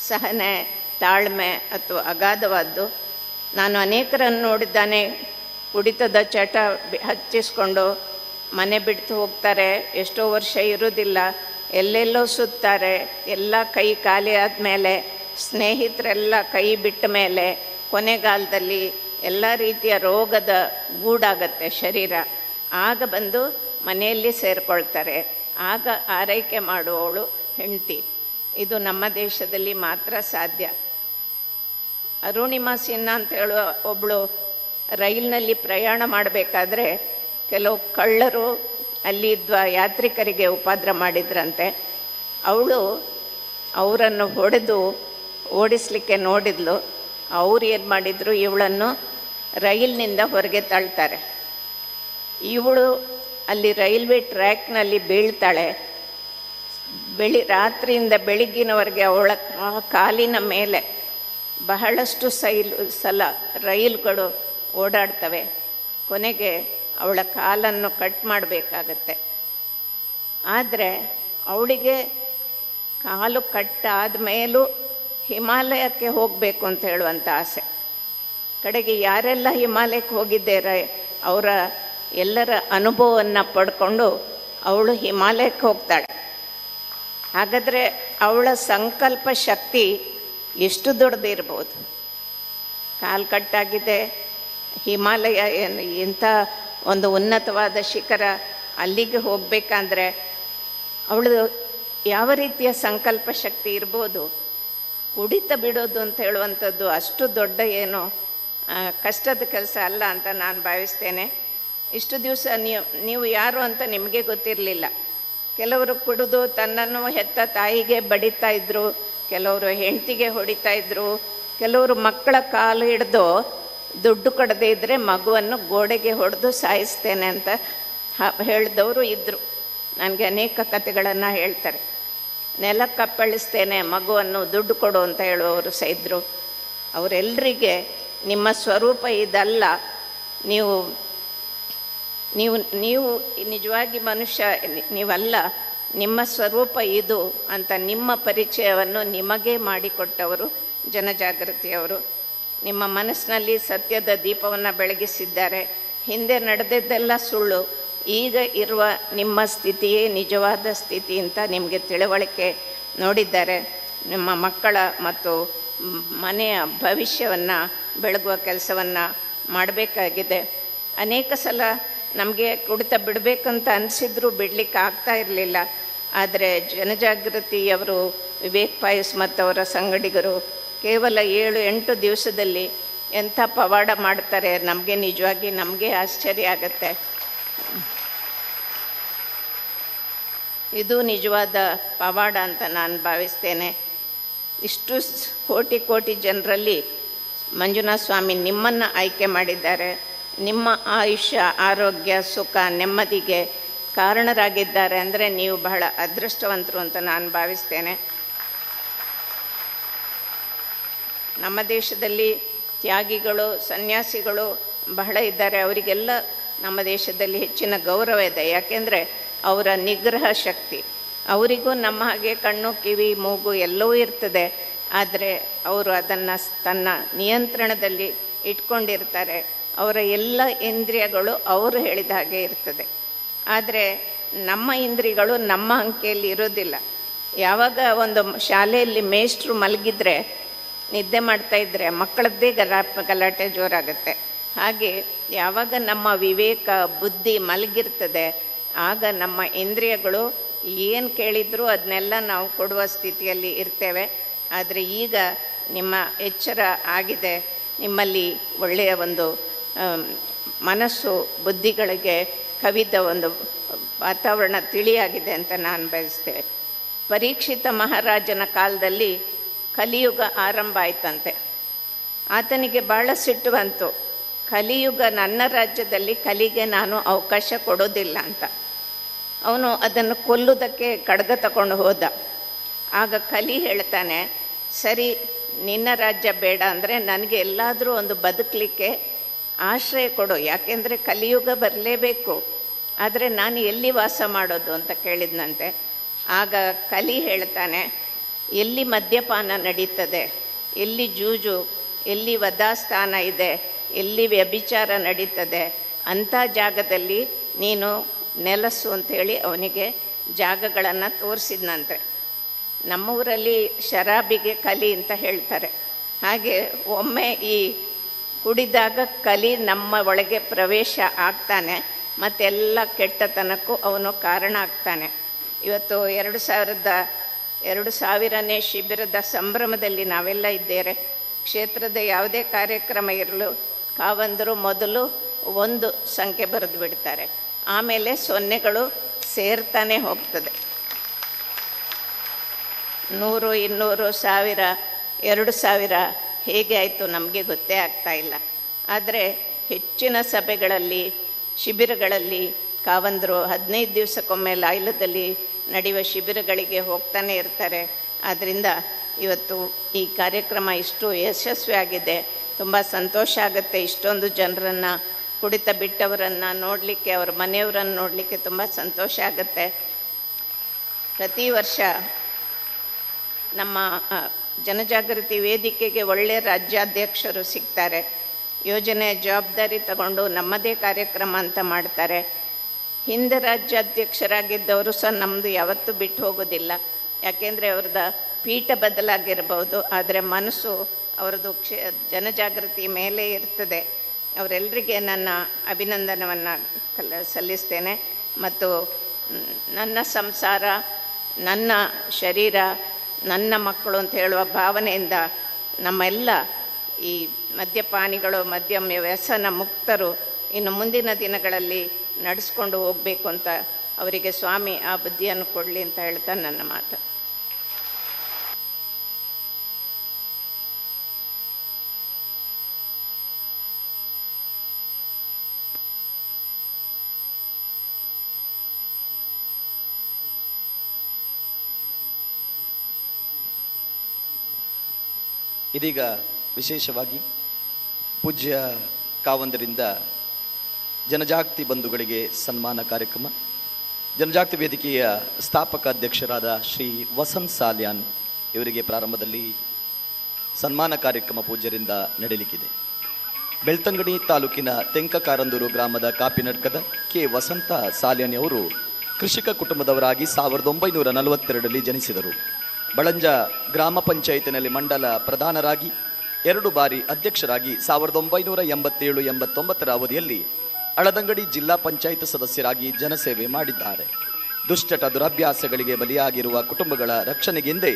ಸಹನೆ, ತಾಳ್ಮೆ ಅಥವಾ ಅಗಾಧವಾದ್ದು. ನಾನು ಅನೇಕರನ್ನು ನೋಡಿದ್ದಾನೆ, ಕುಡಿತದ ಚಟ ಹಚ್ಚಿಸ್ಕೊಂಡು ಮನೆ ಬಿಟ್ಟು ಹೋಗ್ತಾರೆ, ಎಷ್ಟೋ ವರ್ಷ ಇರೋದಿಲ್ಲ, ಎಲ್ಲೆಲ್ಲೋ ಸುತ್ತಾರೆ. ಎಲ್ಲ ಕೈ ಖಾಲಿ ಆದಮೇಲೆ, ಸ್ನೇಹಿತರೆಲ್ಲ ಕೈ ಬಿಟ್ಟ ಮೇಲೆ ಕೊನೆಗಾಲದಲ್ಲಿ ಎಲ್ಲ ರೀತಿಯ ರೋಗದ ಗೂಡಾಗತ್ತೆ ಶರೀರ. ಆಗ ಬಂದು ಮನೆಯಲ್ಲಿ ಸೇರಿಕೊಳ್ತಾರೆ. ಆಗ ಆರೈಕೆ ಮಾಡುವವಳು ಹೆಂಡತಿ. ಇದು ನಮ್ಮ ದೇಶದಲ್ಲಿ ಮಾತ್ರ ಸಾಧ್ಯ. ಅರುಣಿಮಾ ಸಿನ್ಹಾ ಅಂತ ಹೇಳುವ ಒಬ್ಬಳು ರೈಲಿನಲ್ಲಿ ಪ್ರಯಾಣ ಮಾಡಬೇಕಾದ್ರೆ ಕೆಲವು ಕಳ್ಳರು ಅಲ್ಲಿದ್ದ ಯಾತ್ರಿಕರಿಗೆ ಉಪದ್ರ ಮಾಡಿದ್ರಂತೆ. ಅವರನ್ನು ಹೊಡೆದು ಓಡಿಸ್ಲಿಕ್ಕೆ ನೋಡಿದ್ಲು. ಅವ್ರು ಏನು ಮಾಡಿದರು, ಇವಳನ್ನು ರೈಲಿನಿಂದ ಹೊರಗೆ ತಳ್ತಾರೆ. ಇವಳು ಅಲ್ಲಿ ರೈಲ್ವೆ ಟ್ರ್ಯಾಕ್ನಲ್ಲಿ ಬೀಳ್ತಾಳೆ. ರಾತ್ರಿಯಿಂದ ಬೆಳಗ್ಗಿನವರೆಗೆ ಅವಳ ಕಾಲಿನ ಮೇಲೆ ಬಹಳಷ್ಟು ಸಲ ರೈಲುಗಳು ಓಡಾಡ್ತವೆ. ಕೊನೆಗೆ ಅವಳ ಕಾಲನ್ನು ಕಟ್ ಮಾಡಬೇಕಾಗತ್ತೆ. ಆದರೆ ಅವಳಿಗೆ ಕಾಲು ಕಟ್ಟಾದ ಮೇಲೂ ಹಿಮಾಲಯಕ್ಕೆ ಹೋಗಬೇಕು ಅಂತ ಹೇಳುವಂಥ ಆಸೆ. ಕಡೆಗೆ ಯಾರೆಲ್ಲ ಹಿಮಾಲಯಕ್ಕೆ ಹೋಗಿದ್ದಾರೆ ಅವರ ಎಲ್ಲರ ಅನುಭವವನ್ನು ಪಡ್ಕೊಂಡು ಅವಳು ಹಿಮಾಲಯಕ್ಕೆ ಹೋಗ್ತಾಳೆ. ಹಾಗಾದರೆ ಅವಳ ಸಂಕಲ್ಪ ಶಕ್ತಿ ಎಷ್ಟು ದೊಡ್ಡದಿರ್ಬೋದು. ಕಾಲು ಕಟ್ಟಾಗಿದೆ, ಹಿಮಾಲಯ ಇಂಥ ಒಂದು ಉನ್ನತವಾದ ಶಿಖರ, ಅಲ್ಲಿಗೆ ಹೋಗಬೇಕಂದ್ರೆ ಅವಳು ಯಾವ ರೀತಿಯ ಸಂಕಲ್ಪ ಶಕ್ತಿ ಇರ್ಬೋದು. ಕುಡಿತ ಬಿಡೋದು ಅಂತ ಹೇಳುವಂಥದ್ದು ಅಷ್ಟು ದೊಡ್ಡ ಏನು ಕಷ್ಟದ ಕೆಲಸ ಅಲ್ಲ ಅಂತ ನಾನು ಭಾವಿಸ್ತೇನೆ. ಇಷ್ಟು ದಿವಸ ನೀವು ಯಾರು ಅಂತ ನಿಮಗೆ ಗೊತ್ತಿರಲಿಲ್ಲ. ಕೆಲವರು ಕುಡಿದು ತನ್ನನ್ನು ಹೆತ್ತ ತಾಯಿಗೆ ಬಡಿತಾ ಇದ್ದರು, ಕೆಲವರು ಹೆಂಡತಿಗೆ ಹೊಡಿತಾ ಇದ್ದರು, ಕೆಲವರು ಮಕ್ಕಳ ಕಾಲು ಹಿಡಿದು ದುಡ್ಡು ಕೊಡದೇ ಇದ್ದರೆ ಮಗುವನ್ನು ಗೋಡೆಗೆ ಹೊಡೆದು ಸಾಯಿಸ್ತೇನೆ ಅಂತ ಹೇಳಿದವರು ಇದ್ದರು. ನನಗೆ ಅನೇಕ ಕಥೆಗಳನ್ನು ಹೇಳ್ತಾರೆ. ನೆಲಕ್ಕಪ್ಪಳಿಸ್ತೇನೆ ಮಗುವನ್ನು ದುಡ್ಡು ಕೊಡು ಅಂತ ಹೇಳುವವರು ಸಹ ಇದ್ದರು. ಅವರೆಲ್ಲರಿಗೆ ನಿಮ್ಮ ಸ್ವರೂಪ ಇದಲ್ಲ, ನೀವು ನೀವು ನೀವು ನಿಜವಾಗಿ ಮನುಷ್ಯ ನೀವಲ್ಲ, ನಿಮ್ಮ ಸ್ವರೂಪ ಇದು ಅಂತ ನಿಮ್ಮ ಪರಿಚಯವನ್ನು ನಿಮಗೇ ಮಾಡಿಕೊಟ್ಟವರು ಜನಜಾಗೃತಿಯವರು. ನಿಮ್ಮ ಮನಸ್ಸಿನಲ್ಲಿ ಸತ್ಯದ ದೀಪವನ್ನು ಬೆಳಗಿಸಿದ್ದಾರೆ. ಹಿಂದೆ ನಡೆದದ್ದೆಲ್ಲ ಸುಳ್ಳು, ಈಗ ಇರುವ ನಿಮ್ಮ ಸ್ಥಿತಿಯೇ ನಿಜವಾದ ಸ್ಥಿತಿ ಅಂತ ನಿಮಗೆ ತಿಳುವಳಿಕೆ ನೋಡಿದ್ದಾರೆ. ನಿಮ್ಮ ಮಕ್ಕಳ ಮತ್ತು ಮನೆಯ ಭವಿಷ್ಯವನ್ನು ಬೆಳಗುವ ಕೆಲಸವನ್ನು ಮಾಡಬೇಕಾಗಿದೆ. ಅನೇಕ ಸಲ ನಮಗೆ ಕುಡಿತ ಬಿಡಬೇಕಂತ ಅನಿಸಿದ್ರು ಬಿಡಲಿಕ್ಕೆ ಆಗ್ತಾ ಇರಲಿಲ್ಲ. ಆದರೆ ಜನಜಾಗೃತಿಯವರು, ವಿವೇಕ್ ಪಾಯಸ್ ಮತ್ತು ಅವರ ಸಂಗಡಿಗರು ಕೇವಲ 7-8 ದಿವಸದಲ್ಲಿ ಎಂಥ ಪವಾಡ ಮಾಡ್ತಾರೆ. ನಮಗೆ ಆಶ್ಚರ್ಯ ಆಗುತ್ತೆ. ಇದು ನಿಜವಾದ ಪವಾಡ ಅಂತ ನಾನು ಭಾವಿಸ್ತೇನೆ. ಇಷ್ಟು ಕೋಟಿ ಜನರಲ್ಲಿ ಮಂಜುನಾಥ ಸ್ವಾಮಿ ನಿಮ್ಮನ್ನು ಆಯ್ಕೆ ಮಾಡಿದ್ದಾರೆ. ನಿಮ್ಮ ಆಯುಷ್ಯ, ಆರೋಗ್ಯ, ಸುಖ, ನೆಮ್ಮದಿಗೆ ಕಾರಣರಾಗಿದ್ದಾರೆ ಅಂದರೆ ನೀವು ಬಹಳ ಅದೃಷ್ಟವಂತರು ಅಂತ ನಾನು ಭಾವಿಸ್ತೇನೆ. ನಮ್ಮ ದೇಶದಲ್ಲಿ ತ್ಯಾಗಿಗಳು, ಸನ್ಯಾಸಿಗಳು ಬಹಳ ಇದ್ದಾರೆ. ಅವರಿಗೆಲ್ಲ ನಮ್ಮ ದೇಶದಲ್ಲಿ ಹೆಚ್ಚಿನ ಗೌರವ ಇದೆ. ಯಾಕೆಂದರೆ ಅವರ ನಿಗ್ರಹ ಶಕ್ತಿ. ಅವರಿಗೂ ನಮ್ಮ ಹಾಗೆ ಕಣ್ಣು, ಕಿವಿ, ಮೂಗು ಎಲ್ಲವೂ ಇರ್ತದೆ. ಆದರೆ ಅವರು ಅದನ್ನು ತನ್ನ ನಿಯಂತ್ರಣದಲ್ಲಿ ಇಟ್ಕೊಂಡಿರ್ತಾರೆ. ಅವರ ಎಲ್ಲ ಇಂದ್ರಿಯಗಳು ಅವರು ಹೇಳಿದ ಹಾಗೆ ಇರ್ತದೆ. ಆದರೆ ನಮ್ಮ ಇಂದ್ರಿಯಗಳು ನಮ್ಮ ಅಂಕೆಯಲ್ಲಿ ಇರೋದಿಲ್ಲ. ಯಾವಾಗ ಒಂದು ಶಾಲೆಯಲ್ಲಿ ಮೇಷ್ಟ್ರು ಮಲಗಿದ್ರೆ, ನಿದ್ದೆ ಮಾಡ್ತಾಯಿದ್ರೆ ಮಕ್ಕಳದ್ದೇ ಗಲಾಟೆ ಜೋರಾಗುತ್ತೆ. ಹಾಗೆ ಯಾವಾಗ ನಮ್ಮ ವಿವೇಕ, ಬುದ್ಧಿ ಮಲಗಿರ್ತದೆ, ಆಗ ನಮ್ಮ ಇಂದ್ರಿಯಗಳು ಏನು ಕೇಳಿದರೂ ಅದನ್ನೆಲ್ಲ ನಾವು ಕೊಡುವ ಸ್ಥಿತಿಯಲ್ಲಿ ಇರ್ತೇವೆ. ಆದರೆ ಈಗ ನಿಮ್ಮ ಎಚ್ಚರ ಆಗಿದೆ. ನಿಮ್ಮಲ್ಲಿ ಒಳ್ಳೆಯ ಒಂದು ಮನಸ್ಸು, ಬುದ್ಧಿಗಳಿಗೆ ಕವಿದ ಒಂದು ವಾತಾವರಣ ತಿಳಿಯಾಗಿದೆ ಅಂತ ನಾನು ಬಯಸ್ತೇವೆ. ಪರೀಕ್ಷಿತ ಮಹಾರಾಜನ ಕಾಲದಲ್ಲಿ ಕಲಿಯುಗ ಆರಂಭ ಆಯ್ತಂತೆ. ಆತನಿಗೆ ಭಾಳ ಸಿಟ್ಟು ಬಂತು. ಕಲಿಯುಗ ನನ್ನ ರಾಜ್ಯದಲ್ಲಿ ಕಲಿಗೆ ನಾನು ಅವಕಾಶ ಕೊಡೋದಿಲ್ಲ ಅಂತ. ಅವನು ಅದನ್ನು ಕೊಲ್ಲುವುದಕ್ಕೆ ಖಡ್ಗ ತಗೊಂಡು ಹೋದ. ಆಗ ಕಲಿ ಹೇಳ್ತಾನೆ, ಸರಿ ನಿನ್ನ ರಾಜ್ಯ ಬೇಡ ಅಂದರೆ ನನಗೆ ಎಲ್ಲಾದರೂ ಒಂದು ಬದುಕಲಿಕ್ಕೆ ಆಶ್ರಯ ಕೊಡು, ಯಾಕೆಂದರೆ ಕಲಿಯುಗ ಬರಲೇಬೇಕು. ಆದರೆ ನಾನು ಎಲ್ಲಿ ವಾಸ ಮಾಡೋದು ಅಂತ ಕೇಳಿದ್ನಂತೆ. ಆಗ ಕಲಿ ಹೇಳ್ತಾನೆ, ಎಲ್ಲಿ ಮದ್ಯಪಾನ ನಡೀತದೆ, ಎಲ್ಲಿ ಜೂಜು, ಎಲ್ಲಿ ವಧಾಸ್ಥಾನ ಇದೆ, ಎಲ್ಲಿ ವ್ಯಭಿಚಾರ ನಡೀತದೆ, ಅಂಥ ಜಾಗದಲ್ಲಿ ನೀನು ನೆಲೆಸು ಅಂತೇಳಿ ಅವನಿಗೆ ಜಾಗಗಳನ್ನು ತೋರಿಸಿದ್ನಂತೆ. ನಮ್ಮೂರಲ್ಲಿ ಶರಾಬಿಗೆ ಕಲಿ ಅಂತ ಹೇಳ್ತಾರೆ. ಹಾಗೆ ಒಮ್ಮೆ ಈ ಕುಡಿದಾಗ ಕಲಿ ನಮ್ಮ ಒಳಗೆ ಪ್ರವೇಶ ಆಗ್ತಾನೆ, ಮತ್ತೆಲ್ಲ ಕೆಟ್ಟತನಕ್ಕೂ ಅವನು ಕಾರಣ ಆಗ್ತಾನೆ. ಇವತ್ತು 2000ನೇ ಶಿಬಿರದ ಸಂಭ್ರಮದಲ್ಲಿ ನಾವೆಲ್ಲ ಇದ್ದೇವೆ. ಕ್ಷೇತ್ರದ ಯಾವುದೇ ಕಾರ್ಯಕ್ರಮ ಇರಲು ಕಾವಂದರು ಮೊದಲು 1 ಸಂಖ್ಯೆ ಬರೆದು ಬಿಡ್ತಾರೆ, ಆಮೇಲೆ 0ಗಳು ಸೇರ್ತಾನೆ ಹೋಗ್ತದೆ. 100, 200, 1000, 2000 ಹೇಗೆ ಆಯಿತು ನಮಗೆ ಗೊತ್ತೇ ಆಗ್ತಾ ಇಲ್ಲ. ಆದರೆ ಹೆಚ್ಚಿನ ಸಭೆಗಳಲ್ಲಿ, ಶಿಬಿರಗಳಲ್ಲಿ ಕಾವಂದರು 15 ದಿವಸಕ್ಕೊಮ್ಮೆ ಲಾಯ್ಲದಲ್ಲಿ ನಡೆಯುವ ಶಿಬಿರಗಳಿಗೆ ಹೋಗ್ತಾನೆ ಇರ್ತಾರೆ. ಆದ್ದರಿಂದ ಇವತ್ತು ಈ ಕಾರ್ಯಕ್ರಮ ಇಷ್ಟು ಯಶಸ್ವಿಯಾಗಿದೆ. ತುಂಬ ಸಂತೋಷ ಆಗುತ್ತೆ. ಇಷ್ಟೊಂದು ಜನರನ್ನು, ಕುಡಿತ ಬಿಟ್ಟವರನ್ನು ನೋಡಲಿಕ್ಕೆ, ಅವರ ಮನೆಯವರನ್ನು ನೋಡಲಿಕ್ಕೆ ತುಂಬ ಸಂತೋಷ ಆಗುತ್ತೆ. ಪ್ರತಿ ವರ್ಷ ನಮ್ಮ ಜನಜಾಗೃತಿ ವೇದಿಕೆಗೆ ಒಳ್ಳೆಯ ರಾಜ್ಯಾಧ್ಯಕ್ಷರು ಸಿಗ್ತಾರೆ. ಯೋಜನೆ ಜವಾಬ್ದಾರಿ ತಗೊಂಡು ನಮ್ಮದೇ ಕಾರ್ಯಕ್ರಮ ಅಂತ ಮಾಡ್ತಾರೆ. ಹಿಂದೆ ರಾಜ್ಯಾಧ್ಯಕ್ಷರಾಗಿದ್ದವರು ಸಹ ನಮ್ಮದು ಯಾವತ್ತೂ ಬಿಟ್ಟು ಹೋಗೋದಿಲ್ಲ. ಯಾಕೆಂದರೆ ಅವ್ರದ್ದು ಪೀಠ ಬದಲಾಗಿರ್ಬೋದು, ಆದರೆ ಮನಸ್ಸು ಅವ್ರದ್ದು ಜನಜಾಗೃತಿ ಮೇಲೆ ಇರ್ತದೆ. ಅವರೆಲ್ಲರಿಗೆ ನನ್ನ ಅಭಿನಂದನವನ್ನು ಸಲ್ಲಿಸ್ತೇನೆ. ಮತ್ತು ನನ್ನ ಸಂಸಾರ, ನನ್ನ ಶರೀರ, ನನ್ನ ಮಕ್ಕಳು ಅಂತ ಹೇಳುವ ಭಾವನೆಯಿಂದ ನಮ್ಮೆಲ್ಲ ಈ ಮದ್ಯಪಾನಿಗಳು, ಮದ್ಯ ವ್ಯಸನ ಮುಕ್ತರು ಇನ್ನು ಮುಂದಿನ ದಿನಗಳಲ್ಲಿ ನಡೆಸ್ಕೊಂಡು ಹೋಗಬೇಕು ಅಂತ ಅವರಿಗೆ ಸ್ವಾಮಿ ಆ ಬುದ್ಧಿಯನ್ನು ಕೊಡಲಿ ಅಂತ ಹೇಳ್ತಾ ನನ್ನ ಮಾತು. ಇದೀಗ ವಿಶೇಷವಾಗಿ ಪೂಜ್ಯ ಕಾವಂದರಿಂದ ಜನಜಾಗೃತಿ ಬಂಧುಗಳಿಗೆ ಸನ್ಮಾನ ಕಾರ್ಯಕ್ರಮ. ಜನಜಾಗೃತಿ ವೇದಿಕೆಯ ಸ್ಥಾಪಕ ಅಧ್ಯಕ್ಷರಾದ ಶ್ರೀ ವಸಂತ್ ಸಾಲ್ಯಾನ್ ಇವರಿಗೆ ಪ್ರಾರಂಭದಲ್ಲಿ ಸನ್ಮಾನ ಕಾರ್ಯಕ್ರಮ ಪೂಜ್ಯರಿಂದ ನಡೆಯಲಿಕ್ಕಿದೆ. ಬೆಳ್ತಂಗಡಿ ತಾಲೂಕಿನ ತೆಂಕಕಾರಂದೂರು ಗ್ರಾಮದ ಕಾಪಿನಡ್ಕದ ಕೆ ವಸಂತ ಸಾಲ್ಯಾನ್ ಅವರು ಕೃಷಿಕ ಕುಟುಂಬದವರಾಗಿ 1942ರಲ್ಲಿ ಜನಿಸಿದರು. ಬಳಂಜ ಗ್ರಾಮ ಪಂಚಾಯತಿನಲ್ಲಿ ಮಂಡಲ ಪ್ರಧಾನರಾಗಿ 2 ಬಾರಿ ಅಧ್ಯಕ್ಷರಾಗಿ 1987-89ರ ಅವಧಿಯಲ್ಲಿ ಅಳದಂಗಡಿ ಜಿಲ್ಲಾ ಪಂಚಾಯತ್ ಸದಸ್ಯರಾಗಿ ಜನಸೇವೆ ಮಾಡಿದ್ದಾರೆ. ದುಶ್ಚಟ ದುರಭ್ಯಾಸಗಳಿಗೆ ಬಲಿಯಾಗಿರುವ ಕುಟುಂಬಗಳ ರಕ್ಷಣೆಗೆಂದೇ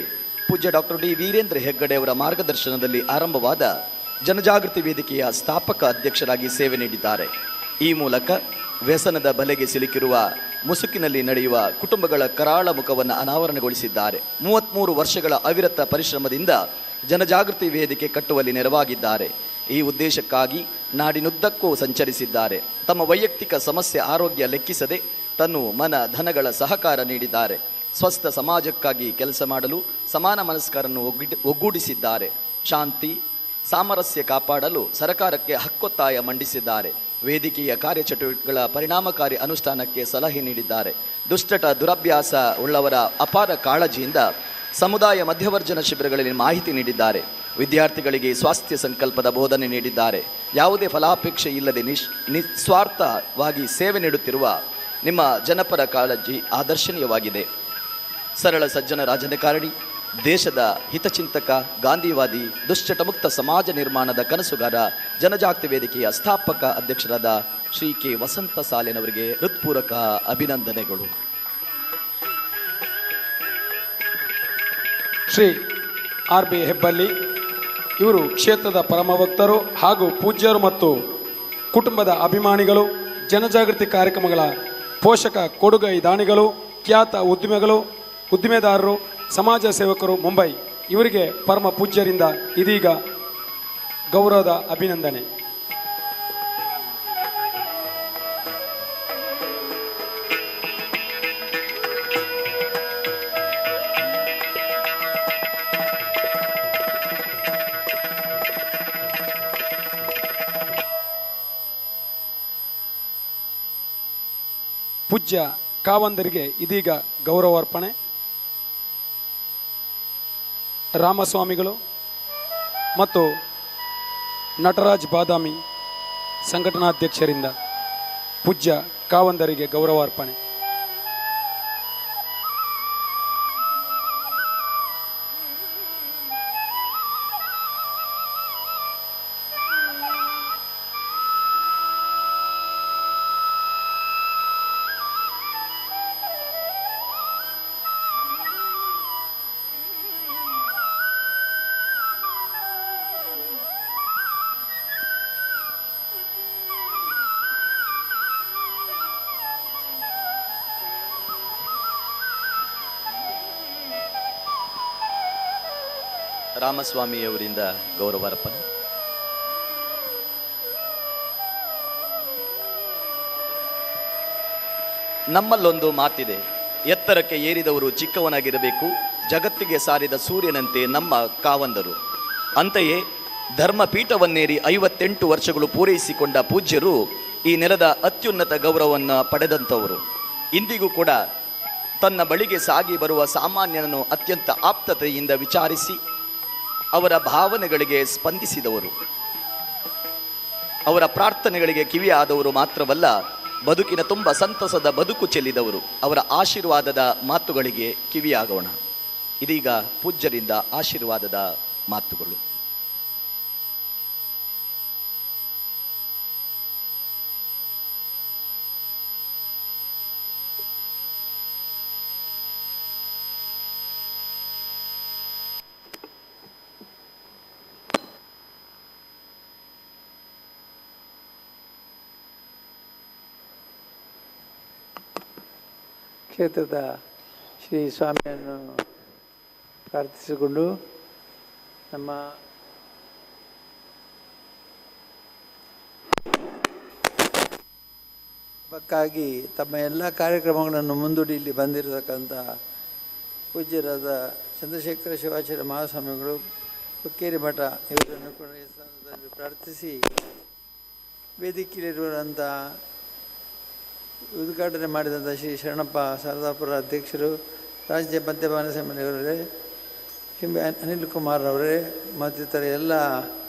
ಪೂಜ್ಯ ಡಾಕ್ಟರ್ ಡಿ ವೀರೇಂದ್ರ ಹೆಗ್ಗಡೆ ಅವರ ಮಾರ್ಗದರ್ಶನದಲ್ಲಿ ಆರಂಭವಾದ ಜನಜಾಗೃತಿ ವೇದಿಕೆಯ ಸ್ಥಾಪಕ ಅಧ್ಯಕ್ಷರಾಗಿ ಸೇವೆ ನೀಡಿದ್ದಾರೆ. ಈ ಮೂಲಕ ವ್ಯಸನದ ಬಲೆಗೆ ಸಿಲುಕಿರುವ ಮುಸುಕಿನಲ್ಲಿ ನಡೆಯುವ ಕುಟುಂಬಗಳ ಕರಾಳ ಮುಖವನ್ನು ಅನಾವರಣಗೊಳಿಸಿದ್ದಾರೆ. 33 ವರ್ಷಗಳ ಅವಿರತ ಪರಿಶ್ರಮದಿಂದ ಜನಜಾಗೃತಿ ವೇದಿಕೆ ಕಟ್ಟುವಲ್ಲಿ ನೆರವಾಗಿದ್ದಾರೆ. ಈ ಉದ್ದೇಶಕ್ಕಾಗಿ ನಾಡಿನುದ್ದಕ್ಕೂ ಸಂಚರಿಸಿದ್ದಾರೆ. ತಮ್ಮ ವೈಯಕ್ತಿಕ ಸಮಸ್ಯೆ ಆರೋಗ್ಯ ಲೆಕ್ಕಿಸದೆ ತನ್ನ ಮನ ಧನಗಳ ಸಹಕಾರ ನೀಡಿದ್ದಾರೆ. ಸ್ವಸ್ಥ ಸಮಾಜಕ್ಕಾಗಿ ಕೆಲಸ ಮಾಡಲು ಸಮಾನ ಮನಸ್ಕರನ್ನು ಒಗ್ಗೂಡಿಸಿದ್ದಾರೆ. ಶಾಂತಿ ಸಾಮರಸ್ಯ ಕಾಪಾಡಲು ಸರ್ಕಾರಕ್ಕೆ ಹಕ್ಕೊತ್ತಾಯ ಮಂಡಿಸಿದ್ದಾರೆ. ವೇದಿಕೆಯ ಕಾರ್ಯಚಟುವಟಿಕೆಗಳ ಪರಿಣಾಮಕಾರಿ ಅನುಷ್ಠಾನಕ್ಕೆ ಸಲಹೆ ನೀಡಿದ್ದಾರೆ. ದುಶ್ಚಟ ದುರಭ್ಯಾಸ ಉಳ್ಳವರ ಅಪಾರ ಕಾಳಜಿಯಿಂದ ಸಮುದಾಯ ಮಧ್ಯವರ್ಜನ ಶಿಬಿರಗಳಲ್ಲಿ ಮಾಹಿತಿ ನೀಡಿದ್ದಾರೆ. ವಿದ್ಯಾರ್ಥಿಗಳಿಗೆ ಸ್ವಾಸ್ಥ್ಯ ಸಂಕಲ್ಪದ ಬೋಧನೆ ನೀಡಿದ್ದಾರೆ. ಯಾವುದೇ ಫಲಾಪೇಕ್ಷೆ ಇಲ್ಲದೆ ನಿಸ್ವಾರ್ಥವಾಗಿ ಸೇವೆ ನೀಡುತ್ತಿರುವ ನಿಮ್ಮ ಜನಪರ ಕಾಳಜಿ ಆದರ್ಶನೀಯವಾಗಿದೆ. ಸರಳ ಸಜ್ಜನ ರಾಜಕಾರಣಿ, ದೇಶದ ಹಿತಚಿಂತಕ, ಗಾಂಧಿವಾದಿ, ದುಶ್ಚಟ ಮುಕ್ತ ಸಮಾಜ ನಿರ್ಮಾಣದ ಕನಸುಗಾರ, ಜನಜಾಗೃತಿ ವೇದಿಕೆಯ ಸ್ಥಾಪಕ ಅಧ್ಯಕ್ಷರಾದ ಶ್ರೀ ಕೆ ವಸಂತ ಸಾಲ್ಯಾನ್ ಅವರಿಗೆ ಹೃತ್ಪೂರ್ವಕ ಅಭಿನಂದನೆಗಳು. ಶ್ರೀ ಆರ್ ಬಿ ಹೆಬ್ಬಳ್ಳಿ ಇವರು ಕ್ಷೇತ್ರದ ಪರಮಭಕ್ತರು ಹಾಗೂ ಪೂಜ್ಯರು ಮತ್ತು ಕುಟುಂಬದ ಅಭಿಮಾನಿಗಳು, ಜನಜಾಗೃತಿ ಕಾರ್ಯಕ್ರಮಗಳ ಪೋಷಕ ಕೊಡುಗೈ ದಾನಿಗಳು, ಖ್ಯಾತ ಉದ್ದಿಮೆದಾರರು, ಸಮಾಜ ಸೇವಕರು, ಮುಂಬೈ ಇವರಿಗೆ ಪರಮ ಪೂಜ್ಯರಿಂದ ಇದೀಗ ಗೌರವದ ಅಭಿನಂದನೆ. ಪೂಜ್ಯ ಕಾವಂದರಿಗೆ ಇದೀಗ ಗೌರವಾರ್ಪಣೆ. ರಾಮಸ್ವಾಮಿಗಳು ಮತ್ತು ನಟರಾಜ್ ಬಾದಾಮಿ ಸಂಘಟನಾಧ್ಯಕ್ಷರಿಂದ ಪೂಜ್ಯ ಕಾವಂದರಿಗೆ ಗೌರವಾರ್ಪಣೆ. ರಾಮಸ್ವಾಮಿಯವರಿಂದ ಗೌರವಾರ್ಪಣೆ. ನಮ್ಮಲ್ಲೊಂದು ಮಾತಿದೆ, ಎತ್ತರಕ್ಕೆ ಏರಿದವರು ಚಿಕ್ಕವನಾಗಿರಬೇಕು, ಜಗತ್ತಿಗೆ ಸಾರಿದ ಸೂರ್ಯನಂತೆ ನಮ್ಮ ಕಾವಂದರು. ಅಂತೆಯೇ ಧರ್ಮಪೀಠವನ್ನೇರಿ 58 ವರ್ಷಗಳು ಪೂರೈಸಿಕೊಂಡ ಪೂಜ್ಯರು ಈ ನೆಲದ ಅತ್ಯುನ್ನತ ಗೌರವವನ್ನು ಪಡೆದಂಥವರು. ಇಂದಿಗೂ ಕೂಡ ತನ್ನ ಬಳಿಗೆ ಸಾಗಿ ಬರುವ ಸಾಮಾನ್ಯನನ್ನು ಅತ್ಯಂತ ಆಪ್ತತೆಯಿಂದ ವಿಚಾರಿಸಿ ಅವರ ಭಾವನೆಗಳಿಗೆ ಸ್ಪಂದಿಸಿದವರು. ಅವರ ಪ್ರಾರ್ಥನೆಗಳಿಗೆ ಕಿವಿಯಾದವರು ಮಾತ್ರವಲ್ಲ, ಬದುಕಿನ ತುಂಬ ಸಂತಸದ ಬದುಕು ಚೆಲ್ಲಿದವರು. ಅವರ ಆಶೀರ್ವಾದದ ಮಾತುಗಳಿಗೆ ಕಿವಿಯಾಗೋಣ. ಇದೀಗ ಪೂಜ್ಯರಿಂದ ಆಶೀರ್ವಾದದ ಮಾತುಗಳು. ಕ್ಷೇತ್ರದ ಶ್ರೀ ಸ್ವಾಮಿಯನ್ನು ಪ್ರಾರ್ಥಿಸಿಕೊಂಡು ನಮ್ಮ ಹಬ್ಬಕ್ಕಾಗಿ ತಮ್ಮ ಎಲ್ಲ ಕಾರ್ಯಕ್ರಮಗಳನ್ನು ಮುಂದೂಡಿ ಇಲ್ಲಿ ಬಂದಿರತಕ್ಕಂಥ ಪೂಜ್ಯರಾದ ಚಂದ್ರಶೇಖರ ಶಿವಾಚಾರ್ಯ ಮಹಾಸ್ವಾಮಿಗಳು ಹುಕ್ಕೇರಿ ಮಠ ಇವರನ್ನು ಕೂಡ ಈ ಸ್ಥಾನದಲ್ಲಿ ಪ್ರಾರ್ಥಿಸಿ, ವೇದಿಕೆಯಲ್ಲಿರುವಂಥ ಉದ್ಘಾಟನೆ ಮಾಡಿದಂಥ ಶ್ರೀ ಶರಣಪ್ಪ ಶಾರದಾಪುರ ಅಧ್ಯಕ್ಷರು, ರಾಜ್ಯ ಮದ್ಯಪಾನ ಸಮಿತಿಯವರೇ, ಅನಿಲ್ ಕುಮಾರ್ ಅವರೇ, ಮತ್ತಿತರ ಎಲ್ಲ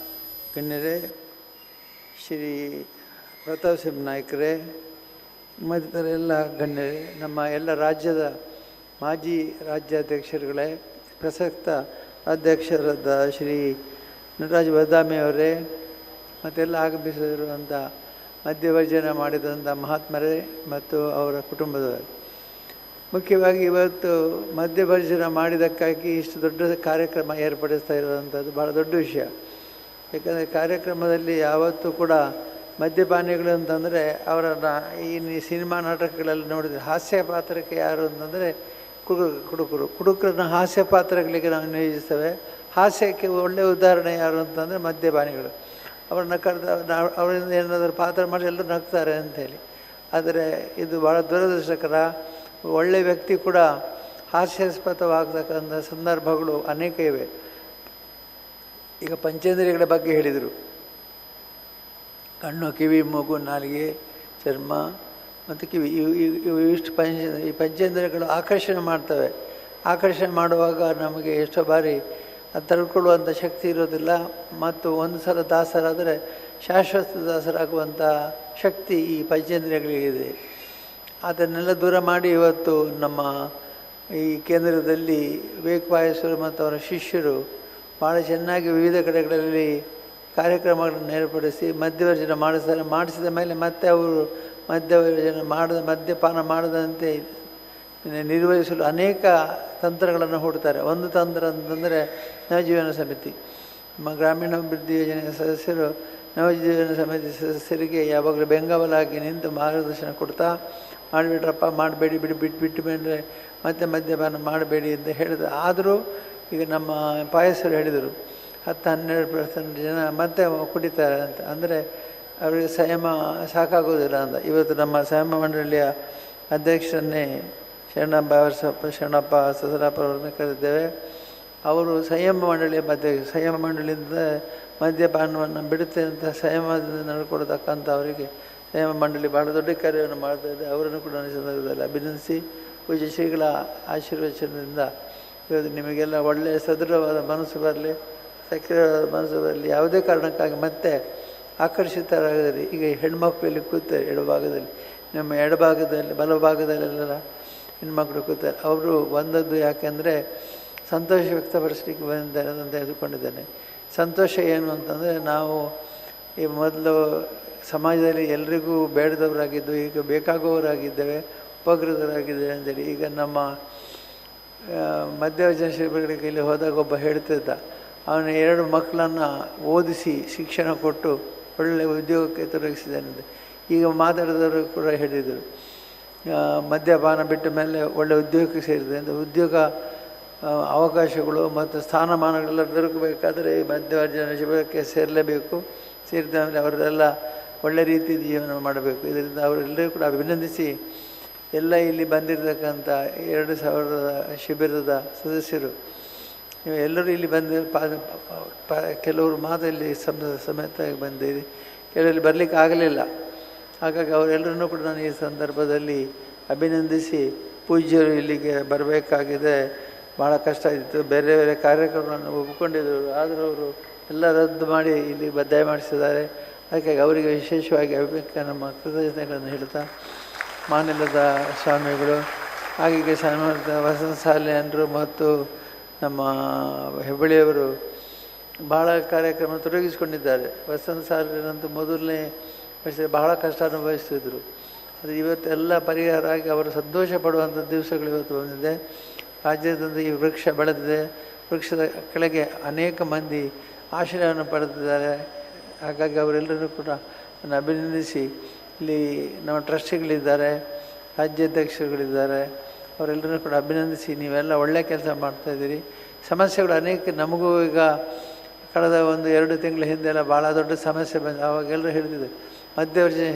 ಗಣ್ಯರೇ, ಶ್ರೀ ಪ್ರತಾಪ್ ಸಿಂಗ್ ನಾಯ್ಕರೇ, ಮತ್ತಿತರ ಎಲ್ಲ ಗಣ್ಯರೇ, ನಮ್ಮ ಎಲ್ಲ ರಾಜ್ಯದ ಮಾಜಿ ರಾಜ್ಯಾಧ್ಯಕ್ಷರುಗಳೇ, ಪ್ರಸಕ್ತ ಅಧ್ಯಕ್ಷರಾದ ಶ್ರೀ ನಟರಾಜ್ ಬಾದಾಮಿ ಅವರೇ, ಮತ್ತೆಲ್ಲ ಆಗಮಿಸಿರುವಂಥ ಮದ್ಯವರ್ಜನೆ ಮಾಡಿದಂಥ ಮಹಾತ್ಮರೇ ಮತ್ತು ಅವರ ಕುಟುಂಬದವರು. ಮುಖ್ಯವಾಗಿ ಇವತ್ತು ಮದ್ಯವರ್ಜನ ಮಾಡಿದ್ದಕ್ಕಾಗಿ ಇಷ್ಟು ದೊಡ್ಡ ಕಾರ್ಯಕ್ರಮ ಏರ್ಪಡಿಸ್ತಾ ಇರುವಂಥದ್ದು ಭಾಳ ದೊಡ್ಡ ವಿಷಯ. ಯಾಕಂದರೆ ಕಾರ್ಯಕ್ರಮದಲ್ಲಿ ಯಾವತ್ತೂ ಕೂಡ ಮದ್ಯಪಾನಿಗಳು ಅಂತಂದರೆ ಅವರನ್ನು ಈ ಸಿನಿಮಾ ನಾಟಕಗಳಲ್ಲಿ ನೋಡಿದರೆ ಹಾಸ್ಯ ಪಾತ್ರಕ್ಕೆ ಯಾರು ಅಂತಂದರೆ ಕುಡುಕರನ್ನ ಹಾಸ್ಯ ಪಾತ್ರಗಳಿಗೆ ನಾವು ನಿಯೋಜಿಸ್ತೇವೆ. ಹಾಸ್ಯಕ್ಕೆ ಒಳ್ಳೆಯ ಉದಾಹರಣೆ ಯಾರು ಅಂತಂದರೆ ಮದ್ಯಪಾನಿಗಳು. ಅವ್ರನ್ನ ಕರೆದ ಅವರಿಂದ ಏನಾದರೂ ಪಾತ್ರ ಮಾಡಿ ಎಲ್ಲರೂ ನಗ್ತಾರೆ ಅಂಥೇಳಿ. ಆದರೆ ಇದು ಭಾಳ ದುರದೃಷ್ಟಕರ. ಒಳ್ಳೆಯ ವ್ಯಕ್ತಿ ಕೂಡ ಹಾಸ್ಯಾಸ್ಪದವಾಗತಕ್ಕಂಥ ಸಂದರ್ಭಗಳು ಅನೇಕ ಇವೆ. ಈಗ ಪಂಚೇಂದ್ರಿಯಗಳ ಬಗ್ಗೆ ಹೇಳಿದರು. ಕಣ್ಣು, ಕಿವಿ, ಮೂಗು, ನಾಲಿಗೆ, ಚರ್ಮ ಮತ್ತು ಕಿವಿ, ಇಷ್ಟು ಈ ಪಂಚೇಂದ್ರಿಯಗಳು ಆಕರ್ಷಣೆ ಮಾಡ್ತವೆ. ಆಕರ್ಷಣೆ ಮಾಡುವಾಗ ನಮಗೆ ಎಷ್ಟೋ ಬಾರಿ ಅದು ತಡ್ಕೊಳ್ಳುವಂಥ ಶಕ್ತಿ ಇರೋದಿಲ್ಲ. ಮತ್ತು ಒಂದು ಸಲ ದಾಸರಾದರೆ ಶಾಶ್ವತ ದಾಸರಾಗುವಂಥ ಶಕ್ತಿ ಈ ಪಂಚೇಂದ್ರಿಯಗಳಿಗಿದೆ. ಅದನ್ನೆಲ್ಲ ದೂರ ಮಾಡಿ ಇವತ್ತು ನಮ್ಮ ಈ ಕೇಂದ್ರದಲ್ಲಿ ವಿವೇಕಪಾಯಸರು ಮತ್ತು ಅವರ ಶಿಷ್ಯರು ಭಾಳ ಚೆನ್ನಾಗಿ ವಿವಿಧ ಕಡೆಗಳಲ್ಲಿ ಕಾರ್ಯಕ್ರಮಗಳನ್ನು ಏರ್ಪಡಿಸಿ ಮದ್ಯವರ್ಜನ ಮಾಡಿಸಿದ ಮೇಲೆ ಮತ್ತೆ ಅವರು ಮದ್ಯಪಾನ ಮಾಡದಂತೆ ನಿರ್ವಹಿಸಲು ಅನೇಕ ತಂತ್ರಗಳನ್ನು ಹೂಡ್ತಾರೆ. ಒಂದು ತಂತ್ರ ಅಂತಂದರೆ ನವಜೀವನ ಸಮಿತಿ. ನಮ್ಮ ಗ್ರಾಮೀಣಾಭಿವೃದ್ಧಿ ಯೋಜನೆಯ ಸದಸ್ಯರು ನವಜೀವನ ಸಮಿತಿ ಸದಸ್ಯರಿಗೆ ಯಾವಾಗಲೂ ಬೆಂಗಾವಲಾಗಿ ನಿಂತು ಮಾರ್ಗದರ್ಶನ ಕೊಡ್ತಾ, ಮಾಡಿಬಿಟ್ರಪ್ಪ, ಮಾಡಬೇಡಿ, ಬಿಟ್ಟು ಮೇಲೆ ಮತ್ತೆ ಮದ್ಯಪಾನ ಮಾಡಬೇಡಿ ಅಂತ ಹೇಳಿದ್ರು. ಆದರೂ ಈಗ ನಮ್ಮ ಪಾಯಸರು ಹೇಳಿದರು 10-12% ಜನ ಮತ್ತೆ ಕುಡಿತಾರೆ ಅಂತ. ಅಂದರೆ ಅವರಿಗೆ ಸಂಯಮ ಸಾಕಾಗೋದಿಲ್ಲ ಅಂತ. ಇವತ್ತು ನಮ್ಮ ಸಂಯಮ ಮಂಡಳಿಯ ಅಧ್ಯಕ್ಷರನ್ನೇ ಶರಣಪ್ಪ ಸಸರಾಪುರ ಅವ್ರನ್ನ ಕರೆದಿದ್ದೇವೆ. ಅವರು ಸಂಯಮ ಮಂಡಳಿಯ ಸಂಯಮ ಮಂಡಳಿಯಿಂದ ಮದ್ಯಪಾನವನ್ನು ಬಿಡುತ್ತೆ ಅಂತ ಸಂಯಮದಿಂದ ನಡ್ಕೊಡ್ತಕ್ಕಂಥ ಅವರಿಗೆ ಸಂಯಮ ಮಂಡಳಿ ಭಾಳ ದೊಡ್ಡ ಕಾರ್ಯವನ್ನು ಮಾಡ್ತಾ ಇದೆ. ಅವರನ್ನು ಕೂಡ ಸಂದರ್ಭದಲ್ಲಿ ಅಭಿನಂದಿಸಿ, ಪೂಜ್ಯ ಶ್ರೀಗಳ ಆಶೀರ್ವಚನದಿಂದ ಇವತ್ತು ನಿಮಗೆಲ್ಲ ಒಳ್ಳೆಯ ಸದೃಢವಾದ ಮನಸ್ಸು ಬರಲಿ, ಸಕ್ರಿಯವಾದ ಮನಸ್ಸು ಬರಲಿ. ಯಾವುದೇ ಕಾರಣಕ್ಕಾಗಿ ಮತ್ತೆ ಆಕರ್ಷಿತರಾಗದಿರಿ. ಈಗ ಹೆಣ್ಮಕ್ಳಲ್ಲಿ ಕೂತಾರೆ ಎಡಭಾಗದಲ್ಲಿ, ನಮ್ಮ ಎಡಭಾಗದಲ್ಲಿ ಬಲಭಾಗದಲ್ಲೆಲ್ಲ ಹೆಣ್ಮಕ್ಳು ಕೂತಾರೆ. ಅವರು ಬಂದದ್ದು ಯಾಕೆಂದರೆ ಸಂತೋಷ ವ್ಯಕ್ತಪಡಿಸಲಿಕ್ಕೆ ಬಂದಿದ್ದಾರೆ ಅಂತ ತೆಗೆದುಕೊಂಡಿದ್ದೇನೆ. ಸಂತೋಷ ಏನು ಅಂತಂದರೆ, ನಾವು ಈ ಮೊದಲು ಸಮಾಜದಲ್ಲಿ ಎಲ್ರಿಗೂ ಬೇಡದವರಾಗಿದ್ದು ಈಗ ಬೇಕಾಗುವವರಾಗಿದ್ದೇವೆ, ಉಪಕೃತರಾಗಿದ್ದೇವೆ ಅಂತೇಳಿ. ಈಗ ನಮ್ಮ ಮಧ್ಯವರ್ಜನ ಶಿಬಿರಗಳಿಗೆ ಇಲ್ಲಿ ಹೋದಾಗ ಒಬ್ಬ ಹೇಳ್ತಿದ್ದ, ಅವನ 2 ಮಕ್ಕಳನ್ನು ಓದಿಸಿ ಶಿಕ್ಷಣ ಕೊಟ್ಟು ಒಳ್ಳೆಯ ಉದ್ಯೋಗಕ್ಕೆ ತೊಡಗಿಸಿದ್ದಾನೆ. ಈಗ ಮಾತಾಡಿದವರು ಕೂಡ ಹೇಳಿದರು, ಮದ್ಯಪಾನ ಬಿಟ್ಟ ಮೇಲೆ ಒಳ್ಳೆಯ ಉದ್ಯೋಗಕ್ಕೆ ಸೇರಿದೆ ಅಂತ. ಉದ್ಯೋಗ ಅವಕಾಶಗಳು ಮತ್ತು ಸ್ಥಾನಮಾನಗಳೆಲ್ಲ ದೊರಕಬೇಕಾದರೆ ಈ ಮಧ್ಯವರ್ಜನ ಶಿಬಿರಕ್ಕೆ ಸೇರಲೇಬೇಕು. ಸೇರಿದ ಮೇಲೆ ಅವರೆಲ್ಲ ಒಳ್ಳೆ ರೀತಿ ಜೀವನ ಮಾಡಬೇಕು. ಇದರಿಂದ ಅವರೆಲ್ಲರೂ ಕೂಡ ಅಭಿನಂದಿಸಿ, ಎಲ್ಲ ಇಲ್ಲಿ ಬಂದಿರತಕ್ಕಂಥ 2000 ಶಿಬಿರದ ಸದಸ್ಯರು ನೀವು ಎಲ್ಲರೂ ಇಲ್ಲಿ ಬಂದು ಕೆಲವರು ಮಾತ್ರ ಇಲ್ಲಿ ಸಮೇತ ಬಂದಿರಿ, ಕೆಲವರಲ್ಲಿ ಬರಲಿಕ್ಕೆ ಆಗಲಿಲ್ಲ. ಹಾಗಾಗಿ ಅವರೆಲ್ಲರನ್ನೂ ಕೂಡ ನಾನು ಈ ಸಂದರ್ಭದಲ್ಲಿ ಅಭಿನಂದಿಸಿ, ಪೂಜ್ಯರು ಇಲ್ಲಿಗೆ ಬರಬೇಕಾಗಿದೆ, ಭಾಳ ಕಷ್ಟ ಇತ್ತು, ಬೇರೆ ಬೇರೆ ಕಾರ್ಯಕ್ರಮಗಳನ್ನು ಒಪ್ಪಿಕೊಂಡಿದ್ದರು, ಆದರೂ ಅವರು ಎಲ್ಲ ರದ್ದು ಮಾಡಿ ಇಲ್ಲಿ ದಯಮಾಡಿಸಿದ್ದಾರೆ. ಹಾಗಾಗಿ ಅವರಿಗೆ ವಿಶೇಷವಾಗಿ ನಮ್ಮ ಕೃತಜ್ಞತೆಗಳನ್ನು ಹೇಳ್ತಾ, ಮಾನ್ಯದ ಸ್ವಾಮಿಗಳು, ಹಾಗೆ ಸನ್ಮಾನಿತ ವಸಂತ ಸಾಲಿಯನರು ಮತ್ತು ನಮ್ಮ ಹೆಬ್ಬಳ್ಳಿಯವರು ಭಾಳ ಕಾರ್ಯಕ್ರಮ ತೊಡಗಿಸಿಕೊಂಡಿದ್ದಾರೆ. ವಸಂತ ಸಾಲಿಯನಂತೂ ಮೊದಲನೇ ವರ್ಷ ಬಹಳ ಕಷ್ಟ ಅನುಭವಿಸ್ತಿದ್ರು. ಅದು ಇವತ್ತೆಲ್ಲ ಪರಿಹಾರ ಆಗಿ ಅವರು ಸಂತೋಷ ಪಡುವಂಥ ದಿವಸಗಳು ಇವತ್ತು ಬಂದಿದೆ. ರಾಜ್ಯದಿಂದ ಈ ವೃಕ್ಷ ಬೆಳೆದಿದೆ, ವೃಕ್ಷದ ಕೆಳಗೆ ಅನೇಕ ಮಂದಿ ಆಶ್ರಯವನ್ನು ಪಡೆದಿದ್ದಾರೆ. ಹಾಗಾಗಿ ಅವರೆಲ್ಲರೂ ಕೂಡ ನಾನು ಅಭಿನಂದಿಸಿ, ಇಲ್ಲಿ ನಮ್ಮ ಟ್ರಸ್ಟಿಗಳಿದ್ದಾರೆ, ರಾಜ್ಯಾಧ್ಯಕ್ಷರುಗಳಿದ್ದಾರೆ, ಅವರೆಲ್ಲರೂ ಕೂಡ ಅಭಿನಂದಿಸಿ, ನೀವೆಲ್ಲ ಒಳ್ಳೆಯ ಕೆಲಸ ಮಾಡ್ತಾಯಿದ್ದೀರಿ. ಸಮಸ್ಯೆಗಳು ಅನೇಕ ನಮಗೂ ಈಗ ಕಳೆದ 1-2 ತಿಂಗಳ ಹಿಂದೆಲ್ಲ ಭಾಳ ದೊಡ್ಡ ಸಮಸ್ಯೆ ಬಂದು ಅವಾಗೆಲ್ಲರೂ ಹೇಳ್ತಿದ್ದೆ, ಮಧ್ಯವರ್ಜನ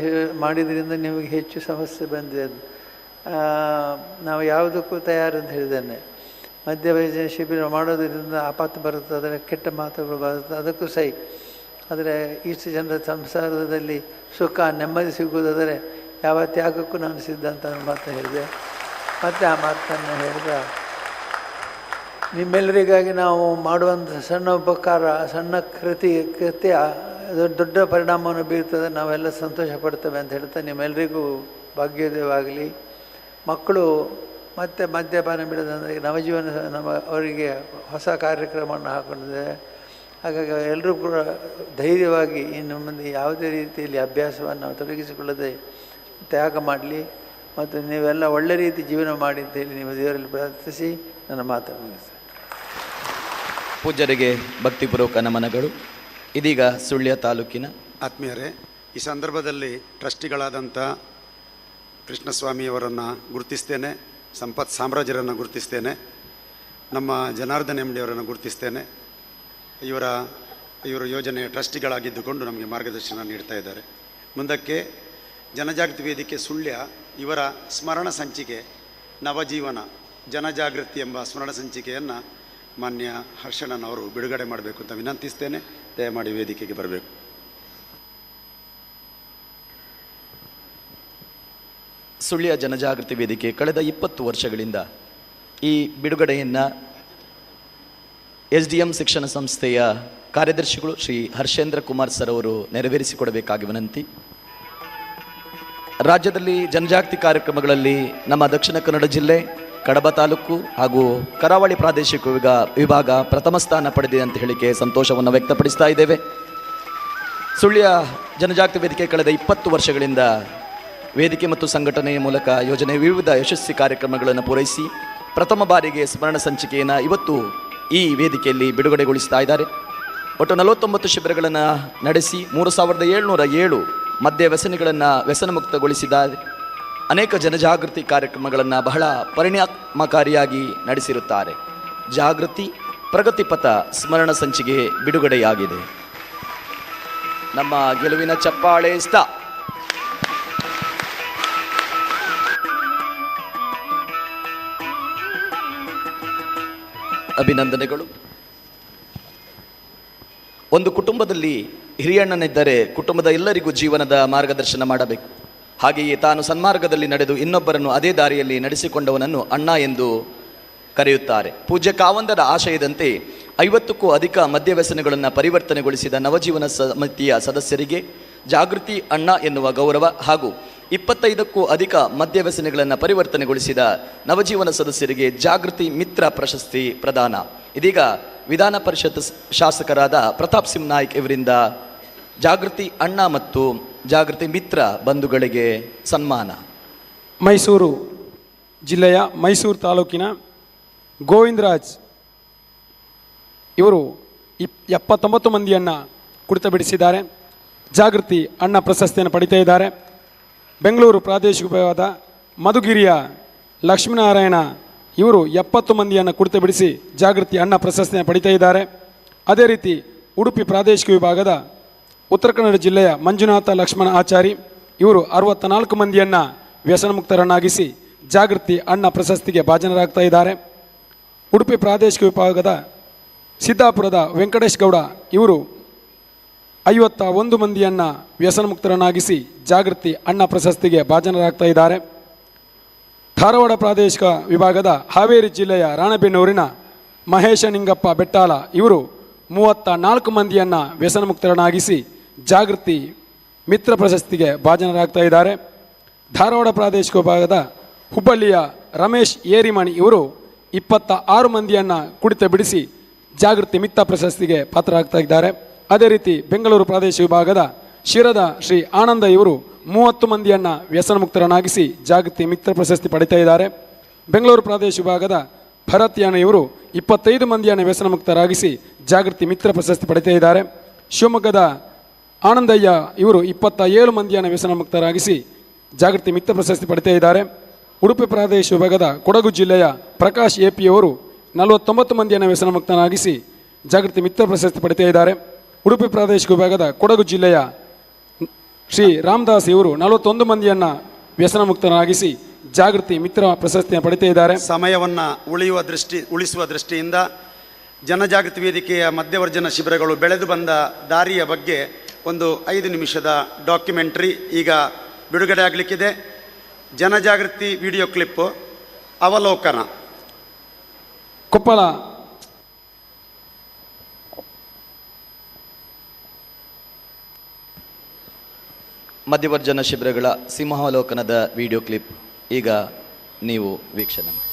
ಮಾಡಿದ್ರಿಂದ ನಿಮಗೆ ಹೆಚ್ಚು ಸಮಸ್ಯೆ ಬಂದಿದೆ ಅದು. ನಾವು ಯಾವುದಕ್ಕೂ ತಯಾರು ಅಂತ ಹೇಳಿದ್ದೇನೆ. ಮಧ್ಯವರ್ಜನ ಶಿಬಿರ ಮಾಡೋದರಿಂದ ಆಪತ್ತು ಬರುತ್ತೆ, ಅದರ ಕೆಟ್ಟ ಮಾತುಗಳು ಬರುತ್ತೆ, ಅದಕ್ಕೂ ಸೈ. ಆದರೆ ಇಷ್ಟು ಜನರ ಸಂಸಾರದಲ್ಲಿ ಸುಖ ನೆಮ್ಮದಿ ಸಿಗುವುದಾದರೆ ಯಾವ ತ್ಯಾಗಕ್ಕೂ ನಾನು ಸಿದ್ಧ ಅಂತ ಮಾತು ಹೇಳಿದೆ. ಮತ್ತು ಆ ಮಾತನ್ನು ಹೇಳಿದ, ನಿಮ್ಮೆಲ್ಲರಿಗಾಗಿ ನಾವು ಮಾಡುವಂಥ ಸಣ್ಣ ಉಪಕಾರ, ಸಣ್ಣ ಕೃತ್ಯ ದೊಡ್ಡ ಪರಿಣಾಮವನ್ನು ಬೀರ್ತದೆ, ನಾವೆಲ್ಲ ಸಂತೋಷ ಪಡ್ತೇವೆ ಅಂತ ಹೇಳ್ತಾ, ನಿಮ್ಮೆಲ್ಲರಿಗೂ ಭಾಗ್ಯೋದಯವಾಗಲಿ. ಮಕ್ಕಳು ಮತ್ತೆ ಮದ್ಯಪಾನ ಬಿಡೋದಂದರೆ ನವಜೀವನ ಅವರಿಗೆ ಹೊಸ ಕಾರ್ಯಕ್ರಮವನ್ನು ಹಾಕೊಂಡಿದೆ. ಹಾಗಾಗಿ ಎಲ್ಲರೂ ಕೂಡ ಧೈರ್ಯವಾಗಿ ಇನ್ನು ಮುಂದೆ ಯಾವುದೇ ರೀತಿಯಲ್ಲಿ ಅಭ್ಯಾಸವನ್ನು ನಾವು ತೊಡಗಿಸಿಕೊಳ್ಳದೆ ತ್ಯಾಗ ಮಾಡಲಿ ಮತ್ತು ನೀವೆಲ್ಲ ಒಳ್ಳೆ ರೀತಿ ಜೀವನ ಮಾಡಿ ಅಂತ ಹೇಳಿ ನಿಮ್ಮ ದೇವರಲ್ಲಿ ಪ್ರಾರ್ಥಿಸಿ ನನ್ನ ಮಾತನ್ನು ಮುಗಿಸ್ತೇನೆ. ಪೂಜ್ಯರಿಗೆ ಭಕ್ತಿಪೂರ್ವಕ ನಮನಗಳು. ಇದೀಗ ಸುಳ್ಯ ತಾಲೂಕಿನ ಆತ್ಮೀಯರೇ, ಈ ಸಂದರ್ಭದಲ್ಲಿ ಟ್ರಸ್ಟಿಗಳಾದಂಥ ಕೃಷ್ಣಸ್ವಾಮಿಯವರನ್ನು ಗುರುತಿಸ್ತೇನೆ, ಸಂಪತ್ ಸಾಮ್ರಾಜ್ಯರನ್ನು ಗುರುತಿಸ್ತೇನೆ, ನಮ್ಮ ಜನಾರ್ದನ್ ಎಮ್ ಡಿ ಅವರನ್ನು ಗುರುತಿಸ್ತೇನೆ. ಇವರು ಯೋಜನೆಯ ಟ್ರಸ್ಟಿಗಳಾಗಿದ್ದುಕೊಂಡು ನಮಗೆ ಮಾರ್ಗದರ್ಶನ ನೀಡ್ತಾ ಇದ್ದಾರೆ. ಮುಂದಕ್ಕೆ ಜನಜಾಗೃತಿ ವೇದಿಕೆ ಸುಳ್ಯ ಇವರ ಸ್ಮರಣ ಸಂಚಿಕೆ ನವಜೀವನ ಜನಜಾಗೃತಿ ಎಂಬ ಸ್ಮರಣ ಸಂಚಿಕೆಯನ್ನು ಮಾನ್ಯ ಹರ್ಷಣ್ಣನವರು ಬಿಡುಗಡೆ ಮಾಡಬೇಕು ಅಂತ ವಿನಂತಿಸ್ತೇನೆ. ದಯಮಾಡಿ ವೇದಿಕೆಗೆ ಬರಬೇಕು. ಸುಳ್ಯ ಜನಜಾಗೃತಿ ವೇದಿಕೆ ಕಳೆದ 20 ವರ್ಷಗಳಿಂದ ಈ ಬಿಡುಗಡೆಯನ್ನು SDM ಶಿಕ್ಷಣ ಸಂಸ್ಥೆಯ ಕಾರ್ಯದರ್ಶಿಗಳು ಶ್ರೀ ಹರ್ಷೇಂದ್ರ ಕುಮಾರ್ ಸರ್ ಅವರು ನೆರವೇರಿಸಿಕೊಡಬೇಕಾಗಿ ವಿನಂತಿ. ರಾಜ್ಯದಲ್ಲಿ ಜನಜಾಗೃತಿ ಕಾರ್ಯಕ್ರಮಗಳಲ್ಲಿ ನಮ್ಮ ದಕ್ಷಿಣ ಕನ್ನಡ ಜಿಲ್ಲೆ, ಕಡಬ ತಾಲೂಕು ಹಾಗೂ ಕರಾವಳಿ ಪ್ರಾದೇಶಿಕ ವಿಭಾಗ ಪ್ರಥಮ ಸ್ಥಾನ ಪಡೆದಿದೆ ಅಂತ ಹೇಳಿಕೆ ಸಂತೋಷವನ್ನು ವ್ಯಕ್ತಪಡಿಸ್ತಾ ಇದ್ದೇವೆ. ಸುಳ್ಯ ಜನಜಾಗೃತಿ ವೇದಿಕೆ ಕಳೆದ 20 ವರ್ಷಗಳಿಂದ ವೇದಿಕೆ ಮತ್ತು ಸಂಘಟನೆಯ ಮೂಲಕ ಯೋಜನೆಯ ವಿವಿಧ ಯಶಸ್ವಿ ಕಾರ್ಯಕ್ರಮಗಳನ್ನು ಪೂರೈಸಿ ಪ್ರಥಮ ಬಾರಿಗೆ ಸ್ಮರಣ ಸಂಚಿಕೆಯನ್ನು ಇವತ್ತು ಈ ವೇದಿಕೆಯಲ್ಲಿ ಬಿಡುಗಡೆಗೊಳಿಸ್ತಾ ಇದ್ದಾರೆ. ಒಟ್ಟು 49 ಶಿಬಿರಗಳನ್ನು ನಡೆಸಿ 3707 ಮದ್ಯ ವ್ಯಸನಿಗಳನ್ನು ವ್ಯಸನ ಮುಕ್ತಗೊಳಿಸಿದ್ದಾರೆ. ಅನೇಕ ಜನಜಾಗೃತಿ ಕಾರ್ಯಕ್ರಮಗಳನ್ನು ಬಹಳ ಪರಿಣಾಮಕಾರಿಯಾಗಿ ನಡೆಸಿರುತ್ತಾರೆ. ಜಾಗೃತಿ ಪ್ರಗತಿಪಥ ಸ್ಮರಣ ಸಂಚಿಕೆ ಬಿಡುಗಡೆಯಾಗಿದೆ. ನಮ್ಮ ಗೆಲುವಿನ ಚಪ್ಪಾಳೆ ಸ್ಥ. ಅಭಿನಂದನೆಗಳು. ಒಂದು ಕುಟುಂಬದಲ್ಲಿ ಹಿರಿಯಣ್ಣನಿದ್ದರೆ ಕುಟುಂಬದ ಎಲ್ಲರಿಗೂ ಜೀವನದ ಮಾರ್ಗದರ್ಶನ ಮಾಡಬೇಕು. ಹಾಗೆಯೇ ತಾನು ಸನ್ಮಾರ್ಗದಲ್ಲಿ ನಡೆದು ಇನ್ನೊಬ್ಬರನ್ನು ಅದೇ ದಾರಿಯಲ್ಲಿ ನಡೆಸಿಕೊಂಡವನನ್ನು ಅಣ್ಣ ಎಂದು ಕರೆಯುತ್ತಾರೆ. ಪೂಜ್ಯ ಕಾವಂದರ ಆಶಯದಂತೆ 50ಕ್ಕೂ ಅಧಿಕ ಮದ್ಯವ್ಯಸನಗಳನ್ನು ಪರಿವರ್ತನೆಗೊಳಿಸಿದ ನವಜೀವನ ಸಮಿತಿಯ ಸದಸ್ಯರಿಗೆ ಜಾಗೃತಿ ಅಣ್ಣ ಎನ್ನುವ ಗೌರವ ಹಾಗೂ 25ಕ್ಕೂ ಅಧಿಕ ಮದ್ಯವ್ಯಸನಿಗಳನ್ನು ಪರಿವರ್ತನೆಗೊಳಿಸಿದ ನವಜೀವನ ಸದಸ್ಯರಿಗೆ ಜಾಗೃತಿ ಮಿತ್ರ ಪ್ರಶಸ್ತಿ ಪ್ರದಾನ. ಇದೀಗ ವಿಧಾನ ಪರಿಷತ್ ಶಾಸಕರಾದ ಪ್ರತಾಪ್ ಸಿಂಗ್ ನಾಯ್ಕ್ ಇವರಿಂದ ಜಾಗೃತಿ ಅಣ್ಣ ಮತ್ತು ಜಾಗೃತಿ ಮಿತ್ರ ಬಂಧುಗಳಿಗೆ ಸನ್ಮಾನ. ಮೈಸೂರು ಜಿಲ್ಲೆಯ ಮೈಸೂರು ತಾಲೂಕಿನ ಗೋವಿಂದರಾಜ್ ಇವರು 79 ಮಂದಿಯನ್ನು ಕುಡಿತ ಬಿಡಿಸಿದ್ದಾರೆ. ಜಾಗೃತಿ ಅಣ್ಣ ಪ್ರಶಸ್ತಿಯನ್ನು ಪಡಿತಾ ಇದ್ದಾರೆ. ಬೆಂಗಳೂರು ಪ್ರಾದೇಶಿಕ ವಿಭಾಗದ ಮಧುಗಿರಿಯ ಲಕ್ಷ್ಮೀನಾರಾಯಣ ಇವರು 70 ಮಂದಿಯನ್ನು ಕುಡಿತ ಬಿಡಿಸಿ ಜಾಗೃತಿ ಅಣ್ಣ ಪ್ರಶಸ್ತಿಯನ್ನು ಪಡಿತಾ ಇದ್ದಾರೆ. ಅದೇ ರೀತಿ ಉಡುಪಿ ಪ್ರಾದೇಶಿಕ ವಿಭಾಗದ ಉತ್ತರ ಕನ್ನಡ ಜಿಲ್ಲೆಯ ಮಂಜುನಾಥ ಲಕ್ಷ್ಮಣ ಆಚಾರಿ ಇವರು 64 ಮಂದಿಯನ್ನು ವ್ಯಸನ ಮುಕ್ತರನ್ನಾಗಿಸಿ ಜಾಗೃತಿ ಅಣ್ಣ ಪ್ರಶಸ್ತಿಗೆ ಭಾಜನರಾಗ್ತಾ ಇದ್ದಾರೆ. ಉಡುಪಿ ಪ್ರಾದೇಶಿಕ ವಿಭಾಗದ ಸಿದ್ದಾಪುರದ ವೆಂಕಟೇಶ್ ಗೌಡ ಇವರು 51 ಮಂದಿಯನ್ನು ವ್ಯಸನ ಮುಕ್ತರನ್ನಾಗಿಸಿ ಜಾಗೃತಿ ಅಣ್ಣ ಪ್ರಶಸ್ತಿಗೆ ಭಾಜನರಾಗ್ತಾ ಇದ್ದಾರೆ. ಧಾರವಾಡ ಪ್ರಾದೇಶಿಕ ವಿಭಾಗದ ಹಾವೇರಿ ಜಿಲ್ಲೆಯ ರಾಣೆಬೆನ್ನೂರಿನ ಮಹೇಶ ನಿಂಗಪ್ಪ ಬೆಟ್ಟಾಲ ಇವರು 34 ಮಂದಿಯನ್ನು ವ್ಯಸನ ಮುಕ್ತರನ್ನಾಗಿಸಿ ಜಾಗೃತಿ ಮಿತ್ರ ಪ್ರಶಸ್ತಿಗೆ ಭಾಜನರಾಗ್ತಾ ಇದ್ದಾರೆ. ಧಾರವಾಡ ಪ್ರಾದೇಶಿಕ ವಿಭಾಗದ ಹುಬ್ಬಳ್ಳಿಯ ರಮೇಶ್ ಏರಿಮಣಿ ಇವರು 26 ಮಂದಿಯನ್ನು ಕುಡಿತ ಬಿಡಿಸಿ ಜಾಗೃತಿ ಮಿತ್ರ ಪ್ರಶಸ್ತಿಗೆ ಪಾತ್ರರಾಗ್ತಾ ಇದ್ದಾರೆ. ಅದೇ ರೀತಿ ಬೆಂಗಳೂರು ಪ್ರಾದೇಶಿಕ ವಿಭಾಗದ ಶಿರದ ಶ್ರೀ ಆನಂದ ಇವರು 30 ಮಂದಿಯನ್ನು ವ್ಯಸನ ಮುಕ್ತರನ್ನಾಗಿಸಿ ಜಾಗೃತಿ ಮಿತ್ರ ಪ್ರಶಸ್ತಿ ಪಡಿತಾ ಇದ್ದಾರೆ. ಬೆಂಗಳೂರು ಪ್ರಾದೇಶಿಕ ವಿಭಾಗದ ಭರತ್ಯಾನ ಇವರು 25 ಮಂದಿಯನ್ನು ವ್ಯಸನ ಮುಕ್ತರಾಗಿಸಿ ಜಾಗೃತಿ ಮಿತ್ರ ಪ್ರಶಸ್ತಿ ಪಡಿತಾ ಇದ್ದಾರೆ. ಶಿವಮೊಗ್ಗದ ಆನಂದಯ್ಯ ಇವರು 27 ಮಂದಿಯನ್ನು ವ್ಯಸನ ಮುಕ್ತರಾಗಿಸಿ ಜಾಗೃತಿ ಮಿತ್ರ ಪ್ರಶಸ್ತಿ ಪಡಿತಾ ಇದ್ದಾರೆ. ಉಡುಪಿ ಪ್ರಾದೇಶಿಕ ವಿಭಾಗದ ಕೊಡಗು ಜಿಲ್ಲೆಯ ಪ್ರಕಾಶ್ ಎಪಿ ಅವರು 49 ಮಂದಿಯನ್ನು ವ್ಯಸನ ಮುಕ್ತನಾಗಿಸಿ ಜಾಗೃತಿ ಮಿತ್ರ ಪ್ರಶಸ್ತಿ ಪಡಿತಾ ಇದ್ದಾರೆ. ಉಡುಪಿ ಪ್ರಾದೇಶಿಕ ವಿಭಾಗದ ಕೊಡಗು ಜಿಲ್ಲೆಯ ಶ್ರೀ ರಾಮದಾಸ್ ಇವರು 41 ಮಂದಿಯನ್ನು ವ್ಯಸನ ಮುಕ್ತನಾಗಿಸಿ ಜಾಗೃತಿ ಮಿತ್ರ ಪ್ರಶಸ್ತಿಯನ್ನು ಪಡಿತಾ ಇದ್ದಾರೆ. ಸಮಯವನ್ನು ಉಳಿಸುವ ದೃಷ್ಟಿಯಿಂದ ಜನಜಾಗೃತಿ ವೇದಿಕೆಯ ಮಧ್ಯವರ್ಜನ ಶಿಬಿರಗಳು ಬೆಳೆದು ಬಂದ ದಾರಿಯ ಬಗ್ಗೆ ಒಂದು 5 ನಿಮಿಷದ ಡಾಕ್ಯುಮೆಂಟ್ರಿ ಈಗ ಬಿಡುಗಡೆ ಆಗಲಿಕ್ಕಿದೆ. ಜನಜಾಗೃತಿ ವಿಡಿಯೋ ಕ್ಲಿಪ್ಪು ಅವಲೋಕನ. ಕೊಪ್ಪಳ ಮಧ್ಯವರ್ಜನ ಶಿಬಿರಗಳ ಸಿಂಹಾವಲೋಕನದ ವಿಡಿಯೋ ಕ್ಲಿಪ್ ಈಗ ನೀವು ವೀಕ್ಷಣೆ ಮಾಡಿ.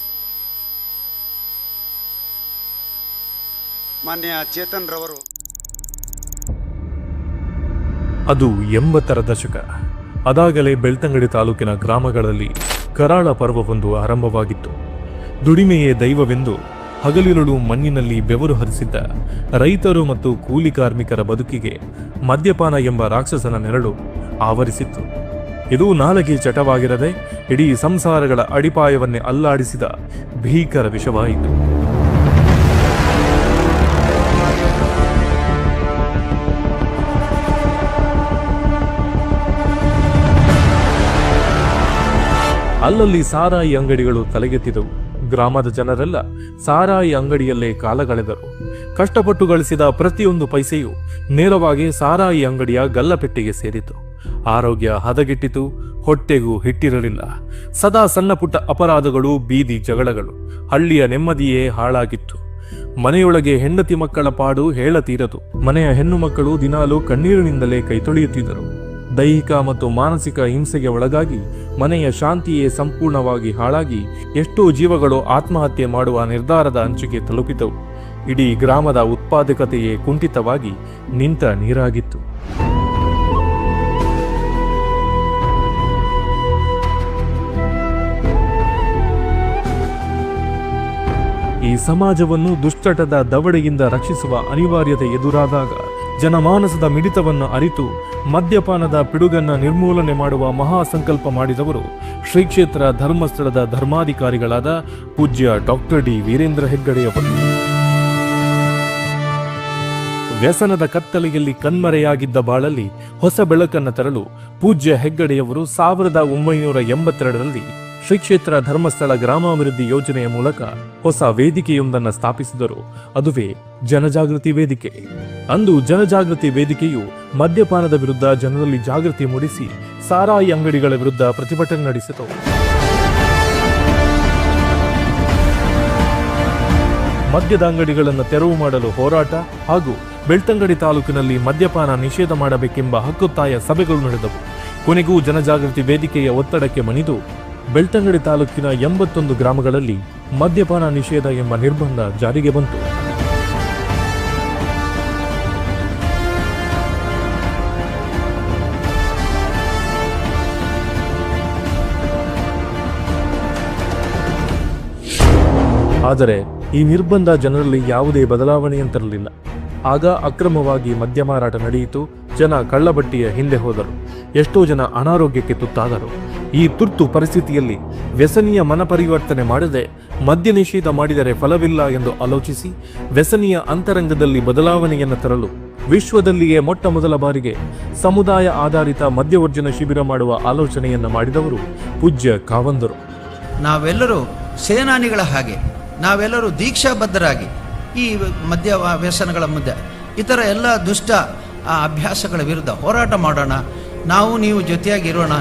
ಮಾನ್ಯ ಚೇತನ್ ರವರು ಅದು 80ರ ದಶಕ. ಅದಾಗಲೇ ಬೆಳ್ತಂಗಡಿ ತಾಲೂಕಿನ ಗ್ರಾಮಗಳಲ್ಲಿ ಕರಾಳ ಪರ್ವವೊಂದು ಆರಂಭವಾಗಿತ್ತು. ದುಡಿಮೆಯೇ ದೈವವೆಂದು ಹಗಲಿರುಳು ಮಣ್ಣಿನಲ್ಲಿ ಬೆವರು ಹರಿಸಿದ್ದ ರೈತರು ಮತ್ತು ಕೂಲಿ ಕಾರ್ಮಿಕರ ಬದುಕಿಗೆ ಮದ್ಯಪಾನ ಎಂಬ ರಾಕ್ಷಸನ ನೆರಳು ಆವರಿಸಿತ್ತು. ಇದು ನಾಲಗೆ ಚಟವಾಗಿರದೆ ಇಡೀ ಸಂಸಾರಗಳ ಅಡಿಪಾಯವನ್ನೇ ಅಲ್ಲಾಡಿಸಿದ ಭೀಕರ ವಿಷವಾಯಿತು. ಅಲ್ಲಲ್ಲಿ ಸಾರಾಯಿ ಅಂಗಡಿಗಳು ತಲೆಗೆತ್ತಿದವು. ಗ್ರಾಮದ ಜನರೆಲ್ಲ ಸಾರಾಯಿ ಅಂಗಡಿಯಲ್ಲೇ ಕಾಲ ಕಳೆದರು. ಕಷ್ಟಪಟ್ಟು ಗಳಿಸಿದ ಪ್ರತಿಯೊಂದು ಪೈಸೆಯೂ ನೇರವಾಗಿ ಸಾರಾಯಿ ಅಂಗಡಿಯ ಗಲ್ಲಪೆಟ್ಟಿಗೆ ಸೇರಿತು. ಆರೋಗ್ಯ ಹದಗೆಟ್ಟಿತು, ಹೊಟ್ಟೆಗೂ ಹಿಟ್ಟಿರಲಿಲ್ಲ. ಸದಾ ಸಣ್ಣ ಪುಟ್ಟ ಅಪರಾಧಗಳು, ಬೀದಿ ಜಗಳಗಳು, ಹಳ್ಳಿಯ ನೆಮ್ಮದಿಯೇ ಹಾಳಾಗಿತ್ತು. ಮನೆಯೊಳಗೆ ಹೆಂಡತಿ ಮಕ್ಕಳ ಪಾಡು ಹೇಳತೀರದು. ಮನೆಯ ಹೆಣ್ಣು ಮಕ್ಕಳು ದಿನಾಲೂ ಕಣ್ಣೀರಿನಿಂದಲೇ ಕೈತೊಳೆಯುತ್ತಿದ್ದರು. ದೈಹಿಕ ಮತ್ತು ಮಾನಸಿಕ ಹಿಂಸೆಗೆ ಒಳಗಾಗಿ ಮನೆಯ ಶಾಂತಿಯೇ ಸಂಪೂರ್ಣವಾಗಿ ಹಾಳಾಗಿ ಎಷ್ಟೋ ಜೀವಗಳು ಆತ್ಮಹತ್ಯೆ ಮಾಡುವ ನಿರ್ಧಾರದ ಅಂಚಿಗೆ ತಲುಪಿದವು. ಇಡೀ ಗ್ರಾಮದ ಉತ್ಪಾದಕತೆಯೇ ಕುಂಠಿತವಾಗಿ ನಿಂತ ನೀರಾಗಿತ್ತು. ಈ ಸಮಾಜವನ್ನು ದುಶ್ಚಟದ ದವಡೆಯಿಂದ ರಕ್ಷಿಸುವ ಅನಿವಾರ್ಯತೆ ಎದುರಾದಾಗ ಜನಮಾನಸದ ಮಿಡಿತವನ್ನು ಅರಿತು ಮದ್ಯಪಾನದ ಪಿಡುಗನ್ನು ನಿರ್ಮೂಲನೆ ಮಾಡುವ ಮಹಾಸಂಕಲ್ಪ ಮಾಡಿದವರು ಶ್ರೀ ಕ್ಷೇತ್ರ ಧರ್ಮಸ್ಥಳದ ಧರ್ಮಾಧಿಕಾರಿಗಳಾದ ಪೂಜ್ಯ ಡಾಕ್ಟರ್ ಡಿ ವೀರೇಂದ್ರ ಹೆಗ್ಗಡೆಯವರು. ವ್ಯಸನದ ಕತ್ತಲೆಯಲ್ಲಿ ಕಣ್ಮರೆಯಾಗಿದ್ದ ಬಾಳಲ್ಲಿ ಹೊಸ ಬೆಳಕನ್ನು ತರಲು ಪೂಜ್ಯ ಹೆಗ್ಗಡೆಯವರು 1982ರಲ್ಲಿ ಶ್ರೀ ಕ್ಷೇತ್ರ ಧರ್ಮಸ್ಥಳ ಗ್ರಾಮಾಭಿವೃದ್ಧಿ ಯೋಜನೆಯ ಮೂಲಕ ಹೊಸ ವೇದಿಕೆಯೊಂದನ್ನು ಸ್ಥಾಪಿಸಿದರು. ಅದುವೇ ಜನಜಾಗೃತಿ ವೇದಿಕೆ. ಅಂದು ಜನಜಾಗೃತಿ ವೇದಿಕೆಯು ಮದ್ಯಪಾನದ ವಿರುದ್ಧ ಜನರಲ್ಲಿ ಜಾಗೃತಿ ಮೂಡಿಸಿ ಸಾರಾಯಿ ಅಂಗಡಿಗಳ ವಿರುದ್ಧ ಪ್ರತಿಭಟನೆ ನಡೆಸಿತು. ಮದ್ಯದ ಅಂಗಡಿಗಳನ್ನು ತೆರವು ಮಾಡಲು ಹೋರಾಟ ಹಾಗೂ ಬೆಳ್ತಂಗಡಿ ತಾಲೂಕಿನಲ್ಲಿ ಮದ್ಯಪಾನ ನಿಷೇಧ ಮಾಡಬೇಕೆಂಬ ಹಕ್ಕೊತ್ತಾಯ ಸಭೆಗಳು ನಡೆದವು. ಕೊನೆಗೂ ಜನಜಾಗೃತಿ ವೇದಿಕೆಯ ಒತ್ತಡಕ್ಕೆ ಮಣಿದು ಬೆಳ್ತಂಗಡಿ ತಾಲೂಕಿನ 81 ಗ್ರಾಮಗಳಲ್ಲಿ ಮದ್ಯಪಾನ ನಿಷೇಧ ಎಂಬ ನಿರ್ಬಂಧ ಜಾರಿಗೆ ಬಂತು. ಆದರೆ ಈ ನಿರ್ಬಂಧ ಜನರಲ್ಲಿ ಯಾವುದೇ ಬದಲಾವಣೆಯಂತಿರಲಿಲ್ಲ. ಆಗ ಅಕ್ರಮವಾಗಿ ಮದ್ಯ ಮಾರಾಟ ನಡೆಯಿತು. ಜನ ಕಳ್ಳಬಟ್ಟಿಯ ಹಿಂದೆ ಹೋದರು. ಎಷ್ಟೋ ಜನ ಅನಾರೋಗ್ಯಕ್ಕೆ ತುತ್ತಾದರು. ಈ ತುರ್ತು ಪರಿಸ್ಥಿತಿಯಲ್ಲಿ ವ್ಯಸನಿಯ ಮನಪರಿವರ್ತನೆ ಮಾಡದೆ ಮದ್ಯ ನಿಷೇಧ ಮಾಡಿದರೆ ಫಲವಿಲ್ಲ ಎಂದು ಆಲೋಚಿಸಿ ವ್ಯಸನಿಯ ಅಂತರಂಗದಲ್ಲಿ ಬದಲಾವಣೆಯನ್ನು ತರಲು ವಿಶ್ವದಲ್ಲಿಯೇ ಮೊಟ್ಟ ಮೊದಲ ಬಾರಿಗೆ ಸಮುದಾಯ ಆಧಾರಿತ ಮದ್ಯವರ್ಜನ ಶಿಬಿರ ಮಾಡುವ ಆಲೋಚನೆಯನ್ನು ಮಾಡಿದವರು ಪೂಜ್ಯ ಕಾವಂದರು. ನಾವೆಲ್ಲರೂ ಸೇನಾನಿಗಳ ಹಾಗೆ, ನಾವೆಲ್ಲರೂ ದೀಕ್ಷಾಬದ್ಧರಾಗಿ ಈ ಮದ್ಯ ವ್ಯಸನಗಳ ಮುಂದೆ ಇತರ ಎಲ್ಲ ದುಷ್ಟ ಅಭ್ಯಾಸಗಳ ವಿರುದ್ಧ ಹೋರಾಟ ಮಾಡೋಣ. ನಾವು ನೀವು ಜೊತೆಯಾಗಿರೋಣ.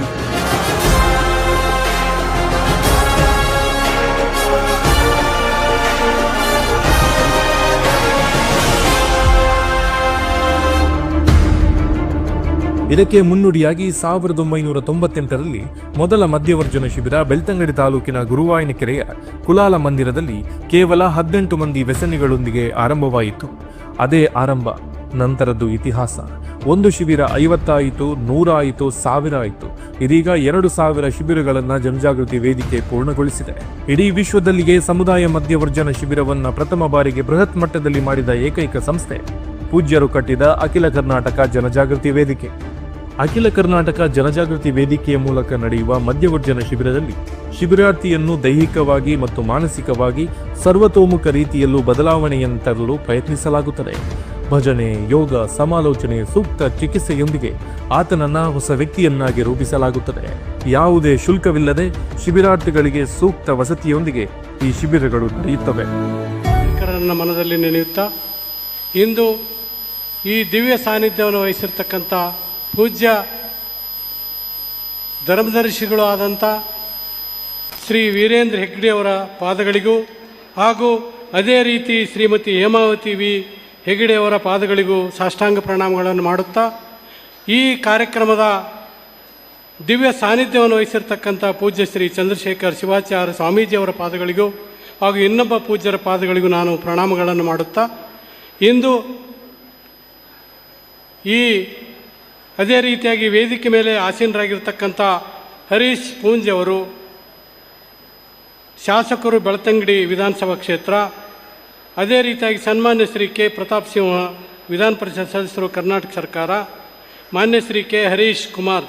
ಇದಕ್ಕೆ ಮುನ್ನುಡಿಯಾಗಿ 1998ರಲ್ಲಿ ಮೊದಲ ಮದ್ಯವರ್ಜನ ಶಿಬಿರ ಬೆಳ್ತಂಗಡಿ ತಾಲೂಕಿನ ಗುರುವಾಯನಕೆರೆಯ ಕುಲಾಲ ಮಂದಿರದಲ್ಲಿ ಕೇವಲ 18 ಮಂದಿ ವ್ಯಸನಿಗಳೊಂದಿಗೆ ಆರಂಭವಾಯಿತು. ಅದೇ ಆರಂಭ, ನಂತರದ್ದು ಇತಿಹಾಸ. ಒಂದು ಶಿಬಿರ 50 ಆಯಿತು, 100 ಆಯಿತು, 1000 ಆಯಿತು. ಇದೀಗ 2000 ಶಿಬಿರಗಳನ್ನು ಜನಜಾಗೃತಿ ವೇದಿಕೆ ಪೂರ್ಣಗೊಳಿಸಿದೆ. ಇಡೀ ವಿಶ್ವದಲ್ಲಿಯೇ ಸಮುದಾಯ ಮದ್ಯವರ್ಜನ ಶಿಬಿರವನ್ನು ಪ್ರಥಮ ಬಾರಿಗೆ ಬೃಹತ್ ಮಟ್ಟದಲ್ಲಿ ಮಾಡಿದ ಏಕೈಕ ಸಂಸ್ಥೆ ಪೂಜ್ಯರು ಕಟ್ಟಿದ ಅಖಿಲ ಕರ್ನಾಟಕ ಜನಜಾಗೃತಿ ವೇದಿಕೆ. ಅಖಿಲ ಕರ್ನಾಟಕ ಜನಜಾಗೃತಿ ವೇದಿಕೆಯ ಮೂಲಕ ನಡೆಯುವ ಮದ್ಯವರ್ಜನ ಶಿಬಿರದಲ್ಲಿ ಶಿಬಿರಾರ್ಥಿಯನ್ನು ದೈಹಿಕವಾಗಿ ಮತ್ತು ಮಾನಸಿಕವಾಗಿ ಸರ್ವತೋಮುಖ ರೀತಿಯಲ್ಲೂ ಬದಲಾವಣೆಯನ್ನು ತರಲು ಪ್ರಯತ್ನಿಸಲಾಗುತ್ತದೆ. ಭಜನೆ, ಯೋಗ, ಸಮಾಲೋಚನೆ, ಸೂಕ್ತ ಚಿಕಿತ್ಸೆಯೊಂದಿಗೆ ಆತನನ್ನ ಹೊಸ ವ್ಯಕ್ತಿಯನ್ನಾಗಿ ರೂಪಿಸಲಾಗುತ್ತದೆ. ಯಾವುದೇ ಶುಲ್ಕವಿಲ್ಲದೆ ಶಿಬಿರಾರ್ಥಿಗಳಿಗೆ ಸೂಕ್ತ ವಸತಿಯೊಂದಿಗೆ ಈ ಶಿಬಿರಗಳು ನಡೆಯುತ್ತವೆ. ಮನದಲ್ಲಿ ನೆನೆಯುತ್ತಾ ಇಂದು ಈ ದಿವ್ಯ ಸಾನ್ನಿಧ್ಯವನ್ನು ವಹಿಸಿರ್ತಕ್ಕಂಥ ಪೂಜ್ಯ ಧರ್ಮದರ್ಶಿಗಳು ಆದಂಥ ಶ್ರೀ ವೀರೇಂದ್ರ ಹೆಗ್ಗಡೆಯವರ ಪಾದಗಳಿಗೂ ಹಾಗೂ ಅದೇ ರೀತಿ ಶ್ರೀಮತಿ ಹೇಮಾವತಿ ವಿ ಹೆಗ್ಗಡೆಯವರ ಪಾದಗಳಿಗೂ ಸಾಷ್ಟಾಂಗ ಪ್ರಣಾಮಗಳನ್ನು ಮಾಡುತ್ತಾ ಈ ಕಾರ್ಯಕ್ರಮದ ದಿವ್ಯ ಸಾನ್ನಿಧ್ಯವನ್ನು ವಹಿಸಿರ್ತಕ್ಕಂಥ ಪೂಜ್ಯ ಶ್ರೀ ಚಂದ್ರಶೇಖರ್ ಶಿವಾಚಾರ್ಯ ಸ್ವಾಮೀಜಿಯವರ ಪಾದಗಳಿಗೂ ಹಾಗೂ ಇನ್ನೊಬ್ಬ ಪೂಜ್ಯರ ಪಾದಗಳಿಗೂ ನಾನು ಪ್ರಣಾಮಗಳನ್ನು ಮಾಡುತ್ತಾ ಇಂದು ಈ ಅದೇ ರೀತಿಯಾಗಿ ವೇದಿಕೆ ಮೇಲೆ ಆಸೀನರಾಗಿರ್ತಕ್ಕಂಥ ಹರೀಶ್ ಪೂಂಜ್ ಅವರು ಶಾಸಕರು ಬೆಳ್ತಂಗಡಿ ವಿಧಾನಸಭಾ ಕ್ಷೇತ್ರ, ಅದೇ ರೀತಿಯಾಗಿ ಸನ್ಮಾನ್ಯ ಶ್ರೀ ಕೆ ಪ್ರತಾಪ್ ಸಿಂಹ ವಿಧಾನ ಪರಿಷತ್ ಸದಸ್ಯರು ಕರ್ನಾಟಕ ಸರ್ಕಾರ, ಮಾನ್ಯ ಶ್ರೀ ಕೆ ಹರೀಶ್ ಕುಮಾರ್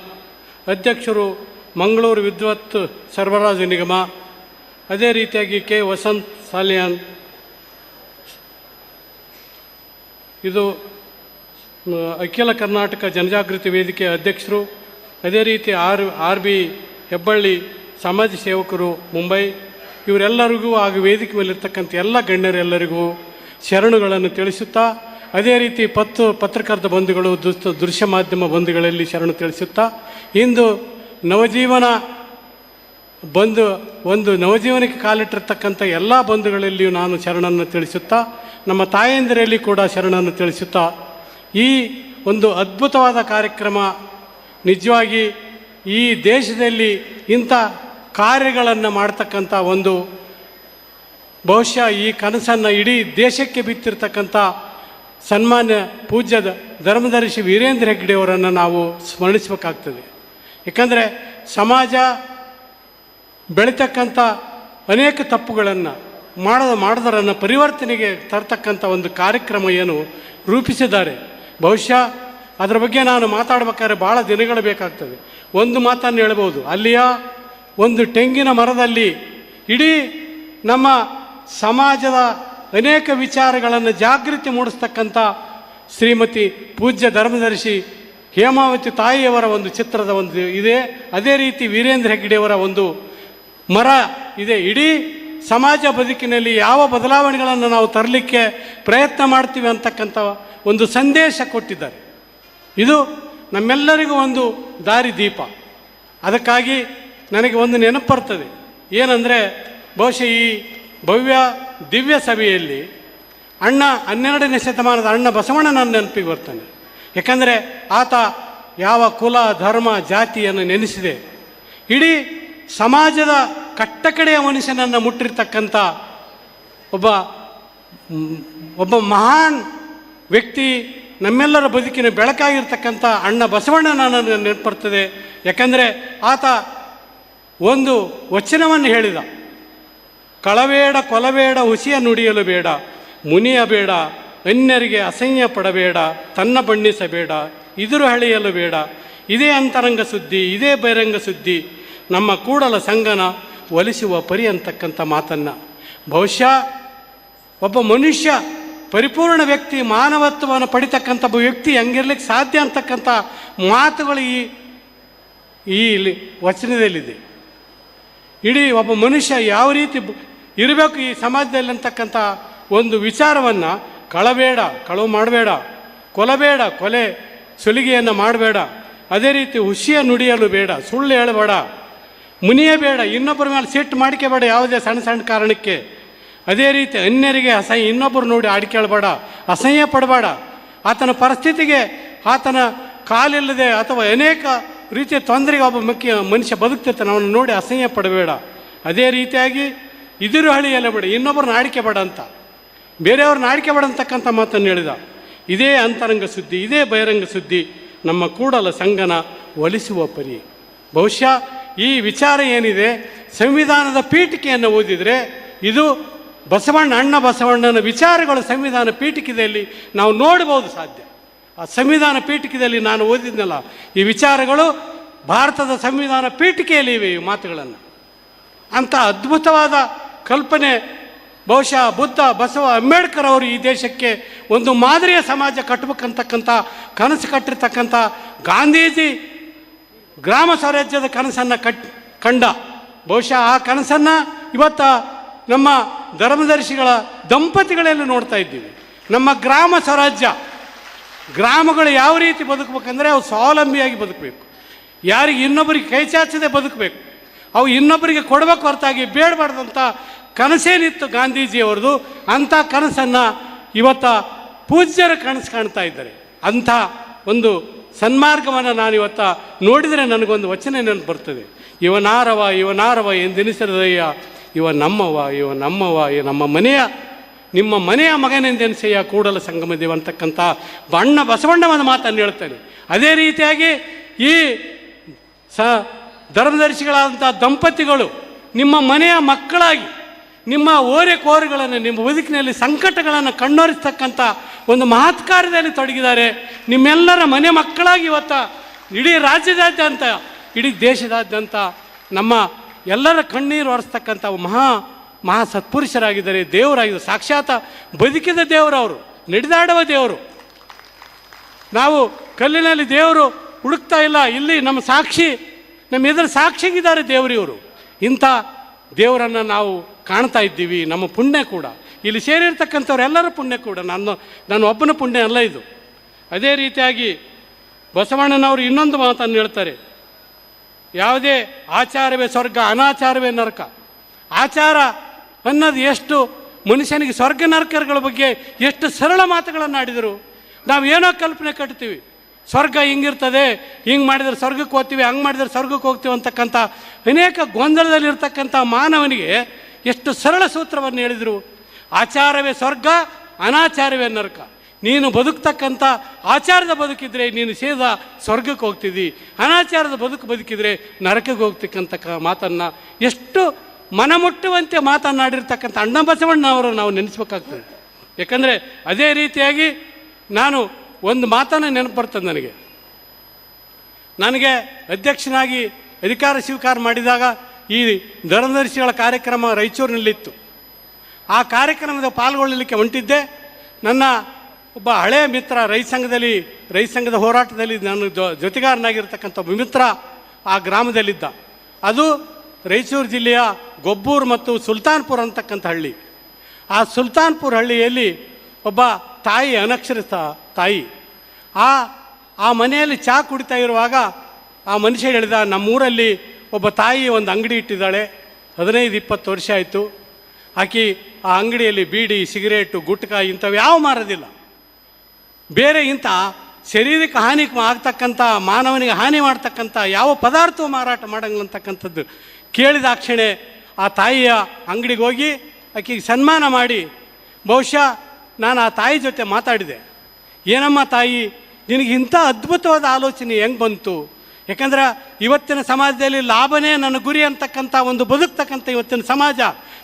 ಅಧ್ಯಕ್ಷರು ಮಂಗಳೂರು ವಿದ್ಯುತ್ ಸರಬರಾಜು ನಿಗಮ, ಅದೇ ರೀತಿಯಾಗಿ ಕೆ ವಸಂತ್ ಸಾಲಿಯಾನ್ ಇದು ಅಖಿಲ ಕರ್ನಾಟಕ ಜನಜಾಗೃತಿ ವೇದಿಕೆಯ ಅಧ್ಯಕ್ಷರು, ಅದೇ ರೀತಿ ಆರ್ ಬಿ ಹೆಬ್ಬಳ್ಳಿ ಸಮಾಜ ಸೇವಕರು ಮುಂಬೈ, ಇವರೆಲ್ಲರಿಗೂ ಹಾಗೂ ವೇದಿಕೆ ಮೇಲಿರ್ತಕ್ಕಂಥ ಎಲ್ಲ ಗಣ್ಯರೆಲ್ಲರಿಗೂ ಶರಣುಗಳನ್ನು ತಿಳಿಸುತ್ತಾ ಅದೇ ರೀತಿ ಪತ್ರಕರ್ತ ಬಂಧುಗಳು ದೃಶ್ಯ ಮಾಧ್ಯಮ ಬಂಧುಗಳಲ್ಲಿ ಶರಣು ತಿಳಿಸುತ್ತಾ ಇಂದು ಒಂದು ನವಜೀವನಕ್ಕೆ ಕಾಲಿಟ್ಟಿರ್ತಕ್ಕಂಥ ಎಲ್ಲ ಬಂಧುಗಳಲ್ಲಿಯೂ ನಾನು ಶರಣನ್ನು ತಿಳಿಸುತ್ತಾ ನಮ್ಮ ತಾಯಂದಿರಲ್ಲಿ ಕೂಡ ಶರಣನ್ನು ತಿಳಿಸುತ್ತಾ ಈ ಒಂದು ಅದ್ಭುತವಾದ ಕಾರ್ಯಕ್ರಮ ನಿಜವಾಗಿ ಈ ದೇಶದಲ್ಲಿ ಇಂಥ ಕಾರ್ಯಗಳನ್ನು ಮಾಡ್ತಕ್ಕಂಥ ಒಂದು ಬಹುಶಃ ಈ ಕನಸನ್ನು ಇಡೀ ದೇಶಕ್ಕೆ ಬಿತ್ತಿರ್ತಕ್ಕಂಥ ಸನ್ಮಾನ್ಯ ಪೂಜ್ಯ ಧರ್ಮದರ್ಶಿ ವೀರೇಂದ್ರ ಹೆಗ್ಗಡೆಯವರನ್ನು ನಾವು ಸ್ಮರಿಸಬೇಕಾಗ್ತದೆ. ಏಕೆಂದರೆ ಸಮಾಜ ಬೆಳೀತಕ್ಕಂಥ ಅನೇಕ ತಪ್ಪುಗಳನ್ನು ಮಾಡದರನ್ನು ಪರಿವರ್ತನೆಗೆ ತರ್ತಕ್ಕಂಥ ಒಂದು ಕಾರ್ಯಕ್ರಮ ಏನು ರೂಪಿಸಿದ್ದಾರೆ. ಬಹುಶಃ ಅದರ ಬಗ್ಗೆ ನಾನು ಮಾತಾಡಬೇಕಾದ್ರೆ ಭಾಳ ದಿನಗಳು ಬೇಕಾಗ್ತದೆ. ಒಂದು ಮಾತನ್ನು ಹೇಳ್ಬೋದು, ಅಲ್ಲಿಯ ಒಂದು ತೆಂಗಿನ ಮರದಲ್ಲಿ ಇಡೀ ನಮ್ಮ ಸಮಾಜದ ಅನೇಕ ವಿಚಾರಗಳನ್ನು ಜಾಗೃತಿ ಮೂಡಿಸ್ತಕ್ಕಂಥ ಶ್ರೀಮತಿ ಪೂಜ್ಯ ಧರ್ಮದರ್ಶಿ ಹೇಮಾವತಿ ತಾಯಿಯವರ ಒಂದು ಚಿತ್ರದ ಒಂದು ಇದೆ. ಅದೇ ರೀತಿ ವೀರೇಂದ್ರ ಹೆಗ್ಗಡೆಯವರ ಒಂದು ಮರ ಇದೆ. ಇಡೀ ಸಮಾಜ ಬದುಕಿನಲ್ಲಿ ಯಾವ ಬದಲಾವಣೆಗಳನ್ನು ನಾವು ತರಲಿಕ್ಕೆ ಪ್ರಯತ್ನ ಮಾಡ್ತೀವಿ ಅಂತಕ್ಕಂಥ ಒಂದು ಸಂದೇಶ ಕೊಟ್ಟಿದ್ದಾರೆ. ಇದು ನಮ್ಮೆಲ್ಲರಿಗೂ ಒಂದು ದಾರಿದೀಪ. ಅದಕ್ಕಾಗಿ ನನಗೆ ಒಂದು ನೆನಪು ಬರ್ತದೆ, ಏನಂದರೆ ಬಹುಶಃ ಈ ಭವ್ಯ ದಿವ್ಯ ಸಭೆಯಲ್ಲಿ 12ನೇ ಶತಮಾನದ ಅಣ್ಣ ಬಸವಣ್ಣ ನನ್ನ ನೆನಪಿಗೆ ಬರ್ತಾನೆ. ಯಾಕಂದರೆ ಆತ ಯಾವ ಕುಲ ಧರ್ಮ ಜಾತಿಯನ್ನು ನೆನೆಸಿದೆ. ಇಡೀ ಸಮಾಜದ ಕಟ್ಟಕಡೆಯ ಮನುಷ್ಯನನ್ನು ಮುಟ್ಟಿರ್ತಕ್ಕಂಥ ಒಬ್ಬ ಮಹಾನ್ ವ್ಯಕ್ತಿ, ನಮ್ಮೆಲ್ಲರ ಬದುಕಿನ ಬೆಳಕಾಗಿರ್ತಕ್ಕಂಥ ಅಣ್ಣ ಬಸವಣ್ಣ ನನಗೆ ನೆನಪರ್ತದೆ. ಯಾಕಂದರೆ ಆತ ಒಂದು ವಚನವನ್ನು ಹೇಳಿದ, ಕಳಬೇಡ ಕೊಲಬೇಡ ಹುಸಿಯ ನುಡಿಯಲು ಬೇಡ, ಮುನಿಯ ಬೇಡ ಅನ್ಯರಿಗೆ ಅಸಹ್ಯ ಪಡಬೇಡ, ತನ್ನ ಬಣ್ಣಿಸಬೇಡ ಇದುರು ಹಳೆಯಲು ಬೇಡ, ಇದೇ ಅಂತರಂಗ ಸುದ್ದಿ ಇದೇ ಬಹಿರಂಗ ಸುದ್ದಿ, ನಮ್ಮ ಕೂಡಲ ಸಂಗನ ಒಲಿಸುವ ಪರಿ ಅಂತಕ್ಕಂಥ ಮಾತನ್ನು ಬಹುಶಃ ಒಬ್ಬ ಮನುಷ್ಯ ಪರಿಪೂರ್ಣ ವ್ಯಕ್ತಿ ಮಾನವತ್ವವನ್ನು ಪಡಿತಕ್ಕಂಥ ಒಬ್ಬ ವ್ಯಕ್ತಿ ಹೆಂಗಿರ್ಲಿಕ್ಕೆ ಸಾಧ್ಯ ಅಂತಕ್ಕಂಥ ಮಾತುಗಳು ಈ ವಚನದಲ್ಲಿದೆ. ಇಡೀ ಒಬ್ಬ ಮನುಷ್ಯ ಯಾವ ರೀತಿ ಇರಬೇಕು ಈ ಸಮಾಜದಲ್ಲಿ ಅಂತಕ್ಕಂಥ ಒಂದು ವಿಚಾರವನ್ನು ಕಳಬೇಡ ಕಳವು ಮಾಡಬೇಡ, ಕೊಲಬೇಡ ಕೊಲೆ ಸುಲಿಗೆಯನ್ನು ಮಾಡಬೇಡ, ಅದೇ ರೀತಿ ಹುಸಿಯ ನುಡಿಯಲು ಬೇಡ, ಸುಳ್ಳು ಹೇಳಬೇಡ, ಮುನಿಯ ಬೇಡ, ಇನ್ನೊಬ್ಬರ ಮೇಲೆ ಸಿಟ್ಟು ಮಾಡಿಕೆಬೇಡ ಯಾವುದೇ ಸಣ್ಣ ಸಣ್ಣ ಕಾರಣಕ್ಕೆ, ಅದೇ ರೀತಿ ಅನ್ಯರಿಗೆ ಅಸಹ್ಯ ಇನ್ನೊಬ್ಬರು ನೋಡಿ ಆಡಿಕೇಳಬೇಡ, ಅಸಹ್ಯ ಪಡಬೇಡ, ಆತನ ಪರಿಸ್ಥಿತಿಗೆ ಆತನ ಕಾಲಿಲ್ಲದೆ ಅಥವಾ ಅನೇಕ ರೀತಿಯ ತೊಂದರೆಗೆ ಒಬ್ಬ ಮನುಷ್ಯ ಬದುಕ್ತಿರ್ತಾನೆ, ಅವನು ನೋಡಿ ಅಸಹ್ಯ ಪಡಬೇಡ, ಅದೇ ರೀತಿಯಾಗಿ ಇದಿರು ಹಳಿಯಲ್ಲ ಬೇಡ, ಇನ್ನೊಬ್ಬರನ್ನ ಆಡಿಕೆ ಬೇಡ ಅಂತ, ಬೇರೆಯವ್ರನ್ನ ಆಡಿಕೆ ಬೇಡ ಅಂತಕ್ಕಂಥ ಮಾತನ್ನು ಹೇಳಿದ. ಇದೇ ಅಂತರಂಗ ಸುದ್ದಿ ಇದೇ ಬಹಿರಂಗ ಸುದ್ದಿ, ನಮ್ಮ ಕೂಡಲ ಸಂಗನ ಒಲಿಸುವ ಪರಿ. ಬಹುಶಃ ಈ ವಿಚಾರ ಏನಿದೆ, ಸಂವಿಧಾನದ ಪೀಠಿಕೆಯನ್ನು ಓದಿದರೆ ಇದು ಅಣ್ಣ ಬಸವಣ್ಣನ ವಿಚಾರಗಳು ಸಂವಿಧಾನ ಪೀಠಿಕೆಯಲ್ಲಿ ನಾವು ನೋಡ್ಬೋದು ಸಾಧ್ಯ. ಆ ಸಂವಿಧಾನ ಪೀಠಿಕೆಯಲ್ಲಿ ನಾನು ಓದಿದ್ನಲ್ಲ, ಈ ವಿಚಾರಗಳು ಭಾರತದ ಸಂವಿಧಾನ ಪೀಠಿಕೆಯಲ್ಲಿ ಇವೆ. ಈ ಮಾತುಗಳನ್ನು ಅಂಥ ಅದ್ಭುತವಾದ ಕಲ್ಪನೆ ಬಹುಶಃ ಬುದ್ಧ ಬಸವ ಅಂಬೇಡ್ಕರ್ ಅವರು ಈ ದೇಶಕ್ಕೆ ಒಂದು ಮಾದರಿಯ ಸಮಾಜ ಕಟ್ಟಬೇಕಂತಕ್ಕಂಥ ಕನಸು ಕಟ್ಟಿರ್ತಕ್ಕಂಥ ಗಾಂಧೀಜಿ ಗ್ರಾಮ ಸ್ವರಾಜ್ಯದ ಕನಸನ್ನು ಕಂಡ. ಬಹುಶಃ ಆ ಕನಸನ್ನು ಇವತ್ತು ನಮ್ಮ ಧರ್ಮದರ್ಶಿಗಳ ದಂಪತಿಗಳಲ್ಲಿ ನೋಡ್ತಾ ಇದ್ದೀವಿ. ನಮ್ಮ ಗ್ರಾಮ ಸ್ವರಾಜ್ಯ, ಗ್ರಾಮಗಳು ಯಾವ ರೀತಿ ಬದುಕಬೇಕಂದ್ರೆ ಅವು ಸ್ವಾವಲಂಬಿಯಾಗಿ ಬದುಕಬೇಕು, ಯಾರಿಗೆ ಇನ್ನೊಬ್ಬರಿಗೆ ಕೈ ಚಾಚದೆ ಬದುಕಬೇಕು, ಅವು ಇನ್ನೊಬ್ಬರಿಗೆ ಕೊಡಬೇಕು ಹೊರತಾಗಿ ಬೇಡಬಾರ್ದಂಥ ಕನಸೇನಿತ್ತು ಗಾಂಧೀಜಿಯವ್ರದ್ದು. ಅಂಥ ಕನಸನ್ನು ಇವತ್ತು ಪೂಜ್ಯರ ಕನಸು ಕಾಣ್ತಾ ಇದ್ದಾರೆ. ಅಂಥ ಒಂದು ಸನ್ಮಾರ್ಗವನ್ನು ನಾನು ಇವತ್ತು ನೋಡಿದರೆ ನನಗೊಂದು ವಚನ ನೆನಪು ಬರ್ತದೆ, ಇವನಾರವ ಎಂದೆನಿಸಿದಯ್ಯ, ಇವ ನಮ್ಮವ ನಮ್ಮ ಮನೆಯ ನಿಮ್ಮ ಮನೆಯ ಮಗನೆಂದೆನಿಸಯ್ಯ ಕೂಡಲ ಸಂಗಮ ದೇವ ಅಂತಕ್ಕಂಥ ಅಣ್ಣ ಬಸವಣ್ಣನ ಮಾತನ್ನು ಹೇಳ್ತಾನೆ. ಅದೇ ರೀತಿಯಾಗಿ ಈ ಧರ್ಮದರ್ಶಿಗಳಾದಂಥ ದಂಪತಿಗಳು ನಿಮ್ಮ ಮನೆಯ ಮಕ್ಕಳಾಗಿ ನಿಮ್ಮ ಓರೆಕೋರುಗಳನ್ನು ನಿಮ್ಮ ಬದುಕಿನಲ್ಲಿ ಸಂಕಟಗಳನ್ನು ಕಣ್ಣೋರಿಸ್ತಕ್ಕಂಥ ಒಂದು ಮಹತ್ ಕಾರ್ಯದಲ್ಲಿ ತೊಡಗಿದ್ದಾರೆ. ನಿಮ್ಮೆಲ್ಲರ ಮನೆ ಮಕ್ಕಳಾಗಿ ಇವತ್ತು ಇಡೀ ರಾಜ್ಯದಾದ್ಯಂತ ಇಡೀ ದೇಶದಾದ್ಯಂತ ನಮ್ಮ ಎಲ್ಲರ ಕಣ್ಣೀರು ಒರೆಸ್ತಕ್ಕಂಥ ಮಹಾ ಸತ್ಪುರುಷರಾಗಿದ್ದಾರೆ, ದೇವರಾಗಿದ್ದಾರೆ, ಸಾಕ್ಷಾತ್ ಬದುಕಿದ ದೇವರವರು, ನಡೆದಾಡುವ ದೇವರು. ನಾವು ಕಲ್ಲಿನಲ್ಲಿ ದೇವರು ಹುಡುಕ್ತಾ ಇಲ್ಲ, ಇಲ್ಲಿ ನಮ್ಮ ಸಾಕ್ಷಿ, ನಮ್ಮ ಎದುರು ಸಾಕ್ಷಿಗಿದ್ದಾರೆ ದೇವರಿವರು. ಇಂಥ ದೇವರನ್ನು ನಾವು ಕಾಣ್ತಾ ಇದ್ದೀವಿ. ನಮ್ಮ ಪುಣ್ಯ ಕೂಡ, ಇಲ್ಲಿ ಸೇರಿರ್ತಕ್ಕಂಥವ್ರೆಲ್ಲರ ಪುಣ್ಯ ಕೂಡ, ನಾನು ಒಬ್ಬನ ಪುಣ್ಯ ಅಲ್ಲ ಇದು. ಅದೇ ರೀತಿಯಾಗಿ ಬಸವಣ್ಣನವರು ಇನ್ನೊಂದು ಮಾತನ್ನು ಹೇಳ್ತಾರೆ, ಯಾವುದೇ ಆಚಾರವೇ ಸ್ವರ್ಗ ಅನಾಚಾರವೇ ನರಕ. ಆಚಾರ ಅನ್ನೋದು ಎಷ್ಟು ಮನುಷ್ಯನಿಗೆ ಸ್ವರ್ಗ ನರಕಗಳ ಬಗ್ಗೆ ಎಷ್ಟು ಸರಳ ಮಾತುಗಳನ್ನು ಆಡಿದರು. ನಾವು ಏನೋ ಕಲ್ಪನೆ ಕಟ್ತೀವಿ, ಸ್ವರ್ಗ ಹಿಂಗಿರ್ತದೆ, ಹಿಂಗೆ ಮಾಡಿದರೆ ಸ್ವರ್ಗಕ್ಕೆ ಹೋಗ್ತೀವಿ, ಹಂಗೆ ಮಾಡಿದರೆ ಸ್ವರ್ಗಕ್ಕೆ ಹೋಗ್ತೀವಿ ಅಂತಕ್ಕಂಥ ಅನೇಕ ಗೊಂದಲದಲ್ಲಿರ್ತಕ್ಕಂಥ ಮಾನವನಿಗೆ ಎಷ್ಟು ಸರಳ ಸೂತ್ರವನ್ನು ಹೇಳಿದರು. ಆಚಾರವೇ ಸ್ವರ್ಗ ಅನಾಚಾರವೇ ನರಕ. ನೀನು ಬದುಕ್ತಕ್ಕಂಥ ಆಚಾರದ ಬದುಕಿದ್ರೆ ನೀನು ಸೇದ ಸ್ವರ್ಗಕ್ಕೆ ಹೋಗ್ತಿದ್ದಿ, ಅನಾಚಾರದ ಬದುಕಿದ್ರೆ ನರಕಕ್ಕೆ ಹೋಗ್ತಕ್ಕಂಥ ಮಾತನ್ನು ಎಷ್ಟು ಮನಮುಟ್ಟುವಂತೆ ಮಾತನಾಡಿರ್ತಕ್ಕಂಥ ಅಣ್ಣ ಬಸವಣ್ಣನವರು ನಾವು ನೆನೆಸ್ಬೇಕಾಗ್ತದೆ. ಯಾಕಂದರೆ ಅದೇ ರೀತಿಯಾಗಿ ನಾನು ಒಂದು ಮಾತನ್ನು ನೆನಪು ಬರ್ತದೆ ನನಗೆ ಅಧ್ಯಕ್ಷನಾಗಿ ಅಧಿಕಾರ ಸ್ವೀಕಾರ ಮಾಡಿದಾಗ ಈ ಧರ್ಮದರ್ಶಿಗಳ ಕಾರ್ಯಕ್ರಮ ರಾಯಚೂರಿನಲ್ಲಿತ್ತು. ಆ ಕಾರ್ಯಕ್ರಮದ ಪಾಲ್ಗೊಳ್ಳಲಿಕ್ಕೆ ಹೊಂಟಿದ್ದೆ. ನನ್ನ ಒಬ್ಬ ಹಳೆಯ ಮಿತ್ರ ರೈತ ಸಂಘದ ಹೋರಾಟದಲ್ಲಿ ನಾನು ಜೊತೆಗಾರನಾಗಿರ್ತಕ್ಕಂಥ ಮಿತ್ರ ಆ ಗ್ರಾಮದಲ್ಲಿದ್ದ. ಅದು ರಾಯಚೂರು ಜಿಲ್ಲೆಯ ಗೊಬ್ಬೂರು ಮತ್ತು ಸುಲ್ತಾನ್ಪುರ ಅಂತಕ್ಕಂಥ ಹಳ್ಳಿ. ಆ ಸುಲ್ತಾನ್ಪುರ ಹಳ್ಳಿಯಲ್ಲಿ ಒಬ್ಬ ತಾಯಿ, ಅನಕ್ಷರಸ್ಥ ತಾಯಿ, ಆ ಮನೆಯಲ್ಲಿ ಚಹಾ ಕುಡಿತಾ ಇರುವಾಗ ಆ ಮನುಷ್ಯ ಹೇಳಿದ, ನಮ್ಮೂರಲ್ಲಿ ಒಬ್ಬ ತಾಯಿ ಒಂದು ಅಂಗಡಿ ಇಟ್ಟಿದ್ದಾಳೆ, 15-20 ವರ್ಷ ಆಯಿತು. ಆಕೆ ಆ ಅಂಗಡಿಯಲ್ಲಿ ಬೀಡಿ, ಸಿಗರೇಟು, ಗುಟ್ಕ ಇಂಥವು ಯಾವ ಮಾರೋದಿಲ್ಲ. ಬೇರೆ ಇಂಥ ಶರೀರಕ್ಕೆ ಹಾನಿ ಆಗ್ತಕ್ಕಂಥ, ಮಾನವನಿಗೆ ಹಾನಿ ಮಾಡ್ತಕ್ಕಂಥ ಯಾವ ಪದಾರ್ಥವೂ ಮಾರಾಟ ಮಾಡಂಗಿಲ್ಲ ಅಂತಕ್ಕಂಥದ್ದು ಕೇಳಿದಾಕ್ಷಣೆ ಆ ತಾಯಿಯ ಅಂಗಡಿಗೆ ಹೋಗಿ ಆಕೆಗೆ ಸನ್ಮಾನ ಮಾಡಿ, ಬಹುಶಃ ನಾನು ಆ ತಾಯಿ ಜೊತೆ ಮಾತಾಡಿದೆ. ಏನಮ್ಮ ತಾಯಿ, ನಿನಗೆ ಇಂಥ ಅದ್ಭುತವಾದ ಆಲೋಚನೆ ಹೆಂಗೆ ಬಂತು? ಯಾಕಂದ್ರೆ ಇವತ್ತಿನ ಸಮಾಜದಲ್ಲಿ ಲಾಭನೇ ನನ್ನ ಗುರಿ ಅಂತಕ್ಕಂಥ ಒಂದು ಬದುಕ್ತಕ್ಕಂಥ ಇವತ್ತಿನ ಸಮಾಜ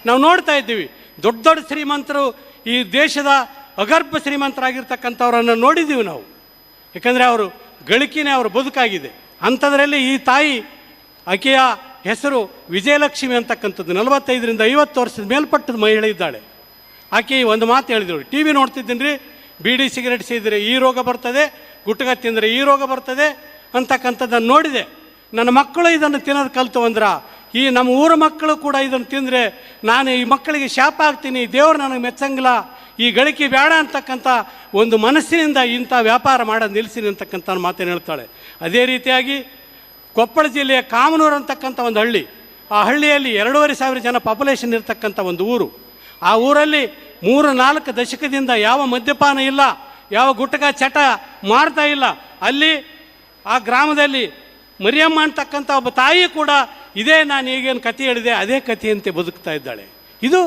ನಾವು ನೋಡ್ತಾ ಇದ್ದೀವಿ. ದೊಡ್ಡ ದೊಡ್ಡ ಶ್ರೀಮಂತರು, ಈ ದೇಶದ ಅಗರ್ಭ ಶ್ರೀಮಂತರಾಗಿರ್ತಕ್ಕಂಥವ್ರನ್ನು ನೋಡಿದ್ದೀವಿ ನಾವು. ಯಾಕಂದರೆ ಅವರು ಗಳಿಕೆನೇ ಅವರ ಬದುಕಾಗಿದೆ. ಅಂಥದ್ರಲ್ಲಿ ಈ ತಾಯಿ, ಆಕೆಯ ಹೆಸರು ವಿಜಯಲಕ್ಷ್ಮಿ ಅಂತಕ್ಕಂಥದ್ದು, 45ರಿಂದ 50 ವರ್ಷದ ಮೇಲ್ಪಟ್ಟದ ಮಹಿಳೆ ಇದ್ದಾಳೆ. ಆಕೆ ಒಂದು ಮಾತು ಹೇಳಿದಳು, ಟಿ ವಿ ನೋಡ್ತಿದ್ದೀನಿ ರೀ, ಬೀಡಿ ಸಿಗರೇಟ್ ಸೇದಿದ್ರೆ ಈ ರೋಗ ಬರ್ತದೆ, ಗುಟ್ಕ ತಿಂದರೆ ಈ ರೋಗ ಬರ್ತದೆ ಅಂತಕ್ಕಂಥದ್ದನ್ನು ನೋಡಿದೆ. ನನ್ನ ಮಕ್ಕಳು ಇದನ್ನು ತಿನ್ನೋದು ಕಲಿತು ಅಂದ್ರೆ, ಈ ನಮ್ಮ ಊರ ಮಕ್ಕಳು ಕೂಡ ಇದನ್ನು ತಿಂದರೆ ನಾನು ಈ ಮಕ್ಕಳಿಗೆ ಶಾಪ ಆಗ್ತೀನಿ, ದೇವರು ನನಗೆ ಮೆಚ್ಚಂಗಿಲ್ಲ, ಈ ಗಳಿಕೆ ಬೇಡ ಅಂತಕ್ಕಂಥ ಒಂದು ಮನಸ್ಸಿನಿಂದ ಇಂಥ ವ್ಯಾಪಾರ ಮಾಡೋದು ನಿಲ್ಲಿಸಿನಿ ಅಂತಕ್ಕಂಥ ಮಾತನ್ನು ಹೇಳ್ತಾಳೆ. ಅದೇ ರೀತಿಯಾಗಿ ಕೊಪ್ಪಳ ಜಿಲ್ಲೆಯ ಕಾಮನೂರು ಅಂತಕ್ಕಂಥ ಒಂದು ಹಳ್ಳಿ, ಆ ಹಳ್ಳಿಯಲ್ಲಿ 2,500 ಜನ ಪಾಪ್ಯುಲೇಷನ್ ಇರ್ತಕ್ಕಂಥ ಒಂದು ಊರು. ಆ ಊರಲ್ಲಿ 3-4 ದಶಕದಿಂದ ಯಾವ ಮದ್ಯಪಾನ ಇಲ್ಲ, ಯಾವ ಗುಟ್ಕ ಚಟ ಮಾರ್ತಾ ಇಲ್ಲ. ಅಲ್ಲಿ ಆ ಗ್ರಾಮದಲ್ಲಿ ಮರಿಯಮ್ಮ ಅಂತಕ್ಕಂಥ ಒಬ್ಬ ತಾಯಿ ಕೂಡ ಇದೇ ನಾನು ಈಗೇನು ಕಥೆ ಹೇಳಿದೆ ಅದೇ ಕಥೆಯಂತೆ ಬದುಕ್ತಾ ಇದ್ದಾಳೆ. ಇದು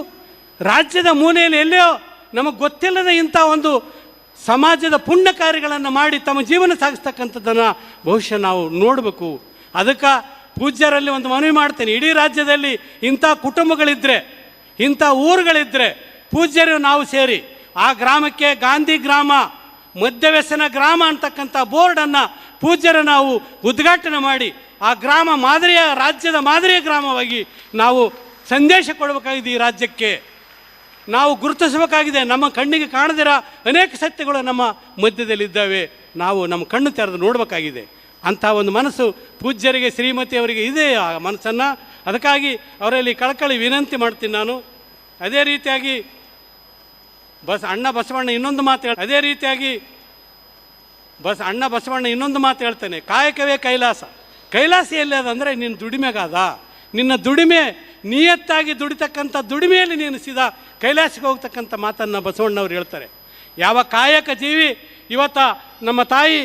ರಾಜ್ಯದ ಮೂಲೆಯಲ್ಲಿ ಎಲ್ಲೋ ನಮಗೆ ಗೊತ್ತಿಲ್ಲದ ಇಂಥ ಒಂದು ಸಮಾಜದ ಪುಣ್ಯ ಕಾರ್ಯಗಳನ್ನು ಮಾಡಿ ತಮ್ಮ ಜೀವನ ಸಾಗಿಸ್ತಕ್ಕಂಥದ್ದನ್ನು ಬಹುಶಃ ನಾವು ನೋಡಬೇಕು. ಅದಕ್ಕೆ ಪೂಜ್ಯರಲ್ಲಿ ಒಂದು ಮನವಿ ಮಾಡ್ತೇನೆ, ಇಡೀ ರಾಜ್ಯದಲ್ಲಿ ಇಂಥ ಕುಟುಂಬಗಳಿದ್ದರೆ, ಇಂಥ ಊರುಗಳಿದ್ದರೆ ಪೂಜ್ಯರು ನಾವು ಸೇರಿ ಆ ಗ್ರಾಮಕ್ಕೆ ಗಾಂಧಿ ಗ್ರಾಮ, ಮದ್ಯವ್ಯಸನ ಗ್ರಾಮ ಅಂತಕ್ಕಂಥ ಬೋರ್ಡನ್ನು ಪೂಜ್ಯರು ನಾವು ಉದ್ಘಾಟನೆ ಮಾಡಿ ಆ ಗ್ರಾಮ ಮಾದರಿಯ, ರಾಜ್ಯದ ಮಾದರಿಯ ಗ್ರಾಮವಾಗಿ ನಾವು ಸಂದೇಶ ಕೊಡಬೇಕಾಗಿದೆ. ಈ ರಾಜ್ಯಕ್ಕೆ ನಾವು ಗುರುತಿಸಬೇಕಾಗಿದೆ. ನಮ್ಮ ಕಣ್ಣಿಗೆ ಕಾಣದಿರೋ ಅನೇಕ ಸತ್ಯಗಳು ನಮ್ಮ ಮಧ್ಯದಲ್ಲಿದ್ದಾವೆ, ನಾವು ನಮ್ಮ ಕಣ್ಣು ತೆರೆದು ನೋಡಬೇಕಾಗಿದೆ. ಅಂಥ ಒಂದು ಮನಸ್ಸು ಪೂಜ್ಯರಿಗೆ, ಶ್ರೀಮತಿಯವರಿಗೆ ಇದೆ ಆ ಮನಸ್ಸನ್ನು. ಅದಕ್ಕಾಗಿ ಅವರಲ್ಲಿ ಕಳಕಳಿ ವಿನಂತಿ ಮಾಡ್ತೀನಿ ನಾನು. ಅದೇ ರೀತಿಯಾಗಿ ಅಣ್ಣ ಬಸವಣ್ಣ ಇನ್ನೊಂದು ಮಾತು ಹೇಳ್ತಾನೆ, ಕಾಯಕವೇ ಕೈಲಾಸ. ಕೈಲಾಸ ಎಲ್ಲಿ ಅದಂದರೆ ನಿನ್ನ ದುಡಿಮೆಗಾದ, ನಿನ್ನ ದುಡಿಮೆ ನಿಯತ್ತಾಗಿ ದುಡಿತಕ್ಕಂಥ ದುಡಿಮೆಯಲ್ಲಿ ನೀನು ಸೀದಾ ಕೈಲಾಸಕ್ಕೆ ಹೋಗ್ತಕ್ಕಂಥ ಮಾತನ್ನು ಬಸವಣ್ಣವ್ರು ಹೇಳ್ತಾರೆ. ಯಾವ ಕಾಯಕ ಜೀವಿ ಇವತ್ತು ನಮ್ಮ ತಾಯಿ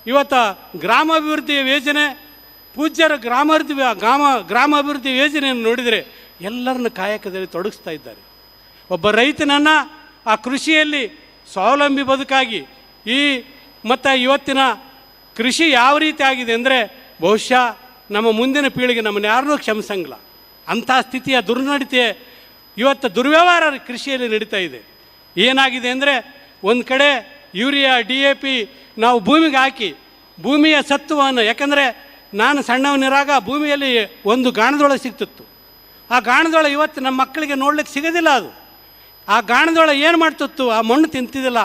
ಇವತ್ತು ಗ್ರಾಮಾಭಿವೃದ್ಧಿ ಯೋಜನೆ, ಪೂಜ್ಯರ ಗ್ರಾಮಾಭಿವೃದ್ಧಿ ಯೋಜನೆಯನ್ನು ನೋಡಿದರೆ ಎಲ್ಲರನ್ನ ಕಾಯಕದಲ್ಲಿ ತೊಡಗಿಸ್ತಾ ಇದ್ದಾರೆ. ಒಬ್ಬ ರೈತನನ್ನು ಆ ಕೃಷಿಯಲ್ಲಿ ಸ್ವಾವಲಂಬಿ ಬದುಕಾಗಿ ಮತ್ತು ಇವತ್ತಿನ ಕೃಷಿ ಯಾವ ರೀತಿ ಆಗಿದೆ ಅಂದರೆ ಬಹುಶಃ ನಮ್ಮ ಮುಂದಿನ ಪೀಳಿಗೆ ನಮ್ಮನ್ನು ಯಾರನ್ನೂ ಕ್ಷಮಿಸಂಗಿಲ್ಲ. ಅಂಥ ಸ್ಥಿತಿಯ ದುರ್ನಡತೆ ಇವತ್ತು ದುರ್ವ್ಯವಹಾರ ಕೃಷಿಯಲ್ಲಿ ನಡೀತಾ ಇದೆ. ಏನಾಗಿದೆ ಅಂದರೆ ಒಂದು ಕಡೆ ಯೂರಿಯಾ, DAP ನಾವು ಭೂಮಿಗೆ ಹಾಕಿ ಭೂಮಿಯ ಸತ್ವವನ್ನು, ಯಾಕಂದರೆ ನಾನು ಸಣ್ಣವನಿರಾಗ ಭೂಮಿಯಲ್ಲಿ ಒಂದು ಗಾಣದೊಳ ಸಿಗ್ತಿತ್ತು. ಆ ಗಾಣದೊಳ ಇವತ್ತು ನಮ್ಮ ಮಕ್ಕಳಿಗೆ ನೋಡ್ಲಿಕ್ಕೆ ಸಿಗೋದಿಲ್ಲ. ಅದು ಆ ಗಾಣದೊಳ ಏನು ಮಾಡ್ತಿತ್ತು, ಆ ಮಣ್ಣು ತಿಂತಿದ್ದಿಲ್ಲ.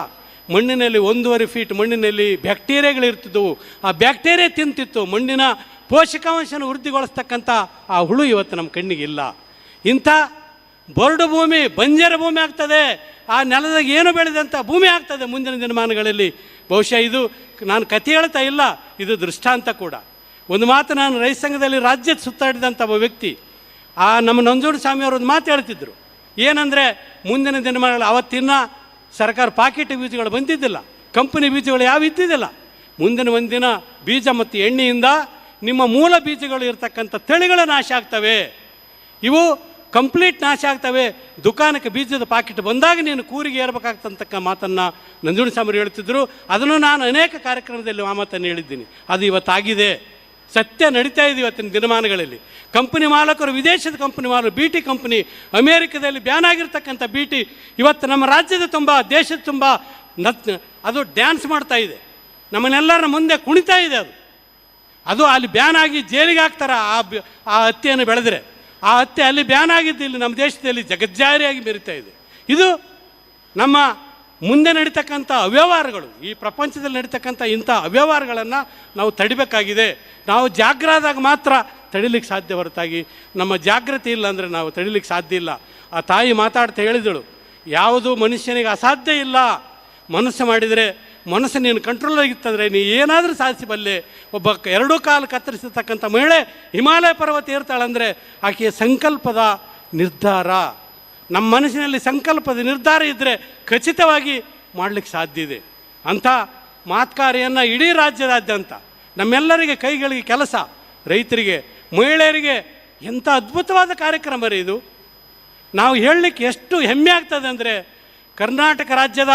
ಮಣ್ಣಿನಲ್ಲಿ 1.5 ಫೀಟ್ ಮಣ್ಣಿನಲ್ಲಿ ಬ್ಯಾಕ್ಟೀರಿಯಾಗಳಿರ್ತಿದ್ದವು. ಆ ಬ್ಯಾಕ್ಟೀರಿಯಾ ತಿಂತಿತ್ತು. ಮಣ್ಣಿನ ಪೋಷಕಾಂಶನ ವೃದ್ಧಿಗೊಳಿಸ್ತಕ್ಕಂಥ ಆ ಹುಳು ಇವತ್ತು ನಮ್ಮ ಕಣ್ಣಿಗೆ ಇಲ್ಲ. ಇಂಥ ಬರಡು ಭೂಮಿ, ಬಂಜರ ಭೂಮಿ ಆಗ್ತದೆ. ಆ ನೆಲದಾಗ ಏನು ಬೆಳೆದಂಥ ಭೂಮಿ ಆಗ್ತದೆ ಮುಂದಿನ ದಿನಮಾನಗಳಲ್ಲಿ. ಬಹುಶಃ ಇದು ನಾನು ಕಥೆ ಹೇಳ್ತಾ ಇಲ್ಲ, ಇದು ದೃಷ್ಟಾಂತ ಕೂಡ. ಒಂದು ಮಾತು, ನಾನು ರೈತ ಸಂಘದಲ್ಲಿ ರಾಜ್ಯದ ಸುತ್ತಾಡಿದಂಥ ಒಬ್ಬ ವ್ಯಕ್ತಿ, ನಮ್ಮ ನಂಜುಂಡಸ್ವಾಮಿಯವರು ಒಂದು ಮಾತು ಹೇಳ್ತಿದ್ರು. ಏನಂದರೆ ಮುಂದಿನ ದಿನಮಾನಗಳು, ಅವತ್ತಿನ ಸರ್ಕಾರ ಪಾಕೆಟ್ ಬೀಜಗಳು ಬಂದಿದ್ದಿಲ್ಲ, ಕಂಪನಿ ಬೀಜಗಳು ಯಾವ ಇದ್ದಿದ್ದಿಲ್ಲ. ಮುಂದಿನ ಒಂದಿನ ಬೀಜ ಮತ್ತು ಎಣ್ಣೆಯಿಂದ ನಿಮ್ಮ ಮೂಲ ಬೀಜಗಳು ಇರ್ತಕ್ಕಂಥ ತಳಿಗಳು ನಾಶ ಆಗ್ತವೆ. ಇವು ಕಂಪ್ಲೀಟ್ ನಾಶ ಆಗ್ತವೆ. ದುಕಾನಕ್ಕೆ ಬೀಜದ ಪಾಕೆಟ್ ಬಂದಾಗ ನೀನು ಕೂರಿಗೆ ಏರ್ಬೇಕಾಗ್ತಂತಕ್ಕ ಮಾತನ್ನು ನಂಜುಂಡಸ್ವಾಮಿ ಹೇಳ್ತಿದ್ರು. ಅದನ್ನು ನಾನು ಅನೇಕ ಕಾರ್ಯಕ್ರಮದಲ್ಲಿ ಆ ಮಾತನ್ನು ಹೇಳಿದ್ದೀನಿ. ಅದು ಇವತ್ತಾಗಿದೆ, ಸತ್ಯ ನಡೀತಾ ಇದೆ ಇವತ್ತಿನ ದಿನಮಾನಗಳಲ್ಲಿ. ಕಂಪನಿ ಮಾಲಕರು, ವಿದೇಶದ ಕಂಪನಿ ಮಾಲಕರು, BT ಕಂಪನಿ, ಅಮೇರಿಕದಲ್ಲಿ ಬ್ಯಾನ್ ಆಗಿರ್ತಕ್ಕಂಥ BT ಇವತ್ತು ನಮ್ಮ ರಾಜ್ಯದ ತುಂಬ, ದೇಶದ ತುಂಬ ಅದು ಡ್ಯಾನ್ಸ್ ಮಾಡ್ತಾ ಇದೆ, ನಮ್ಮನ್ನೆಲ್ಲರ ಮುಂದೆ ಕುಣಿತಾ ಇದೆ. ಅದು ಅಲ್ಲಿ ಬ್ಯಾನ್ ಆಗಿ ಜೈಲಿಗೆ ಹಾಕ್ತಾರೆ. ಆ ಹತ್ಯೆಯನ್ನು ಬೆಳೆದರೆ ಆ ಹತ್ಯೆ ಅಲ್ಲಿ ಬ್ಯಾನ್ ಆಗಿದ್ದು ಇಲ್ಲಿ ನಮ್ಮ ದೇಶದಲ್ಲಿ ಜಗಜ್ಜಾರಿಯಾಗಿ ಮೆರಿತಾ ಇದೆ. ಇದು ನಮ್ಮ ಮುಂದೆ ನಡೀತಕ್ಕಂಥ ಅವ್ಯವಹಾರಗಳು, ಈ ಪ್ರಪಂಚದಲ್ಲಿ ನಡೀತಕ್ಕಂಥ ಇಂಥ ಅವ್ಯವಹಾರಗಳನ್ನು ನಾವು ತಡಿಬೇಕಾಗಿದೆ. ನಾವು ಜಾಗ್ರದಾಗ ಮಾತ್ರ ತಡಿಲಿಕ್ಕೆ ಸಾಧ್ಯ ಹೊರತಾಗಿ ನಮ್ಮ ಜಾಗೃತಿ ಇಲ್ಲ ಅಂದರೆ ನಾವು ತಡಿಲಿಕ್ಕೆ ಸಾಧ್ಯ ಇಲ್ಲ. ಆ ತಾಯಿ ಮಾತಾಡ್ತಾ ಹೇಳಿದಳು, ಯಾವುದು ಮನುಷ್ಯನಿಗೆ ಅಸಾಧ್ಯ ಇಲ್ಲ, ಮನಸ್ಸು ಮಾಡಿದರೆ, ಮನಸ್ಸು ನೀನು ಕಂಟ್ರೋಲಾಗಿತ್ತಂದರೆ ನೀ ಏನಾದರೂ ಸಾಧಿಸಬಲ್ಲೆ. ಒಬ್ಬ 2 ಕಾಲು ಕತ್ತರಿಸತಕ್ಕಂಥ ಮಹಿಳೆ ಹಿಮಾಲಯ ಪರ್ವತ ಏರ್ತಾಳಂದರೆ ಆಕೆಯ ಸಂಕಲ್ಪದ ನಿರ್ಧಾರ, ನಮ್ಮ ಮನಸ್ಸಿನಲ್ಲಿ ಸಂಕಲ್ಪದ ನಿರ್ಧಾರ ಇದ್ದರೆ ಖಚಿತವಾಗಿ ಮಾಡಲಿಕ್ಕೆ ಸಾಧ್ಯ ಇದೆ. ಅಂಥ ಮಾತ್ಕಾರಿಯನ್ನು ಇಡೀ ರಾಜ್ಯದಾದ್ಯಂತ ನಮ್ಮೆಲ್ಲರಿಗೆ ಕೈಗಳಿಗೆ ಕೆಲಸ, ರೈತರಿಗೆ, ಮಹಿಳೆಯರಿಗೆ ಎಂಥ ಅದ್ಭುತವಾದ ಕಾರ್ಯಕ್ರಮ ರೀ ಇದು. ನಾವು ಹೇಳಲಿಕ್ಕೆ ಎಷ್ಟು ಹೆಮ್ಮೆ ಆಗ್ತದೆ ಅಂದರೆ, ಕರ್ನಾಟಕ ರಾಜ್ಯದ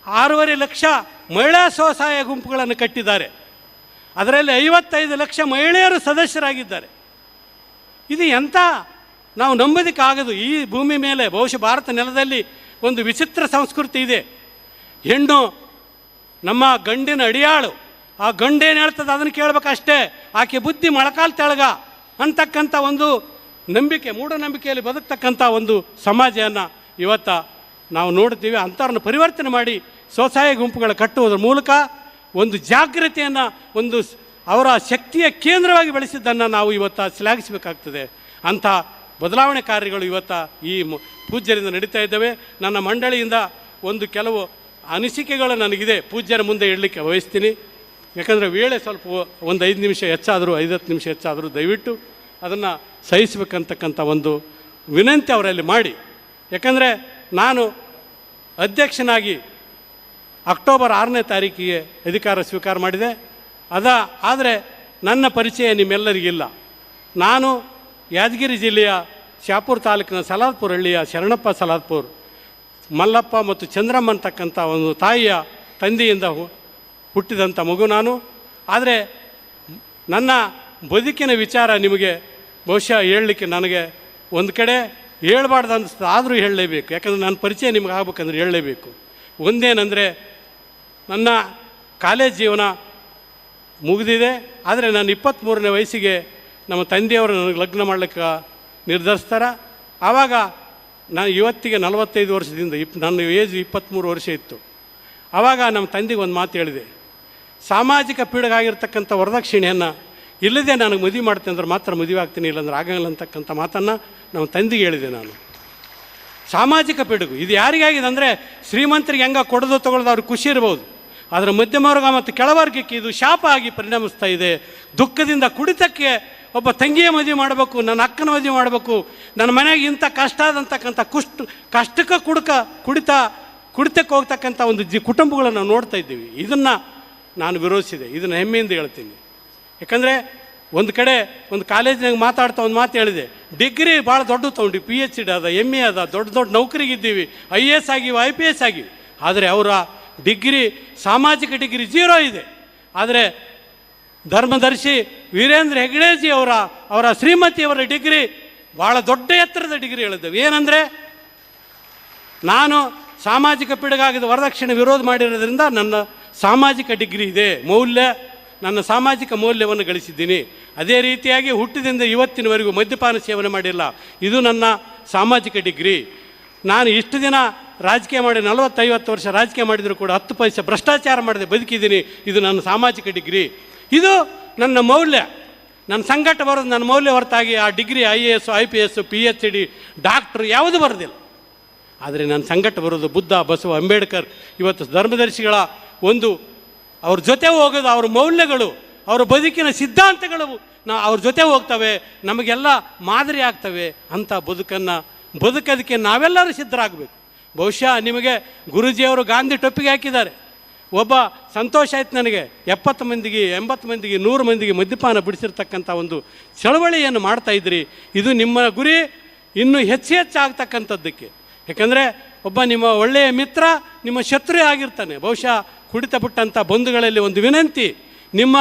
6.5 ಲಕ್ಷ ಮಹಿಳಾ ಸ್ವಸಹಾಯ ಗುಂಪುಗಳನ್ನು ಕಟ್ಟಿದ್ದಾರೆ. ಅದರಲ್ಲಿ 55 ಲಕ್ಷ ಮಹಿಳೆಯರು ಸದಸ್ಯರಾಗಿದ್ದಾರೆ. ಇದು ಎಂಥ ನಾವು ನಂಬೋದಕ್ಕಾಗದು. ಈ ಭೂಮಿ ಮೇಲೆ ಬಹುಶಃ ಭಾರತ ನೆಲದಲ್ಲಿ ಒಂದು ವಿಚಿತ್ರ ಸಂಸ್ಕೃತಿ ಇದೆ. ಹೆಣ್ಣು ನಮ್ಮ ಗಂಡಿನ ಅಡಿಯಾಳು, ಆ ಗಂಡೇನು ಹೇಳ್ತದೆ ಅದನ್ನು ಕೇಳಬೇಕಷ್ಟೇ, ಆಕೆ ಬುದ್ಧಿ ಮೊಳಕಾಲು ತೆಳಗ ಅಂತಕ್ಕಂಥ ಒಂದು ನಂಬಿಕೆ, ಮೂಢನಂಬಿಕೆಯಲ್ಲಿ ಬದುಕ್ತಕ್ಕಂಥ ಒಂದು ಸಮಾಜವನ್ನು ಇವತ್ತು ನಾವು ನೋಡ್ತೀವಿ. ಅಂಥವ್ರನ್ನ ಪರಿವರ್ತನೆ ಮಾಡಿ ಸ್ವಸಹಾಯ ಗುಂಪುಗಳು ಕಟ್ಟುವುದರ ಮೂಲಕ ಒಂದು ಜಾಗೃತಿಯನ್ನು, ಒಂದು ಅವರ ಶಕ್ತಿಯ ಕೇಂದ್ರವಾಗಿ ಬೆಳೆಸಿದ್ದನ್ನು ನಾವು ಇವತ್ತು ಶ್ಲಾಘಿಸಬೇಕಾಗ್ತದೆ. ಅಂಥ ಬದಲಾವಣೆ ಕಾರ್ಯಗಳು ಇವತ್ತು ಈ ಪೂಜ್ಯರಿಂದ ನಡೀತಾ ಇದ್ದಾವೆ. ನನ್ನ ಮಂಡಳಿಯಿಂದ ಒಂದು ಕೆಲವು ಅನಿಸಿಕೆಗಳು ನನಗಿದೆ, ಪೂಜ್ಯರ ಮುಂದೆ ಇಡಲಿಕ್ಕೆ ಬಯಸ್ತೀನಿ. ಯಾಕಂದರೆ ವೇಳೆ ಸ್ವಲ್ಪ ಒಂದು 5 ನಿಮಿಷ ಹೆಚ್ಚಾದರೂ 5-10 ನಿಮಿಷ ಹೆಚ್ಚಾದರೂ ದಯವಿಟ್ಟು ಅದನ್ನು ಸಹಿಸಬೇಕಂತಕ್ಕಂಥ ಒಂದು ವಿನಂತಿ ಅವರಲ್ಲಿ ಮಾಡಿ. ಯಾಕಂದರೆ ನಾನು ಅಧ್ಯಕ್ಷನಾಗಿ ಅಕ್ಟೋಬರ್ 6ನೇ ತಾರೀಕಿಗೆ ಅಧಿಕಾರ ಸ್ವೀಕಾರ ಮಾಡಿದೆ. ಆದರೆ ನನ್ನ ಪರಿಚಯ ನಿಮ್ಮೆಲ್ಲರಿಗಿಲ್ಲ. ನಾನು ಯಾದಗಿರಿ ಜಿಲ್ಲೆಯ ಶಾಪುರ ತಾಲೂಕಿನ ಸಲಾದ್ಪುರ ಹಳ್ಳಿಯ ಶರಣಪ್ಪ ಸಲಾದ್ಪುರ್, ಮಲ್ಲಪ್ಪ ಮತ್ತು ಚಂದ್ರಮ್ಮ ಅಂತಕ್ಕಂಥ ಒಂದು ತಾಯಿಯ ತಂದೆಯಿಂದ ಹುಟ್ಟಿದಂಥ ಮಗು ನಾನು. ಆದರೆ ನನ್ನ ಬದುಕಿನ ವಿಚಾರ ನಿಮಗೆ ಬಹುಶಃ ಹೇಳಲಿಕ್ಕೆ ನನಗೆ ಒಂದು ಕಡೆ ಹೇಳ್ಬಾರ್ದು ಅನಿಸ್ತದೆ, ಆದರೂ ಹೇಳಲೇಬೇಕು. ಯಾಕಂದರೆ ನನ್ನ ಪರಿಚಯ ನಿಮಗೆ ಆಗ್ಬೇಕಂದ್ರೆ ಹೇಳಲೇಬೇಕು. ಒಂದೇನೆಂದರೆ, ನನ್ನ ಕಾಲೇಜ್ ಜೀವನ ಮುಗಿದಿದೆ. ಆದರೆ ನಾನು 23ನೇ ವಯಸ್ಸಿಗೆ ನಮ್ಮ ತಂದೆಯವರು ನನಗೆ ಲಗ್ನ ಮಾಡಲಿಕ್ಕೆ ನಿರ್ಧರಿಸ್ತಾರೆ. ಆವಾಗ ನಾನು ಇವತ್ತಿಗೆ 45 ವರ್ಷದಿಂದ ನನ್ನ ಏಜ್ 23 ವರ್ಷ ಇತ್ತು. ಆವಾಗ ನಮ್ಮ ತಂದೆಗೆ ಒಂದು ಮಾತು ಹೇಳಿದೆ, ಸಾಮಾಜಿಕ ಪೀಡೆಗಾಗಿರ್ತಕ್ಕಂಥ ವರದಕ್ಷಿಣೆಯನ್ನು ಇಲ್ಲದೆ ನನಗೆ ಮದುವೆ ಮಾಡ್ತೀನಿ ಅಂದ್ರೆ ಮಾತ್ರ ಮದುವೆ ಆಗ್ತೀನಿ, ಇಲ್ಲಾಂದ್ರೆ ಆಗಂಗಿಲ್ಲ ಅಂತಕ್ಕಂಥ ಮಾತನ್ನು ನಮ್ಮ ತಂದೆಗೆ ಹೇಳಿದೆ ನಾನು. ಸಾಮಾಜಿಕ ಪಿಡುಗು ಇದು ಯಾರಿಗಾಗಿದೆ ಅಂದರೆ, ಶ್ರೀಮಂತರಿಗೆ ಹೆಂಗೆ ಕೊಡೋದು ತೊಗೊಳ್ಳೋದು ಅವ್ರಿಗೆ ಖುಷಿ ಇರ್ಬೋದು, ಆದರೆ ಮಧ್ಯಮ ವರ್ಗ ಮತ್ತು ಕೆಳವರ್ಗಕ್ಕೆ ಇದು ಶಾಪ ಆಗಿ ಪರಿಣಮಿಸ್ತಾ ಇದೆ. ದುಃಖದಿಂದ ಕುಡಿತಕ್ಕೆ ಒಬ್ಬ ತಂಗಿಯ ಮದುವೆ ಮಾಡಬೇಕು, ನನ್ನ ಅಕ್ಕನ ಮದುವೆ ಮಾಡಬೇಕು, ನನ್ನ ಮನೆಗೆ ಇಂಥ ಕಷ್ಟ ಆದಂತಕ್ಕಂಥ ಕಷ್ಟಕ್ಕೆ ಕುಡಿತಕ್ಕೆ ಹೋಗ್ತಕ್ಕಂಥ ಒಂದು ಕುಟುಂಬಗಳನ್ನು ನಾವು ನೋಡ್ತಾ ಇದ್ದೀವಿ. ಇದನ್ನು ನಾನು ವಿರೋಧಿಸಿದೆ, ಇದನ್ನು ಹೆಮ್ಮೆಯಿಂದ ಹೇಳ್ತೀನಿ. ಯಾಕಂದರೆ ಒಂದು ಕಡೆ ಒಂದು ಕಾಲೇಜಿನಾಗ ಮಾತಾಡ್ತಾ ಒಂದು ಮಾತು ಹೇಳಿದೆ, ಡಿಗ್ರಿ ಭಾಳ ದೊಡ್ಡ ತೊಗೊಂಡು PhD ಅದ, MA ಅದ, ದೊಡ್ಡ ದೊಡ್ಡ ನೌಕರಿಗಿದ್ದೀವಿ, IAS ಆಗಿವಿ, IPS ಆಗಿವಿ. ಆದರೆ ಅವರ ಡಿಗ್ರಿ, ಸಾಮಾಜಿಕ ಡಿಗ್ರಿ 0 ಇದೆ. ಆದರೆ ಧರ್ಮದರ್ಶಿ ವೀರೇಂದ್ರ ಹೆಗ್ಗಡೆಜಿ ಅವರ ಶ್ರೀಮತಿಯವರ ಡಿಗ್ರಿ ಭಾಳ ದೊಡ್ಡ ಎತ್ತರದ ಡಿಗ್ರಿ ಹೇಳಿದ್ದೇವೆ. ಏನಂದರೆ, ನಾನು ಸಾಮಾಜಿಕ ಪಿಡುಗಾಗಿದ್ದ ವರದಕ್ಷಿಣೆ ವಿರೋಧ ಮಾಡಿರೋದ್ರಿಂದ ನನ್ನ ಸಾಮಾಜಿಕ ಡಿಗ್ರಿ ಇದೆ, ನನ್ನ ಸಾಮಾಜಿಕ ಮೌಲ್ಯವನ್ನು ಗಳಿಸಿದ್ದೀನಿ. ಅದೇ ರೀತಿಯಾಗಿ ಹುಟ್ಟಿದಿಂದ ಇವತ್ತಿನವರೆಗೂ ಮದ್ಯಪಾನ ಸೇವನೆ ಮಾಡಿಲ್ಲ, ಇದು ನನ್ನ ಸಾಮಾಜಿಕ ಡಿಗ್ರಿ. ನಾನು ಇಷ್ಟು ದಿನ ರಾಜಕೀಯ ಮಾಡಿ 40-50 ವರ್ಷ ರಾಜಕೀಯ ಮಾಡಿದರೂ ಕೂಡ 10 ಪೈಸೆ ಭ್ರಷ್ಟಾಚಾರ ಮಾಡದೆ ಬದುಕಿದ್ದೀನಿ, ಇದು ನನ್ನ ಸಾಮಾಜಿಕ ಡಿಗ್ರಿ. ಇದು ನನ್ನ ಮೌಲ್ಯ. ನನ್ನ ಸಂಕಟ ಬರೋದು ನನ್ನ ಮೌಲ್ಯ ಹೊರತಾಗಿ ಆ degree IAS, IPS, PhD, doctor ಯಾವುದು ಬರೋದಿಲ್ಲ. ಆದರೆ ನನ್ನ ಸಂಕಟ ಬರೋದು ಬುದ್ಧ, ಬಸವ, ಅಂಬೇಡ್ಕರ್, ಇವತ್ತು ಧರ್ಮದರ್ಶಿಗಳ ಒಂದು ಅವ್ರ ಜೊತೆ ಹೋಗೋದು, ಅವ್ರ ಮೌಲ್ಯಗಳು, ಅವರ ಬದುಕಿನ ಸಿದ್ಧಾಂತಗಳು ಅವ್ರ ಜೊತೆ ಹೋಗ್ತವೆ, ನಮಗೆಲ್ಲ ಮಾದರಿ ಆಗ್ತವೆ. ಅಂಥ ಬದುಕೋದಕ್ಕೆ ನಾವೆಲ್ಲರೂ ಸಿದ್ಧರಾಗಬೇಕು. ಬಹುಶಃ ನಿಮಗೆ ಗುರೂಜಿಯವರು ಗಾಂಧಿ ಟೊಪ್ಪಿಗೆ ಹಾಕಿದ್ದಾರೆ. ಒಬ್ಬ ಸಂತೋಷ ಆಯ್ತು ನನಗೆ, 70 ಮಂದಿಗೆ, 80 ಮಂದಿಗೆ, 100 ಮಂದಿಗೆ ಮದ್ಯಪಾನ ಬಿಡಿಸಿರ್ತಕ್ಕಂಥ ಒಂದು ಚಳವಳಿಯನ್ನು ಮಾಡ್ತಾಯಿದ್ರಿ. ಇದು ನಿಮ್ಮ ಗುರಿ ಇನ್ನೂ ಹೆಚ್ಚು ಆಗ್ತಕ್ಕಂಥದ್ದಕ್ಕೆ. ಯಾಕಂದರೆ ಒಬ್ಬ ನಿಮ್ಮ ಒಳ್ಳೆಯ ಮಿತ್ರ ನಿಮ್ಮ ಶತ್ರು ಆಗಿರ್ತಾನೆ. ಬಹುಶಃ ಕುಡಿತ ಬಿಟ್ಟಂಥ ಬಂಧುಗಳಲ್ಲಿ ಒಂದು ವಿನಂತಿ, ನಿಮ್ಮ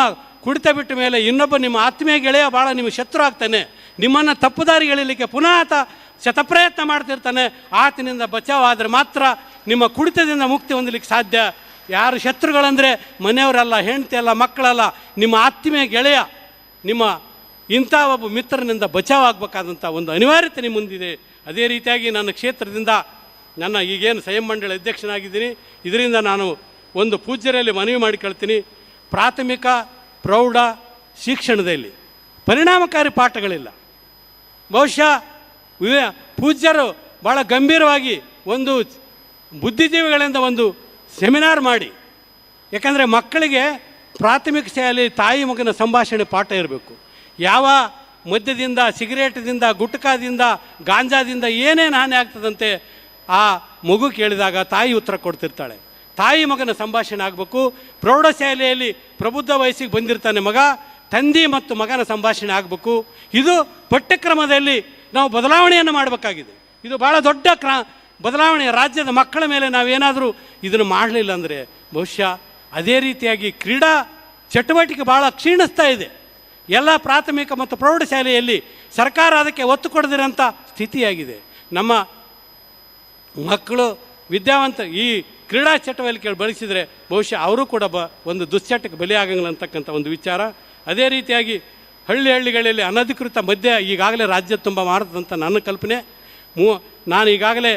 ಕುಡಿತ ಬಿಟ್ಟ ಮೇಲೆ ಇನ್ನೊಬ್ಬ ನಿಮ್ಮ ಆತ್ಮೀಯ ಗೆಳೆಯ ಭಾಳ ನಿಮ್ಮ ಶತ್ರು ಆಗ್ತಾನೆ, ನಿಮ್ಮನ್ನು ತಪ್ಪುದಾರಿ ಎಳಿಲಿಕ್ಕೆ ಪುನಃ ಆತ ಶತಪ್ರಯತ್ನ ಮಾಡ್ತಿರ್ತಾನೆ. ಆತನಿಂದ ಬಚಾವಾದರೆ ಮಾತ್ರ ನಿಮ್ಮ ಕುಡಿತದಿಂದ ಮುಕ್ತಿ ಹೊಂದಲಿಕ್ಕೆ ಸಾಧ್ಯ. ಯಾರು ಶತ್ರುಗಳಂದರೆ ಮನೆಯವರಲ್ಲ, ಹೆಂಡತಿ ಅಲ್ಲ, ಮಕ್ಕಳಲ್ಲ, ನಿಮ್ಮ ಆತ್ಮೀಯ ಗೆಳೆಯ, ನಿಮ್ಮ ಇಂಥ ಒಬ್ಬ ಮಿತ್ರನಿಂದ ಬಚಾವಾಗಬೇಕಾದಂಥ ಒಂದು ಅನಿವಾರ್ಯತೆ ನಿಮ್ಮ ಮುಂದಿದೆ. ಅದೇ ರೀತಿಯಾಗಿ ನನ್ನ ಕ್ಷೇತ್ರದಿಂದ ನನ್ನ ಈಗೇನು ಸಂಯಮ ಮಂಡಳಿ ಅಧ್ಯಕ್ಷನಾಗಿದ್ದೀನಿ, ಇದರಿಂದ ನಾನು ಒಂದು ಪೂಜ್ಯರಲ್ಲಿ ಮನವಿ ಮಾಡಿಕೊಳ್ತೀನಿ. ಪ್ರಾಥಮಿಕ ಪ್ರೌಢ ಶಿಕ್ಷಣದಲ್ಲಿ ಪರಿಣಾಮಕಾರಿ ಪಾಠಗಳಿಲ್ಲ. ಬಹುಶಃ ಪೂಜ್ಯರು ಭಾಳ ಗಂಭೀರವಾಗಿ ಒಂದು ಬುದ್ಧಿಜೀವಿಗಳಿಂದ ಒಂದು ಸೆಮಿನಾರ್ ಮಾಡಿ, ಯಾಕಂದರೆ ಮಕ್ಕಳಿಗೆ ಪ್ರಾಥಮಿಕ ಶಾಲೆಯಲ್ಲಿ ತಾಯಿ ಮಗನ ಸಂಭಾಷಣೆ ಪಾಠ ಇರಬೇಕು. ಯಾವ ಮದ್ಯದಿಂದ, ಸಿಗರೇಟದಿಂದ, ಗುಟ್ಕಾದಿಂದ, ಗಾಂಜಾದಿಂದ ಏನೇನು ಹಾನಿ ಆಗ್ತದಂತೆ ಆ ಮಗು ಕೇಳಿದಾಗ ತಾಯಿ ಉತ್ತರ ಕೊಡ್ತಿರ್ತಾಳೆ. ತಾಯಿ ಮಗನ ಸಂಭಾಷಣೆ ಆಗಬೇಕು. ಪ್ರೌಢಶಾಲೆಯಲ್ಲಿ ಪ್ರಬುದ್ಧ ವಯಸ್ಸಿಗೆ ಬಂದಿರ್ತಾನೆ ಮಗ, ತಂದೆ ಮತ್ತು ಮಗನ ಸಂಭಾಷಣೆ ಆಗಬೇಕು. ಇದು ಪಠ್ಯಕ್ರಮದಲ್ಲಿ ನಾವು ಬದಲಾವಣೆಯನ್ನು ಮಾಡಬೇಕಾಗಿದೆ. ಇದು ಭಾಳ ದೊಡ್ಡ ಬದಲಾವಣೆ. ರಾಜ್ಯದ ಮಕ್ಕಳ ಮೇಲೆ ನಾವೇನಾದರೂ ಇದನ್ನು ಮಾಡಲಿಲ್ಲ ಅಂದರೆ ಬಹುಶಃ ಅದೇ ರೀತಿಯಾಗಿ ಕ್ರೀಡಾ ಚಟುವಟಿಕೆ ಭಾಳ ಕ್ಷೀಣಿಸ್ತಾ ಇದೆ. ಎಲ್ಲ ಪ್ರಾಥಮಿಕ ಮತ್ತು ಪ್ರೌಢಶಾಲೆಯಲ್ಲಿ ಸರ್ಕಾರ ಅದಕ್ಕೆ ಒತ್ತು ಕೊಡದಿರೋಂಥ ಸ್ಥಿತಿಯಾಗಿದೆ. ನಮ್ಮ ಮಕ್ಕಳು ವಿದ್ಯಾವಂತ ಈ ಕ್ರೀಡಾ ಚಟುವಟಿಕೆಗಳು ಬಳಸಿದರೆ ಬಹುಶಃ ಅವರು ಕೂಡ ಒಂದು ದುಶ್ಚಟಕ್ಕೆ ಬಲಿಯಾಗಂಗಿಲ್ಲ ಅಂತಕ್ಕಂಥ ಒಂದು ವಿಚಾರ. ಅದೇ ರೀತಿಯಾಗಿ ಹಳ್ಳಿಗಳಲ್ಲಿ ಅನಧಿಕೃತ ಮದ್ಯ ಈಗಾಗಲೇ ರಾಜ್ಯ ತುಂಬ ಮಾರುತ್ತಂತ ನನ್ನ ಕಲ್ಪನೆ. ನಾನು ಈಗಾಗಲೇ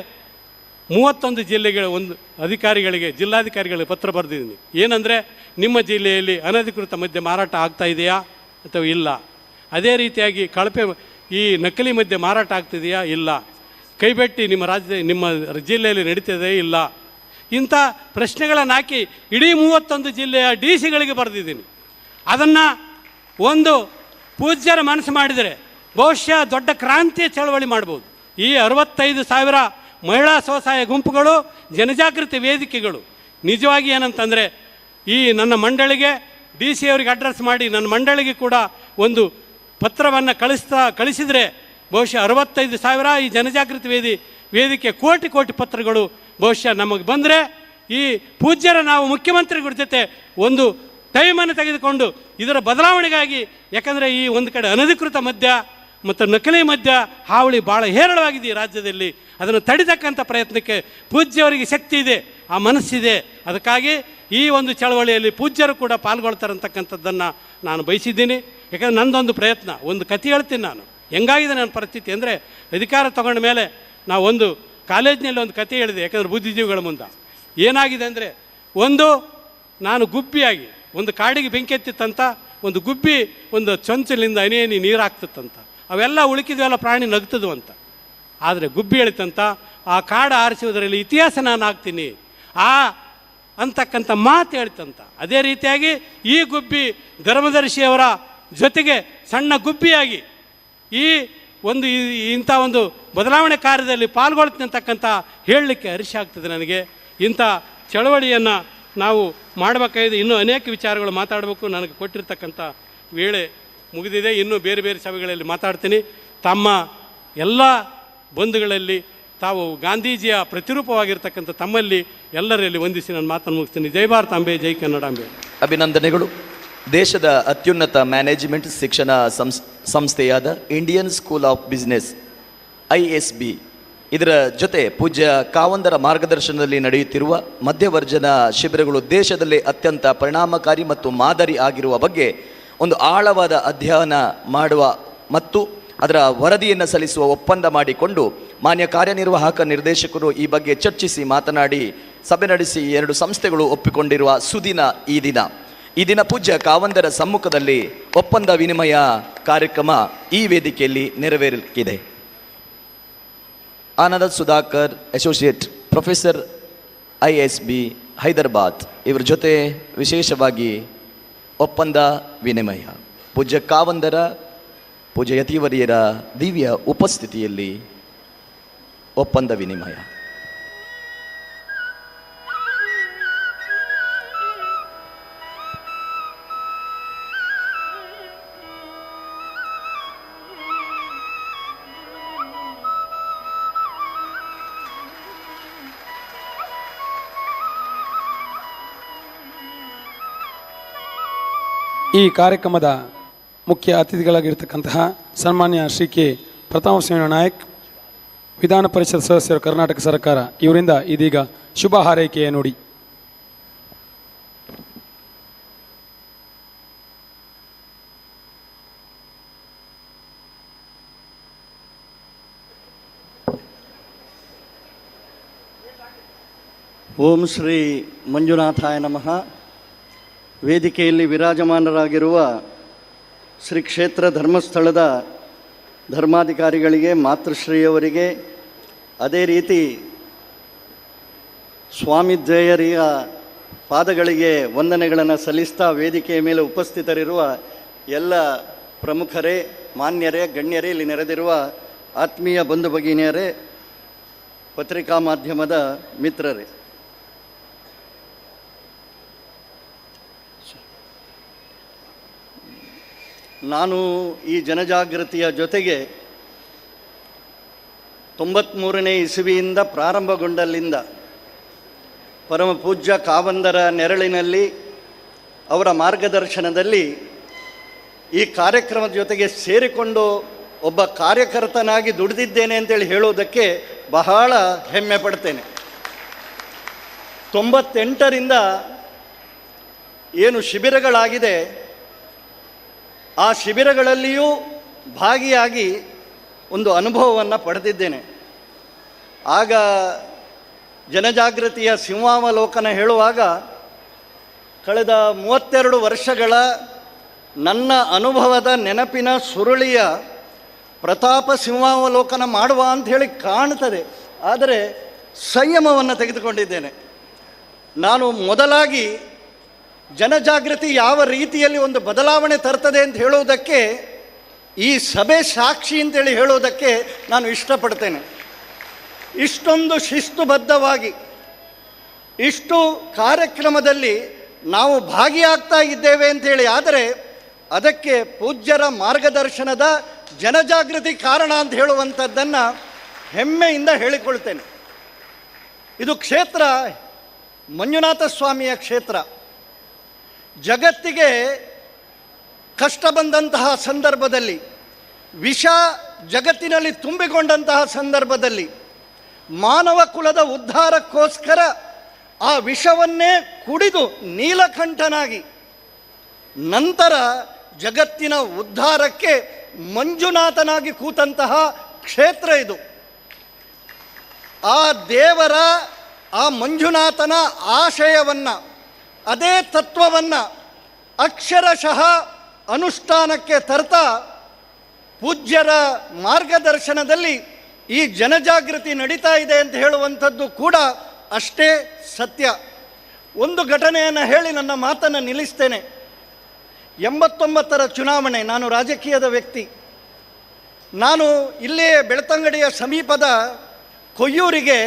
31 ಜಿಲ್ಲೆಗಳ ಒಂದು ಅಧಿಕಾರಿಗಳಿಗೆ, ಜಿಲ್ಲಾಧಿಕಾರಿಗಳಿಗೆ ಪತ್ರ ಬರೆದಿದ್ದೀನಿ. ಏನಂದರೆ, ನಿಮ್ಮ ಜಿಲ್ಲೆಯಲ್ಲಿ ಅನಧಿಕೃತ ಮದ್ಯ ಮಾರಾಟ ಆಗ್ತಾ ಇದೆಯಾ ಅಥವಾ ಇಲ್ಲ? ಅದೇ ರೀತಿಯಾಗಿ ಕಳಪೆ ಈ ನಕಲಿ ಮದ್ಯ ಮಾರಾಟ ಆಗ್ತಿದೆಯಾ ಇಲ್ಲ? ಕೈಬೆಟ್ಟಿ ನಿಮ್ಮ ಜಿಲ್ಲೆಯಲ್ಲಿ ನಡೀತಿದೆ ಇಲ್ಲ? ಇಂಥ ಪ್ರಶ್ನೆಗಳನ್ನು ಹಾಕಿ ಇಡೀ 31 ಜಿಲ್ಲೆಯ DC ಗಳಿಗೆ ಬರೆದಿದ್ದೀನಿ. ಅದನ್ನು ಒಂದು ಪೂಜ್ಯರ ಮನಸ್ಸು ಮಾಡಿದರೆ ಬಹುಶಃ ದೊಡ್ಡ ಕ್ರಾಂತಿಯ ಚಳವಳಿ ಮಾಡ್ಬೋದು. ಈ 65,000 ಮಹಿಳಾ ಸ್ವಸಹಾಯ ಗುಂಪುಗಳು, ಜನಜಾಗೃತಿ ವೇದಿಕೆಗಳು ನಿಜವಾಗಿ ಏನಂತಂದರೆ, ಈ ನನ್ನ ಮಂಡಳಿಗೆ DC ಅವರಿಗೆ ಅಡ್ರೆಸ್ ಮಾಡಿ ನನ್ನ ಮಂಡಳಿಗೆ ಕೂಡ ಒಂದು ಪತ್ರವನ್ನು ಕಳಿಸಿದರೆ ಬಹುಶಃ 65,000 ಈ ಜನಜಾಗೃತಿ ವೇದಿಕೆ ಕೋಟಿ ಪತ್ರಗಳು ಬಹುಶಃ ನಮಗೆ ಬಂದರೆ ಈ ಪೂಜ್ಯರ ನಾವು ಮುಖ್ಯಮಂತ್ರಿಗಳ ಜೊತೆ ಒಂದು ಟೈಮನ್ನು ತೆಗೆದುಕೊಂಡು ಇದರ ಬದಲಾವಣೆಗಾಗಿ, ಯಾಕಂದರೆ ಈ ಒಂದು ಕಡೆ ಅನಧಿಕೃತ ಮದ್ಯ ಮತ್ತು ನಕಲಿ ಮದ್ಯ ಹಾವಳಿ ಭಾಳ ಹೇರಳವಾಗಿದೆ ಈ ರಾಜ್ಯದಲ್ಲಿ. ಅದನ್ನು ತಡಿತಕ್ಕಂಥ ಪ್ರಯತ್ನಕ್ಕೆ ಪೂಜ್ಯವರಿಗೆ ಶಕ್ತಿ ಇದೆ, ಆ ಮನಸ್ಸಿದೆ. ಅದಕ್ಕಾಗಿ ಈ ಒಂದು ಚಳವಳಿಯಲ್ಲಿ ಪೂಜ್ಯರು ಕೂಡ ಪಾಲ್ಗೊಳ್ತಾರಂತಕ್ಕಂಥದ್ದನ್ನು ನಾನು ಬಯಸಿದ್ದೀನಿ. ಯಾಕಂದರೆ ನನ್ನದೊಂದು ಪ್ರಯತ್ನ, ಒಂದು ಕತೆ ಹೇಳ್ತೀನಿ ನಾನು. ಹೆಂಗಾಗಿದೆ ನನ್ನ ಪರಿಸ್ಥಿತಿ ಅಂದರೆ, ಅಧಿಕಾರ ತಗೊಂಡ ಮೇಲೆ ನಾವು ಒಂದು ಕಾಲೇಜಿನಲ್ಲಿ ಒಂದು ಕತೆ ಹೇಳಿದೆ. ಯಾಕಂದರೆ ಬುದ್ಧಿಜೀವಿಗಳ ಮುಂದೆ ಏನಾಗಿದೆ ಅಂದರೆ, ನಾನು ಗುಬ್ಬಿಯಾಗಿ ಒಂದು ಕಾಡಿಗೆ ಬೆಂಕಿ ಎತ್ತಿತ್ತಂತ, ಒಂದು ಗುಬ್ಬಿ ಒಂದು ಚೊಂಚಲಿಂದ ಹನಿ ನೀರು ಹಾಕ್ತಿತ್ತಂತ. ಅವೆಲ್ಲ ಉಳುಕಿದ್ವೆಲ್ಲ ಪ್ರಾಣಿ ನಗ್ತದ್ವು ಅಂತ. ಆದರೆ ಗುಬ್ಬಿ ಹೇಳಿತಂತ, ಆ ಕಾಡು ಆರಿಸುವುದರಲ್ಲಿ ಇತಿಹಾಸ ನಾನು ಆಗ್ತೀನಿ ಅಂತಕ್ಕಂಥ ಮಾತು ಹೇಳ್ತಂತ. ಅದೇ ರೀತಿಯಾಗಿ ಈ ಗುಬ್ಬಿ ಧರ್ಮದರ್ಶಿಯವರ ಜೊತೆಗೆ ಸಣ್ಣ ಗುಬ್ಬಿಯಾಗಿ ಇಂಥ ಒಂದು ಬದಲಾವಣೆ ಕಾರ್ಯದಲ್ಲಿ ಪಾಲ್ಗೊಳ್ತೀನಿ ಅಂತಕ್ಕಂಥ ಹೇಳಲಿಕ್ಕೆ ಹರ್ಷ ಆಗ್ತದೆ ನನಗೆ. ಇಂಥ ಚಳವಳಿಯನ್ನು ನಾವು ಮಾಡಬೇಕಾಗಿದೆ. ಇನ್ನೂ ಅನೇಕ ವಿಚಾರಗಳು ಮಾತಾಡಬೇಕು. ನನಗೆ ಕೊಟ್ಟಿರ್ತಕ್ಕಂಥ ವೇಳೆ ಮುಗಿದಿದೆ. ಇನ್ನೂ ಬೇರೆ ಬೇರೆ ಸಭೆಗಳಲ್ಲಿ ಮಾತಾಡ್ತೀನಿ. ತಮ್ಮ ಎಲ್ಲ ಬಂಧುಗಳಲ್ಲಿ ತಾವು ಗಾಂಧೀಜಿಯ ಪ್ರತಿರೂಪವಾಗಿರ್ತಕ್ಕಂಥ ತಮ್ಮಲ್ಲಿ ಎಲ್ಲರಲ್ಲಿ ವಂದಿಸಿ ನನ್ನ ಮಾತನ್ನು ಮುಗಿಸ್ತೀನಿ. ಜೈ ಭಾರತಾಂಬೆ, ಜೈ ಕನ್ನಡಾಂಬೆ. ಅಭಿನಂದನೆಗಳು. ದೇಶದ ಅತ್ಯುನ್ನತ ಮ್ಯಾನೇಜ್ಮೆಂಟ್ ಶಿಕ್ಷಣ ಸಂಸ್ಥೆಯಾದ Indian school of business ISB ಇದರ ಜೊತೆ ಪೂಜ್ಯ ಕಾವಂದರ ಮಾರ್ಗದರ್ಶನದಲ್ಲಿ ನಡೆಯುತ್ತಿರುವ ಮಧ್ಯವರ್ಜನ ಶಿಬಿರಗಳು ದೇಶದಲ್ಲೇ ಅತ್ಯಂತ ಪರಿಣಾಮಕಾರಿ ಮತ್ತು ಮಾದರಿ ಆಗಿರುವ ಬಗ್ಗೆ ಒಂದು ಆಳವಾದ ಅಧ್ಯಯನ ಮಾಡುವ ಮತ್ತು ಅದರ ವರದಿಯನ್ನು ಸಲ್ಲಿಸುವ ಒಪ್ಪಂದ ಮಾಡಿಕೊಂಡು ಮಾನ್ಯ ಕಾರ್ಯನಿರ್ವಾಹಕ ನಿರ್ದೇಶಕರು ಈ ಬಗ್ಗೆ ಚರ್ಚಿಸಿ ಮಾತನಾಡಿ ಸಭೆ ನಡೆಸಿ 2 ಸಂಸ್ಥೆಗಳು ಒಪ್ಪಿಕೊಂಡಿರುವ ಸುದಿನ ಈ ದಿನ ಪೂಜ್ಯ ಕಾವಂದರ ಸಮ್ಮುಖದಲ್ಲಿ ಒಪ್ಪಂದ ವಿನಿಮಯ ಕಾರ್ಯಕ್ರಮ ಈ ವೇದಿಕೆಯಲ್ಲಿ ನೆರವೇರಲಿಕ್ಕಿದೆ. Ananda Sudhakar, associate professor ISB Hyderabad ಇವರ ಜೊತೆ ವಿಶೇಷವಾಗಿ ಒಪ್ಪಂದ ವಿನಿಮಯ. ಪೂಜ್ಯ ಕಾವಂದರ, ಪೂಜ್ಯ ಯತಿವರಿಯರ ದಿವ್ಯ ಉಪಸ್ಥಿತಿಯಲ್ಲಿ ಒಪ್ಪಂದ ವಿನಿಮಯ. ಈ ಕಾರ್ಯಕ್ರಮದ ಮುಖ್ಯ ಅತಿಥಿಗಳಾಗಿರ್ತಕ್ಕಂತಹ ಸನ್ಮಾನ್ಯ ಶ್ರೀ ಕೆ ಪ್ರತಾಪಸಿಂಹ ನಾಯಕ್, ವಿಧಾನ ಪರಿಷತ್ ಸದಸ್ಯರು, ಕರ್ನಾಟಕ ಸರ್ಕಾರ, ಇವರಿಂದ ಇದೀಗ ಶುಭ ಹಾರೈಕೆಯ ನುಡಿ. ಓಂ ಶ್ರೀ ಮಂಜುನಾಥಾಯ ನಮಃ. ವೇದಿಕೆಯಲ್ಲಿ ವಿರಾಜಮಾನರಾಗಿರುವ ಶ್ರೀ ಕ್ಷೇತ್ರ ಧರ್ಮಸ್ಥಳದ ಧರ್ಮಾಧಿಕಾರಿಗಳಿಗೆ, ಮಾತೃಶ್ರೀಯವರಿಗೆ, ಅದೇ ರೀತಿ ಸ್ವಾಮಿದ್ವಯರಿಯ ಪಾದಗಳಿಗೆ ವಂದನೆಗಳನ್ನು ಸಲ್ಲಿಸ್ತಾ ವೇದಿಕೆಯ ಮೇಲೆ ಉಪಸ್ಥಿತರಿರುವ ಎಲ್ಲ ಪ್ರಮುಖರೇ, ಮಾನ್ಯರೇ, ಗಣ್ಯರೇ, ಇಲ್ಲಿ ನೆರೆದಿರುವ ಆತ್ಮೀಯ ಬಂಧು ಭಗಿನಿಯರೇ, ಪತ್ರಿಕಾ ಮಾಧ್ಯಮದ ಮಿತ್ರರೇ, ನಾನು ಈ ಜನಜಾಗೃತಿಯ ಜೊತೆಗೆ 93ನೇ ಇಸವಿಯಿಂದ ಪ್ರಾರಂಭಗೊಂಡಲ್ಲಿಂದ ಪರಮ ಪೂಜ್ಯ ಕಾವಂದರ ನೆರಳಿನಲ್ಲಿ ಅವರ ಮಾರ್ಗದರ್ಶನದಲ್ಲಿ ಈ ಕಾರ್ಯಕ್ರಮದ ಜೊತೆಗೆ ಸೇರಿಕೊಂಡು ಒಬ್ಬ ಕಾರ್ಯಕರ್ತನಾಗಿ ದುಡಿದಿದ್ದೇನೆ ಅಂತೇಳಿ ಹೇಳೋದಕ್ಕೆ ಬಹಳ ಹೆಮ್ಮೆ ಪಡ್ತೇನೆ. 98ರಿಂದ ಏನು ಶಿಬಿರಗಳಾಗಿದೆ ಆ ಶಿಬಿರಗಳಲ್ಲಿಯೂ ಭಾಗಿಯಾಗಿ ಒಂದು ಅನುಭವವನ್ನು ಪಡೆದಿದ್ದೇನೆ. ಆಗ ಜನಜಾಗೃತಿಯ ಸಿಂಹಾವಲೋಕನ ಹೇಳುವಾಗ ಕಳೆದ 32 ವರ್ಷಗಳ ನನ್ನ ಅನುಭವದ ನೆನಪಿನ ಸುರುಳಿಯ ಪ್ರತಾಪ ಸಿಂಹಾವಲೋಕನ ಮಾಡುವ ಅಂಥೇಳಿ ಕಾಣ್ತದೆ. ಆದರೆ ಸಂಯಮವನ್ನು ತೆಗೆದುಕೊಂಡಿದ್ದೇನೆ. ನಾನು ಮೊದಲಾಗಿ ಜನಜಾಗೃತಿ ಯಾವ ರೀತಿಯಲ್ಲಿ ಒಂದು ಬದಲಾವಣೆ ತರ್ತದೆ ಅಂತ ಹೇಳುವುದಕ್ಕೆ ಈ ಸಭೆ ಸಾಕ್ಷಿ ಅಂತೇಳಿ ಹೇಳೋದಕ್ಕೆ ನಾನು ಇಷ್ಟಪಡ್ತೇನೆ. ಇಷ್ಟೊಂದು ಶಿಸ್ತುಬದ್ಧವಾಗಿ ಇಷ್ಟು ಕಾರ್ಯಕ್ರಮದಲ್ಲಿ ನಾವು ಭಾಗಿಯಾಗ್ತಾ ಇದ್ದೇವೆ ಅಂತೇಳಿ ಆದರೆ ಅದಕ್ಕೆ ಪೂಜ್ಯರ ಮಾರ್ಗದರ್ಶನದ ಜನಜಾಗೃತಿ ಕಾರಣ ಅಂತ ಹೇಳುವಂಥದ್ದನ್ನು ಹೆಮ್ಮೆಯಿಂದ ಹೇಳಿಕೊಳ್ತೇನೆ. ಇದು ಕ್ಷೇತ್ರ ಮಂಜುನಾಥ ಸ್ವಾಮಿಯ ಕ್ಷೇತ್ರ. ಜಗತ್ತಿಗೆ ಕಷ್ಟ ಬಂದಂತಹ ಸಂದರ್ಭದಲ್ಲಿ, ವಿಷ ಜಗತ್ತಿನಲ್ಲಿ ತುಂಬಿಕೊಂಡಂತಹ ಸಂದರ್ಭದಲ್ಲಿ ಮಾನವ ಕುಲದ ಉದ್ಧಾರಕ್ಕೋಸ್ಕರ ಆ ವಿಷವನ್ನೇ ಕುಡಿದು ನೀಲಕಂಠನಾಗಿ ನಂತರ ಜಗತ್ತಿನ ಉದ್ಧಾರಕ್ಕೆ ಮಂಜುನಾಥನಾಗಿ ಕೂತಂತಹ ಕ್ಷೇತ್ರ ಇದು. ಆ ದೇವರ ಆ ಮಂಜುನಾಥನ ಆಶಯವನ್ನು, ಅದೇ ತತ್ವವನ್ನು ಅಕ್ಷರಶಃ ಅನುಷ್ಠಾನಕ್ಕೆ ತರ್ತಾ ಪೂಜ್ಯರ ಮಾರ್ಗದರ್ಶನದಲ್ಲಿ ಈ ಜನಜಾಗೃತಿ ನಡೀತಾ ಇದೆ ಅಂತ ಹೇಳುವಂಥದ್ದು ಕೂಡ ಅಷ್ಟೇ ಸತ್ಯ. ಒಂದು ಘಟನೆಯನ್ನು ಹೇಳಿ ನನ್ನ ಮಾತನ್ನು ನಿಲ್ಲಿಸ್ತೇನೆ. 89ರ ಚುನಾವಣೆ, ನಾನು ರಾಜಕೀಯದ ವ್ಯಕ್ತಿ. ನಾನು ಇಲ್ಲೇ ಬೆಳ್ತಂಗಡಿಯ ಸಮೀಪದ ಕೊಯ್ಯೂರಿಗೆ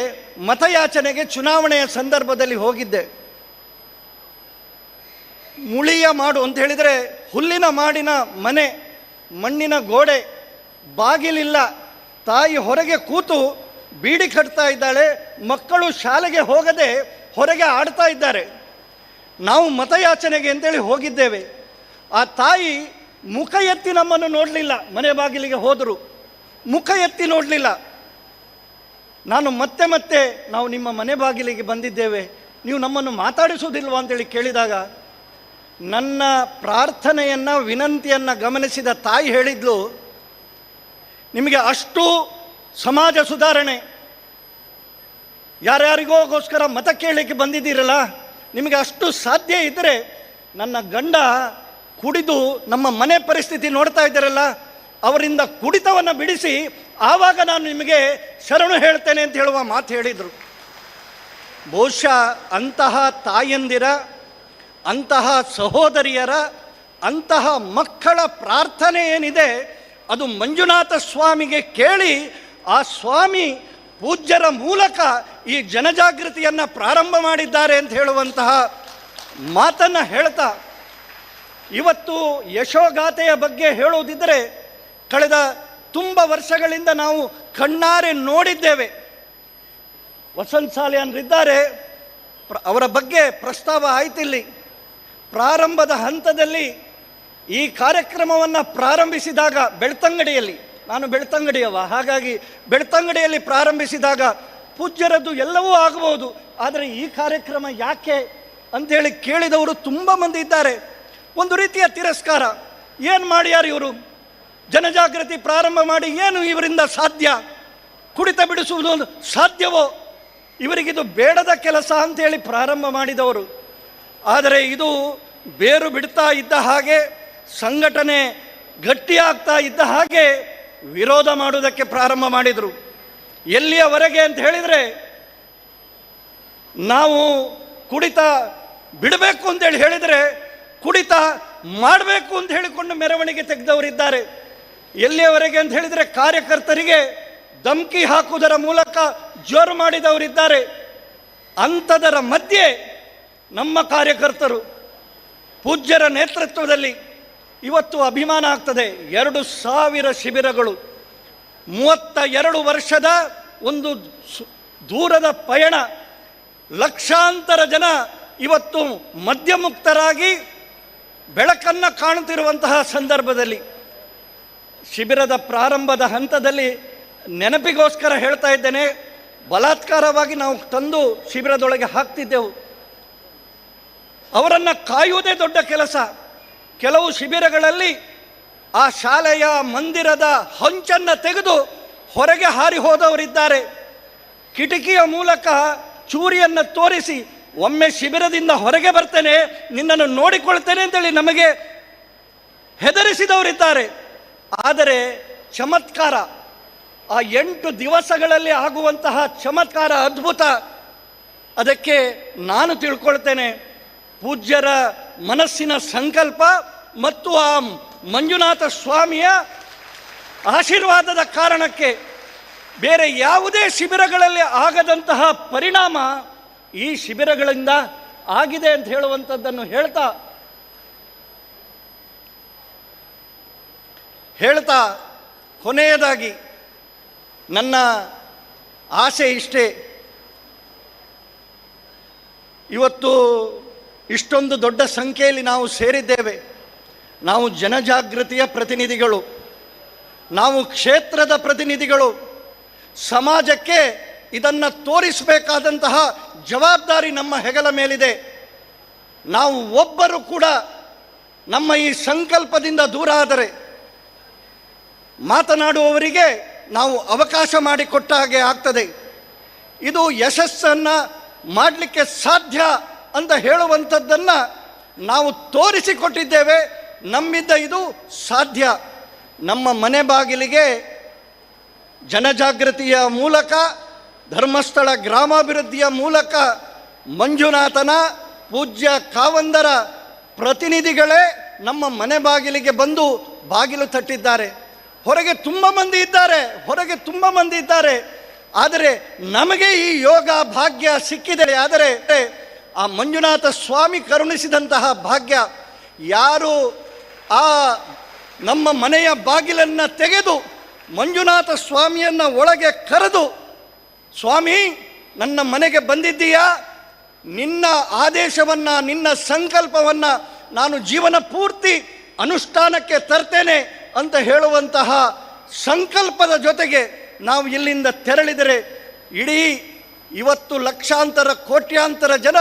ಮತಯಾಚನೆಗೆ ಚುನಾವಣೆಯ ಸಂದರ್ಭದಲ್ಲಿ ಹೋಗಿದ್ದೆ. ಮುಳಿಯ ಮಾಡು ಅಂತ ಹೇಳಿದರೆ ಹುಲ್ಲಿನ ಮಾಡಿನ ಮನೆ, ಮಣ್ಣಿನ ಗೋಡೆ, ಬಾಗಿಲಿಲ್ಲ. ತಾಯಿ ಹೊರಗೆ ಕೂತು ಬೀಡಿ ಕಟ್ತಾ ಇದ್ದಾಳೆ. ಮಕ್ಕಳು ಶಾಲೆಗೆ ಹೋಗದೆ ಹೊರಗೆ ಆಡ್ತಾ ಇದ್ದಾರೆ. ನಾವು ಮತಯಾಚನೆಗೆ ಅಂತೇಳಿ ಹೋಗಿದ್ದೇವೆ. ಆ ತಾಯಿ ಮುಖ ಎತ್ತಿ ನಮ್ಮನ್ನು ನೋಡಲಿಲ್ಲ. ಮನೆ ಬಾಗಿಲಿಗೆ ಹೋದರು, ಮುಖ ಎತ್ತಿ ನೋಡಲಿಲ್ಲ. ನಾನು ಮತ್ತೆ ನಾವು ನಿಮ್ಮ ಮನೆ ಬಾಗಿಲಿಗೆ ಬಂದಿದ್ದೇವೆ, ನೀವು ನಮ್ಮನ್ನು ಮಾತಾಡಿಸೋದಿಲ್ವ ಅಂತೇಳಿ ಕೇಳಿದಾಗ ನನ್ನ ಪ್ರಾರ್ಥನೆಯನ್ನು, ವಿನಂತಿಯನ್ನು ಗಮನಿಸಿದ ತಾಯಿ ಹೇಳಿದ್ಲು, ನಿಮಗೆ ಅಷ್ಟು ಸಮಾಜ ಸುಧಾರಣೆ, ಯಾರ್ಯಾರಿಗೋಸ್ಕರ ಮತ ಕೇಳಲಿಕ್ಕೆ ಬಂದಿದ್ದೀರಲ್ಲ, ನಿಮಗೆ ಅಷ್ಟು ಸಾಧ್ಯ ಇದ್ದರೆ ನನ್ನ ಗಂಡ ಕುಡಿದು ನಮ್ಮ ಮನೆ ಪರಿಸ್ಥಿತಿ ನೋಡ್ತಾ ಇದ್ದಾರಲ್ಲ, ಅವರಿಂದ ಕುಡಿತವನ್ನು ಬಿಡಿಸಿ ಆವಾಗ ನಾನು ನಿಮಗೆ ಶರಣು ಹೇಳ್ತೇನೆ ಅಂತ ಹೇಳುವ ಮಾತು ಹೇಳಿದರು. ಬಹುಶಃ ಅಂತಹ ತಾಯಂದಿರ, ಅಂತಹ ಸಹೋದರಿಯರ, ಅಂತಹ ಮಕ್ಕಳ ಪ್ರಾರ್ಥನೆ ಏನಿದೆ ಅದು ಮಂಜುನಾಥ ಸ್ವಾಮಿಗೆ ಕೇಳಿ ಆ ಸ್ವಾಮಿ ಪೂಜ್ಯರ ಮೂಲಕ ಈ ಜನಜಾಗೃತಿಯನ್ನು ಪ್ರಾರಂಭ ಮಾಡಿದ್ದಾರೆ ಅಂತ ಹೇಳುವಂತಹ ಮಾತನ್ನು ಹೇಳ್ತಾ, ಇವತ್ತು ಯಶೋಗಾಥೆಯ ಬಗ್ಗೆ ಹೇಳುವುದಿದ್ದರೆ ಕಳೆದ ತುಂಬ ವರ್ಷಗಳಿಂದ ನಾವು ಕಣ್ಣಾರೆ ನೋಡಿದ್ದೇವೆ. ವಸಂತ್ ಸಾಲಿಯಾನ್ರಿದ್ದಾರೆ, ಅವರ ಬಗ್ಗೆ ಪ್ರಸ್ತಾವ ಆಯ್ತಿಲ್ಲಿ. ಪ್ರಾರಂಭದ ಹಂತದಲ್ಲಿ ಈ ಕಾರ್ಯಕ್ರಮವನ್ನು ಪ್ರಾರಂಭಿಸಿದಾಗ ಬೆಳ್ತಂಗಡಿಯಲ್ಲಿ, ನಾನು ಬೆಳ್ತಂಗಡಿಯವ, ಹಾಗಾಗಿ ಬೆಳ್ತಂಗಡಿಯಲ್ಲಿ ಪ್ರಾರಂಭಿಸಿದಾಗ ಪೂಜ್ಯರದ್ದು ಎಲ್ಲವೂ ಆಗಬಹುದು, ಆದರೆ ಈ ಕಾರ್ಯಕ್ರಮ ಯಾಕೆ ಅಂಥೇಳಿ ಕೇಳಿದವರು ತುಂಬ ಮಂದಿ ಇದ್ದಾರೆ. ಒಂದು ರೀತಿಯ ತಿರಸ್ಕಾರ, ಏನು ಮಾಡ್ಯಾರು ಇವರು, ಜನಜಾಗೃತಿ ಪ್ರಾರಂಭ ಮಾಡಿ ಏನು ಇವರಿಂದ ಸಾಧ್ಯ, ಕುಡಿತ ಬಿಡಿಸುವುದು ಸಾಧ್ಯವೋ, ಇವರಿಗಿದು ಬೇಡದ ಕೆಲಸ ಅಂತೇಳಿ ಪ್ರಾರಂಭ ಮಾಡಿದವರು. ಆದರೆ ಇದು ಬೇರು ಬಿಡ್ತಾ ಇದ್ದ ಹಾಗೆ, ಸಂಘಟನೆ ಗಟ್ಟಿಯಾಗ್ತಾ ಇದ್ದ ಹಾಗೆ ವಿರೋಧ ಮಾಡುವುದಕ್ಕೆ ಪ್ರಾರಂಭ ಮಾಡಿದರು. ಎಲ್ಲಿಯವರೆಗೆ ಅಂತ ಹೇಳಿದರೆ, ನಾವು ಕುಡಿತ ಬಿಡಬೇಕು ಅಂತೇಳಿ ಹೇಳಿದರೆ ಕುಡಿತ ಮಾಡಬೇಕು ಅಂತ ಹೇಳಿಕೊಂಡು ಮೆರವಣಿಗೆ ತೆಗೆದವರಿದ್ದಾರೆ. ಎಲ್ಲಿಯವರೆಗೆ ಅಂತ ಹೇಳಿದರೆ ಕಾರ್ಯಕರ್ತರಿಗೆ ಧಮಕಿ ಹಾಕುವುದರ ಮೂಲಕ ಜೋರು ಮಾಡಿದವರಿದ್ದಾರೆ. ಅಂಥದರ ಮಧ್ಯೆ ನಮ್ಮ ಕಾರ್ಯಕರ್ತರು ಪೂಜ್ಯರ ನೇತೃತ್ವದಲ್ಲಿ ಇವತ್ತು ಅಭಿಮಾನ ಆಗ್ತದೆ. 2000 ಶಿಬಿರಗಳು, 32 ವರ್ಷದ ಒಂದು ದೂರದ ಪಯಣ, ಲಕ್ಷಾಂತರ ಜನ ಇವತ್ತು ಮದ್ಯಮುಕ್ತರಾಗಿ ಬೆಳಕನ್ನು ಕಾಣುತ್ತಿರುವಂತಹ ಸಂದರ್ಭದಲ್ಲಿ ಶಿಬಿರದ ಪ್ರಾರಂಭದ ಹಂತದಲ್ಲಿ ನೆನಪಿಗೋಸ್ಕರ ಹೇಳ್ತಾ ಇದ್ದೇನೆ, ಬಲಾತ್ಕಾರವಾಗಿ ನಾವು ತಂದು ಶಿಬಿರದೊಳಗೆ ಹಾಕ್ತಿದ್ದೆವು. ಅವರನ್ನು ಕಾಯುವುದೇ ದೊಡ್ಡ ಕೆಲಸ. ಕೆಲವು ಶಿಬಿರಗಳಲ್ಲಿ ಆ ಶಾಲೆಯ ಮಂದಿರದ ಹೊಂಚನ್ನು ತೆಗೆದು ಹೊರಗೆ ಹಾರಿ ಹೋದವರಿದ್ದಾರೆ. ಕಿಟಕಿಯ ಮೂಲಕ ಚೂರಿಯನ್ನು ತೋರಿಸಿ ಒಮ್ಮೆ ಶಿಬಿರದಿಂದ ಹೊರಗೆ ಬರ್ತೇನೆ, ನಿನ್ನನ್ನು ನೋಡಿಕೊಳ್ತೇನೆ ಅಂತೇಳಿ ನಮಗೆ ಹೆದರಿಸಿದವರಿದ್ದಾರೆ. ಆದರೆ ಚಮತ್ಕಾರ, ಆ 8 ದಿವಸಗಳಲ್ಲಿ ಆಗುವಂತಹ ಚಮತ್ಕಾರ ಅದ್ಭುತ. ಅದಕ್ಕೆ ನಾನು ತಿಳ್ಕೊಳ್ತೇನೆ, ಪೂಜ್ಯರ ಮನಸ್ಸಿನ ಸಂಕಲ್ಪ ಮತ್ತು ಆ ಮಂಜುನಾಥ ಸ್ವಾಮಿಯ ಆಶೀರ್ವಾದದ ಕಾರಣಕ್ಕೆ ಬೇರೆ ಯಾವುದೇ ಶಿಬಿರಗಳಲ್ಲಿ ಆಗದಂತಹ ಪರಿಣಾಮ ಈ ಶಿಬಿರಗಳಿಂದ ಆಗಿದೆ ಅಂತ ಹೇಳುವಂಥದ್ದನ್ನು ಹೇಳ್ತಾ ಕೊನೆಯದಾಗಿ ನನ್ನ ಆಸೆ ಇಷ್ಟೇ. ಇವತ್ತು ಇಷ್ಟೊಂದು ದೊಡ್ಡ ಸಂಖ್ಯೆಯಲ್ಲಿ ನಾವು ಸೇರಿದ್ದೇವೆ. ನಾವು ಜನಜಾಗೃತಿಯ ಪ್ರತಿನಿಧಿಗಳು, ನಾವು ಕ್ಷೇತ್ರದ ಪ್ರತಿನಿಧಿಗಳು. ಸಮಾಜಕ್ಕೆ ಇದನ್ನು ತೋರಿಸಬೇಕಾದಂತಹ ಜವಾಬ್ದಾರಿ ನಮ್ಮ ಹೆಗಲ ಮೇಲಿದೆ. ನಾವು ಒಬ್ಬರು ಕೂಡ ನಮ್ಮ ಈ ಸಂಕಲ್ಪದಿಂದ ದೂರ ಆದರೆ ಮಾತನಾಡುವವರಿಗೆ ನಾವು ಅವಕಾಶ ಮಾಡಿಕೊಟ್ಟ ಹಾಗೆ ಆಗ್ತದೆ. ಇದು ಯಶಸ್ಸನ್ನು ಮಾಡಲಿಕ್ಕೆ ಸಾಧ್ಯ ಅಂತ ಹೇಳುವಂಥದ್ದನ್ನು ನಾವು ತೋರಿಸಿಕೊಟ್ಟಿದ್ದೇವೆ. ನಮ್ಮಿಂದ ಇದು ಸಾಧ್ಯ. ನಮ್ಮ ಮನೆ ಬಾಗಿಲಿಗೆ ಜನಜಾಗೃತಿಯ ಮೂಲಕ, ಧರ್ಮಸ್ಥಳ ಗ್ರಾಮಾಭಿವೃದ್ಧಿಯ ಮೂಲಕ ಮಂಜುನಾಥನ ಪೂಜ್ಯ ಕಾವಂದರ ಪ್ರತಿನಿಧಿಗಳೇ ನಮ್ಮ ಮನೆ ಬಾಗಿಲಿಗೆ ಬಂದು ಬಾಗಿಲು ತಟ್ಟಿದ್ದಾರೆ. ಹೊರಗೆ ತುಂಬ ಮಂದಿ ಇದ್ದಾರೆ. ಆದರೆ ನಮಗೆ ಈ ಯೋಗ ಭಾಗ್ಯ ಸಿಕ್ಕಿದೆ. ಆದರೆ ಆ ಮಂಜುನಾಥ ಸ್ವಾಮಿ ಕರುಣಿಸಿದಂತಹ ಭಾಗ್ಯ, ಯಾರು ಆ ನಮ್ಮ ಮನೆಯ ಬಾಗಿಲನ್ನು ತೆಗೆದು ಮಂಜುನಾಥ ಸ್ವಾಮಿಯನ್ನು ಒಳಗೆ ಕರೆದು, ಸ್ವಾಮಿ ನನ್ನ ಮನೆಗೆ ಬಂದಿದ್ದೀಯಾ, ನಿನ್ನ ಆದೇಶವನ್ನು, ನಿನ್ನ ಸಂಕಲ್ಪವನ್ನು ನಾನು ಜೀವನ ಪೂರ್ತಿ ಅನುಷ್ಠಾನಕ್ಕೆ ತರ್ತೇನೆ ಅಂತ ಹೇಳುವಂತಹ ಸಂಕಲ್ಪದ ಜೊತೆಗೆ ನಾವು ಇಲ್ಲಿಂದ ತೆರಳಿದರೆ ಇಡೀ ಇವತ್ತು ಲಕ್ಷಾಂತರ ಕೋಟ್ಯಾಂತರ ಜನ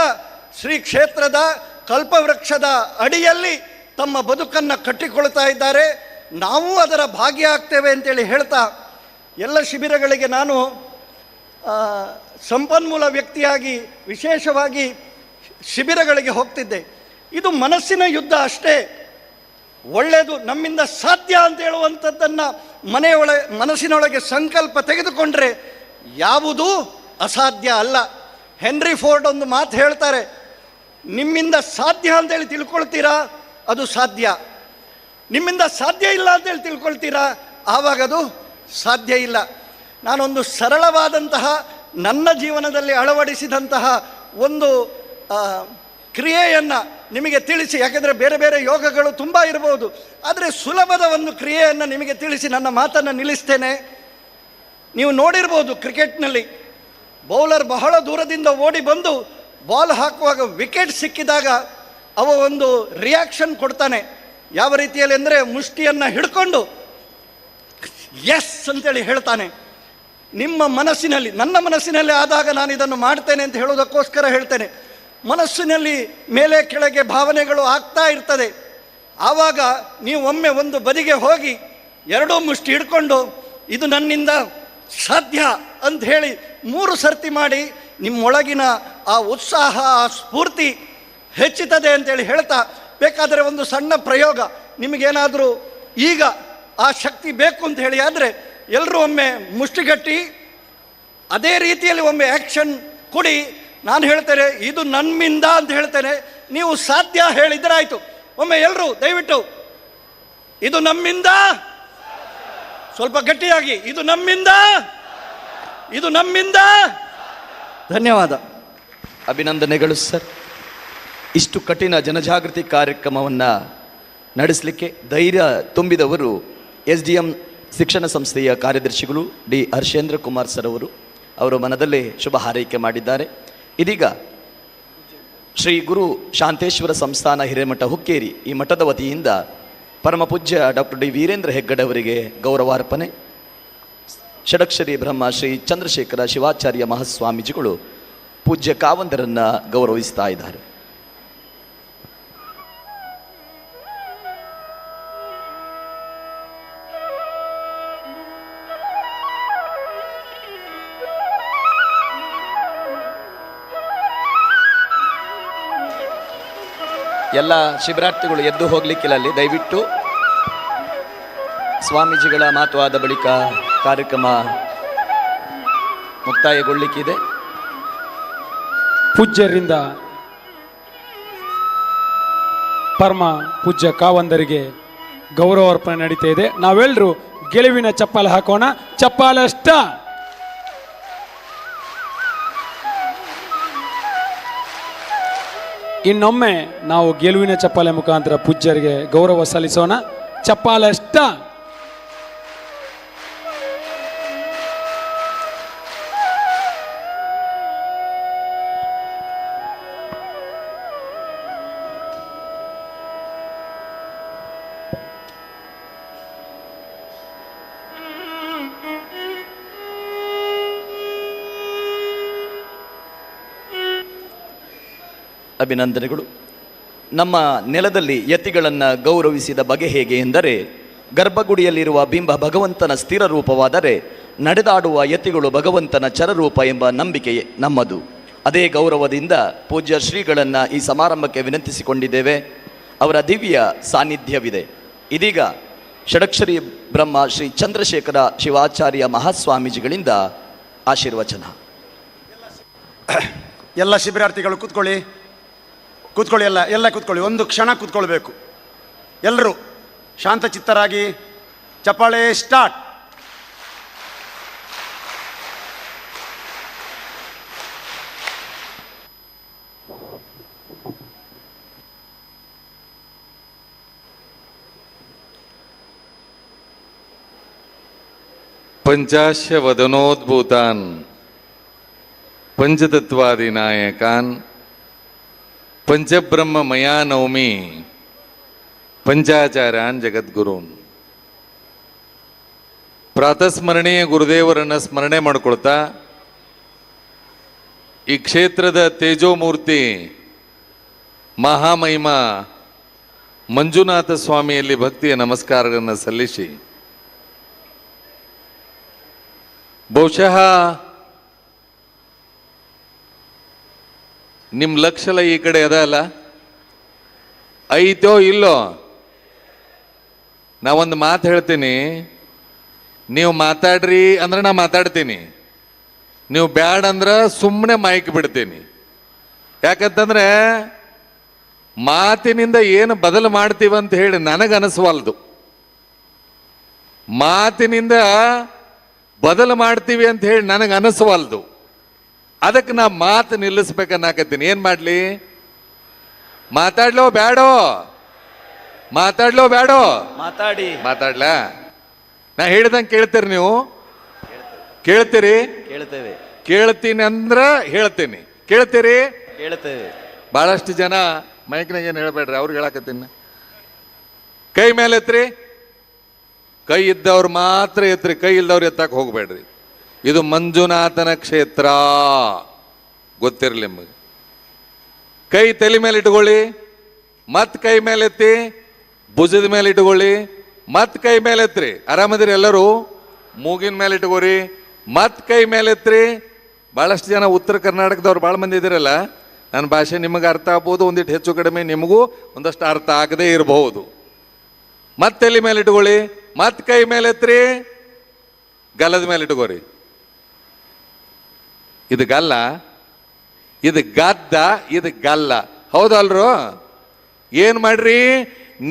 ಶ್ರೀ ಕ್ಷೇತ್ರದ ಕಲ್ಪವೃಕ್ಷದ ಅಡಿಯಲ್ಲಿ ತಮ್ಮ ಬದುಕನ್ನು ಕಟ್ಟಿಕೊಳ್ತಾ ಇದ್ದಾರೆ. ನಾವು ಅದರ ಭಾಗಿಯಾಗ್ತೇವೆ ಅಂತೇಳಿ ಹೇಳ್ತಾ, ಎಲ್ಲ ಶಿಬಿರಗಳಿಗೆ ನಾನು ಸಂಪನ್ಮೂಲ ವ್ಯಕ್ತಿಯಾಗಿ ವಿಶೇಷವಾಗಿ ಶಿಬಿರಗಳಿಗೆ ಹೋಗ್ತಿದ್ದೆ. ಇದು ಮನಸ್ಸಿನ ಯುದ್ಧ ಅಷ್ಟೇ. ಒಳ್ಳೆಯದು, ನಮ್ಮಿಂದ ಸಾಧ್ಯ ಅಂತ ಹೇಳುವಂಥದ್ದನ್ನು ಮನಸ್ಸಿನೊಳಗೆ ಸಂಕಲ್ಪ ತೆಗೆದುಕೊಂಡ್ರೆ ಯಾವುದೂ ಅಸಾಧ್ಯ ಅಲ್ಲ. ಹೆನ್ರಿ ಫೋರ್ಡ್ ಒಂದು ಮಾತು ಹೇಳ್ತಾರೆ, ನಿಮ್ಮಿಂದ ಸಾಧ್ಯ ಅಂತೇಳಿ ತಿಳ್ಕೊಳ್ತೀರಾ, ಅದು ಸಾಧ್ಯ. ನಿಮ್ಮಿಂದ ಸಾಧ್ಯ ಇಲ್ಲ ಅಂತೇಳಿ ತಿಳ್ಕೊಳ್ತೀರಾ, ಆವಾಗ ಅದು ಸಾಧ್ಯ ಇಲ್ಲ. ನಾನೊಂದು ಸರಳವಾದಂತಹ ನನ್ನ ಜೀವನದಲ್ಲಿ ಅಳವಡಿಸಿದಂತಹ ಒಂದು ಕ್ರಿಯೆಯನ್ನು ನಿಮಗೆ ತಿಳಿಸಿ, ಯಾಕೆಂದರೆ ಬೇರೆ ಬೇರೆ ಯೋಗಗಳು ತುಂಬ ಇರಬಹುದು, ಆದರೆ ಸುಲಭದ ಒಂದು ಕ್ರಿಯೆಯನ್ನು ನಿಮಗೆ ತಿಳಿಸಿ ನನ್ನ ಮಾತನ್ನು ನಿಲ್ಲಿಸ್ತೇನೆ. ನೀವು ನೋಡಿರ್ಬೋದು, ಕ್ರಿಕೆಟ್ನಲ್ಲಿ ಬೌಲರ್ ಬಹಳ ದೂರದಿಂದ ಓಡಿ ಬಂದು ಬಾಲ್ ಹಾಕುವಾಗ ವಿಕೆಟ್ ಸಿಕ್ಕಿದಾಗ ಅವ ಒಂದು ರಿಯಾಕ್ಷನ್ ಕೊಡ್ತಾನೆ. ಯಾವ ರೀತಿಯಲ್ಲಿ ಅಂದರೆ ಮುಷ್ಟಿಯನ್ನು ಹಿಡ್ಕೊಂಡು ಎಸ್ ಅಂತೇಳಿ ಹೇಳ್ತಾನೆ. ನಿಮ್ಮ ಮನಸ್ಸಿನಲ್ಲಿ, ನನ್ನ ಮನಸ್ಸಿನಲ್ಲಿ ಆದಾಗ ನಾನು ಇದನ್ನು ಮಾಡ್ತೇನೆ ಅಂತ ಹೇಳೋದಕ್ಕೋಸ್ಕರ ಹೇಳ್ತೇನೆ. ಮನಸ್ಸಿನಲ್ಲಿ ಮೇಲೆ ಕೆಳಗೆ ಭಾವನೆಗಳು ಆಗ್ತಾ ಇರ್ತದೆ. ಆವಾಗ ನೀವು ಒಮ್ಮೆ ಒಂದು ಬದಿಗೆ ಹೋಗಿ ಎರಡೂ ಮುಷ್ಟಿ ಹಿಡ್ಕೊಂಡು ಇದು ನನ್ನಿಂದ ಸಾಧ್ಯ ಅಂತ ಹೇಳಿ 3 ಸರ್ತಿ ಮಾಡಿ ನಿಮ್ಮೊಳಗಿನ ಆ ಉತ್ಸಾಹ, ಆ ಸ್ಫೂರ್ತಿ ಹೆಚ್ಚುತ್ತದೆ ಅಂತೇಳಿ ಹೇಳ್ತಾ, ಬೇಕಾದರೆ ಒಂದು ಸಣ್ಣ ಪ್ರಯೋಗ, ನಿಮಗೇನಾದರೂ ಈಗ ಆ ಶಕ್ತಿ ಬೇಕು ಅಂತ ಹೇಳಿ ಆದರೆ ಎಲ್ಲರೂ ಒಮ್ಮೆ ಮುಷ್ಟಿಗಟ್ಟಿ ಅದೇ ರೀತಿಯಲ್ಲಿ ಒಮ್ಮೆ ಆ್ಯಕ್ಷನ್ ಕೊಡಿ. ನಾನು ಹೇಳ್ತೇನೆ ಇದು ನನ್ನಿಂದ ಅಂತ ಹೇಳ್ತೇನೆ, ನೀವು ಸಾಧ್ಯ ಹೇಳಿದರೆ ಆಯಿತು. ಒಮ್ಮೆ ಎಲ್ಲರೂ ದಯವಿಟ್ಟು ಇದು ನಮ್ಮಿಂದ, ಸ್ವಲ್ಪ ಗಟ್ಟಿಯಾಗಿ, ಇದು ನಮ್ಮಿಂದ, ಇದು ನಮ್ಮಿಂದ. ಧನ್ಯವಾದ. ಅಭಿನಂದನೆಗಳು ಸರ್. ಇಷ್ಟು ಕಠಿಣ ಜನಜಾಗೃತಿ ಕಾರ್ಯಕ್ರಮವನ್ನು ನಡೆಸಲಿಕ್ಕೆ ಧೈರ್ಯ ತುಂಬಿದವರು SDM ಶಿಕ್ಷಣ ಸಂಸ್ಥೆಯ ಕಾರ್ಯದರ್ಶಿಗಳು ಡಿ ಹರ್ಷೇಂದ್ರ ಕುಮಾರ್ ಸರ್ ಅವರು ಮನದಲ್ಲೇ ಶುಭ ಹಾರೈಕೆ ಮಾಡಿದ್ದಾರೆ. ಇದೀಗ ಶ್ರೀ ಗುರು ಶಾಂತೇಶ್ವರ ಸಂಸ್ಥಾನ ಹಿರೇಮಠ ಹುಕ್ಕೇರಿ ಈ ಮಠದ ವತಿಯಿಂದ ಪರಮ ಪೂಜ್ಯ ಡಾಕ್ಟರ್ ಡಿ ವೀರೇಂದ್ರ ಹೆಗ್ಗಡೆ ಅವರಿಗೆ ಗೌರವಾರ್ಪಣೆ. ಷಡಕ್ಷರಿ ಬ್ರಹ್ಮ ಶ್ರೀ ಚಂದ್ರಶೇಖರ ಶಿವಾಚಾರ್ಯ ಮಹಾಸ್ವಾಮೀಜಿಗಳು ಪೂಜ್ಯ ಕಾವಂದರನ್ನು ಗೌರವಿಸ್ತಾ ಇದ್ದಾರೆ. ಎಲ್ಲ ಶಿಬಿರಾರ್ಥಿಗಳು ಎದ್ದು ಹೋಗ್ಲಿಕ್ಕಿಲ್ಲ ಅಲ್ಲಿ. ದಯವಿಟ್ಟು ಸ್ವಾಮೀಜಿಗಳ ಮಾತು ಆದ ಬಳಿಕ ಕಾರ್ಯಕ್ರಮ ಮುಕ್ತಾಯಗೊಳ್ಳಿಕ್ಕಿದೆ. ಪೂಜ್ಯರಿಂದ ಪರಮ ಪೂಜ್ಯ ಕಾವಂದರಿಗೆ ಗೌರವಾರ್ಪಣೆ ನಡೀತಾ ಇದೆ. ನಾವೆಲ್ಲರೂ ಗೆಲುವಿನ ಚಪ್ಪಾಳೆ ಹಾಕೋಣ. ಚಪ್ಪಾಳೆ ಅಷ್ಟ. ಇನ್ನೊಮ್ಮೆ ನಾವು ಗೆಲುವಿನ ಚಪ್ಪಾಳೆ ಮುಖಾಂತರ ಪೂಜ್ಯರಿಗೆ ಗೌರವ ಸಲ್ಲಿಸೋಣ. ಚಪ್ಪಾಳೆ ಅಷ್ಟ. ಅಭಿನಂದನೆಗಳು. ನಮ್ಮ ನೆಲದಲ್ಲಿ ಯತಿಗಳನ್ನು ಗೌರವಿಸಿದ ಬಗೆ ಹೇಗೆ ಎಂದರೆ, ಗರ್ಭಗುಡಿಯಲ್ಲಿರುವ ಬಿಂಬ ಭಗವಂತನ ಸ್ಥಿರ ರೂಪವಾದರೆ ನಡೆದಾಡುವ ಯತಿಗಳು ಭಗವಂತನ ಚರರೂಪ ಎಂಬ ನಂಬಿಕೆ ನಮ್ಮದು. ಅದೇ ಗೌರವದಿಂದ ಪೂಜ್ಯ ಶ್ರೀಗಳನ್ನು ಈ ಸಮಾರಂಭಕ್ಕೆ ವಿನಂತಿಸಿಕೊಂಡಿದ್ದೇವೆ. ಅವರ ದಿವ್ಯ ಸಾನ್ನಿಧ್ಯವಿದೆ. ಇದೀಗ ಷಡಕ್ಷರಿ ಬ್ರಹ್ಮ ಶ್ರೀ ಚಂದ್ರಶೇಖರ ಶಿವಾಚಾರ್ಯ ಮಹಾಸ್ವಾಮೀಜಿಗಳಿಂದ ಆಶೀರ್ವಚನ. ಎಲ್ಲ ಶಿಬಿರಾರ್ಥಿಗಳು ಕೂತ್ಕೊಳ್ಳಿ, ಎಲ್ಲ ಕೂತ್ಕೊಳ್ಳಿ. ಒಂದು ಕ್ಷಣ ಕೂತ್ಕೊಳ್ಬೇಕು. ಎಲ್ಲರೂ ಶಾಂತಚಿತ್ತರಾಗಿ. ಚಪ್ಪಾಳೆ ಸ್ಟಾರ್ಟ್. ಪಂಚಾಶ್ಯ ವದನೋದ್ಭೂತಾನ್ ಪಂಚತತ್ವಾದಿನಾಯಕಾನ್ ಪಂಚಬ್ರಹ್ಮ ಮಯಾ ನೌಮಿ ಪಂಚಾಚಾರ್ಯಾನ್ ಜಗದ್ಗುರುನ್. ಪ್ರಾತಸ್ಮರಣೀಯ ಗುರುದೇವರನ್ನು ಸ್ಮರಣೆ ಮಾಡಿಕೊಳ್ತಾ ಈ ಕ್ಷೇತ್ರದ ತೇಜೋಮೂರ್ತಿ ಮಹಾಮಹಿಮ ಮಂಜುನಾಥ ಸ್ವಾಮಿಯಲ್ಲಿ ಭಕ್ತಿಯ ನಮಸ್ಕಾರಗಳನ್ನು ಸಲ್ಲಿಸಿ, ಬಹುಶಃ ನಿಮ್ಮ ಲಕ್ಷಲ ಈ ಕಡೆ ಅದ ಅಲ್ಲ, ಐತೋ ಇಲ್ಲೋ? ನಾವೊಂದು ಮಾತು ಹೇಳ್ತೀನಿ, ನೀವು ಮಾತಾಡ್ರಿ ಅಂದ್ರೆ ನಾ ಮಾತಾಡ್ತೀನಿ, ನೀವು ಬ್ಯಾಡ ಅಂದ್ರೆ ಸುಮ್ಮನೆ ಮೈಕ್ ಬಿಡ್ತೀನಿ. ಯಾಕಂತಂದ್ರೆ ಮಾತಿನಿಂದ ಏನು ಬದಲು ಮಾಡ್ತೀವಂತ ಹೇಳಿ ನನಗನಿಸ್ವಲ್ದು. ಮಾತಿನಿಂದ ಬದಲು ಮಾಡ್ತೀವಿ ಅಂತ ಹೇಳಿ ನನಗನಿಸ್ವಲ್ದು. ಅದಕ್ಕೆ ನಾ ಮಾತು ನಿಲ್ಲಿಸ್ಬೇಕನ್ನಾಕತ್ತೀನಿ. ಏನು ಮಾಡಲಿ? ಮಾತಾಡ್ಲೋ ಬ್ಯಾಡೋ? ಮಾತಾಡ್ಲೋ ಬ್ಯಾಡೋ? ಮಾತಾಡ್ಲಾ? ನಾ ಹೇಳ್ದಂಗೆ ಕೇಳ್ತೀರಿ ನೀವು? ಕೇಳ್ತೀರಿ? ಕೇಳ್ತೇವೆ. ಕೇಳ್ತೀನಿ ಅಂದ್ರ ಹೇಳ್ತೀನಿ. ಕೇಳ್ತೀರಿ? ಕೇಳ್ತೇವೆ. ಭಾಳಷ್ಟು ಜನ ಮೈಕ್ನಾಗ ಏನು ಹೇಳ್ಬೇಡ್ರಿ, ಅವ್ರಿಗೆ ಹೇಳಕತ್ತೀನಿ. ಕೈ ಮೇಲೆ ಎತ್ರಿ. ಕೈ ಇದ್ದವ್ರು ಮಾತ್ರ ಎತ್ರಿ, ಕೈ ಇಲ್ದವ್ರು ಎತ್ತಕ್ಕೆ ಹೋಗ್ಬೇಡ್ರಿ. ಇದು ಮಂಜುನಾಥನ ಕ್ಷೇತ್ರ, ಗೊತ್ತಿರಲಿ ನಿಮಗೆ. ಕೈ ತಲೆ ಮೇಲೆ ಇಟ್ಕೊಳ್ಳಿ, ಮತ್ ಕೈ ಮೇಲೆ ಎತ್ತಿ, ಭುಜದ ಮೇಲೆ ಇಟ್ಕೊಳ್ಳಿ, ಮತ್ ಕೈ ಮೇಲೆ ಎತ್ರಿ. ಆರಾಮದಿರಿ ಎಲ್ಲರೂ? ಮೂಗಿನ ಮೇಲೆ ಇಟ್ಕೋರಿ, ಮತ್ ಕೈ ಮೇಲೆ ಎತ್ರಿ. ಭಾಳಷ್ಟು ಜನ ಉತ್ತರ ಕರ್ನಾಟಕದವ್ರು ಭಾಳ ಮಂದಿ ಇದ್ದೀರಲ್ಲ, ನನ್ನ ಭಾಷೆ ನಿಮಗೆ ಅರ್ಥ ಆಗ್ಬೋದು, ಒಂದಿಟ್ಟು ಹೆಚ್ಚು ಕಡಿಮೆ ನಿಮಗೂ ಒಂದಷ್ಟು ಅರ್ಥ ಆಗದೇ ಇರಬಹುದು. ಮತ್ತೆ ತಲೆ ಮೇಲೆ ಇಟ್ಕೊಳ್ಳಿ, ಮತ್ ಕೈ ಮೇಲೆ ಎತ್ರಿ, ಗಲ್ಲದ ಮೇಲೆ ಇಟ್ಕೋರಿ. ಇದು ಗಲ್ಲ, ಇದು ಗದ್ದ, ಇದು ಗಲ್ಲ, ಹೌದಲ್ರು? ಏನ್ ಮಾಡ್ರಿ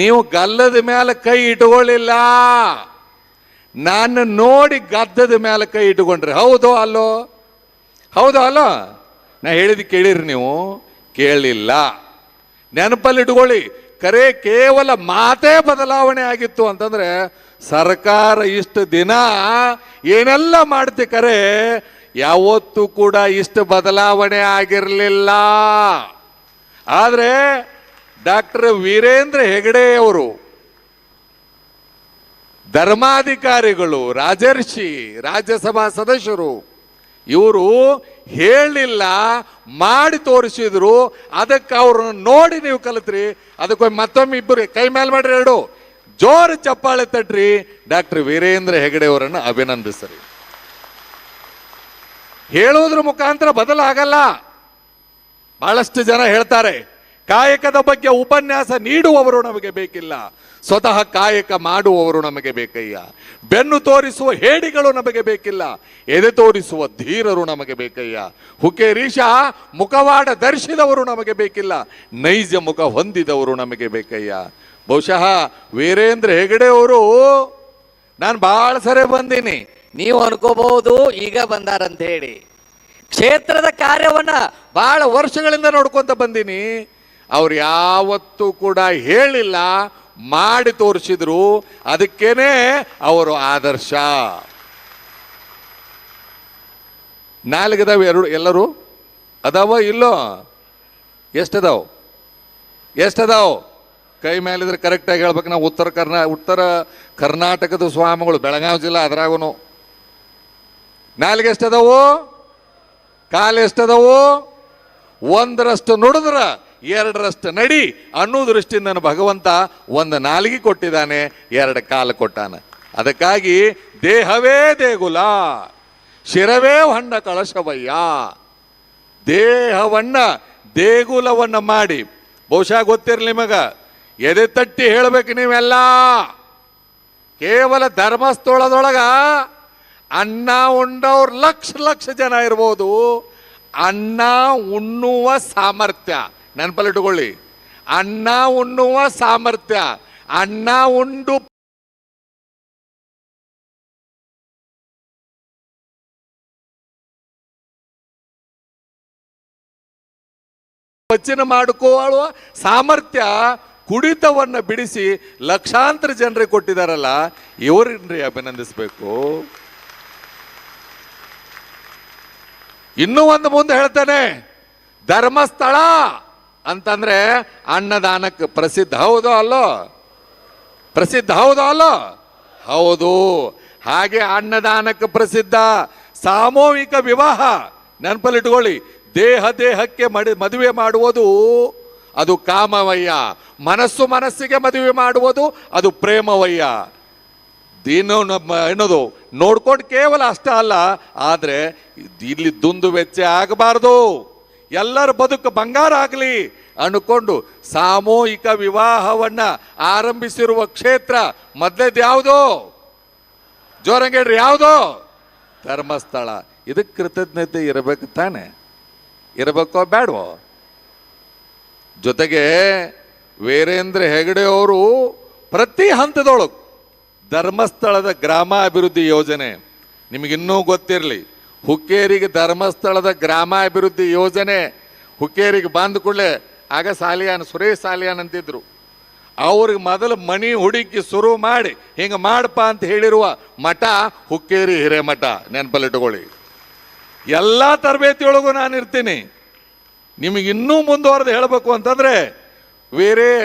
ನೀವು? ಗಲ್ಲದ ಮೇಲೆ ಕೈ ಇಟ್ಕೊಳ್ಳಿಲ್ಲ, ನಾನು ನೋಡಿ ಗದ್ದದ ಮೇಲೆ ಕೈ ಇಟ್ಕೊಂಡ್ರಿ. ಹೌದೋ ಅಲ್ಲೋ? ಹೌದೋ ಅಲ್ಲೋ? ನಾ ಹೇಳಿದ್ ಕೇಳಿರಿ ನೀವು? ಕೇಳಿಲ್ಲ. ನೆನಪಲ್ಲಿ ಇಟ್ಕೊಳ್ಳಿ, ಕರೆ ಕೇವಲ ಮಾತೇ ಬದಲಾವಣೆ ಆಗಿತ್ತು ಅಂತಂದ್ರೆ ಸರ್ಕಾರ ಇಷ್ಟು ದಿನ ಏನೆಲ್ಲ ಮಾಡ್ತಿ ಕರೆ ಯಾವತ್ತೂ ಕೂಡ ಇಷ್ಟು ಬದಲಾವಣೆ ಆಗಿರಲಿಲ್ಲ. ಆದರೆ ಡಾಕ್ಟರ್ ವೀರೇಂದ್ರ ಹೆಗಡೆ ಅವರು ಧರ್ಮಾಧಿಕಾರಿಗಳು, ರಾಜರ್ಷಿ, ರಾಜ್ಯಸಭಾ ಸದಸ್ಯರು, ಇವರು ಹೇಳಿಲ್ಲ, ಮಾಡಿ ತೋರಿಸಿದ್ರು. ಅದಕ್ಕೆ ಅವ್ರನ್ನ ನೋಡಿ ನೀವು ಕಲಿತ್ರಿ. ಅದಕ್ಕೊಮ್ಮೆ ಮತ್ತೊಮ್ಮೆ ಇಬ್ಬರು ಕೈ ಮೇಲೆ ಮಾಡ್ರಿ, ಎರಡು ಜೋರು ಚಪ್ಪಾಳೆ ತಟ್ರಿ, ಡಾಕ್ಟರ್ ವೀರೇಂದ್ರ ಹೆಗಡೆ ಅವರನ್ನು ಅಭಿನಂದಿಸ್ರಿ. ಹೇಳುವುದ್ರ ಮುಖಾಂತರ ಬದಲಾಗಲ್ಲ. ಬಹಳಷ್ಟು ಜನ ಹೇಳ್ತಾರೆ ಕಾಯಕದ ಬಗ್ಗೆ ಉಪನ್ಯಾಸ ನೀಡುವವರು ನಮಗೆ ಬೇಕಿಲ್ಲ, ಸ್ವತಃ ಕಾಯಕ ಮಾಡುವವರು ನಮಗೆ ಬೇಕಯ್ಯ. ಬೆನ್ನು ತೋರಿಸುವ ಹೇಡಿಗಳು ನಮಗೆ ಬೇಕಿಲ್ಲ, ಎದೆ ತೋರಿಸುವ ಧೀರರು ನಮಗೆ ಬೇಕಯ್ಯ. ಹುಕೇರೀಶ ಮುಖವಾಡ ಧರಿಸಿದವರು ನಮಗೆ ಬೇಕಿಲ್ಲ, ನೈಜ ಮುಖ ಹೊಂದಿದವರು ನಮಗೆ ಬೇಕಯ್ಯ. ಬಹುಶಃ ವೀರೇಂದ್ರ ಹೆಗಡೆ ಅವರು ನಾನು ಬಹಳ ಸರಿ ಬಂದೀನಿ. ನೀವು ಅನ್ಕೋಬಹುದು ಈಗ ಬಂದಾರಂತ ಹೇಳಿ. ಕ್ಷೇತ್ರದ ಕಾರ್ಯವನ್ನ ಬಹಳ ವರ್ಷಗಳಿಂದ ನೋಡ್ಕೊಂತ ಬಂದೀನಿ. ಅವ್ರು ಯಾವತ್ತೂ ಕೂಡ ಹೇಳಿಲ್ಲ, ಮಾಡಿ ತೋರಿಸಿದ್ರು. ಅದಕ್ಕೇನೆ ಅವರು ಆದರ್ಶ. ನಾಲ್ಕದಾವ ಎರಡು ಎಲ್ಲರೂ ಅದಾವ ಇಲ್ಲೋ? ಎಷ್ಟದಾವ್? ಕೈ ಮೇಲಿದ್ರೆ ಕರೆಕ್ಟಾಗಿ ಹೇಳ್ಬೇಕು. ನಾವು ಉತ್ತರ ಕರ್ನಾಟಕದ ಸ್ವಾಮಿಗಳು, ಬೆಳಗಾವಿ ಜಿಲ್ಲಾ, ಅದ್ರಾಗೂ ನಾಲ್ಗೆ ಎಷ್ಟದವು? ಕಾಲು ಎಷ್ಟದವು? ಒಂದರಷ್ಟು ನುಡಿದ್ರ ಎರಡರಷ್ಟು ನಡಿ ಅನ್ನೋ ದೃಷ್ಟಿಯಿಂದ ನನ್ನ ಭಗವಂತ ಒಂದು ನಾಲಿಗೆ ಕೊಟ್ಟಿದ್ದಾನೆ, ಎರಡು ಕಾಲು ಕೊಟ್ಟಾನ. ಅದಕ್ಕಾಗಿ ದೇಹವೇ ದೇಗುಲ, ಶಿರವೇ ಹೊಂಡ ಕಳಶವಯ್ಯ. ದೇಹವನ್ನ ದೇಗುಲವನ್ನ ಮಾಡಿ, ಬಹುಶಃ ಗೊತ್ತಿರಲಿ ನಿಮಗ, ಎದೆ ತಟ್ಟಿ ಹೇಳ್ಬೇಕು ನೀವೆಲ್ಲ. ಕೇವಲ ಧರ್ಮಸ್ಥಳದೊಳಗ ಅನ್ನ ಉಂಡವ್ರು ಲಕ್ಷ ಜನ ಇರ್ಬೋದು. ಅನ್ನ ಉಣ್ಣುವ ಸಾಮರ್ಥ್ಯ ನೆನಪಲ್ಲಿಟ್ಟುಕೊಳ್ಳಿ. ಅನ್ನ ಉಣ್ಣುವ ಸಾಮರ್ಥ್ಯ, ಅನ್ನ ಉಂಡು ವಚನ ಮಾಡಿಕೊಳ್ಳುವ ಸಾಮರ್ಥ್ಯ ಕುಡಿತವನ್ನ ಬಿಡಿಸಿ ಲಕ್ಷಾಂತರ ಜನರಿಗೆ ಕೊಟ್ಟಿದಾರಲ್ಲ, ಇವರನ್ರಿ ಅಭಿನಂದಿಸಬೇಕು. ಇನ್ನೂ ಒಂದು ಮುಂದೆ ಹೇಳ್ತಾನೆ, ಧರ್ಮಸ್ಥಳ ಅಂತಂದ್ರೆ ಅನ್ನದಾನಕ್ಕೆ ಪ್ರಸಿದ್ಧ. ಹೌದೋ ಅಲ್ಲೋ? ಪ್ರಸಿದ್ಧ ಹೌದೋ ಅಲ್ಲೋ? ಹೌದು. ಹಾಗೆ ಅನ್ನದಾನಕ್ಕೆ ಪ್ರಸಿದ್ಧ. ಸಾಮೂಹಿಕ ವಿವಾಹ ನೆನಪಲ್ಲಿಟ್ಕೊಳ್ಳಿ. ದೇಹಕ್ಕೆ ಮದುವೆ ಮಾಡುವುದು ಅದು ಕಾಮವಯ್ಯ, ಮನಸ್ಸಿಗೆ ಮದುವೆ ಮಾಡುವುದು ಅದು ಪ್ರೇಮವಯ್ಯ. ಏನದು ನೋಡ್ಕೊಂಡು ಕೇವಲ ಅಷ್ಟ ಅಲ್ಲ, ಆದರೆ ಇಲ್ಲಿ ದುಂದು ವೆಚ್ಚ ಆಗಬಾರ್ದು, ಎಲ್ಲರ ಬದುಕು ಬಂಗಾರ ಆಗಲಿ ಅನ್ಕೊಂಡು ಸಾಮೂಹಿಕ ವಿವಾಹವನ್ನ ಆರಂಭಿಸಿರುವ ಕ್ಷೇತ್ರ ಮೊದಲೇದು ಯಾವುದು? ಜೋರಂಗೇಳ್ರಿ, ಯಾವುದು? ಧರ್ಮಸ್ಥಳ. ಇದಕ್ಕೆ ಕೃತಜ್ಞತೆ ಇರಬೇಕು ತಾನೆ? ಇರಬೇಕೋ ಬೇಡವೋ? ಜೊತೆಗೆ ವೀರೇಂದ್ರ ಹೆಗಡೆ ಅವರು ಪ್ರತಿ ಹಂತದೊಳಗೆ ಧರ್ಮಸ್ಥಳದ ಗ್ರಾಮಾಭಿವೃದ್ಧಿ ಯೋಜನೆ, ನಿಮಗಿನ್ನೂ ಗೊತ್ತಿರಲಿ, ಹುಕ್ಕೇರಿಗೆ ಧರ್ಮಸ್ಥಳದ ಗ್ರಾಮಾಭಿವೃದ್ಧಿ ಯೋಜನೆ ಹುಕ್ಕೇರಿಗೆ ಬಂದ ಕೂಡಲೇ ಆಗ ಸುರೇಶ್ ಸಾಲಿಯಾನ್ ಅಂತಿದ್ರು. ಅವ್ರಿಗೆ ಮೊದಲು ಮಣಿ ಹುಡುಕಿ ಶುರು ಮಾಡಿ ಹಿಂಗೆ ಮಾಡಪ್ಪ ಅಂತ ಹೇಳಿರುವ ಮಠ ಹುಕ್ಕೇರಿ ಹಿರೇಮಠ. ನೆನಪಲ್ಲಿಟ್ಟುಕೊಳ್ಳಿ. ಎಲ್ಲ ತರಬೇತಿಯೊಳಗೂ ನಾನು ಇರ್ತೀನಿ. ನಿಮಗೆ ಇನ್ನೂ ಮುಂದುವರೆದು ಹೇಳಬೇಕು ಅಂತಂದ್ರೆ,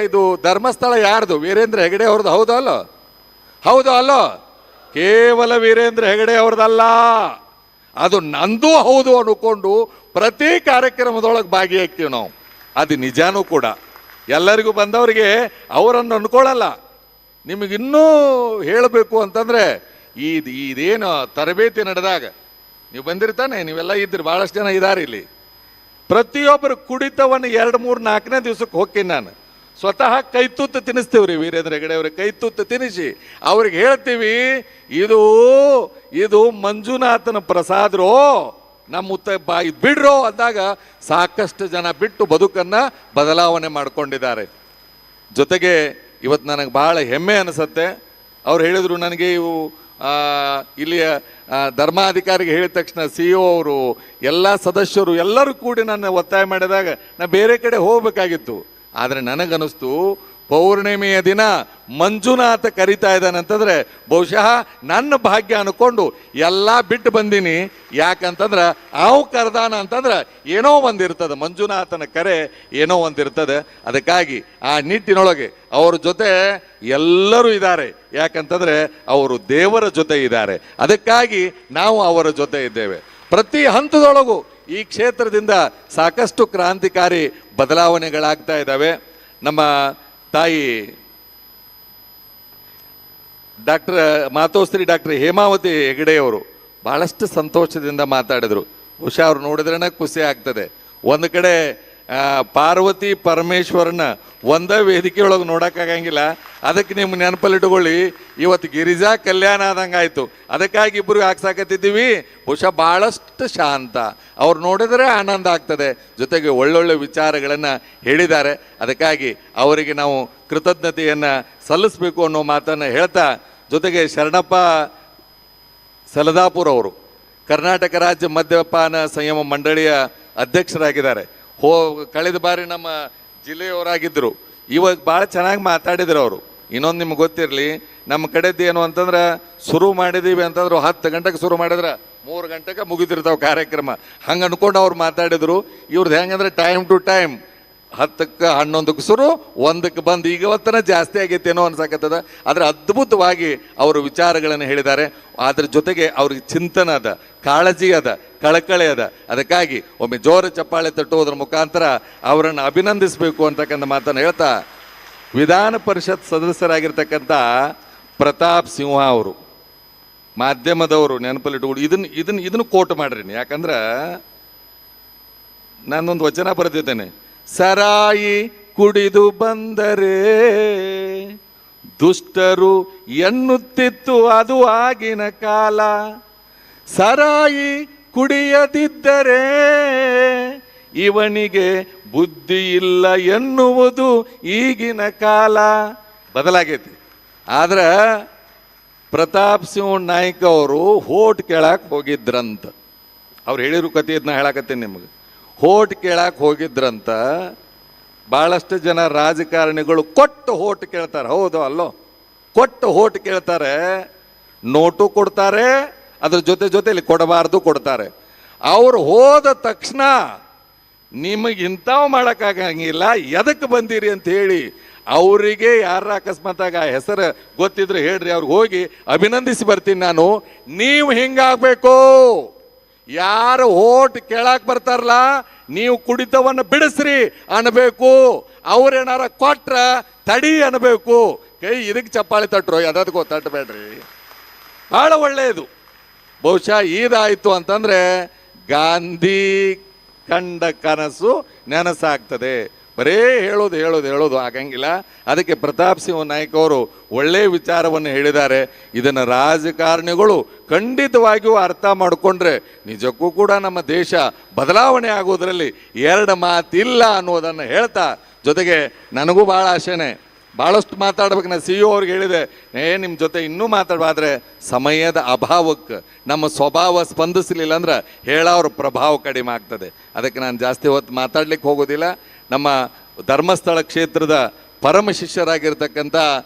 ಇದು ಧರ್ಮಸ್ಥಳ ಯಾರ್ದು? ವೀರೇಂದ್ರ ಹೆಗಡೆ ಅವ್ರದ್ದು. ಹೌದೋ ಅಲ್ಲೋ? ಹೌದೋ ಅಲ್ಲೋ? ಕೇವಲ ವೀರೇಂದ್ರ ಹೆಗಡೆ ಅವ್ರದ್ದಲ್ಲ, ಅದು ನಂದು ಹೌದು ಅನ್ಕೊಂಡು ಪ್ರತಿ ಕಾರ್ಯಕ್ರಮದೊಳಗೆ ಭಾಗಿಯಾಗ್ತೀವಿ ನಾವು. ಅದು ನಿಜಾನೂ ಕೂಡ. ಎಲ್ಲರಿಗೂ ಬಂದವರಿಗೆ ಅವರನ್ನು ಅನ್ಕೊಳ್ಳಲ್ಲ. ನಿಮಗಿನ್ನೂ ಹೇಳಬೇಕು ಅಂತಂದ್ರೆ, ಇದೇನು ತರಬೇತಿ ನಡೆದಾಗ ನೀವು ಬಂದಿರ್ತಾನೆ, ನೀವೆಲ್ಲ ಇದ್ರಿ, ಭಾಳಷ್ಟು ಜನ ಇದ್ದಾರೆ ಇಲ್ಲಿ. ಪ್ರತಿಯೊಬ್ಬರು ಕುಡಿತವನ್ನು 2, 3, 4ನೇ ದಿವಸಕ್ಕೆ ಹೋಗ್ತೀನಿ ನಾನು. ಸ್ವತಃ ಕೈ ತುತ್ತು ತಿನ್ನಿಸ್ತೀವ್ರಿ ವೀರೇಂದ್ರ ಹೆಗಡೆ ಅವ್ರಿಗೆ. ಕೈ ತುತ್ತು ತಿನ್ನಿಸಿ ಅವ್ರಿಗೆ ಹೇಳ್ತೀವಿ, ಇದು ಮಂಜುನಾಥನ ಪ್ರಸಾದ್ರೋ, ನಮ್ಮ ಬಿಡ್ರೋ ಅಂದಾಗ ಸಾಕಷ್ಟು ಜನ ಬಿಟ್ಟು ಬದುಕನ್ನು ಬದಲಾವಣೆ ಮಾಡಿಕೊಂಡಿದ್ದಾರೆ. ಜೊತೆಗೆ ಇವತ್ತು ನನಗೆ ಭಾಳ ಹೆಮ್ಮೆ ಅನಿಸುತ್ತೆ. ಅವ್ರು ಹೇಳಿದರು ನನಗೆ ಇಲ್ಲಿಯ ಧರ್ಮಾಧಿಕಾರಿಗೆ ಹೇಳಿದ ತಕ್ಷಣ CEO ಅವರು, ಎಲ್ಲ ಸದಸ್ಯರು ಎಲ್ಲರೂ ಕೂಡಿ ನನ್ನ ಒತ್ತಾಯ ಮಾಡಿದಾಗ ನಾ ಬೇರೆ ಕಡೆ ಹೋಗಬೇಕಾಗಿತ್ತು. ಆದರೆ ನನಗನ್ನಿಸ್ತು ಪೌರ್ಣಿಮೆಯ ದಿನ ಮಂಜುನಾಥ ಕರಿತಾ ಇದ್ದಾನೆ ಅಂತಂದ್ರೆ ಬಹುಶಃ ನನ್ನ ಭಾಗ್ಯ ಅನ್ಕೊಂಡು ಎಲ್ಲ ಬಿಟ್ಟು ಬಂದೀನಿ. ಯಾಕಂತಂದ್ರೆ ಅವು ಕರೆದಾನ ಅಂತಂದ್ರೆ ಏನೋ ಒಂದಿರ್ತದೆ, ಮಂಜುನಾಥನ ಕರೆ ಏನೋ ಒಂದಿರ್ತದೆ. ಅದಕ್ಕಾಗಿ ಆ ನಿಟ್ಟಿನೊಳಗೆ ಅವ್ರ ಜೊತೆ ಎಲ್ಲರೂ ಇದ್ದಾರೆ. ಯಾಕಂತಂದ್ರೆ ಅವರು ದೇವರ ಜೊತೆ ಇದ್ದಾರೆ. ಅದಕ್ಕಾಗಿ ನಾವು ಅವರ ಜೊತೆ ಇದ್ದೇವೆ. ಪ್ರತಿ ಹಂತದೊಳಗೂ ಈ ಕ್ಷೇತ್ರದಿಂದ ಸಾಕಷ್ಟು ಕ್ರಾಂತಿಕಾರಿ ಬದಲಾವಣೆಗಳಾಗ್ತಾ ಇದ್ದಾವೆ. ನಮ್ಮ ತಾಯಿ ಮಾತೋಶ್ರೀ ಡಾಕ್ಟರ್ ಹೇಮಾವತಿ ಹೆಗಡೆಯವರು ಬಹಳಷ್ಟು ಸಂತೋಷದಿಂದ ಮಾತಾಡಿದರು. ಬಹುಶಃ ಅವ್ರು ನೋಡಿದ್ರೇ ಖುಷಿ ಆಗ್ತದೆ. ಒಂದು ಕಡೆ ಪಾರ್ವತಿ ಪರಮೇಶ್ವರನ ಒಂದೇ ವೇದಿಕೆಯೊಳಗೆ ನೋಡೋಕ್ಕಾಗಂಗಿಲ್ಲ. ಅದಕ್ಕೆ ನಿಮ್ಮ ನೆನಪಲ್ಲಿಟ್ಕೊಳ್ಳಿ, ಇವತ್ತು ಗಿರಿಜಾ ಕಲ್ಯಾಣ ಆದಂಗೆ ಆಯಿತು. ಅದಕ್ಕಾಗಿ ಇಬ್ಬರು ಹಾಕ್ಸಾಕತ್ತಿದ್ದೀವಿ. ಬಹುಶಃ ಭಾಳಷ್ಟು ಶಾಂತ, ಅವ್ರು ನೋಡಿದರೆ ಆನಂದ ಆಗ್ತದೆ. ಜೊತೆಗೆ ಒಳ್ಳೊಳ್ಳೆ ವಿಚಾರಗಳನ್ನು ಹೇಳಿದ್ದಾರೆ. ಅದಕ್ಕಾಗಿ ಅವರಿಗೆ ನಾವು ಕೃತಜ್ಞತೆಯನ್ನು ಸಲ್ಲಿಸಬೇಕು ಅನ್ನೋ ಮಾತನ್ನು ಹೇಳ್ತಾ, ಜೊತೆಗೆ ಶರಣಪ್ಪ ಸಲದಾಪುರ ಅವರು ಕರ್ನಾಟಕ ರಾಜ್ಯ ಮದ್ಯಪಾನ ಸಂಯಮ ಮಂಡಳಿಯ ಅಧ್ಯಕ್ಷರಾಗಿದ್ದಾರೆ. ಕಳೆದ ಬಾರಿ ನಮ್ಮ ಜಿಲ್ಲೆಯವರಾಗಿದ್ದರು. ಇವಾಗ ಭಾಳ ಚೆನ್ನಾಗಿ ಮಾತಾಡಿದ್ರು ಅವರು. ಇನ್ನೊಂದು ನಿಮ್ಗೆ ಗೊತ್ತಿರಲಿ, ನಮ್ಮ ಕಡೆದು ಏನು ಅಂತಂದ್ರೆ ಶುರು ಮಾಡಿದ್ದೀವಿ ಅಂತಂದ್ರೆ 10 ಗಂಟೆಗೆ ಶುರು ಮಾಡಿದ್ರೆ 3 ಗಂಟೆಗೆ ಮುಗಿದಿರ್ತಾವೆ ಕಾರ್ಯಕ್ರಮ. ಹಂಗೆ ಅನ್ಕೊಂಡು ಅವ್ರು ಮಾತಾಡಿದರು. ಇವ್ರದ್ದು ಹೆಂಗಂದ್ರೆ ಟೈಮ್ ಟು ಟೈಮ್ 10ಕ್ಕೆ 11ಕ್ಕೆ ಶುರು, 1ಕ್ಕೆ ಬಂದು ಈಗ ಹೊತ್ತನ ಜಾಸ್ತಿ ಆಗೈತೇನೋ ಅನ್ಸಕತ್ತದ. ಆದರೆ ಅದ್ಭುತವಾಗಿ ಅವರು ವಿಚಾರಗಳನ್ನು ಹೇಳಿದ್ದಾರೆ. ಅದ್ರ ಜೊತೆಗೆ ಅವ್ರಿಗೆ ಚಿಂತನ ಅದ, ಕಾಳಜಿ ಅದ, ಕಳಕಳಿ ಅದ. ಅದಕ್ಕಾಗಿ ಒಮ್ಮೆ ಜೋರ ಚಪ್ಪಾಳೆ ತಟ್ಟುವುದರ ಮುಖಾಂತರ ಅವರನ್ನು ಅಭಿನಂದಿಸಬೇಕು ಅಂತಕ್ಕಂಥ ಮಾತನ್ನು ಹೇಳ್ತಾ, ವಿಧಾನ ಪರಿಷತ್ ಸದಸ್ಯರಾಗಿರ್ತಕ್ಕಂಥ ಪ್ರತಾಪ್ ಸಿಂಹ ಅವರು ಮಾಧ್ಯಮದವರು ನೆನಪಲ್ಲಿಟ್ಟುಕೊಂಡು ಇದನ್ನು ಕೋಟ್ ಮಾಡ್ರಿ. ಯಾಕಂದ್ರೆ ನಾನೊಂದು ವಚನ ಬರೆದಿದ್ದೇನೆ. ಸರಾಯಿ ಕುಡಿದು ಬಂದರೆ ದುಷ್ಟರು ಎನ್ನುತ್ತಿತ್ತು ಅದು ಆಗಿನ ಕಾಲ, ಸರಾಯಿ ಕುಡಿಯದಿದ್ದರೆ ಇವನಿಗೆ ಬುದ್ಧಿ ಇಲ್ಲ ಎನ್ನುವುದು ಈಗಿನ ಕಾಲ. ಬದಲಾಗೈತಿ. ಆದ್ರೆ ಪ್ರತಾಪ್ ಸಿಂಹ ನಾಯ್ಕ ಅವರು ಹೋಟ್ ಕೇಳಕ್ಕೆ ಹೋಗಿದ್ರಂತ. ಅವ್ರು ಹೇಳಿರೋ ಕತೆ ಇದನ್ನ ಹೇಳಕತ್ತೀನಿ ನಿಮಗೆ. ಹೋಟ್ ಕೇಳಕ್ಕೆ ಹೋಗಿದ್ರಂತ. ಭಾಳಷ್ಟು ಜನ ರಾಜಕಾರಣಿಗಳು ಕೊಟ್ಟು ಹೋಟ್ ಕೇಳ್ತಾರೆ. ಹೌದು ಅಲ್ಲೋ? ಕೊಟ್ಟು ಹೋಟ್ ಕೇಳ್ತಾರೆ, ನೋಟು ಕೊಡ್ತಾರೆ, ಅದ್ರ ಜೊತೆಲಿ ಕೊಡಬಾರ್ದು ಕೊಡ್ತಾರೆ. ಅವ್ರು ಹೋದ ತಕ್ಷಣ ನಿಮಗೆ ಇಂಥವು ಮಾಡೋಕ್ಕಾಗಂಗಿಲ್ಲ, ಎದಕ್ಕೆ ಬಂದಿರಿ ಅಂತ ಹೇಳಿ ಅವರಿಗೆ ಯಾರ ಅಕಸ್ಮಾತಾಗ ಹೆಸರು ಗೊತ್ತಿದ್ರೆ ಹೇಳ್ರಿ, ಅವ್ರಿಗೆ ಹೋಗಿ ಅಭಿನಂದಿಸಿ ಬರ್ತೀನಿ ನಾನು. ನೀವು ಹಿಂಗಾಗಬೇಕು. ಯಾರು ಓಟ್ ಕೇಳಕ್ಕೆ ಬರ್ತಾರಲ್ಲ, ನೀವು ಕುಡಿತವನ್ನು ಬಿಡಿಸ್ರಿ ಅನ್ನಬೇಕು. ಅವ್ರೇನಾರ ಕೊಟ್ರ ತಡಿ ಅನ್ನಬೇಕು. ಕೈ ಇದಕ್ಕೆ ಚಪ್ಪಾಳಿ ತಟ್ರು, ಅದಕ್ಕೋ ತಟ್ಟಬೇಡ್ರಿ. ಭಾಳ ಒಳ್ಳೆಯದು. ಬಹುಶಃ ಇದಾಯಿತು ಅಂತಂದರೆ ಗಾಂಧಿ ಕಂಡ ಕನಸು ನೆನಸಾಗ್ತದೆ. ಬರೇ ಹೇಳೋದು ಆಗಂಗಿಲ್ಲ. ಅದಕ್ಕೆ ಪ್ರತಾಪ್ ಸಿಂಹ ನಾಯ್ಕ ಅವರು ಒಳ್ಳೆಯ ವಿಚಾರವನ್ನು ಹೇಳಿದ್ದಾರೆ. ಇದನ್ನು ರಾಜಕಾರಣಿಗಳು ಖಂಡಿತವಾಗಿಯೂ ಅರ್ಥ ಮಾಡಿಕೊಂಡ್ರೆ ನಿಜಕ್ಕೂ ಕೂಡ ನಮ್ಮ ದೇಶ ಬದಲಾವಣೆ ಆಗೋದರಲ್ಲಿ 2 ಮಾತಿಲ್ಲ ಅನ್ನೋದನ್ನು ಹೇಳ್ತಾ, ಜೊತೆಗೆ ನನಗೂ ಭಾಳ ಆಸೆನೆ, ಭಾಳಷ್ಟು ಮಾತಾಡ್ಬೇಕು. ನಾನು CEO ಅವ್ರಿಗೆ ಹೇಳಿದೆ, ನಿಮ್ಮ ಜೊತೆ ಇನ್ನೂ ಮಾತಾಡಬಾದ್ರೆ ಸಮಯದ ಅಭಾವಕ್ಕೆ ನಮ್ಮ ಸ್ವಭಾವ ಸ್ಪಂದಿಸಲಿಲ್ಲ ಅಂದ್ರೆ ಹೇಳೋರ ಪ್ರಭಾವ ಕಡಿಮೆ ಆಗ್ತದೆ. ಅದಕ್ಕೆ ನಾನು ಜಾಸ್ತಿ ಹೊತ್ತು ಮಾತಾಡ್ಲಿಕ್ಕೆ ಹೋಗೋದಿಲ್ಲ. ನಮ್ಮ ಧರ್ಮಸ್ಥಳ ಕ್ಷೇತ್ರದ ಪರಮ ಶಿಷ್ಯರಾಗಿರ್ತಕ್ಕಂಥ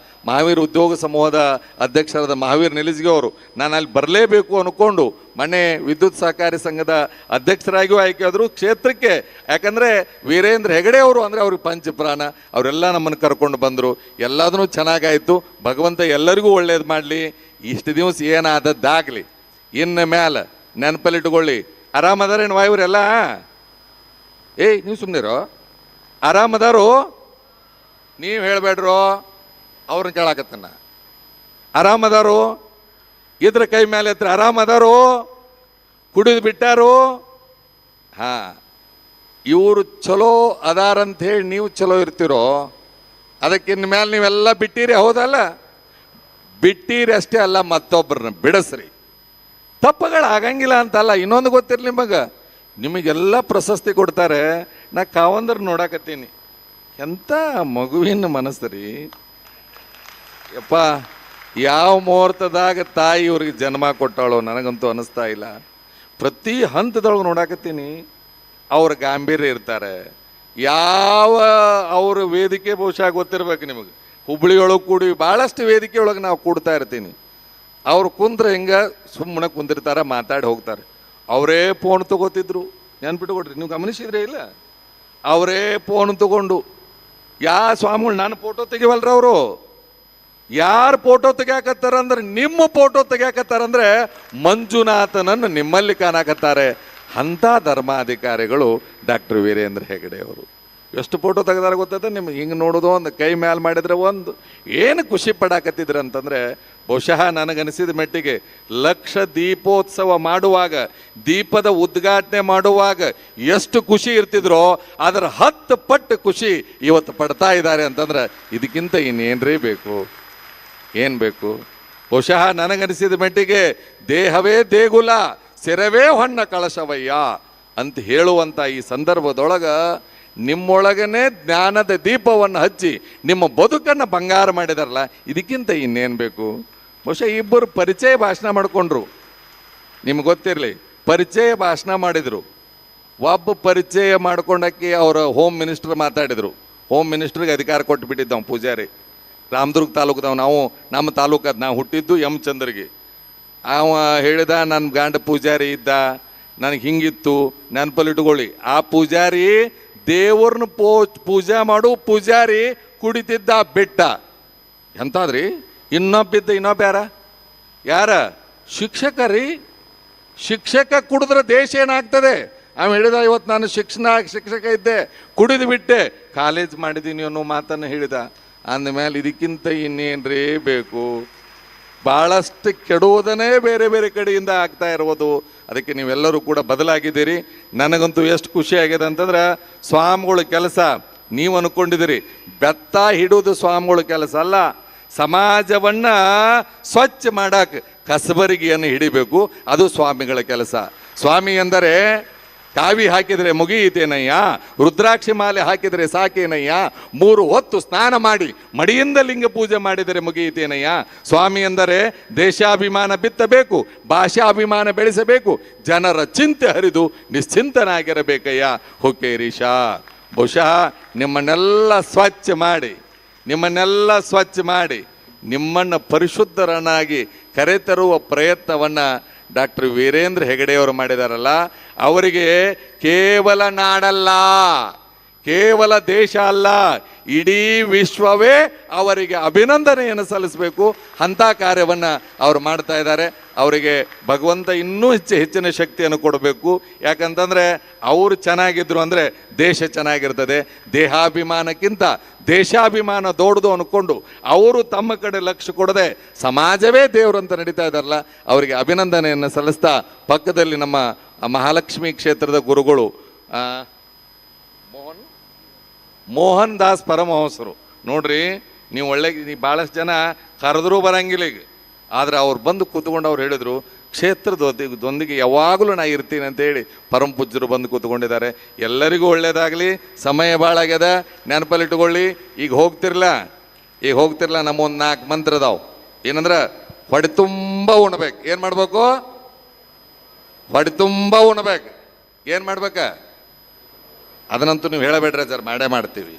ಮಹಾವೀರ್ ಉದ್ಯೋಗ ಸಮೂಹದ ಅಧ್ಯಕ್ಷರಾದ ಮಹಾವೀರ್ ನಿಲಿಜ್ಗೆ ಅವರು ನಾನು ಅಲ್ಲಿ ಬರಲೇಬೇಕು ಅಂದ್ಕೊಂಡು ಮೊನ್ನೆ ವಿದ್ಯುತ್ ಸಹಕಾರಿ ಸಂಘದ ಅಧ್ಯಕ್ಷರಾಗಿಯೂ ಆಯ್ಕೆ ಆದರು ಕ್ಷೇತ್ರಕ್ಕೆ. ಯಾಕಂದರೆ ವೀರೇಂದ್ರ ಹೆಗಡೆ ಅವರು ಅಂದರೆ ಅವ್ರಿಗೆ ಪಂಚಪ್ರಾಣ, ಅವರೆಲ್ಲ ನಮ್ಮನ್ನು ಕರ್ಕೊಂಡು ಬಂದರು. ಎಲ್ಲದೂ ಚೆನ್ನಾಗಾಯಿತು. ಭಗವಂತ ಎಲ್ಲರಿಗೂ ಒಳ್ಳೇದು ಮಾಡಲಿ. ಇಷ್ಟು ದಿವಸ ಏನಾದದ್ದಾಗಲಿ. ಇನ್ನು ಮ್ಯಾಲೆ ನೆನಪಲ್ಲಿಟ್ಕೊಳ್ಳಿ, ಆರಾಮದಾರೇನು ವಾಯುವರೆಲ್ಲ? ನೀವು ಸುಮ್ಮನಿರೋ, ಆರಾಮದಾರು? ನೀವು ಹೇಳಬೇಡ್ರೋ, ಅವ್ರನ್ನ ಕೇಳಾಕತ್ತನ. ಆರಾಮದಾರು ಇದ್ರ ಕೈ ಮೇಲೆ ಹತ್ರ ಆರಾಮದಾರು? ಕುಡಿದು ಬಿಟ್ಟಾರು? ಹಾಂ, ಇವರು ಚಲೋ ಅದಾರಂತ ಹೇಳಿ ನೀವು ಚಲೋ ಇರ್ತಿರೋ? ಅದಕ್ಕಿನ್ನ ಮೇಲೆ ನೀವೆಲ್ಲ ಬಿಟ್ಟಿರಿ, ಹೌದಲ್ಲ? ಬಿಟ್ಟಿರಿ ಅಷ್ಟೇ ಅಲ್ಲ, ಮತ್ತೊಬ್ಬರನ್ನ ಬಿಡಿಸ್ರಿ. ತಪ್ಪುಗಳಾಗಂಗಿಲ್ಲ ಅಂತಲ್ಲ. ಇನ್ನೊಂದು ಗೊತ್ತಿರಲಿ ನಿಮಗೆಲ್ಲ ಪ್ರಶಸ್ತಿ ಕೊಡ್ತಾರೆ. ನಾ ಕಾವಂದ್ರ ನೋಡಾಕತ್ತೀನಿ, ಎಂಥ ಮಗುವಿನ ಮನಸ್ಸು ರೀ ಯಪ್ಪ. ಯಾವ ಮುಹೂರ್ತದಾಗ ತಾಯಿ ಇವ್ರಿಗೆ ಜನ್ಮ ಕೊಟ್ಟಾಳೋ ನನಗಂತೂ ಅನ್ನಿಸ್ತಾ ಇಲ್ಲ. ಪ್ರತಿ ಹಂತದೊಳಗೆ ನೋಡಾಕತ್ತೀನಿ ಅವ್ರ ಗಾಂಭೀರ್ಯ ಇರ್ತಾರೆ. ಯಾವ ಅವ್ರ ವೇದಿಕೆ ಬಹುಶಃ ಗೊತ್ತಿರ್ಬೇಕು ನಿಮಗೆ. ಹುಬ್ಳಿಯೊಳಗೆ ಕೂಡಿ ಭಾಳಷ್ಟು ವೇದಿಕೆ ಒಳಗೆ ನಾವು ಕೂಡ್ತಾ ಇರ್ತೀನಿ. ಅವ್ರು ಕುಂದ್ರೆ ಹಿಂಗೆ ಸುಮ್ಮನೆ ಕುಂದಿರ್ತಾರೆ, ಮಾತಾಡಿ ಹೋಗ್ತಾರೆ. ಅವರೇ ಫೋನ್ ತಗೋತಿದ್ರು, ನೆನ್ಪಿಟ್ಕೊಡ್ರಿ, ನೀವು ಗಮನಿಸಿದ್ರೆ ಇಲ್ಲ? ಅವರೇ ಫೋನ್ ತಗೊಂಡು ಸ್ವಾಮಿಗಳು ನಾನು ಫೋಟೋ ತೆಗಿವಲ್ರ ಅವರು, ಯಾರು ಫೋಟೋ ತೆಗಿಯಾಕತ್ತಾರಂದ್ರೆ ನಿಮ್ಮ ಫೋಟೋ ತೆಗಿಯಾಕತ್ತಾರಂದ್ರೆ ಮಂಜುನಾಥನನ್ನು ನಿಮ್ಮಲ್ಲಿ ಕಾಣಕತ್ತಾರೆ. ಅಂಥ ಧರ್ಮಾಧಿಕಾರಿಗಳು ಡಾಕ್ಟರ್ ವೀರೇಂದ್ರ ಹೆಗಡೆ ಅವರು. ಎಷ್ಟು ಫೋಟೋ ತೆಗೆದಾರ ಗೊತ್ತದ ನಿಮ್ಗೆ? ಹಿಂಗೆ ನೋಡೋದು ಒಂದು ಕೈ ಮ್ಯಾಲೆ ಮಾಡಿದ್ರೆ ಒಂದು ಏನು ಖುಷಿ ಪಡಾಕತ್ತಿದ್ರು ಅಂತಂದರೆ, ಬಹುಶಃ ನನಗನಿಸಿದ ಮಟ್ಟಿಗೆ ಲಕ್ಷ ದೀಪೋತ್ಸವ ಮಾಡುವಾಗ, ದೀಪದ ಉದ್ಘಾಟನೆ ಮಾಡುವಾಗ ಎಷ್ಟು ಖುಷಿ ಇರ್ತಿದ್ರೋ ಅದರ 10 ಪಟ್ಟು ಖುಷಿ ಇವತ್ತು ಪಡ್ತಾ ಇದ್ದಾರೆ ಅಂತಂದ್ರೆ ಇದಕ್ಕಿಂತ ಇನ್ನೇನ್ರೀ ಬೇಕು? ಏನು ಬೇಕು? ಬಹುಶಃ ನನಗನಿಸಿದ ಮಟ್ಟಿಗೆ ದೇಹವೇ ದೇಗುಲ, ಸೆರವೇ ಹೊನ್ನ ಕಳಶವಯ್ಯ ಅಂತ ಹೇಳುವಂಥ ಈ ಸಂದರ್ಭದೊಳಗೆ ನಿಮ್ಮೊಳಗನೆ ಜ್ಞಾನದ ದೀಪವನ್ನು ಹಚ್ಚಿ ನಿಮ್ಮ ಬದುಕನ್ನು ಬಂಗಾರ ಮಾಡಿದಾರಲ್ಲ, ಇದಕ್ಕಿಂತ ಇನ್ನೇನು ಬೇಕು? ಬಹುಶಃ ಇಬ್ಬರು ಪರಿಚಯ ಭಾಷಣ ಮಾಡಿಕೊಂಡ್ರು. ನಿಮ್ಗೆ ಗೊತ್ತಿರಲಿ, ಪರಿಚಯ ಭಾಷಣ ಮಾಡಿದರು. ಒಬ್ಬ ಪರಿಚಯ ಮಾಡ್ಕೊಂಡಕ್ಕೆ ಅವರ ಹೋಮ್ ಮಿನಿಸ್ಟರ್ ಮಾತಾಡಿದರು. ಹೋಮ್ ಮಿನಿಸ್ಟ್ರಿಗೆ ಅಧಿಕಾರ ಕೊಟ್ಟುಬಿಟ್ಟಿದ್ದವು ಪೂಜಾರಿ. ರಾಮದುರ್ಗ ತಾಲೂಕದವ, ನಾವು ನಮ್ಮ ತಾಲೂಕದ ನಾವು ಹುಟ್ಟಿದ್ದು ಚಂದ್ರಗಿ. ಅವ ಹೇಳಿದ ನನ್ನ ಗಂಡ ಪೂಜಾರಿ ಇದ್ದ, ನನಗೆ ಹಿಂಗಿತ್ತು ನೆನಪಲ್ಲಿ ಇಟ್ಕೊಳ್ಳಿ. ಆ ಪೂಜಾರಿ ದೇವ್ರನ್ನ ಪೂಜೆ ಮಾಡು ಪೂಜಾರಿ ಕುಡಿತಿದ್ದ ಬೆಟ್ಟ ಎಂತಾದ್ರಿ. ಇನ್ನೊಬ್ಬಿದ್ದ ಇನ್ನೊಬ್ಬ ಯಾರ ಶಿಕ್ಷಕ ರೀ. ಶಿಕ್ಷಕ ಕುಡಿದ್ರೆ ದೇಶ ಏನಾಗ್ತದೆ? ಅವ ಹೇಳಿದ ಇವತ್ತು ನಾನು ಶಿಕ್ಷಕ ಇದ್ದೆ, ಕುಡಿದು ಬಿಟ್ಟೆ, ಕಾಲೇಜ್ ಮಾಡಿದ್ದೀನಿ ಅನ್ನೋ ಮಾತನ್ನು ಹೇಳಿದ. ಅಂದಮೇಲೆ ಇದಕ್ಕಿಂತ ಇನ್ನೇನ್ರೀ ಬೇಕು? ಭಾಳಷ್ಟು ಕೆಡುವುದನ್ನೇ ಬೇರೆ ಬೇರೆ ಕಡೆಯಿಂದ ಆಗ್ತಾ ಇರುವುದು. ಅದಕ್ಕೆ ನೀವೆಲ್ಲರೂ ಕೂಡ ಬದಲಾಗಿದ್ದೀರಿ. ನನಗಂತೂ ಎಷ್ಟು ಖುಷಿ ಆಗಿದೆ ಅಂತಂದ್ರೆ, ಸ್ವಾಮಿಗಳ ಕೆಲಸ ನೀವು ಅನ್ಕೊಂಡಿದ್ದೀರಿ ಬೆತ್ತ ಹಿಡುವುದು ಸ್ವಾಮಿಗಳ ಕೆಲಸ ಅಲ್ಲ. ಸಮಾಜವನ್ನು ಸ್ವಚ್ಛ ಮಾಡಕ್ಕೆ ಕಸಬರಿಗೆಯನ್ನು ಹಿಡಿಬೇಕು, ಅದು ಸ್ವಾಮಿಗಳ ಕೆಲಸ. ಸ್ವಾಮಿ ಎಂದರೆ ಕಾವಿ ಹಾಕಿದರೆ ಮುಗಿಯಿತೇನಯ್ಯ, ರುದ್ರಾಕ್ಷಿ ಮಾಲೆ ಹಾಕಿದರೆ ಸಾಕೇನಯ್ಯ, 3 ಹೊತ್ತು ಸ್ನಾನ ಮಾಡಿ ಮಡಿಯಿಂದ ಲಿಂಗ ಪೂಜೆ ಮಾಡಿದರೆ ಮುಗಿಯಿತೇನಯ್ಯ. ಸ್ವಾಮಿ ಎಂದರೆ ದೇಶಾಭಿಮಾನ ಬಿತ್ತಬೇಕು, ಭಾಷಾಭಿಮಾನ ಬೆಳೆಸಬೇಕು, ಜನರ ಚಿಂತೆ ಹರಿದು ನಿಶ್ಚಿಂತನಾಗಿರಬೇಕಯ್ಯ ಹುಕ್ಕೇರೀಶ. ಬಹುಶಃ ನಿಮ್ಮನ್ನೆಲ್ಲ ಸ್ವಚ್ಛ ಮಾಡಿ ನಿಮ್ಮನ್ನು ಪರಿಶುದ್ಧರನ್ನಾಗಿ ಕರೆತರುವ ಪ್ರಯತ್ನವನ್ನು ಡಾಕ್ಟರ್ ವೀರೇಂದ್ರ ಹೆಗಡೆಯವರು ಮಾಡಿದಾರಲ್ಲ, ಅವರಿಗೆ ಕೇವಲ ನಾಡಲ್ಲ, ಕೇವಲ ದೇಶ ಅಲ್ಲ, ಇಡೀ ವಿಶ್ವವೇ ಅವರಿಗೆ ಅಭಿನಂದನೆಯನ್ನು ಸಲ್ಲಿಸಬೇಕು. ಅಂಥ ಕಾರ್ಯವನ್ನು ಅವರು ಮಾಡ್ತಾ ಇದ್ದಾರೆ. ಅವರಿಗೆ ಭಗವಂತ ಇನ್ನೂ ಹೆಚ್ಚಿನ ಶಕ್ತಿಯನ್ನು ಕೊಡಬೇಕು. ಯಾಕಂತಂದರೆ ಅವರು ಚೆನ್ನಾಗಿದ್ರು ಅಂದರೆ ದೇಶ ಚೆನ್ನಾಗಿರ್ತದೆ. ದೇಹಾಭಿಮಾನಕ್ಕಿಂತ ದೇಶಾಭಿಮಾನ ದೊಡ್ಡದು ಅಂದ್ಕೊಂಡು ಅವರು ತಮ್ಮ ಕಡೆ ಲಕ್ಷ್ಯ ಕೊಡದೆ ಸಮಾಜವೇ ದೇವರಂತ ನಡೀತಾ ಇದ್ದಾರಲ್ಲ, ಅವರಿಗೆ ಅಭಿನಂದನೆಯನ್ನು ಸಲ್ಲಿಸ್ತಾ, ಪಕ್ಕದಲ್ಲಿ ನಮ್ಮ ಮಹಾಲಕ್ಷ್ಮಿ ಕ್ಷೇತ್ರದ ಗುರುಗಳು ಮೋಹನ್ ದಾಸ್ ಪರಮಹಂಸರು ನೋಡ್ರಿ. ನೀವು ಭಾಳಷ್ಟು ಜನ ಕರೆದ್ರೂ ಬರಂಗಿಲ್ಲ ಈಗ, ಆದರೆ ಅವ್ರು ಬಂದು ಕೂತ್ಕೊಂಡು ಅವ್ರು ಹೇಳಿದರು, ಕ್ಷೇತ್ರದೊಂದಿಗೆ ಯಾವಾಗಲೂ ನಾ ಇರ್ತೀನಿ ಅಂತೇಳಿ ಪರಮ ಪೂಜ್ಯರು ಬಂದು ಕೂತ್ಕೊಂಡಿದ್ದಾರೆ. ಎಲ್ಲರಿಗೂ ಒಳ್ಳೇದಾಗಲಿ. ಸಮಯ ಭಾಳ ಆಗ್ಯದ, ನೆನಪಲ್ಲಿಟ್ಕೊಳ್ಳಿ. ಈಗ ಹೋಗ್ತಿರ್ಲ ನಮ್ಮ ಒಂದು 4 ಮಂತ್ರ ಅದಾವು. ಏನಂದ್ರೆ ಹೊಡೆ ತುಂಬ ಉಣ್ಬೇಕು. ಏನು ಮಾಡ್ಬೇಕು? ಹೊಡೆ ತುಂಬ ಉಣ್ಬೇಕು. ಏನು ಮಾಡ್ಬೇಕ? ಅದನ್ನಂತೂ ನೀವು ಹೇಳಬೇಡ್ರಿ ಸರ್, ಮಾಡೇ ಮಾಡ್ತೀವಿ.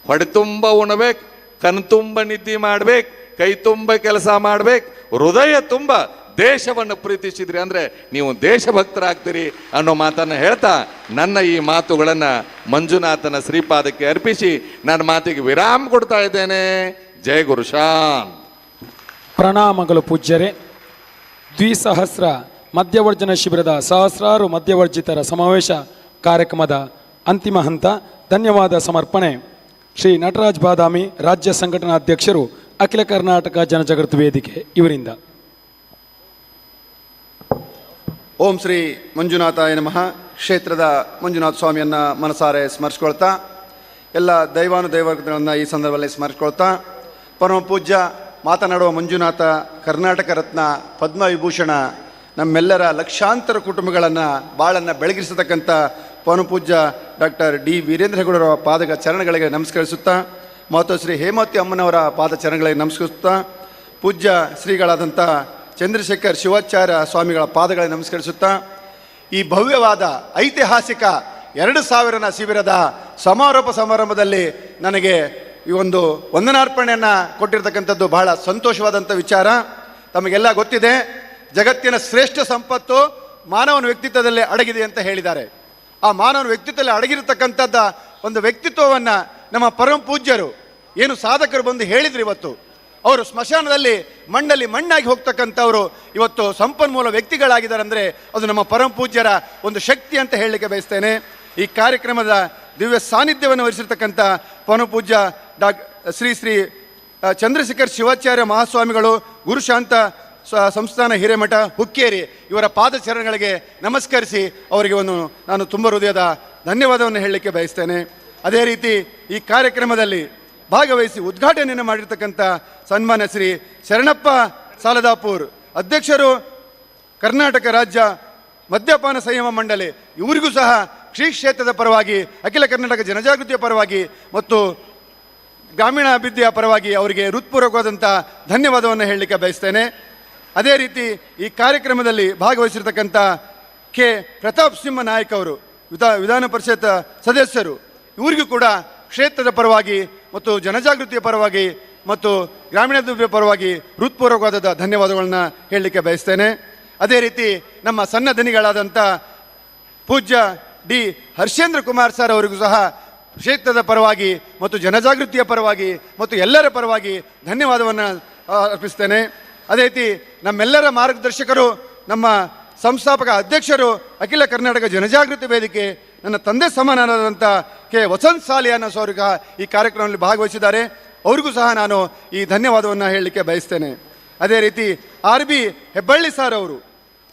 ಹೊಡೆ ತುಂಬ ಉಣ್ಬೇಕು, ಕಣ್ ತುಂಬ ನಿದ್ದೆ ಮಾಡ್ಬೇಕು, ಕೈ ತುಂಬ ಕೆಲಸ ಮಾಡ್ಬೇಕು, ಹೃದಯ ತುಂಬ ದೇಶವನ್ನು ಪ್ರೀತಿಸಿದ್ರಿ ಅಂದರೆ ನೀವು ದೇಶಭಕ್ತರಾಗ್ತೀರಿ ಅನ್ನೋ ಮಾತನ್ನು ಹೇಳ್ತಾ ನನ್ನ ಈ ಮಾತುಗಳನ್ನು ಮಂಜುನಾಥನ ಶ್ರೀಪಾದಕ್ಕೆ ಅರ್ಪಿಸಿ ನನ್ನ ಮಾತಿಗೆ ವಿರಾಮ ಕೊಡ್ತಾ ಇದ್ದೇನೆ. ಜಯ ಗುರುಶಾನ್. ಪ್ರಣಾಮಗಳು ಪೂಜ್ಯರೇ. ದ್ವಿಸಹಸ್ರ ಮಧ್ಯವರ್ಜನ ಶಿಬಿರದ ಸಹಸ್ರಾರು ಮಧ್ಯವರ್ಜಿತರ ಸಮಾವೇಶ ಕಾರ್ಯಕ್ರಮದ ಅಂತಿಮ ಹಂತ. ಧನ್ಯವಾದ ಸಮರ್ಪಣೆ ಶ್ರೀ ನಟರಾಜ್ ಬಾದಾಮಿ, ರಾಜ್ಯ ಸಂಘಟನಾ ಅಧ್ಯಕ್ಷರು, ಅಖಿಲ ಕರ್ನಾಟಕ ಜನಜಗತ್ತು ವೇದಿಕೆ ಇವರಿಂದ. ಓಂ ಶ್ರೀ ಮಂಜುನಾಥಾಯ ನಮಃ. ಕ್ಷೇತ್ರದ ಮಂಜುನಾಥ ಸ್ವಾಮಿಯನ್ನು ಮನಸಾರೆ ಸ್ಮರಿಸ್ಕೊಳ್ತಾ, ಎಲ್ಲ ದೈವಾನುದೈವಗಳನ್ನು ಈ ಸಂದರ್ಭದಲ್ಲಿ ಸ್ಮರಿಸ್ಕೊಳ್ತಾ, ಪರಮ ಪೂಜ್ಯ ಮಾತನಾಡುವ ಮಂಜುನಾಥ ಕರ್ನಾಟಕ ರತ್ನ ಪದ್ಮವಿಭೂಷಣ ನಮ್ಮೆಲ್ಲರ ಲಕ್ಷಾಂತರ ಕುಟುಂಬಗಳನ್ನು ಬಾಳನ್ನು ಬೆಳಗಿಸತಕ್ಕಂಥ ಪರಮ ಪೂಜ್ಯ ಡಾಕ್ಟರ್ ಡಿ ವೀರೇಂದ್ರ ಹೆಗಡೆಯವರ ಪಾದಕ ಚರಣಗಳಿಗೆ ನಮಸ್ಕರಿಸುತ್ತಾ, ಮತ್ತು ಶ್ರೀ ಹೇಮಾವತಿ ಅಮ್ಮನವರ ಪಾದ ಚರಣಗಳಿಗೆ ನಮಸ್ಕರಿಸುತ್ತಾ, ಪೂಜ್ಯ ಶ್ರೀಗಳಾದಂಥ ಚಂದ್ರಶೇಖರ್ ಶಿವಾಚಾರ್ಯ ಸ್ವಾಮಿಗಳ ಪಾದಗಳಿಗೆ ನಮಸ್ಕರಿಸುತ್ತಾ, ಈ ಭವ್ಯವಾದ ಐತಿಹಾಸಿಕ 2000ನ ಶಿಬಿರದ ಸಮಾರೋಪ ಸಮಾರಂಭದಲ್ಲಿ ನನಗೆ ಈ ಒಂದು ವಂದನಾರ್ಪಣೆಯನ್ನು ಕೊಟ್ಟಿರ್ತಕ್ಕಂಥದ್ದು ಬಹಳ ಸಂತೋಷವಾದಂಥ ವಿಚಾರ. ತಮಗೆಲ್ಲ ಗೊತ್ತಿದೆ, ಜಗತ್ತಿನ ಶ್ರೇಷ್ಠ ಸಂಪತ್ತು ಮಾನವನ ವ್ಯಕ್ತಿತ್ವದಲ್ಲೇ ಅಡಗಿದೆ ಅಂತ ಹೇಳಿದ್ದಾರೆ. ಆ ಮಾನವನ ವ್ಯಕ್ತಿತ್ವದಲ್ಲಿ ಅಡಗಿರತಕ್ಕಂಥದ್ದ ಒಂದು ವ್ಯಕ್ತಿತ್ವವನ್ನು ನಮ್ಮ ಪರಮ ಪೂಜ್ಯರು ಏನು ಸಾಧಕರು ಬಂದು ಹೇಳಿದ್ರು. ಇವತ್ತು ಅವರು ಸ್ಮಶಾನದಲ್ಲಿ ಮಣ್ಣಲ್ಲಿ ಮಣ್ಣಾಗಿ ಹೋಗ್ತಕ್ಕಂಥವರು ಇವತ್ತು ಸಂಪನ್ಮೂಲ ವ್ಯಕ್ತಿಗಳಾಗಿದ್ದಾರೆ ಅಂದರೆ ಅದು ನಮ್ಮ ಪರಮ ಪೂಜ್ಯರ ಒಂದು ಶಕ್ತಿ ಅಂತ ಹೇಳಲಿಕ್ಕೆ ಬಯಸ್ತೇನೆ. ಈ ಕಾರ್ಯಕ್ರಮದ ದಿವ್ಯ ಸಾನ್ನಿಧ್ಯವನ್ನು ವಹಿಸಿರ್ತಕ್ಕಂಥ ಪರಮ ಪೂಜ್ಯ ಶ್ರೀ ಶ್ರೀ ಚಂದ್ರಶೇಖರ್ ಶಿವಾಚಾರ್ಯ ಮಹಾಸ್ವಾಮಿಗಳು, ಗುರುಶಾಂತ ಸಂಸ್ಥಾನ ಹಿರೇಮಠ ಹುಕ್ಕೇರಿ ಇವರ ಪಾದಚರಣಗಳಿಗೆ ನಮಸ್ಕರಿಸಿ ಅವರಿಗೆ ನಾನು ತುಂಬ ಹೃದಯದ ಧನ್ಯವಾದವನ್ನು ಹೇಳಲಿಕ್ಕೆ ಬಯಸ್ತೇನೆ. ಅದೇ ರೀತಿ ಈ ಕಾರ್ಯಕ್ರಮದಲ್ಲಿ ಭಾಗವಹಿಸಿ ಉದ್ಘಾಟನೆಯನ್ನು ಮಾಡಿರ್ತಕ್ಕಂಥ ಸನ್ಮಾನ್ಯ ಶ್ರೀ ಶರಣಪ್ಪ ಸಾಲದಾಪುರ್ ಅಧ್ಯಕ್ಷರು, ಕರ್ನಾಟಕ ರಾಜ್ಯ ಮದ್ಯಪಾನ ಸಂಯಮ ಮಂಡಳಿ, ಇವರಿಗೂ ಸಹ ಶ್ರೀ ಕ್ಷೇತ್ರದ ಪರವಾಗಿ, ಅಖಿಲ ಕರ್ನಾಟಕ ಜನಜಾಗೃತಿಯ ಪರವಾಗಿ ಮತ್ತು ಗ್ರಾಮೀಣ ಅಭಿವೃದ್ಧಿಯ ಪರವಾಗಿ ಅವರಿಗೆ ಹೃತ್ಪೂರ್ವಕವಾದಂಥ ಧನ್ಯವಾದವನ್ನು ಹೇಳಲಿಕ್ಕೆ ಬಯಸ್ತೇನೆ. ಅದೇ ರೀತಿ ಈ ಕಾರ್ಯಕ್ರಮದಲ್ಲಿ ಭಾಗವಹಿಸಿರ್ತಕ್ಕಂಥ ಕೆ ಪ್ರತಾಪ್ ಸಿಂಹ ನಾಯಕ್ ಅವರು ವಿಧಾನ ಪರಿಷತ್ ಸದಸ್ಯರು, ಇವರಿಗೂ ಕೂಡ ಕ್ಷೇತ್ರದ ಪರವಾಗಿ ಮತ್ತು ಜನಜಾಗೃತಿಯ ಪರವಾಗಿ ಮತ್ತು ಗ್ರಾಮೀಣಾಭಿವೃದ್ಧಿಯ ಪರವಾಗಿ ಹೃತ್ಪೂರ್ವಕವಾದ ಧನ್ಯವಾದಗಳನ್ನ ಹೇಳಲಿಕ್ಕೆ ಬಯಸ್ತೇನೆ. ಅದೇ ರೀತಿ ನಮ್ಮ ಸಣ್ಣ ದನಿಗಳಾದಂಥ ಪೂಜ್ಯ ಡಿ ಹರ್ಷೇಂದ್ರ ಕುಮಾರ್ ಸರ್ ಅವರಿಗೂ ಸಹ ಕ್ಷೇತ್ರದ ಪರವಾಗಿ ಮತ್ತು ಜನಜಾಗೃತಿಯ ಪರವಾಗಿ ಮತ್ತು ಎಲ್ಲರ ಪರವಾಗಿ ಧನ್ಯವಾದವನ್ನು ಅರ್ಪಿಸ್ತೇನೆ. ಅದೇ ರೀತಿ ನಮ್ಮೆಲ್ಲರ ಮಾರ್ಗದರ್ಶಕರು, ನಮ್ಮ ಸಂಸ್ಥಾಪಕ ಅಧ್ಯಕ್ಷರು, ಅಖಿಲ ಕರ್ನಾಟಕ ಜನಜಾಗೃತಿ ವೇದಿಕೆ, ನನ್ನ ತಂದೆ ಸಮಾನರಾದಂಥ ಕೆ ವಸಂತ್ ಸಾಲಿಯಾನ ಅವರು ಈ ಕಾರ್ಯಕ್ರಮದಲ್ಲಿ ಭಾಗವಹಿಸಿದ್ದಾರೆ. ಅವರಿಗೂ ಸಹ ನಾನು ಈ ಧನ್ಯವಾದವನ್ನು ಹೇಳಲಿಕ್ಕೆ ಬಯಸ್ತೇನೆ. ಅದೇ ರೀತಿ RB ಹೆಬ್ಬಳ್ಳಿ ಸರ್ ಅವರು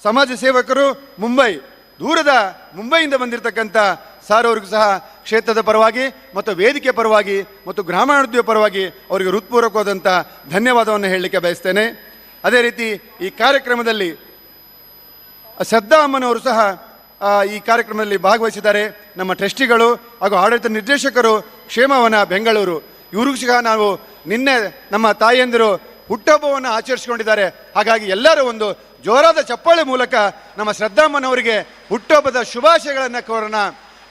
ಸಮಾಜ ಸೇವಕರು, ದೂರದ ಮುಂಬೈಯಿಂದ ಬಂದಿರತಕ್ಕಂಥ ಸಾರ್ ಅವರಿಗೂ ಸಹ ಕ್ಷೇತ್ರದ ಪರವಾಗಿ ಮತ್ತು ವೇದಿಕೆ ಪರವಾಗಿ ಮತ್ತು ಗ್ರಾಮೀಣಾಭಿವೃದ್ಧಿಯ ಪರವಾಗಿ ಅವರಿಗೆ ಹೃತ್ಪೂರ್ವಕವಾದಂಥ ಧನ್ಯವಾದವನ್ನು ಹೇಳಲಿಕ್ಕೆ ಬಯಸ್ತೇನೆ. ಅದೇ ರೀತಿ ಈ ಕಾರ್ಯಕ್ರಮದಲ್ಲಿ ಶ್ರದ್ಧಾ ಅಮ್ಮನವರು ಸಹ ಈ ಕಾರ್ಯಕ್ರಮದಲ್ಲಿ ಭಾಗವಹಿಸಿದ್ದಾರೆ. ನಮ್ಮ ಟ್ರಸ್ಟಿಗಳು ಹಾಗೂ ಆಡಳಿತ ನಿರ್ದೇಶಕರು, ಕ್ಷೇಮವನ ಬೆಂಗಳೂರು, ಇವ್ರಿಗೂ ಸಹ ನಾವು ನಿನ್ನೆ ನಮ್ಮ ತಾಯಿಯಂದಿರು ಹುಟ್ಟುಹಬ್ಬವನ್ನು ಆಚರಿಸಿಕೊಂಡಿದ್ದಾರೆ. ಹಾಗಾಗಿ ಎಲ್ಲರೂ ಒಂದು ಜೋರಾದ ಚಪ್ಪಾಳೆ ಮೂಲಕ ನಮ್ಮ ಶ್ರದ್ಧಾಮ್ಮನವರಿಗೆ ಹುಟ್ಟುಹಬ್ಬದ ಶುಭಾಶಯಗಳನ್ನು ಕೋರೋಣ.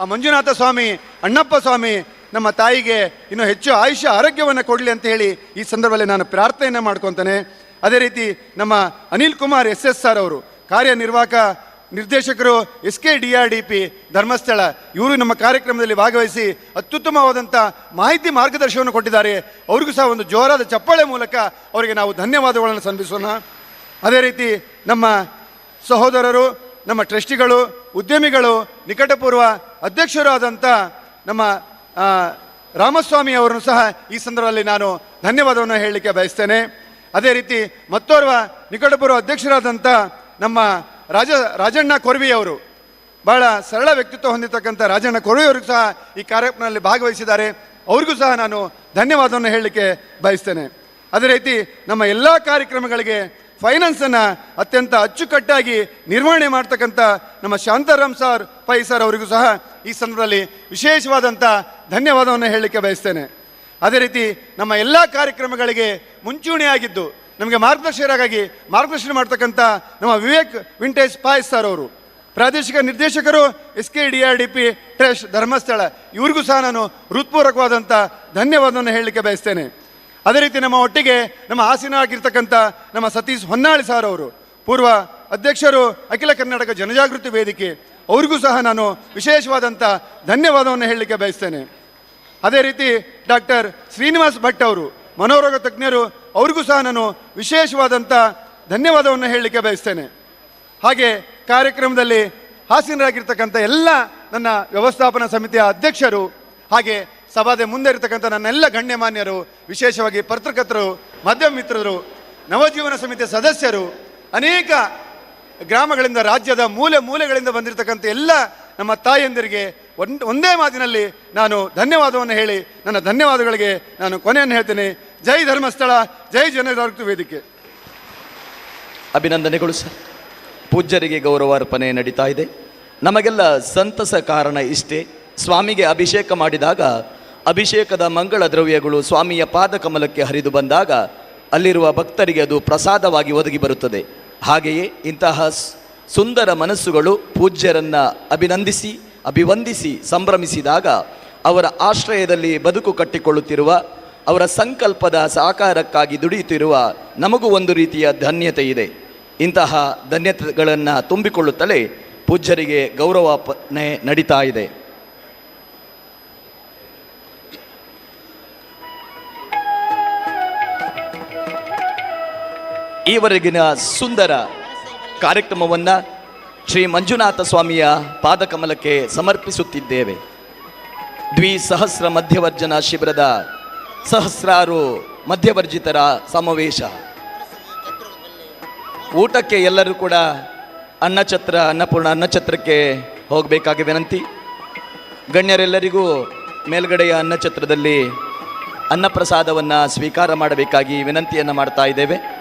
ಆ ಮಂಜುನಾಥ ಸ್ವಾಮಿ, ಅಣ್ಣಪ್ಪ ಸ್ವಾಮಿ ನಮ್ಮ ತಾಯಿಗೆ ಇನ್ನೂ ಹೆಚ್ಚು ಆಯುಷ್ಯ ಆರೋಗ್ಯವನ್ನು ಕೊಡಲಿ ಅಂತ ಹೇಳಿ ಈ ಸಂದರ್ಭದಲ್ಲಿ ನಾನು ಪ್ರಾರ್ಥನೆಯನ್ನು ಮಾಡ್ಕೊತಾನೆ. ಅದೇ ರೀತಿ ನಮ್ಮ ಅನಿಲ್ ಕುಮಾರ್ SSR ಅವರು ಕಾರ್ಯನಿರ್ವಾಹಕ ನಿರ್ದೇಶಕರು, SKDRDP ಧರ್ಮಸ್ಥಳ, ಇವರು ನಮ್ಮ ಕಾರ್ಯಕ್ರಮದಲ್ಲಿ ಭಾಗವಹಿಸಿ ಅತ್ಯುತ್ತಮವಾದಂಥ ಮಾಹಿತಿ ಮಾರ್ಗದರ್ಶನವನ್ನು ಕೊಟ್ಟಿದ್ದಾರೆ. ಅವ್ರಿಗೂ ಸಹ ಒಂದು ಜೋರಾದ ಚಪ್ಪಾಳೆ ಮೂಲಕ ಅವರಿಗೆ ನಾವು ಧನ್ಯವಾದಗಳನ್ನು ಸಲ್ಲಿಸೋಣ. ಅದೇ ರೀತಿ ನಮ್ಮ ಸಹೋದರರು, ನಮ್ಮ ಟ್ರಸ್ಟಿಗಳು, ಉದ್ಯಮಿಗಳು, ನಿಕಟಪೂರ್ವ ಅಧ್ಯಕ್ಷರು ಆದಂಥ ನಮ್ಮ ರಾಮಸ್ವಾಮಿ ಅವರನ್ನು ಸಹ ಈ ಸಂದರ್ಭದಲ್ಲಿ ನಾನು ಧನ್ಯವಾದವನ್ನು ಹೇಳಲಿಕ್ಕೆ ಬಯಸ್ತೇನೆ. ಅದೇ ರೀತಿ ಮತ್ತೋರ್ವ ನಿಕಟಪೂರ್ವ ಅಧ್ಯಕ್ಷರಾದಂಥ ನಮ್ಮ ರಾಜಣ್ಣ ಕೊರ್ವಿ ಅವರು, ಬಹಳ ಸರಳ ವ್ಯಕ್ತಿತ್ವ ಹೊಂದಿರತಕ್ಕಂಥ ರಾಜಣ್ಣ ಕೊರ್ವಿ ಅವರು ಸಹ ಈ ಕಾರ್ಯಕ್ರಮದಲ್ಲಿ ಭಾಗವಹಿಸಿದ್ದಾರೆ. ಅವ್ರಿಗೂ ಸಹ ನಾನು ಧನ್ಯವಾದವನ್ನು ಹೇಳಲಿಕ್ಕೆ ಬಯಸ್ತೇನೆ. ಅದೇ ರೀತಿ ನಮ್ಮ ಎಲ್ಲ ಕಾರ್ಯಕ್ರಮಗಳಿಗೆ ಫೈನಾನ್ಸನ್ನು ಅತ್ಯಂತ ಅಚ್ಚುಕಟ್ಟಾಗಿ ನಿರ್ವಹಣೆ ಮಾಡ್ತಕ್ಕಂಥ ನಮ್ಮ ಶಾಂತಾರಾಮ್ ಪೈ ಸರ್ ಅವರಿಗೂ ಸಹ ಈ ಸಂದರ್ಭದಲ್ಲಿ ವಿಶೇಷವಾದಂಥ ಧನ್ಯವಾದವನ್ನು ಹೇಳಲಿಕ್ಕೆ ಬಯಸ್ತೇನೆ. ಅದೇ ರೀತಿ ನಮ್ಮ ಎಲ್ಲ ಕಾರ್ಯಕ್ರಮಗಳಿಗೆ ಮುಂಚೂಣಿಯಾಗಿದ್ದು ನಮಗೆ ಮಾರ್ಗದರ್ಶನ ಮಾಡ್ತಕ್ಕಂಥ ನಮ್ಮ ವಿವೇಕ್ ವಿಂಟೇಜ್ ಪಾಯ್ ಸರ್ ಅವರು, ಪ್ರಾದೇಶಿಕ ನಿರ್ದೇಶಕರು, SKDRDP ಟ್ರಸ್ಟ್ ಧರ್ಮಸ್ಥಳ, ಇವ್ರಿಗೂ ಸಹ ನಾನು ಹೃತ್ಪೂರ್ವಕವಾದಂಥ ಧನ್ಯವಾದವನ್ನು ಹೇಳಲಿಕ್ಕೆ ಬಯಸ್ತೇನೆ. ಅದೇ ರೀತಿ ನಮ್ಮ ಒಟ್ಟಿಗೆ ನಮ್ಮ ಹಾಸನಾಗಿರ್ತಕ್ಕಂಥ ನಮ್ಮ ಸತೀಶ್ ಹೊನ್ನಾಳಿ ಸರ್ ಅವರು, ಪೂರ್ವ ಅಧ್ಯಕ್ಷರು, ಅಖಿಲ ಕರ್ನಾಟಕ ಜನಜಾಗೃತಿ ವೇದಿಕೆ, ಅವರಿಗೂ ಸಹ ನಾನು ವಿಶೇಷವಾದಂಥ ಧನ್ಯವಾದವನ್ನು ಹೇಳಲಿಕ್ಕೆ ಬಯಸ್ತೇನೆ. ಅದೇ ರೀತಿ ಡಾಕ್ಟರ್ ಶ್ರೀನಿವಾಸ್ ಭಟ್ ಅವರು, ಮನೋರೋಗ ತಜ್ಞರು, ಅವ್ರಿಗೂ ಸಹ ನಾನು ವಿಶೇಷವಾದಂಥ ಧನ್ಯವಾದವನ್ನು ಹೇಳಲಿಕ್ಕೆ ಬಯಸ್ತೇನೆ. ಹಾಗೆ ಕಾರ್ಯಕ್ರಮದಲ್ಲಿ ಹಾಸನರಾಗಿರ್ತಕ್ಕಂಥ ಎಲ್ಲ ನನ್ನ ವ್ಯವಸ್ಥಾಪನಾ ಸಮಿತಿಯ ಅಧ್ಯಕ್ಷರು, ಹಾಗೆ ಸಭಾದ ಮುಂದೆ ಇರತಕ್ಕಂಥ ನನ್ನೆಲ್ಲ ಗಣ್ಯಮಾನ್ಯರು, ವಿಶೇಷವಾಗಿ ಪತ್ರಕರ್ತರು, ಮಾಧ್ಯಮ ಮಿತ್ರರು, ನವಜೀವನ ಸಮಿತಿಯ ಸದಸ್ಯರು, ಅನೇಕ ಗ್ರಾಮಗಳಿಂದ, ರಾಜ್ಯದ ಮೂಲೆಗಳಿಂದ ಬಂದಿರತಕ್ಕಂಥ ಎಲ್ಲ ನಮ್ಮ ತಾಯಂದಿರಿಗೆ ಒಂದೇ ಮಾತಿನಲ್ಲಿ ನಾನು ಧನ್ಯವಾದವನ್ನು ಹೇಳಿ ನನ್ನ ಧನ್ಯವಾದಗಳಿಗೆ ನಾನು ಕೊನೆಯನ್ನು ಹೇಳ್ತೇನೆ. ಜೈ ಧರ್ಮಸ್ಥಳ, ಜೈ ಜನಜಾಗೃತಿ ವೇದಿಕೆ. ಅಭಿನಂದನೆಗಳು ಸರ್. ಪೂಜ್ಯರಿಗೆ ಗೌರವಾರ್ಪಣೆ ನಡೀತಾ ಇದೆ. ನಮಗೆಲ್ಲ ಸಂತಸ ಕಾರಣ ಇಷ್ಟೇ, ಸ್ವಾಮಿಗೆ ಅಭಿಷೇಕ ಮಾಡಿದಾಗ ಅಭಿಷೇಕದ ಮಂಗಳ ದ್ರವ್ಯಗಳು ಸ್ವಾಮಿಯ ಪಾದಕಮಲಕ್ಕೆ ಹರಿದು ಬಂದಾಗ ಅಲ್ಲಿರುವ ಭಕ್ತರಿಗೆ ಅದು ಪ್ರಸಾದವಾಗಿ ಒದಗಿ ಬರುತ್ತದೆ. ಹಾಗೆಯೇ ಇಂತಹ ಸುಂದರ ಮನಸ್ಸುಗಳು ಪೂಜ್ಯರನ್ನು ಅಭಿನಂದಿಸಿ ಅಭಿವಂದಿಸಿ ಸಂಭ್ರಮಿಸಿದಾಗ ಅವರ ಆಶ್ರಯದಲ್ಲಿ ಬದುಕು ಕಟ್ಟಿಕೊಳ್ಳುತ್ತಿರುವ, ಅವರ ಸಂಕಲ್ಪದ ಸಾಕಾರಕ್ಕಾಗಿ ದುಡಿಯುತ್ತಿರುವ ನಮಗೂ ಒಂದು ರೀತಿಯ ಧನ್ಯತೆ ಇದೆ. ಇಂತಹ ಧನ್ಯತೆಗಳನ್ನು ತುಂಬಿಕೊಳ್ಳುತ್ತಲೇ ಪೂಜ್ಯರಿಗೆ ಗೌರವಾರ್ಪಣೆ ನಡೀತಾ ಇದೆ. ಈವರೆಗಿನ ಸುಂದರ ಕಾರ್ಯಕ್ರಮವನ್ನು ಶ್ರೀ ಮಂಜುನಾಥ ಸ್ವಾಮಿಯ ಪಾದಕಮಲಕ್ಕೆ ಸಮರ್ಪಿಸುತ್ತಿದ್ದೇವೆ. ದ್ವಿಸಹಸ್ರ ಮಧ್ಯವರ್ಜನ ಶಿಬಿರದ ಸಹಸ್ರಾರು ಮಧ್ಯವರ್ಜಿತರ ಸಮಾವೇಶ. ಊಟಕ್ಕೆ ಎಲ್ಲರೂ ಕೂಡ ಅನ್ನಪೂರ್ಣ ಅನ್ನಛತ್ರಕ್ಕೆ ಹೋಗಬೇಕಾಗಿ ವಿನಂತಿ. ಗಣ್ಯರೆಲ್ಲರಿಗೂ ಮೇಲ್ಗಡೆಯ ಅನ್ನಛತ್ರದಲ್ಲಿ ಅನ್ನಪ್ರಸಾದವನ್ನು ಸ್ವೀಕಾರ ಮಾಡಬೇಕಾಗಿ ವಿನಂತಿಯನ್ನು ಮಾಡ್ತಾ ಇದ್ದೇವೆ.